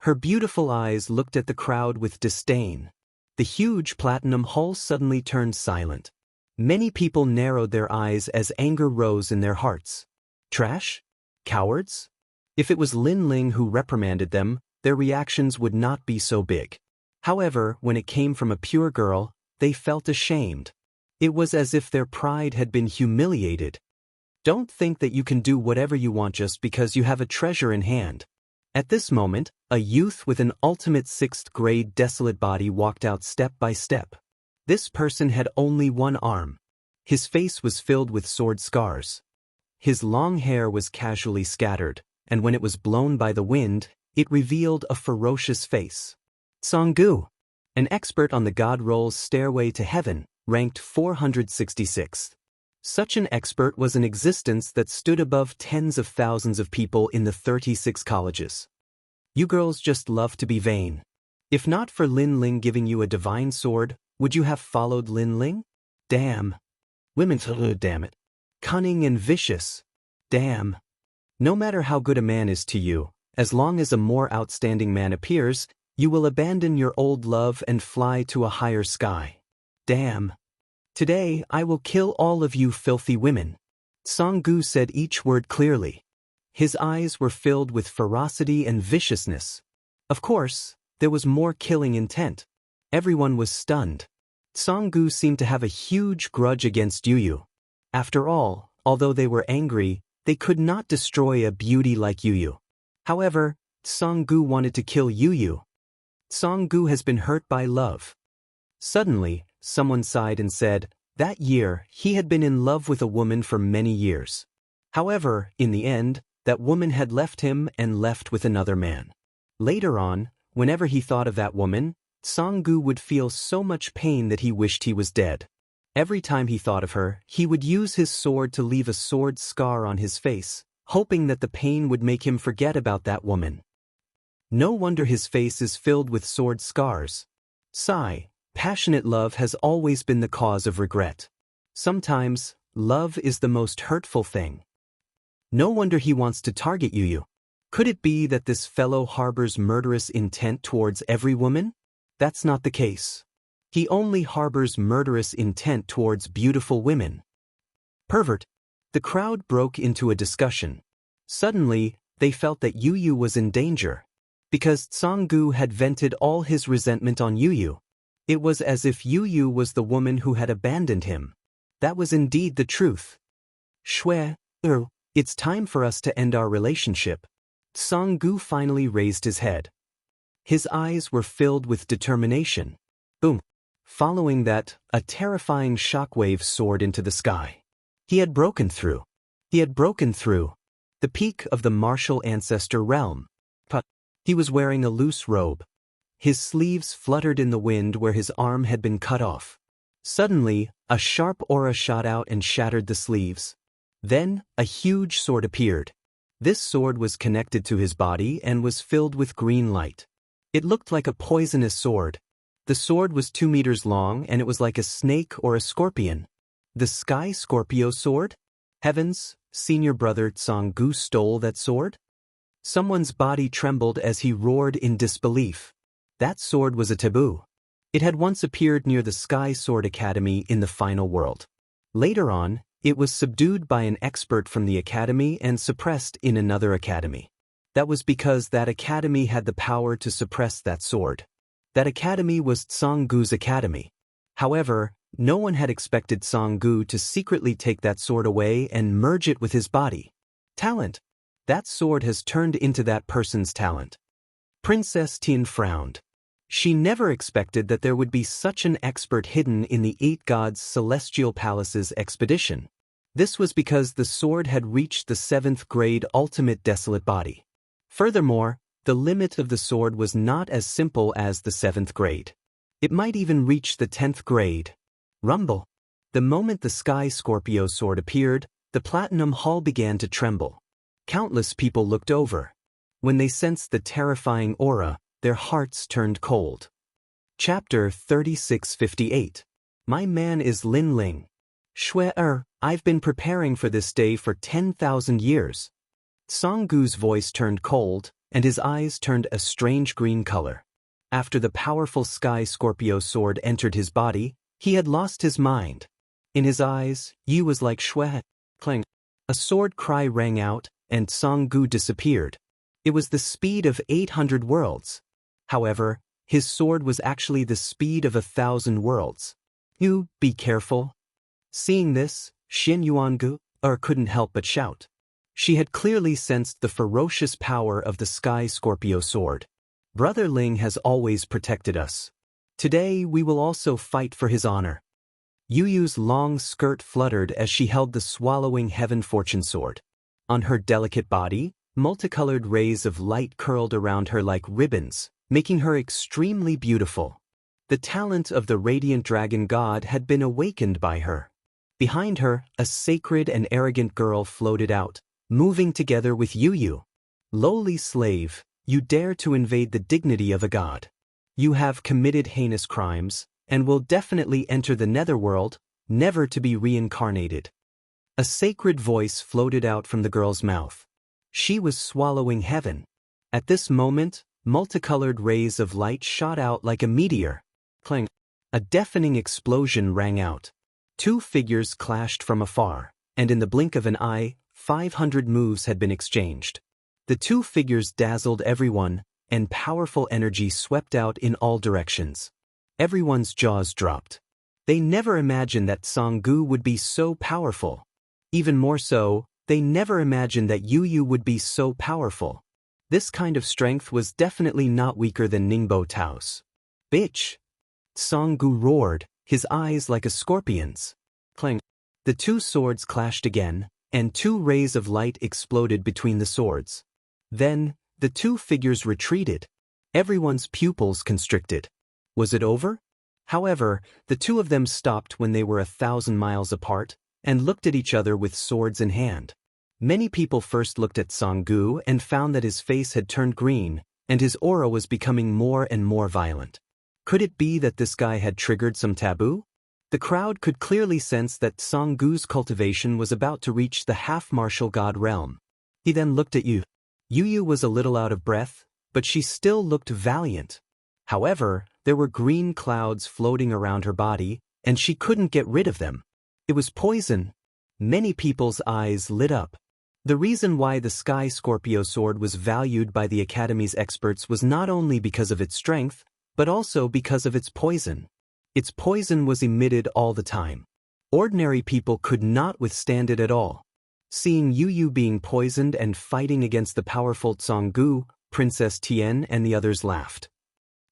Her beautiful eyes looked at the crowd with disdain. The huge platinum hull suddenly turned silent. Many people narrowed their eyes as anger rose in their hearts. Trash? Cowards? If it was Lin Ling who reprimanded them, their reactions would not be so big. However, when it came from a pure girl, they felt ashamed. It was as if their pride had been humiliated. Don't think that you can do whatever you want just because you have a treasure in hand. At this moment, a youth with an ultimate 6th grade desolate body walked out step by step. This person had only one arm. His face was filled with sword scars. His long hair was casually scattered, and when it was blown by the wind, it revealed a ferocious face. Songgu, an expert on the God Roll's Stairway to Heaven, ranked 466th. Such an expert was in existence that stood above tens of thousands of people in the 36 colleges. You girls just love to be vain. If not for Lin Ling giving you a divine sword, would you have followed Lin Ling? Damn. Women, damn it. Cunning and vicious. Damn. No matter how good a man is to you, as long as a more outstanding man appears, you will abandon your old love and fly to a higher sky. Damn. Today, I will kill all of you filthy women. Songgu said each word clearly. His eyes were filled with ferocity and viciousness. Of course, there was more killing intent. Everyone was stunned. Songgu seemed to have a huge grudge against Yu Yu. After all, although they were angry, they could not destroy a beauty like Yu Yu. However, Songgu wanted to kill Yu Yu. Songgu has been hurt by love. Suddenly, someone sighed and said, that year, he had been in love with a woman for many years. However, in the end, that woman had left him and left with another man. Later on, whenever he thought of that woman, Songgu would feel so much pain that he wished he was dead. Every time he thought of her, he would use his sword to leave a sword scar on his face, hoping that the pain would make him forget about that woman. No wonder his face is filled with sword scars. Sigh. Passionate love has always been the cause of regret. Sometimes, love is the most hurtful thing. No wonder he wants to target Yu Yu. Could it be that this fellow harbors murderous intent towards every woman? That's not the case. He only harbors murderous intent towards beautiful women. Pervert. The crowd broke into a discussion. Suddenly, they felt that Yu Yu was in danger. Because Songgu had vented all his resentment on Yu Yu. It was as if Yu Yu was the woman who had abandoned him. That was indeed the truth. Shui, it's time for us to end our relationship. Songgu finally raised his head. His eyes were filled with determination. Boom. Following that, a terrifying shockwave soared into the sky. He had broken through. He had broken through. The peak of the martial ancestor realm. But he was wearing a loose robe. His sleeves fluttered in the wind where his arm had been cut off. Suddenly, a sharp aura shot out and shattered the sleeves. Then, a huge sword appeared. This sword was connected to his body and was filled with green light. It looked like a poisonous sword. The sword was 2 meters long and it was like a snake or a scorpion. The Sky Scorpio sword? Heavens, senior brother Songgu stole that sword? Someone's body trembled as he roared in disbelief. That sword was a taboo. It had once appeared near the Sky Sword Academy in the final world. Later on, It was subdued by an expert from the academy and suppressed in another academy. That was because that academy had the power to suppress that sword. That academy was Tsang-Gu's academy. However, no one had expected Tsang-Gu to secretly take that sword away and merge it with his body. Talent. That sword has turned into that person's talent. Princess Tian frowned. She never expected that there would be such an expert hidden in the 8 gods' celestial palaces expedition. This was because the sword had reached the 7th grade ultimate desolate body. Furthermore, the limit of the sword was not as simple as the 7th grade. It might even reach the 10th grade. Rumble. The moment the Sky Scorpio sword appeared, the Platinum Hall began to tremble. Countless people looked over. When they sensed the terrifying aura, their hearts turned cold. Chapter 3658. My man is Lin Ling. I've been preparing for this day for 10,000 years. Tsang-Gu's voice turned cold, and his eyes turned a strange green color. After the powerful Sky Scorpio sword entered his body, he had lost his mind. In his eyes, Yu was like Shui. Clang. A sword cry rang out, and Tsang-Gu disappeared. It was the speed of 800 worlds. However, his sword was actually the speed of 1,000 worlds. You, be careful. Seeing this, Xin Yuangu couldn't help but shout. She had clearly sensed the ferocious power of the Sky Scorpio sword. Brother Ling has always protected us. Today we will also fight for his honor. Yu Yu's long skirt fluttered as she held the swallowing heaven fortune sword. On her delicate body, multicolored rays of light curled around her like ribbons, making her extremely beautiful. The talent of the radiant dragon god had been awakened by her. Behind her, a sacred and arrogant girl floated out, moving together with Yu Yu. Lowly slave, you dare to invade the dignity of a god. You have committed heinous crimes, and will definitely enter the netherworld, never to be reincarnated. A sacred voice floated out from the girl's mouth. She was swallowing heaven. At this moment, multicolored rays of light shot out like a meteor. Clang. A deafening explosion rang out. 2 figures clashed from afar, and in the blink of an eye, 500 moves had been exchanged. The 2 figures dazzled everyone, and powerful energy swept out in all directions. Everyone's jaws dropped. They never imagined that Tsang-Gu would be so powerful. Even more so, they never imagined that Yu Yu would be so powerful. This kind of strength was definitely not weaker than Ningbo Tao's. Bitch! Tsang-Gu roared, his eyes like a scorpion's. Clang. The 2 swords clashed again, and 2 rays of light exploded between the swords. Then, the 2 figures retreated. Everyone's pupils constricted. Was it over? However, the 2 of them stopped when they were 1,000 miles apart, and looked at each other with swords in hand. Many people first looked at Tsang-Gu and found that his face had turned green, and his aura was becoming more and more violent. Could it be that this guy had triggered some taboo? The crowd could clearly sense that Tsang-Gu's cultivation was about to reach the half-martial god realm. He then looked at Yu. Yu Yu was a little out of breath, but she still looked valiant. However, there were green clouds floating around her body, and she couldn't get rid of them. It was poison. Many people's eyes lit up. The reason why the Sky Scorpio sword was valued by the Academy's experts was not only because of its strength, but also because of its poison. Its poison was emitted all the time. Ordinary people could not withstand it at all. Seeing Yu Yu being poisoned and fighting against the powerful Tsang-Gu, Princess Tian and the others laughed.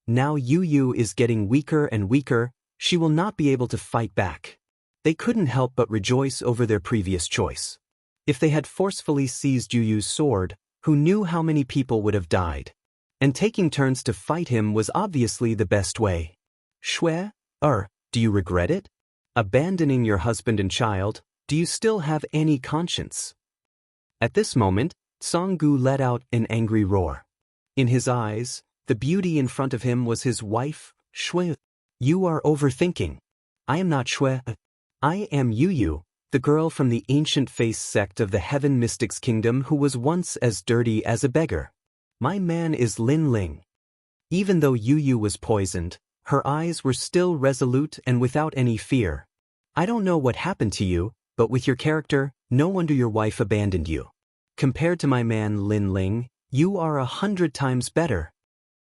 Now Yu Yu is getting weaker and weaker, she will not be able to fight back. They couldn't help but rejoice over their previous choice. If they had forcefully seized Yu Yu's sword, who knew how many people would have died? And taking turns to fight him was obviously the best way. Shui, do you regret it? Abandoning your husband and child, do you still have any conscience? At this moment, Tsang-Gu let out an angry roar. In his eyes, the beauty in front of him was his wife, Shui. You are overthinking. I am not Shui. I am Yu Yu, the girl from the ancient face sect of the Heaven Mystics Kingdom who was once as dirty as a beggar. My man is Lin Ling. Even though Yu Yu was poisoned, her eyes were still resolute and without any fear. I don't know what happened to you, But with your character, no wonder your wife abandoned you. Compared to my man Lin Ling, you are 100 times better.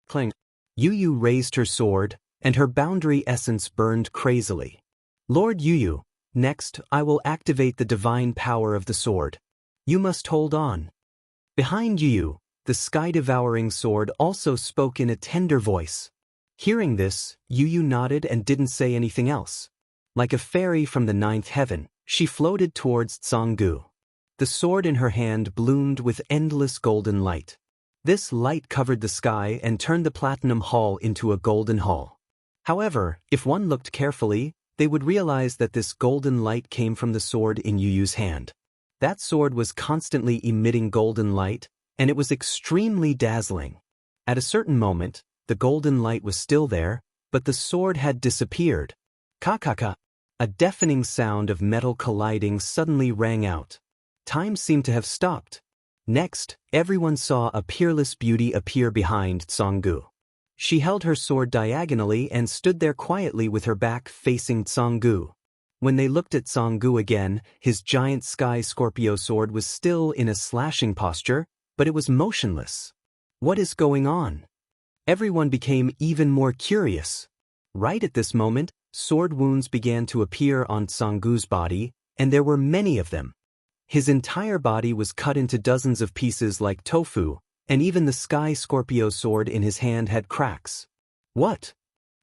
Clang. Yu Yu raised her sword, and her boundary essence burned crazily. Lord Yu Yu, next I will activate the divine power of the sword. You must hold on. Behind Yu Yu, the sky-devouring sword also spoke in a tender voice. Hearing this, Yu Yu nodded and didn't say anything else. Like a fairy from the ninth heaven, she floated towards Tsanggu. The sword in her hand bloomed with endless golden light. This light covered the sky and turned the platinum hall into a golden hall. However, if one looked carefully, they would realize that this golden light came from the sword in Yu Yu's hand. That sword was constantly emitting golden light, and it was extremely dazzling. At a certain moment, the golden light was still there, but the sword had disappeared. Ka-ka-ka! A deafening sound of metal colliding suddenly rang out. Time seemed to have stopped. Next, everyone saw a peerless beauty appear behind Tsanggu. She held her sword diagonally and stood there quietly with her back facing Tsanggu. When they looked at Tsanggu again, his giant sky Scorpio sword was still in a slashing posture, but it was motionless. What is going on? Everyone became even more curious. Right at this moment, sword wounds began to appear on Tsanggu's body, and there were many of them. His entire body was cut into dozens of pieces like tofu, and even the sky Scorpio sword in his hand had cracks. What?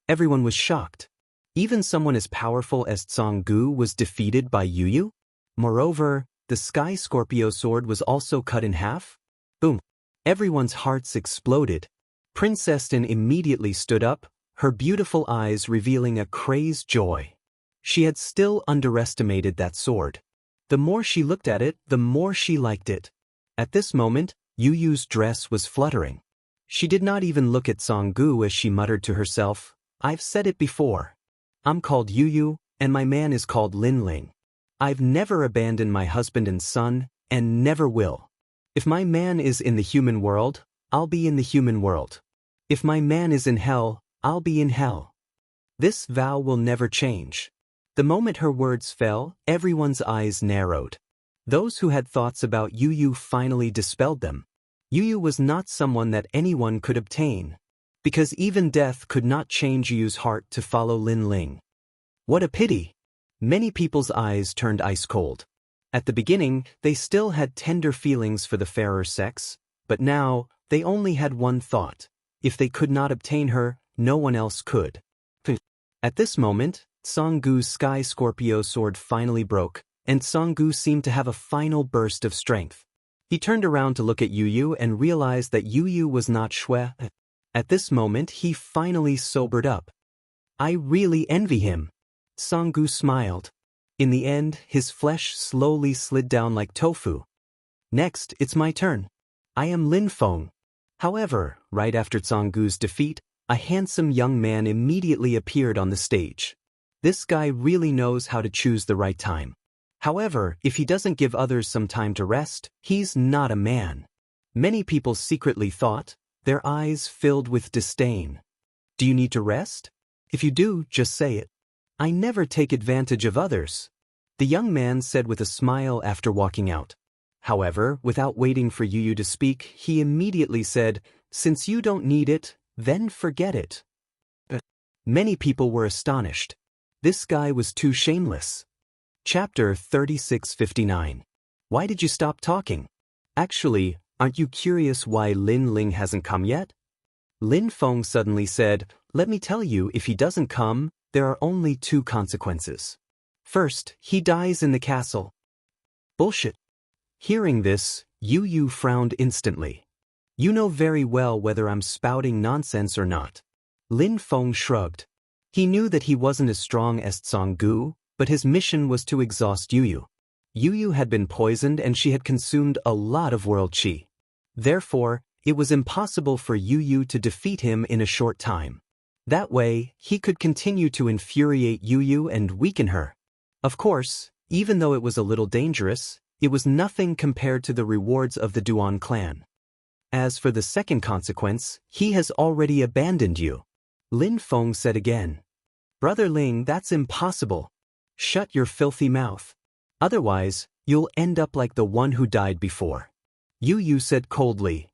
Everyone was shocked. Even someone as powerful as Tsanggu was defeated by Yu Yu? Moreover, the sky Scorpio sword was also cut in half? Boom! Everyone's hearts exploded. Princess Din immediately stood up, her beautiful eyes revealing a crazed joy. She had still underestimated that sword. The more she looked at it, the more she liked it. At this moment, Yu Yu's dress was fluttering. She did not even look at Tsanggu as she muttered to herself, "I've said it before. I'm called Yu Yu, and my man is called Lin Ling. I've never abandoned my husband and son, and never will. If my man is in the human world, I'll be in the human world. If my man is in hell, I'll be in hell. This vow will never change." The moment her words fell, everyone's eyes narrowed. Those who had thoughts about Yu Yu finally dispelled them. Yu Yu was not someone that anyone could obtain, because even death could not change Yu Yu's heart to follow Lin Ling. What a pity! Many people's eyes turned ice cold. At the beginning, they still had tender feelings for the fairer sex, but now, they only had one thought. If they could not obtain her, no one else could. At this moment, Tsanggu's sky Scorpio sword finally broke, and Tsanggu seemed to have a final burst of strength. He turned around to look at Yu Yu and realized that Yu Yu was not Shui. At this moment, he finally sobered up. I really envy him. Tsanggu smiled. In the end, his flesh slowly slid down like tofu. Next, it's my turn. I am Lin Feng. However, right after Tsanggu's defeat, a handsome young man immediately appeared on the stage. This guy really knows how to choose the right time. However, if he doesn't give others some time to rest, he's not a man. Many people secretly thought, their eyes filled with disdain. Do you need to rest? If you do, just say it. I never take advantage of others, the young man said with a smile after walking out. However, without waiting for Yu Yu to speak, he immediately said, since you don't need it, then forget it. Many people were astonished. This guy was too shameless. Chapter 3659. Why did you stop talking? Actually, aren't you curious why Lin Ling hasn't come yet? Lin Feng suddenly said, let me tell you, if he doesn't come, there are only two consequences. First, he dies in the castle. Bullshit. Hearing this, Yu Yu frowned instantly. You know very well whether I'm spouting nonsense or not. Lin Feng shrugged. He knew that he wasn't as strong as Tsanggu, but his mission was to exhaust Yu Yu. Yu Yu had been poisoned and she had consumed a lot of world qi. Therefore, it was impossible for Yu Yu to defeat him in a short time. That way, he could continue to infuriate Yu Yu and weaken her. Of course, even though it was a little dangerous, it was nothing compared to the rewards of the Duan clan. As for the second consequence, he has already abandoned you. Lin Feng said again. Brother Ling, that's impossible. Shut your filthy mouth. Otherwise, you'll end up like the one who died before. Yu Yu said coldly.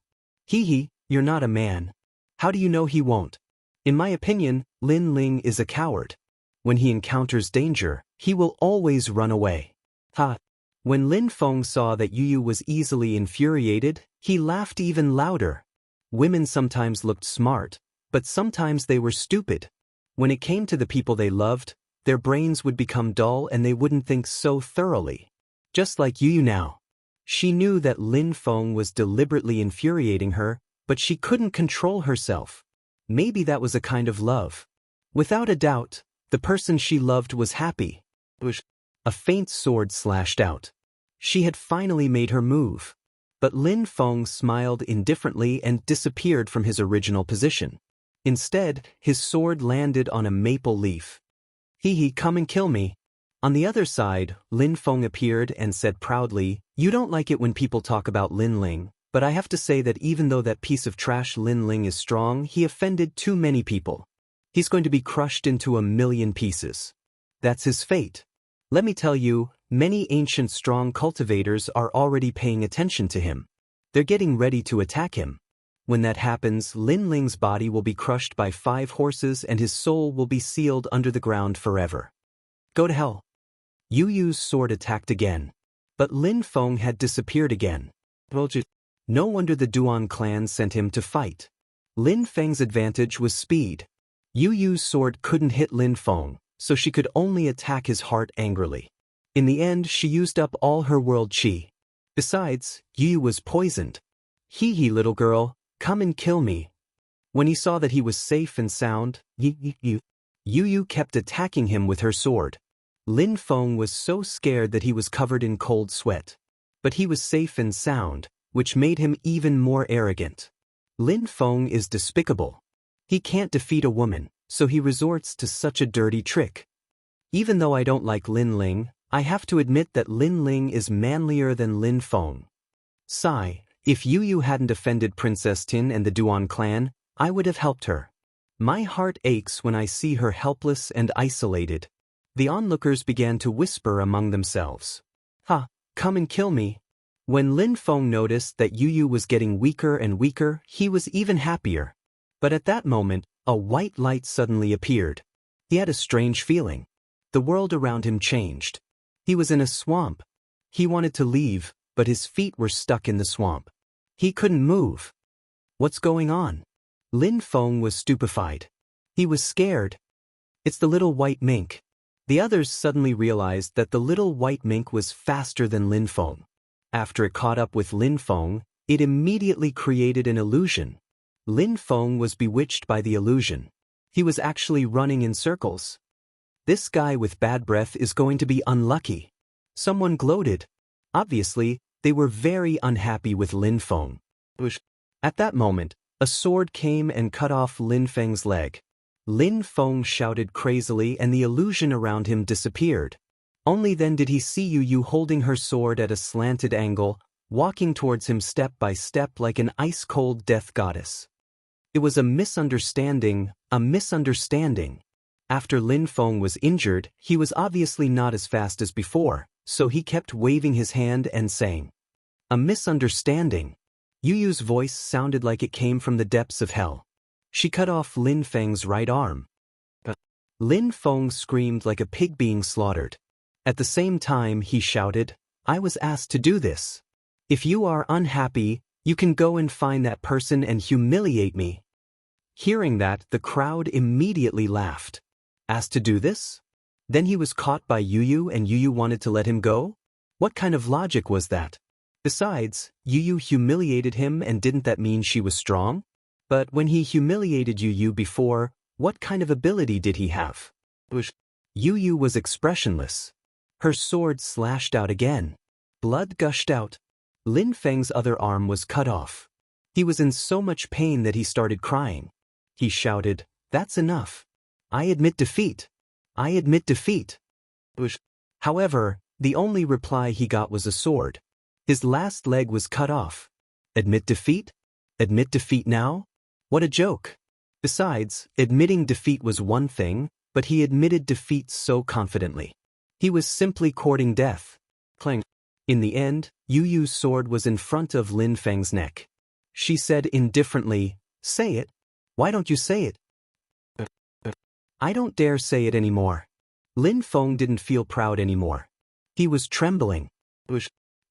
Hee, you're not a man. How do you know he won't? In my opinion, Lin Ling is a coward. When he encounters danger, he will always run away. Ha! When Lin Feng saw that Yu Yu was easily infuriated, he laughed even louder. Women sometimes looked smart, but sometimes they were stupid. When it came to the people they loved, their brains would become dull and they wouldn't think so thoroughly. Just like Yu Yu now. She knew that Lin Feng was deliberately infuriating her, but she couldn't control herself. Maybe that was a kind of love. Without a doubt, the person she loved was happy. A faint sword slashed out. She had finally made her move. But Lin Feng smiled indifferently and disappeared from his original position. Instead, his sword landed on a maple leaf. Hee, come and kill me. On the other side, Lin Feng appeared and said proudly, You don't like it when people talk about Lin Ling, but I have to say that even though that piece of trash Lin Ling is strong, he offended too many people. He's going to be crushed into a million pieces. That's his fate. Let me tell you, many ancient strong cultivators are already paying attention to him. They're getting ready to attack him. When that happens, Lin Ling's body will be crushed by 5 horses and his soul will be sealed under the ground forever. Go to hell. Yu Yu's sword attacked again. But Lin Feng had disappeared again. No wonder the Duan clan sent him to fight. Lin Feng's advantage was speed. Yu Yu's sword couldn't hit Lin Feng, so she could only attack his heart angrily. In the end, she used up all her world chi. Besides, Yu Yu was poisoned. Hee, little girl, come and kill me. When he saw that he was safe and sound, Yu Yu kept attacking him with her sword. Lin Feng was so scared that he was covered in cold sweat. But he was safe and sound, which made him even more arrogant. Lin Feng is despicable. He can't defeat a woman, so he resorts to such a dirty trick. Even though I don't like Lin Ling, I have to admit that Lin Ling is manlier than Lin Feng. Sigh, if Yu Yu hadn't offended Princess Tin and the Duan clan, I would have helped her. My heart aches when I see her helpless and isolated. The onlookers began to whisper among themselves. Ha, come and kill me. When Lin Feng noticed that Yu Yu was getting weaker and weaker, he was even happier. But at that moment, a white light suddenly appeared. He had a strange feeling. The world around him changed. He was in a swamp. He wanted to leave, but his feet were stuck in the swamp. He couldn't move. What's going on? Lin Feng was stupefied. He was scared. It's the little white mink. The others suddenly realized that the little white mink was faster than Lin Feng. After it caught up with Lin Feng, it immediately created an illusion. Lin Feng was bewitched by the illusion. He was actually running in circles. This guy with bad breath is going to be unlucky. Someone gloated. Obviously, they were very unhappy with Lin Feng. At that moment, a sword came and cut off Lin Feng's leg. Lin Feng shouted crazily and the illusion around him disappeared. Only then did he see Yu Yu holding her sword at a slanted angle, walking towards him step by step like an ice-cold death goddess. It was a misunderstanding. After Lin Feng was injured, he was obviously not as fast as before, so he kept waving his hand and saying, A misunderstanding. Yu Yu's voice sounded like it came from the depths of hell. She cut off Lin Feng's right arm. Lin Feng screamed like a pig being slaughtered. At the same time, he shouted, I was asked to do this. If you are unhappy, you can go and find that person and humiliate me. Hearing that, the crowd immediately laughed. Asked to do this? Then he was caught by Yu Yu and Yu Yu wanted to let him go? What kind of logic was that? Besides, Yu Yu humiliated him and didn't that mean she was strong? But when he humiliated Yu Yu before, what kind of ability did he have? Yu Yu was expressionless. Her sword slashed out again. Blood gushed out. Lin Feng's other arm was cut off. He was in so much pain that he started crying. He shouted, That's enough. I admit defeat. I admit defeat. However, the only reply he got was a sword. His last leg was cut off. Admit defeat? Admit defeat now? What a joke. Besides, admitting defeat was one thing, but he admitted defeat so confidently. He was simply courting death. Clang. In the end, Yu Yu's sword was in front of Lin Feng's neck. She said indifferently, "Say it. Why don't you say it?" "I don't dare say it anymore." Lin Feng didn't feel proud anymore. He was trembling.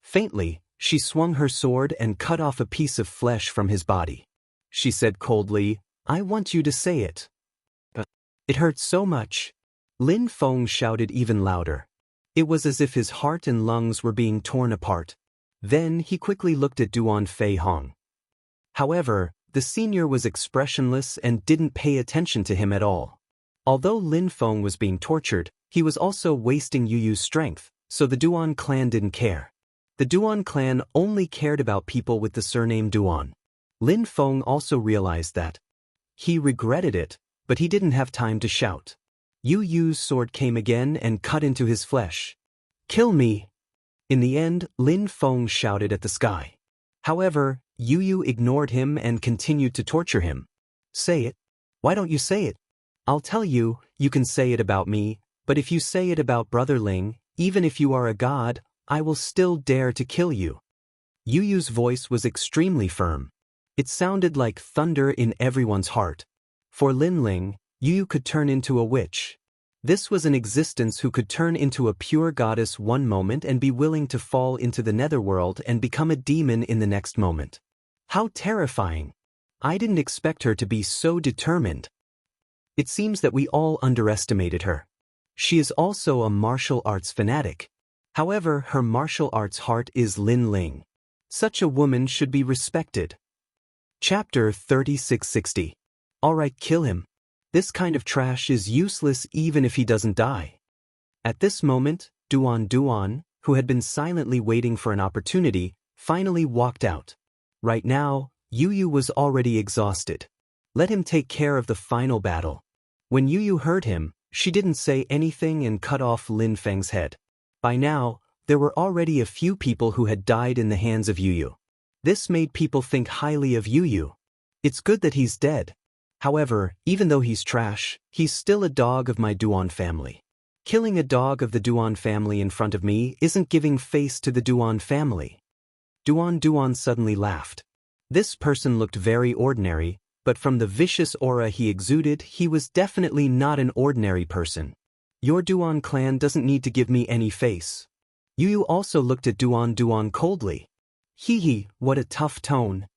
Faintly, she swung her sword and cut off a piece of flesh from his body. She said coldly, "I want you to say it." "It hurts so much." Lin Feng shouted even louder. It was as if his heart and lungs were being torn apart. Then he quickly looked at Duan Fei Hong. However, the senior was expressionless and didn't pay attention to him at all. Although Lin Feng was being tortured, he was also wasting Yu Yu's strength, so the Duan clan didn't care. The Duan clan only cared about people with the surname Duan. Lin Feng also realized that. He regretted it, but he didn't have time to shout. Yu Yu's sword came again and cut into his flesh. "Kill me!" In the end, Lin Feng shouted at the sky. However, Yu Yu ignored him and continued to torture him. "Say it. Why don't you say it? I'll tell you, you can say it about me, but if you say it about Brother Ling, even if you are a god, I will still dare to kill you." Yu Yu's voice was extremely firm. It sounded like thunder in everyone's heart. For Lin Ling, Yu Yu could turn into a witch. This was an existence who could turn into a pure goddess one moment and be willing to fall into the netherworld and become a demon in the next moment. How terrifying! I didn't expect her to be so determined. It seems that we all underestimated her. She is also a martial arts fanatic. However, her martial arts heart is Lin Ling. Such a woman should be respected. Chapter 3660. Alright, kill him. This kind of trash is useless even if he doesn't die. At this moment, Duan, who had been silently waiting for an opportunity, finally walked out. Right now, Yu Yu was already exhausted. Let him take care of the final battle. When Yu Yu heard him, she didn't say anything and cut off Lin Feng's head. By now, there were already a few people who had died in the hands of Yu Yu. This made people think highly of Yu Yu. It's good that he's dead. However, even though he's trash, he's still a dog of my Duan family. Killing a dog of the Duan family in front of me isn't giving face to the Duan family. Duan suddenly laughed. This person looked very ordinary, but from the vicious aura he exuded, he was definitely not an ordinary person. Your Duan clan doesn't need to give me any face. Yu Yu also looked at Duan coldly. Hee, what a tough tone.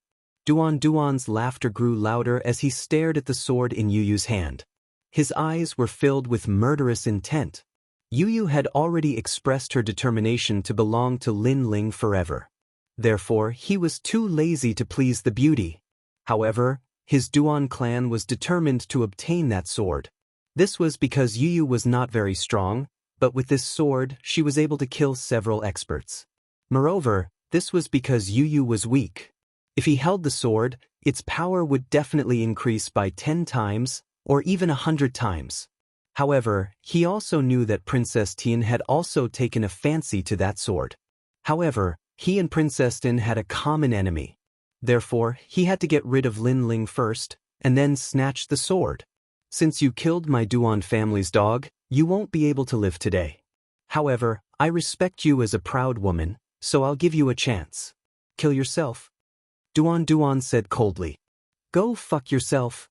Duan's laughter grew louder as he stared at the sword in Yu Yu's hand. His eyes were filled with murderous intent. Yu Yu had already expressed her determination to belong to Lin Ling forever. Therefore, he was too lazy to please the beauty. However, his Duan clan was determined to obtain that sword. This was because Yu Yu was not very strong, but with this sword, she was able to kill several experts. Moreover, this was because Yu Yu was weak. If he held the sword, its power would definitely increase by 10 times, or even 100 times. However, he also knew that Princess Tian had also taken a fancy to that sword. However, he and Princess Tian had a common enemy. Therefore, he had to get rid of Lin Ling first, and then snatch the sword. Since you killed my Duan family's dog, you won't be able to live today. However, I respect you as a proud woman, so I'll give you a chance. Kill yourself. Duan said coldly. Go fuck yourself.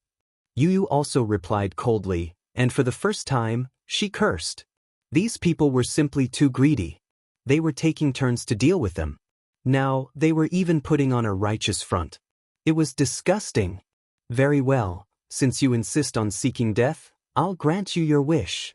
Yu Yu also replied coldly, and for the first time, she cursed. These people were simply too greedy. They were taking turns to deal with them. Now, they were even putting on a righteous front. It was disgusting. Very well, since you insist on seeking death, I'll grant you your wish.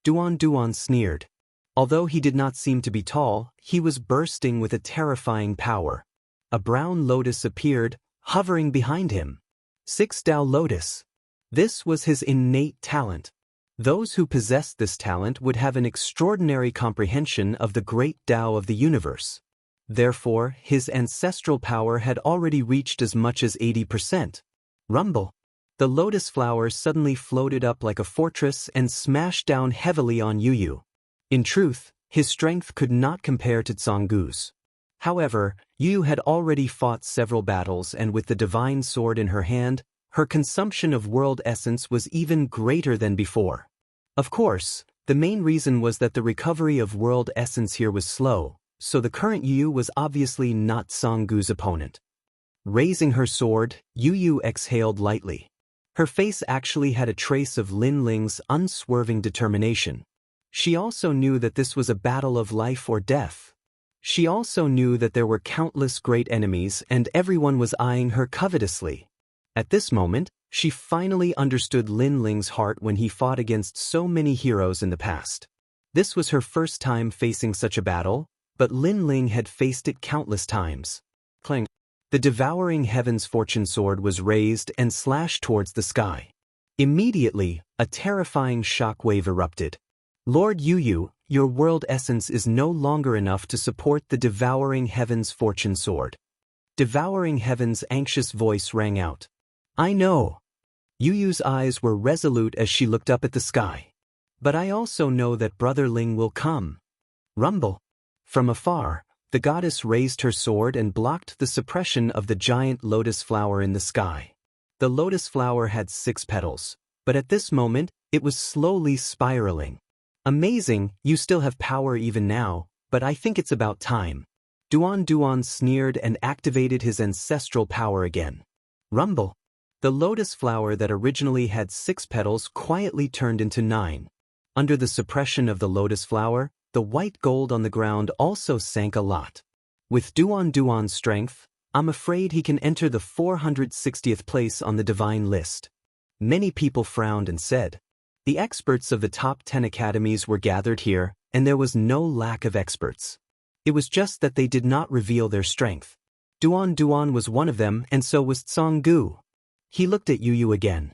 Duan sneered. Although he did not seem to be tall, he was bursting with a terrifying power. A brown lotus appeared, hovering behind him. 6 Tao Lotus. This was his innate talent. Those who possessed this talent would have an extraordinary comprehension of the great Tao of the universe. Therefore, his ancestral power had already reached as much as 80%. Rumble. The lotus flower suddenly floated up like a fortress and smashed down heavily on Yu Yu. In truth, his strength could not compare to Tsanggu's. However, Yu Yu had already fought several battles, and with the divine sword in her hand, her consumption of world essence was even greater than before. Of course, the main reason was that the recovery of world essence here was slow, so the current Yu was obviously not Song Gu's opponent. Raising her sword, Yu exhaled lightly. Her face actually had a trace of Lin Ling's unswerving determination. She also knew that this was a battle of life or death. She also knew that there were countless great enemies and everyone was eyeing her covetously. At this moment, she finally understood Lin Ling's heart when he fought against so many heroes in the past. This was her first time facing such a battle, but Lin Ling had faced it countless times. Clang. The devouring heaven's fortune sword was raised and slashed towards the sky. Immediately, a terrifying shockwave erupted. Lord Yu, your world essence is no longer enough to support the devouring heaven's fortune sword. Devouring heaven's anxious voice rang out. I know. Yu's eyes were resolute as she looked up at the sky. But I also know that Brother Ling will come. Rumble. From afar, the goddess raised her sword and blocked the suppression of the giant lotus flower in the sky. The lotus flower had 6 petals, but at this moment, it was slowly spiraling. Amazing, you still have power even now, but I think it's about time. Duan sneered and activated his ancestral power again. Rumble. The lotus flower that originally had 6 petals quietly turned into 9. Under the suppression of the lotus flower, the white gold on the ground also sank a lot. With Duan's strength, I'm afraid he can enter the 460th place on the divine list. Many people frowned and said. The experts of the top 10 academies were gathered here, and there was no lack of experts. It was just that they did not reveal their strength. Duan was one of them, and so was Song Gu. He looked at Yu again.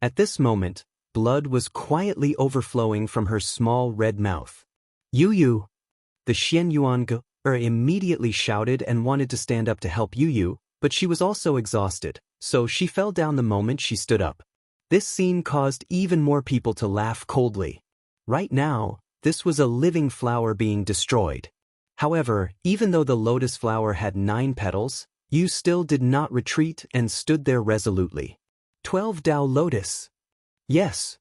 At this moment, blood was quietly overflowing from her small red mouth. Yu. The Xianyuan immediately shouted and wanted to stand up to help Yu, but she was also exhausted, so she fell down the moment she stood up. This scene caused even more people to laugh coldly. Right now, this was a living flower being destroyed. However, even though the lotus flower had 9 petals, Yu still did not retreat and stood there resolutely. 12 Tao Lotus. Yes.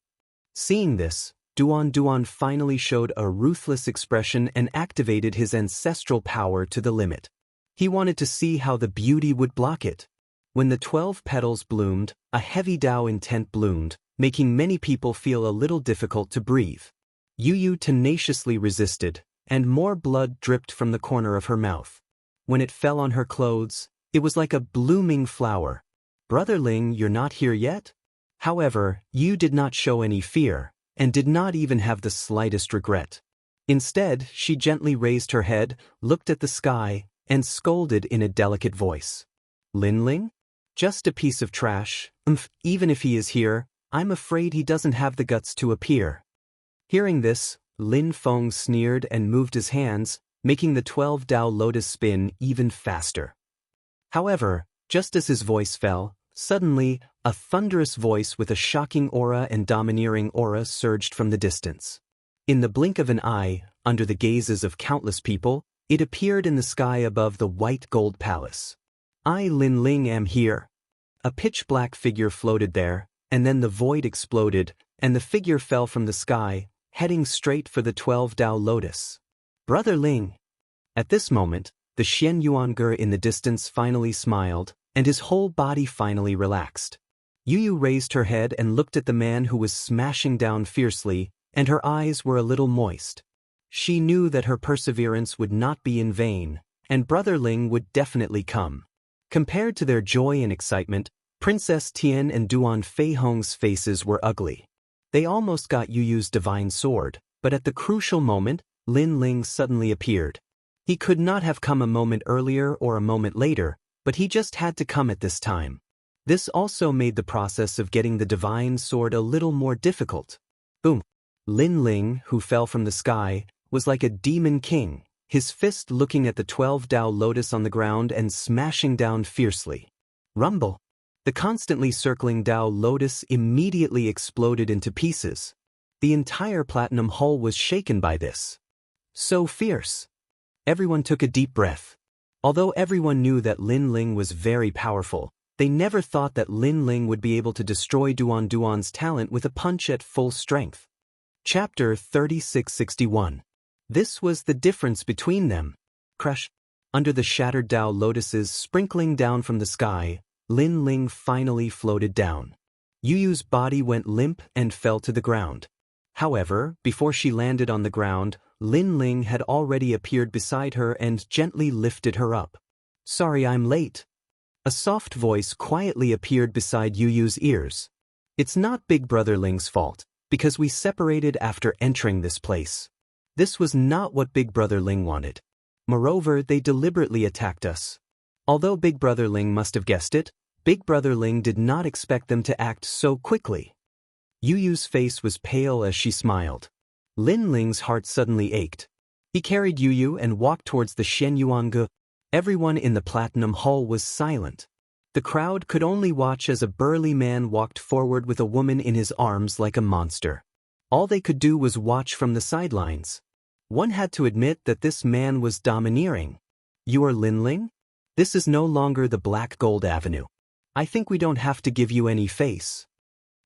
Seeing this, Duan finally showed a ruthless expression and activated his ancestral power to the limit. He wanted to see how the beauty would block it. When the 12 petals bloomed, a heavy Tao intent bloomed, making many people feel a little difficult to breathe. Yu tenaciously resisted, and more blood dripped from the corner of her mouth. When it fell on her clothes, it was like a blooming flower. Brother Ling, you're not here yet? However, Yu did not show any fear, and did not even have the slightest regret. Instead, she gently raised her head, looked at the sky, and scolded in a delicate voice. Lin Ling? Just a piece of trash. Even if he is here, I'm afraid he doesn't have the guts to appear. Hearing this, Lin Feng sneered and moved his hands, making the 12 Tao Lotus spin even faster. However, just as his voice fell, suddenly, a thunderous voice with a shocking aura and domineering aura surged from the distance. In the blink of an eye, under the gazes of countless people, it appeared in the sky above the white gold palace. I, Lin Ling, am here. A pitch-black figure floated there, and then the void exploded, and the figure fell from the sky, heading straight for the 12 Tao Lotus. Brother Ling. At this moment, the Xianyuan in the distance finally smiled, and his whole body finally relaxed. Yu raised her head and looked at the man who was smashing down fiercely, and her eyes were a little moist. She knew that her perseverance would not be in vain, and Brother Ling would definitely come. Compared to their joy and excitement, Princess Tian and Duan Feihong's faces were ugly. They almost got Yu's divine sword, but at the crucial moment, Lin Ling suddenly appeared. He could not have come a moment earlier or a moment later, but he just had to come at this time. This also made the process of getting the divine sword a little more difficult. Boom! Lin Ling, who fell from the sky, was like a demon king, his fist looking at the 12 Tao Lotus on the ground and smashing down fiercely. Rumble! The constantly circling Tao Lotus immediately exploded into pieces. The entire platinum hull was shaken by this. So fierce! Everyone took a deep breath. Although everyone knew that Lin Ling was very powerful, they never thought that Lin Ling would be able to destroy Duan's talent with a punch at full strength. Chapter 3661. This was the difference between them. Crash. Under the shattered Tao lotuses sprinkling down from the sky, Lin Ling finally floated down. Yu Yu's body went limp and fell to the ground. However, before she landed on the ground, Lin Ling had already appeared beside her and gently lifted her up. "Sorry I'm late." A soft voice quietly appeared beside Yu Yu's ears. "It's not Big Brother Ling's fault, because we separated after entering this place. This was not what Big Brother Ling wanted. Moreover, they deliberately attacked us. Although Big Brother Ling must have guessed it, Big Brother Ling did not expect them to act so quickly." Yu Yu's face was pale as she smiled. Lin Ling's heart suddenly ached. He carried Yu Yu and walked towards the Shenyuange. Everyone in the Platinum Hall was silent. The crowd could only watch as a burly man walked forward with a woman in his arms like a monster. All they could do was watch from the sidelines. One had to admit that this man was domineering. "You are Lin Ling? This is no longer the Black Gold Avenue. I think we don't have to give you any face."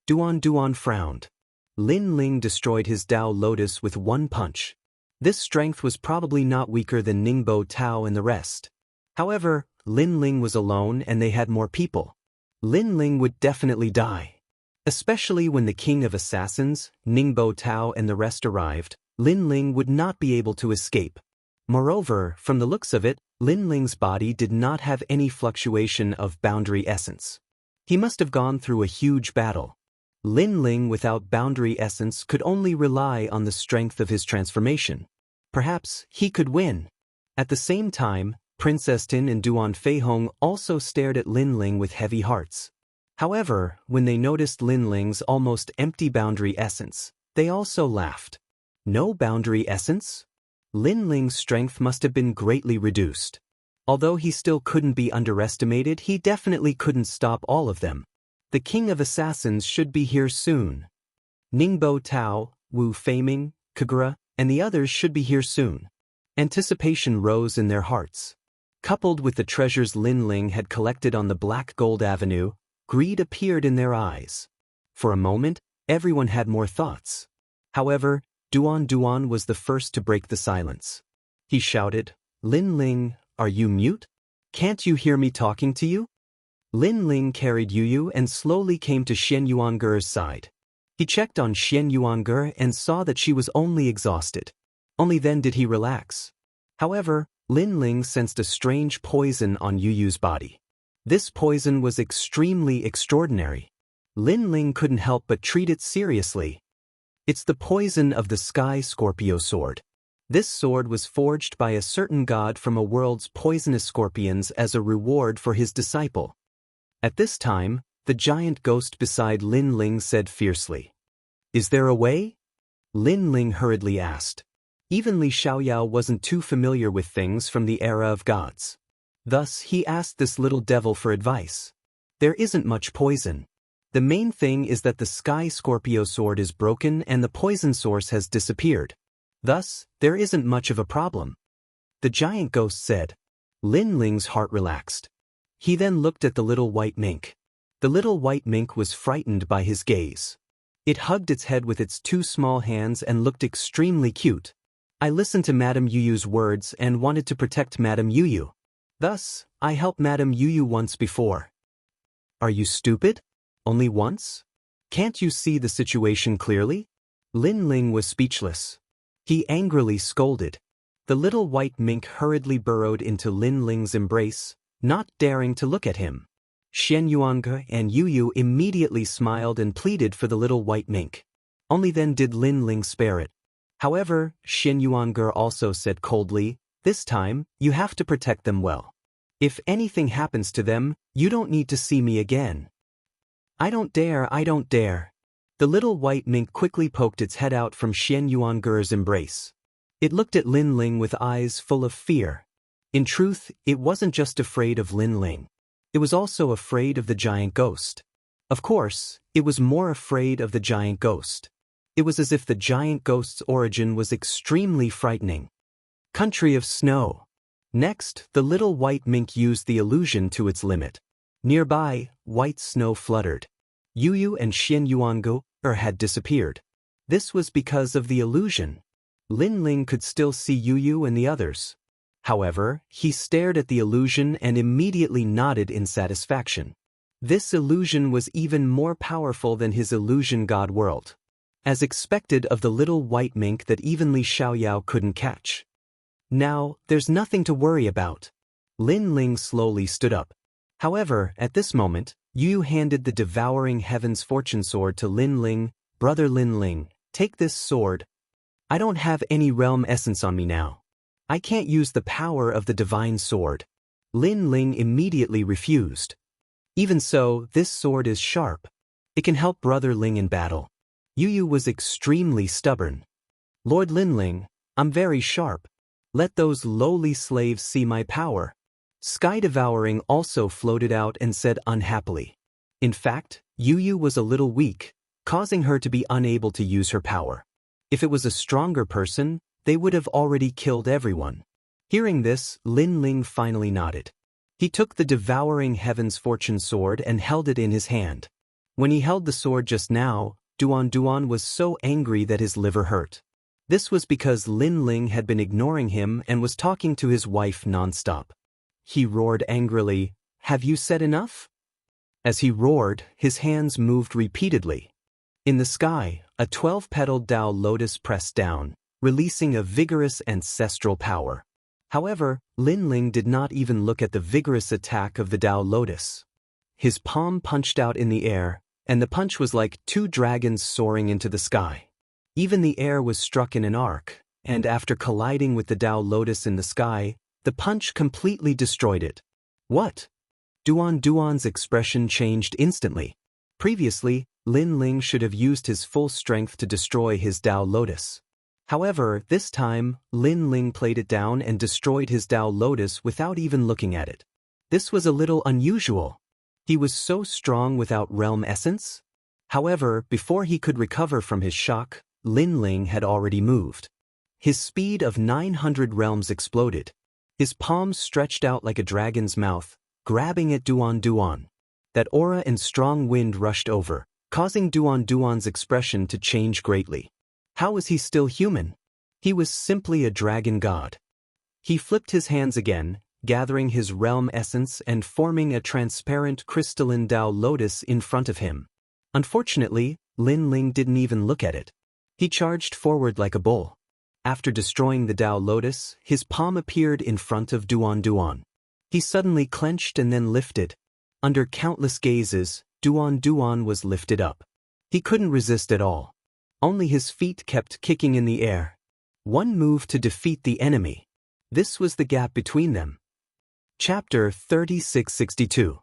Duan frowned. Lin Ling destroyed his Tao Lotus with one punch. This strength was probably not weaker than Ningbo Tao and the rest. However, Lin Ling was alone and they had more people. Lin Ling would definitely die. Especially when the King of Assassins, Ningbo Tao and the rest arrived, Lin Ling would not be able to escape. Moreover, from the looks of it, Lin Ling's body did not have any fluctuation of boundary essence. He must have gone through a huge battle. Lin Ling without boundary essence could only rely on the strength of his transformation. Perhaps he could win. At the same time, Princess Tin and Duan Feihong also stared at Lin Ling with heavy hearts. However, when they noticed Lin Ling's almost empty boundary essence, they also laughed. No boundary essence? Lin Ling's strength must have been greatly reduced. Although he still couldn't be underestimated, he definitely couldn't stop all of them. The King of Assassins should be here soon. Ningbo Tao, Wu Feiming, Kagura, and the others should be here soon. Anticipation rose in their hearts. Coupled with the treasures Lin Ling had collected on the Black Gold Avenue, greed appeared in their eyes. For a moment, everyone had more thoughts. However, Duan was the first to break the silence. He shouted, "Lin Ling, are you mute? Can't you hear me talking to you?" Lin Ling carried Yu Yu and slowly came to Xian Yuanger's side. He checked on Xian Yuanger and saw that she was only exhausted. Only then did he relax. However, Lin Ling sensed a strange poison on Yu Yu's body. This poison was extremely extraordinary. Lin Ling couldn't help but treat it seriously. It's the poison of the Sky Scorpio Sword. This sword was forged by a certain god from a world's poisonous scorpions as a reward for his disciple. At this time, the giant ghost beside Lin Ling said fiercely, "Is there a way?" Lin Ling hurriedly asked. Even Li Xiaoyao wasn't too familiar with things from the era of gods. Thus, he asked this little devil for advice. "There isn't much poison. The main thing is that the Sky Scorpio Sword is broken and the poison source has disappeared. Thus, there isn't much of a problem." The giant ghost said. Lin Ling's heart relaxed. He then looked at the little white mink. The little white mink was frightened by his gaze. It hugged its head with its two small hands and looked extremely cute. "I listened to Madame Yu Yu's words and wanted to protect Madame Yu Yu. Thus, I helped Madame Yu Yu once before." "Are you stupid? Only once? Can't you see the situation clearly?" Lin Ling was speechless. He angrily scolded. The little white mink hurriedly burrowed into Lin Ling's embrace, not daring to look at him. Xian Yuange and Yu Yu immediately smiled and pleaded for the little white mink. Only then did Lin Ling spare it. However, Xian Yuange also said coldly, "This time, you have to protect them well. If anything happens to them, you don't need to see me again." I don't dare." The little white mink quickly poked its head out from Xian Yuanger's embrace. It looked at Lin Ling with eyes full of fear. In truth, it wasn't just afraid of Lin Ling. It was also afraid of the giant ghost. Of course, it was more afraid of the giant ghost. It was as if the giant ghost's origin was extremely frightening. Country of Snow. Next, the little white mink used the illusion to its limit. Nearby, white snow fluttered. Yu Yu and Xian Yuange had disappeared. This was because of the illusion. Lin Ling could still see Yu Yu and the others. However, he stared at the illusion and immediately nodded in satisfaction. This illusion was even more powerful than his illusion god world. As expected of the little white mink that even Li Xiaoyao couldn't catch. Now, there's nothing to worry about. Lin Ling slowly stood up. However, at this moment, Yu handed the devouring heaven's fortune sword to Lin Ling. Brother Lin Ling, take this sword. I don't have any realm essence on me now. I can't use the power of the divine sword. Lin Ling immediately refused. Even so, this sword is sharp. It can help Brother Ling in battle. Yu was extremely stubborn. Lord Lin Ling, I'm very sharp. Let those lowly slaves see my power. Sky Devouring also floated out and said unhappily. In fact, Yu was a little weak, causing her to be unable to use her power. If it was a stronger person, they would have already killed everyone. Hearing this, Lin Ling finally nodded. He took the devouring heaven's fortune sword and held it in his hand. When he held the sword just now, Duan was so angry that his liver hurt. This was because Lin Ling had been ignoring him and was talking to his wife non-stop. He roared angrily, "Have you said enough?" As he roared, his hands moved repeatedly. In the sky, a 12-petaled Tao lotus pressed down, releasing a vigorous ancestral power. However, Lin Ling did not even look at the vigorous attack of the Tao lotus. His palm punched out in the air, and the punch was like two dragons soaring into the sky. Even the air was struck in an arc, and after colliding with the Tao lotus in the sky, the punch completely destroyed it. What? Duan's expression changed instantly. Previously, Lin Ling should have used his full strength to destroy his Tao lotus. However, this time, Lin Ling played it down and destroyed his Tao lotus without even looking at it. This was a little unusual. He was so strong without realm essence? However, before he could recover from his shock, Lin Ling had already moved. His speed of 900 realms exploded. His palms stretched out like a dragon's mouth, grabbing at Duan. That aura and strong wind rushed over, causing Duan's expression to change greatly. How was he still human? He was simply a dragon god. He flipped his hands again, gathering his realm essence and forming a transparent crystalline Tao lotus in front of him. Unfortunately, Lin Ling didn't even look at it. He charged forward like a bull. After destroying the Tao lotus, his palm appeared in front of Duan. He suddenly clenched and then lifted. Under countless gazes, Duan was lifted up. He couldn't resist at all. Only his feet kept kicking in the air. One move to defeat the enemy. This was the gap between them. Chapter 3662.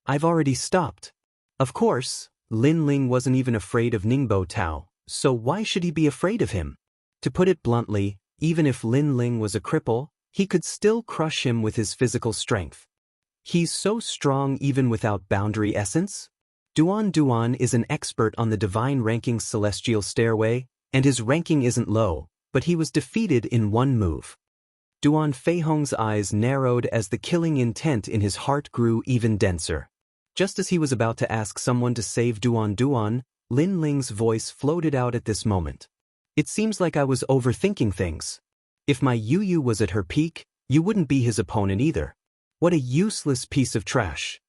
I've already stopped. Of course, Lin Ling wasn't even afraid of Ningbo Tao, so why should he be afraid of him? To put it bluntly, even if Lin Ling was a cripple, he could still crush him with his physical strength. He's so strong even without boundary essence? Duan is an expert on the divine ranking's celestial stairway, and his ranking isn't low, but he was defeated in one move. Duan Feihong's eyes narrowed as the killing intent in his heart grew even denser. Just as he was about to ask someone to save Duan, Lin Ling's voice floated out at this moment. It seems like I was overthinking things. If my Yu was at her peak, you wouldn't be his opponent either. What a useless piece of trash.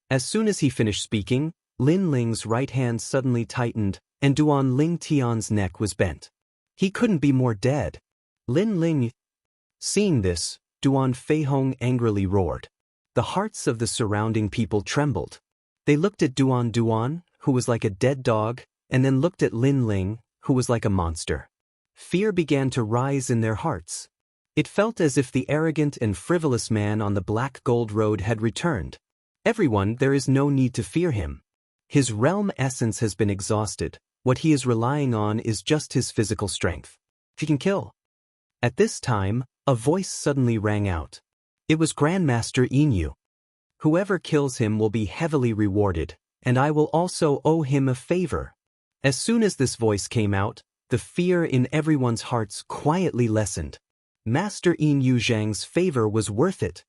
As soon as he finished speaking, Lin Ling's right hand suddenly tightened, and Duan Ling Tian's neck was bent. He couldn't be more dead. Lin Ling. Seeing this, Duan Feihong angrily roared. The hearts of the surrounding people trembled. They looked at Duan, who was like a dead dog, and then looked at Lin Ling, who was like a monster. Fear began to rise in their hearts. It felt as if the arrogant and frivolous man on the Black Gold Road had returned. Everyone, there is no need to fear him. His realm essence has been exhausted. What he is relying on is just his physical strength. He can kill. At this time, a voice suddenly rang out. It was Grandmaster Inu. Whoever kills him will be heavily rewarded, and I will also owe him a favor. As soon as this voice came out, the fear in everyone's hearts quietly lessened. Master Inu Zhang's favor was worth it.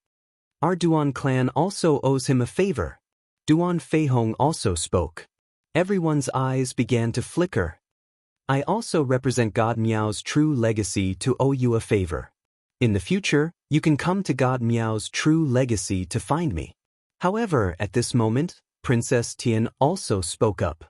Our Duan clan also owes him a favor. Duan Feihong also spoke. Everyone's eyes began to flicker. I also represent God Miao's true legacy to owe you a favor. In the future, you can come to God Miao's true legacy to find me. However, at this moment, Princess Tian also spoke up.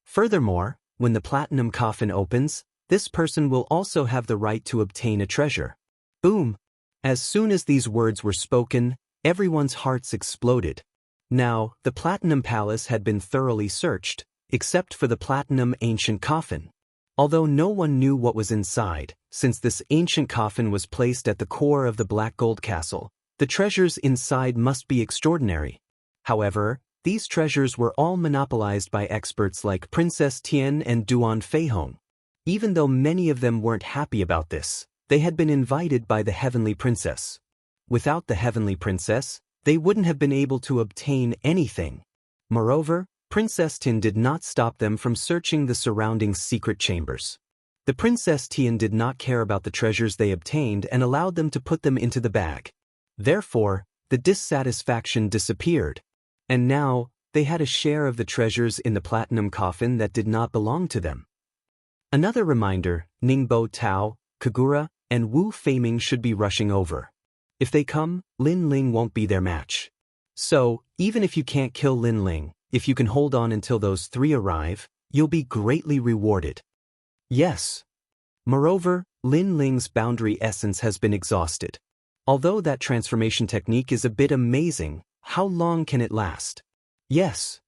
Furthermore, when the platinum coffin opens, this person will also have the right to obtain a treasure. Boom! As soon as these words were spoken, everyone's hearts exploded. Now, the Platinum Palace had been thoroughly searched, except for the Platinum Ancient Coffin. Although no one knew what was inside, since this ancient coffin was placed at the core of the Black Gold Castle, the treasures inside must be extraordinary. However, these treasures were all monopolized by experts like Princess Tian and Duan Feihong. Even though many of them weren't happy about this, they had been invited by the Heavenly Princess. Without the Heavenly Princess, they wouldn't have been able to obtain anything. Moreover, Princess Tian did not stop them from searching the surrounding secret chambers. The Princess Tian did not care about the treasures they obtained and allowed them to put them into the bag. Therefore, the dissatisfaction disappeared. And now, they had a share of the treasures in the platinum coffin that did not belong to them. Another reminder, Ningbo Tao, Kagura, and Wu Feiming should be rushing over. If they come, Lin Ling won't be their match. So, even if you can't kill Lin Ling, if you can hold on until those three arrive, you'll be greatly rewarded. Yes. Moreover, Lin Ling's boundary essence has been exhausted. Although that transformation technique is a bit amazing, how long can it last? Yes.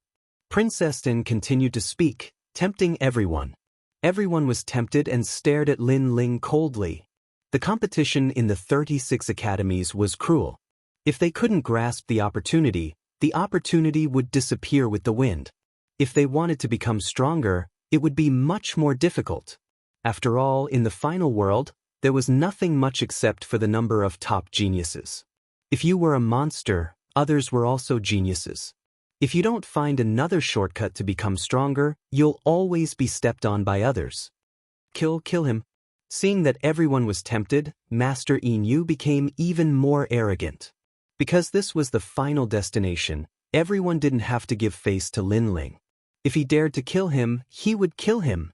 Princess Tin continued to speak, tempting everyone. Everyone was tempted and stared at Lin Ling coldly. The competition in the 36 academies was cruel. If they couldn't grasp the opportunity would disappear with the wind. If they wanted to become stronger, it would be much more difficult. After all, in the final world, there was nothing much except for the number of top geniuses. If you were a monster, others were also geniuses. If you don't find another shortcut to become stronger, you'll always be stepped on by others. Kill him. Seeing that everyone was tempted, Master Yin Yu became even more arrogant. Because this was the final destination, everyone didn't have to give face to Lin Ling. If he dared to kill him, he would kill him.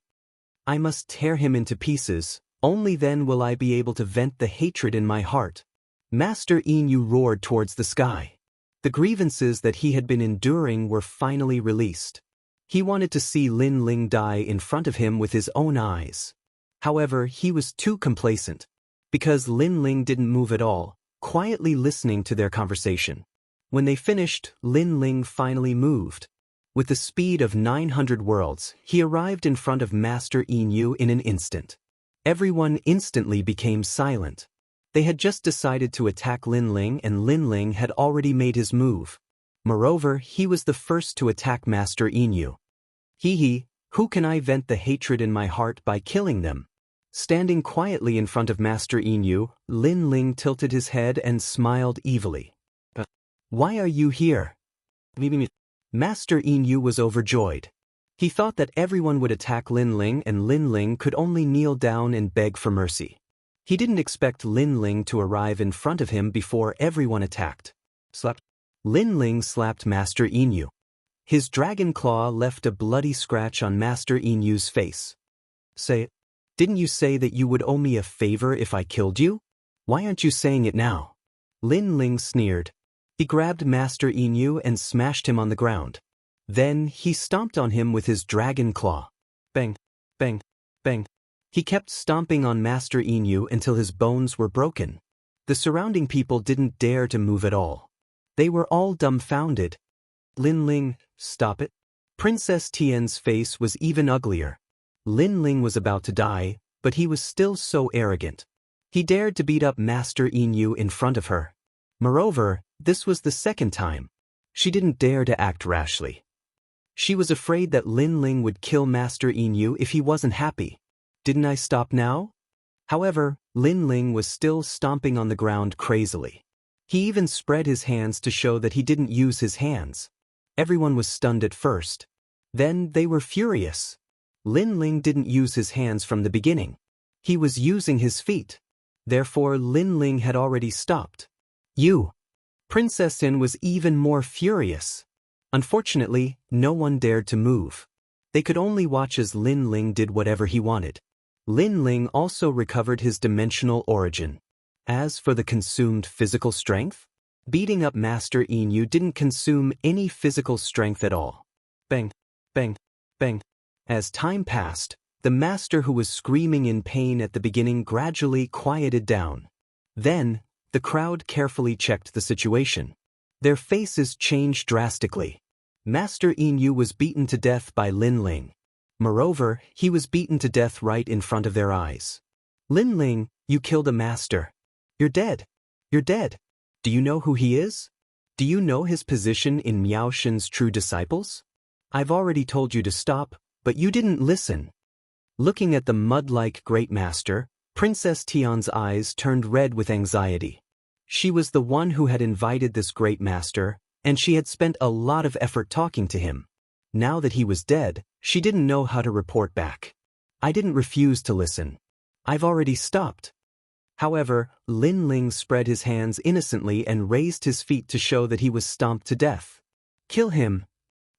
I must tear him into pieces, only then will I be able to vent the hatred in my heart. Master Yin Yu roared towards the sky. The grievances that he had been enduring were finally released. He wanted to see Lin Ling die in front of him with his own eyes. However, he was too complacent. Because Lin Ling didn't move at all, quietly listening to their conversation. When they finished, Lin Ling finally moved. With the speed of 900 worlds, he arrived in front of Master Yin Yu in an instant. Everyone instantly became silent. They had just decided to attack Lin Ling and Lin Ling had already made his move. Moreover, he was the first to attack Master Yin Yu. Who can I vent the hatred in my heart by killing them? Standing quietly in front of Master Yin Yu, Lin Ling tilted his head and smiled evilly. Why are you here? Master Yin Yu was overjoyed. He thought that everyone would attack Lin Ling and Lin Ling could only kneel down and beg for mercy. He didn't expect Lin Ling to arrive in front of him before everyone attacked. Lin Ling slapped Master Yin Yu. His dragon claw left a bloody scratch on Master Yin Yu's face. Say it. Didn't you say that you would owe me a favor if I killed you? Why aren't you saying it now? Lin Ling sneered. He grabbed Master Yin Yu and smashed him on the ground. Then he stomped on him with his dragon claw. Bang, bang, bang. He kept stomping on Master Yin Yu until his bones were broken. The surrounding people didn't dare to move at all. They were all dumbfounded. Lin Ling, stop it. Princess Tian's face was even uglier. Lin Ling was about to die, but he was still so arrogant. He dared to beat up Master Yin Yu in front of her. Moreover, this was the second time. She didn't dare to act rashly. She was afraid that Lin Ling would kill Master Yin Yu if he wasn't happy. Didn't I stop now? However, Lin Ling was still stomping on the ground crazily. He even spread his hands to show that he didn't use his hands. Everyone was stunned at first. Then they were furious. Lin Ling didn't use his hands from the beginning. He was using his feet. Therefore, Lin Ling had already stopped. Princess Tin was even more furious. Unfortunately, no one dared to move. They could only watch as Lin Ling did whatever he wanted. Lin Ling also recovered his dimensional origin. As for the consumed physical strength, beating up Master Inu didn't consume any physical strength at all. Bang, bang, bang. As time passed, the master who was screaming in pain at the beginning gradually quieted down. Then, the crowd carefully checked the situation. Their faces changed drastically. Master Inu was beaten to death by Lin Ling. Moreover, he was beaten to death right in front of their eyes. Lin Ling, you killed a master. You're dead. You're dead. Do you know who he is? Do you know his position in Miao Shen's true disciples? I've already told you to stop, but you didn't listen. Looking at the mud-like great master, Princess Tian's eyes turned red with anxiety. She was the one who had invited this great master, and she had spent a lot of effort talking to him. Now that he was dead, she didn't know how to report back. I didn't refuse to listen. I've already stopped. However, Lin Ling spread his hands innocently and raised his feet to show that he was stomped to death. Kill him.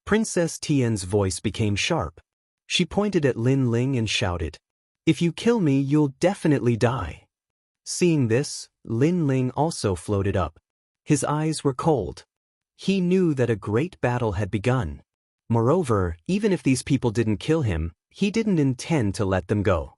Princess Tian's voice became sharp. She pointed at Lin Ling and shouted, "If you kill me, you'll definitely die." Seeing this, Lin Ling also floated up. His eyes were cold. He knew that a great battle had begun. Moreover, even if these people didn't kill him, he didn't intend to let them go.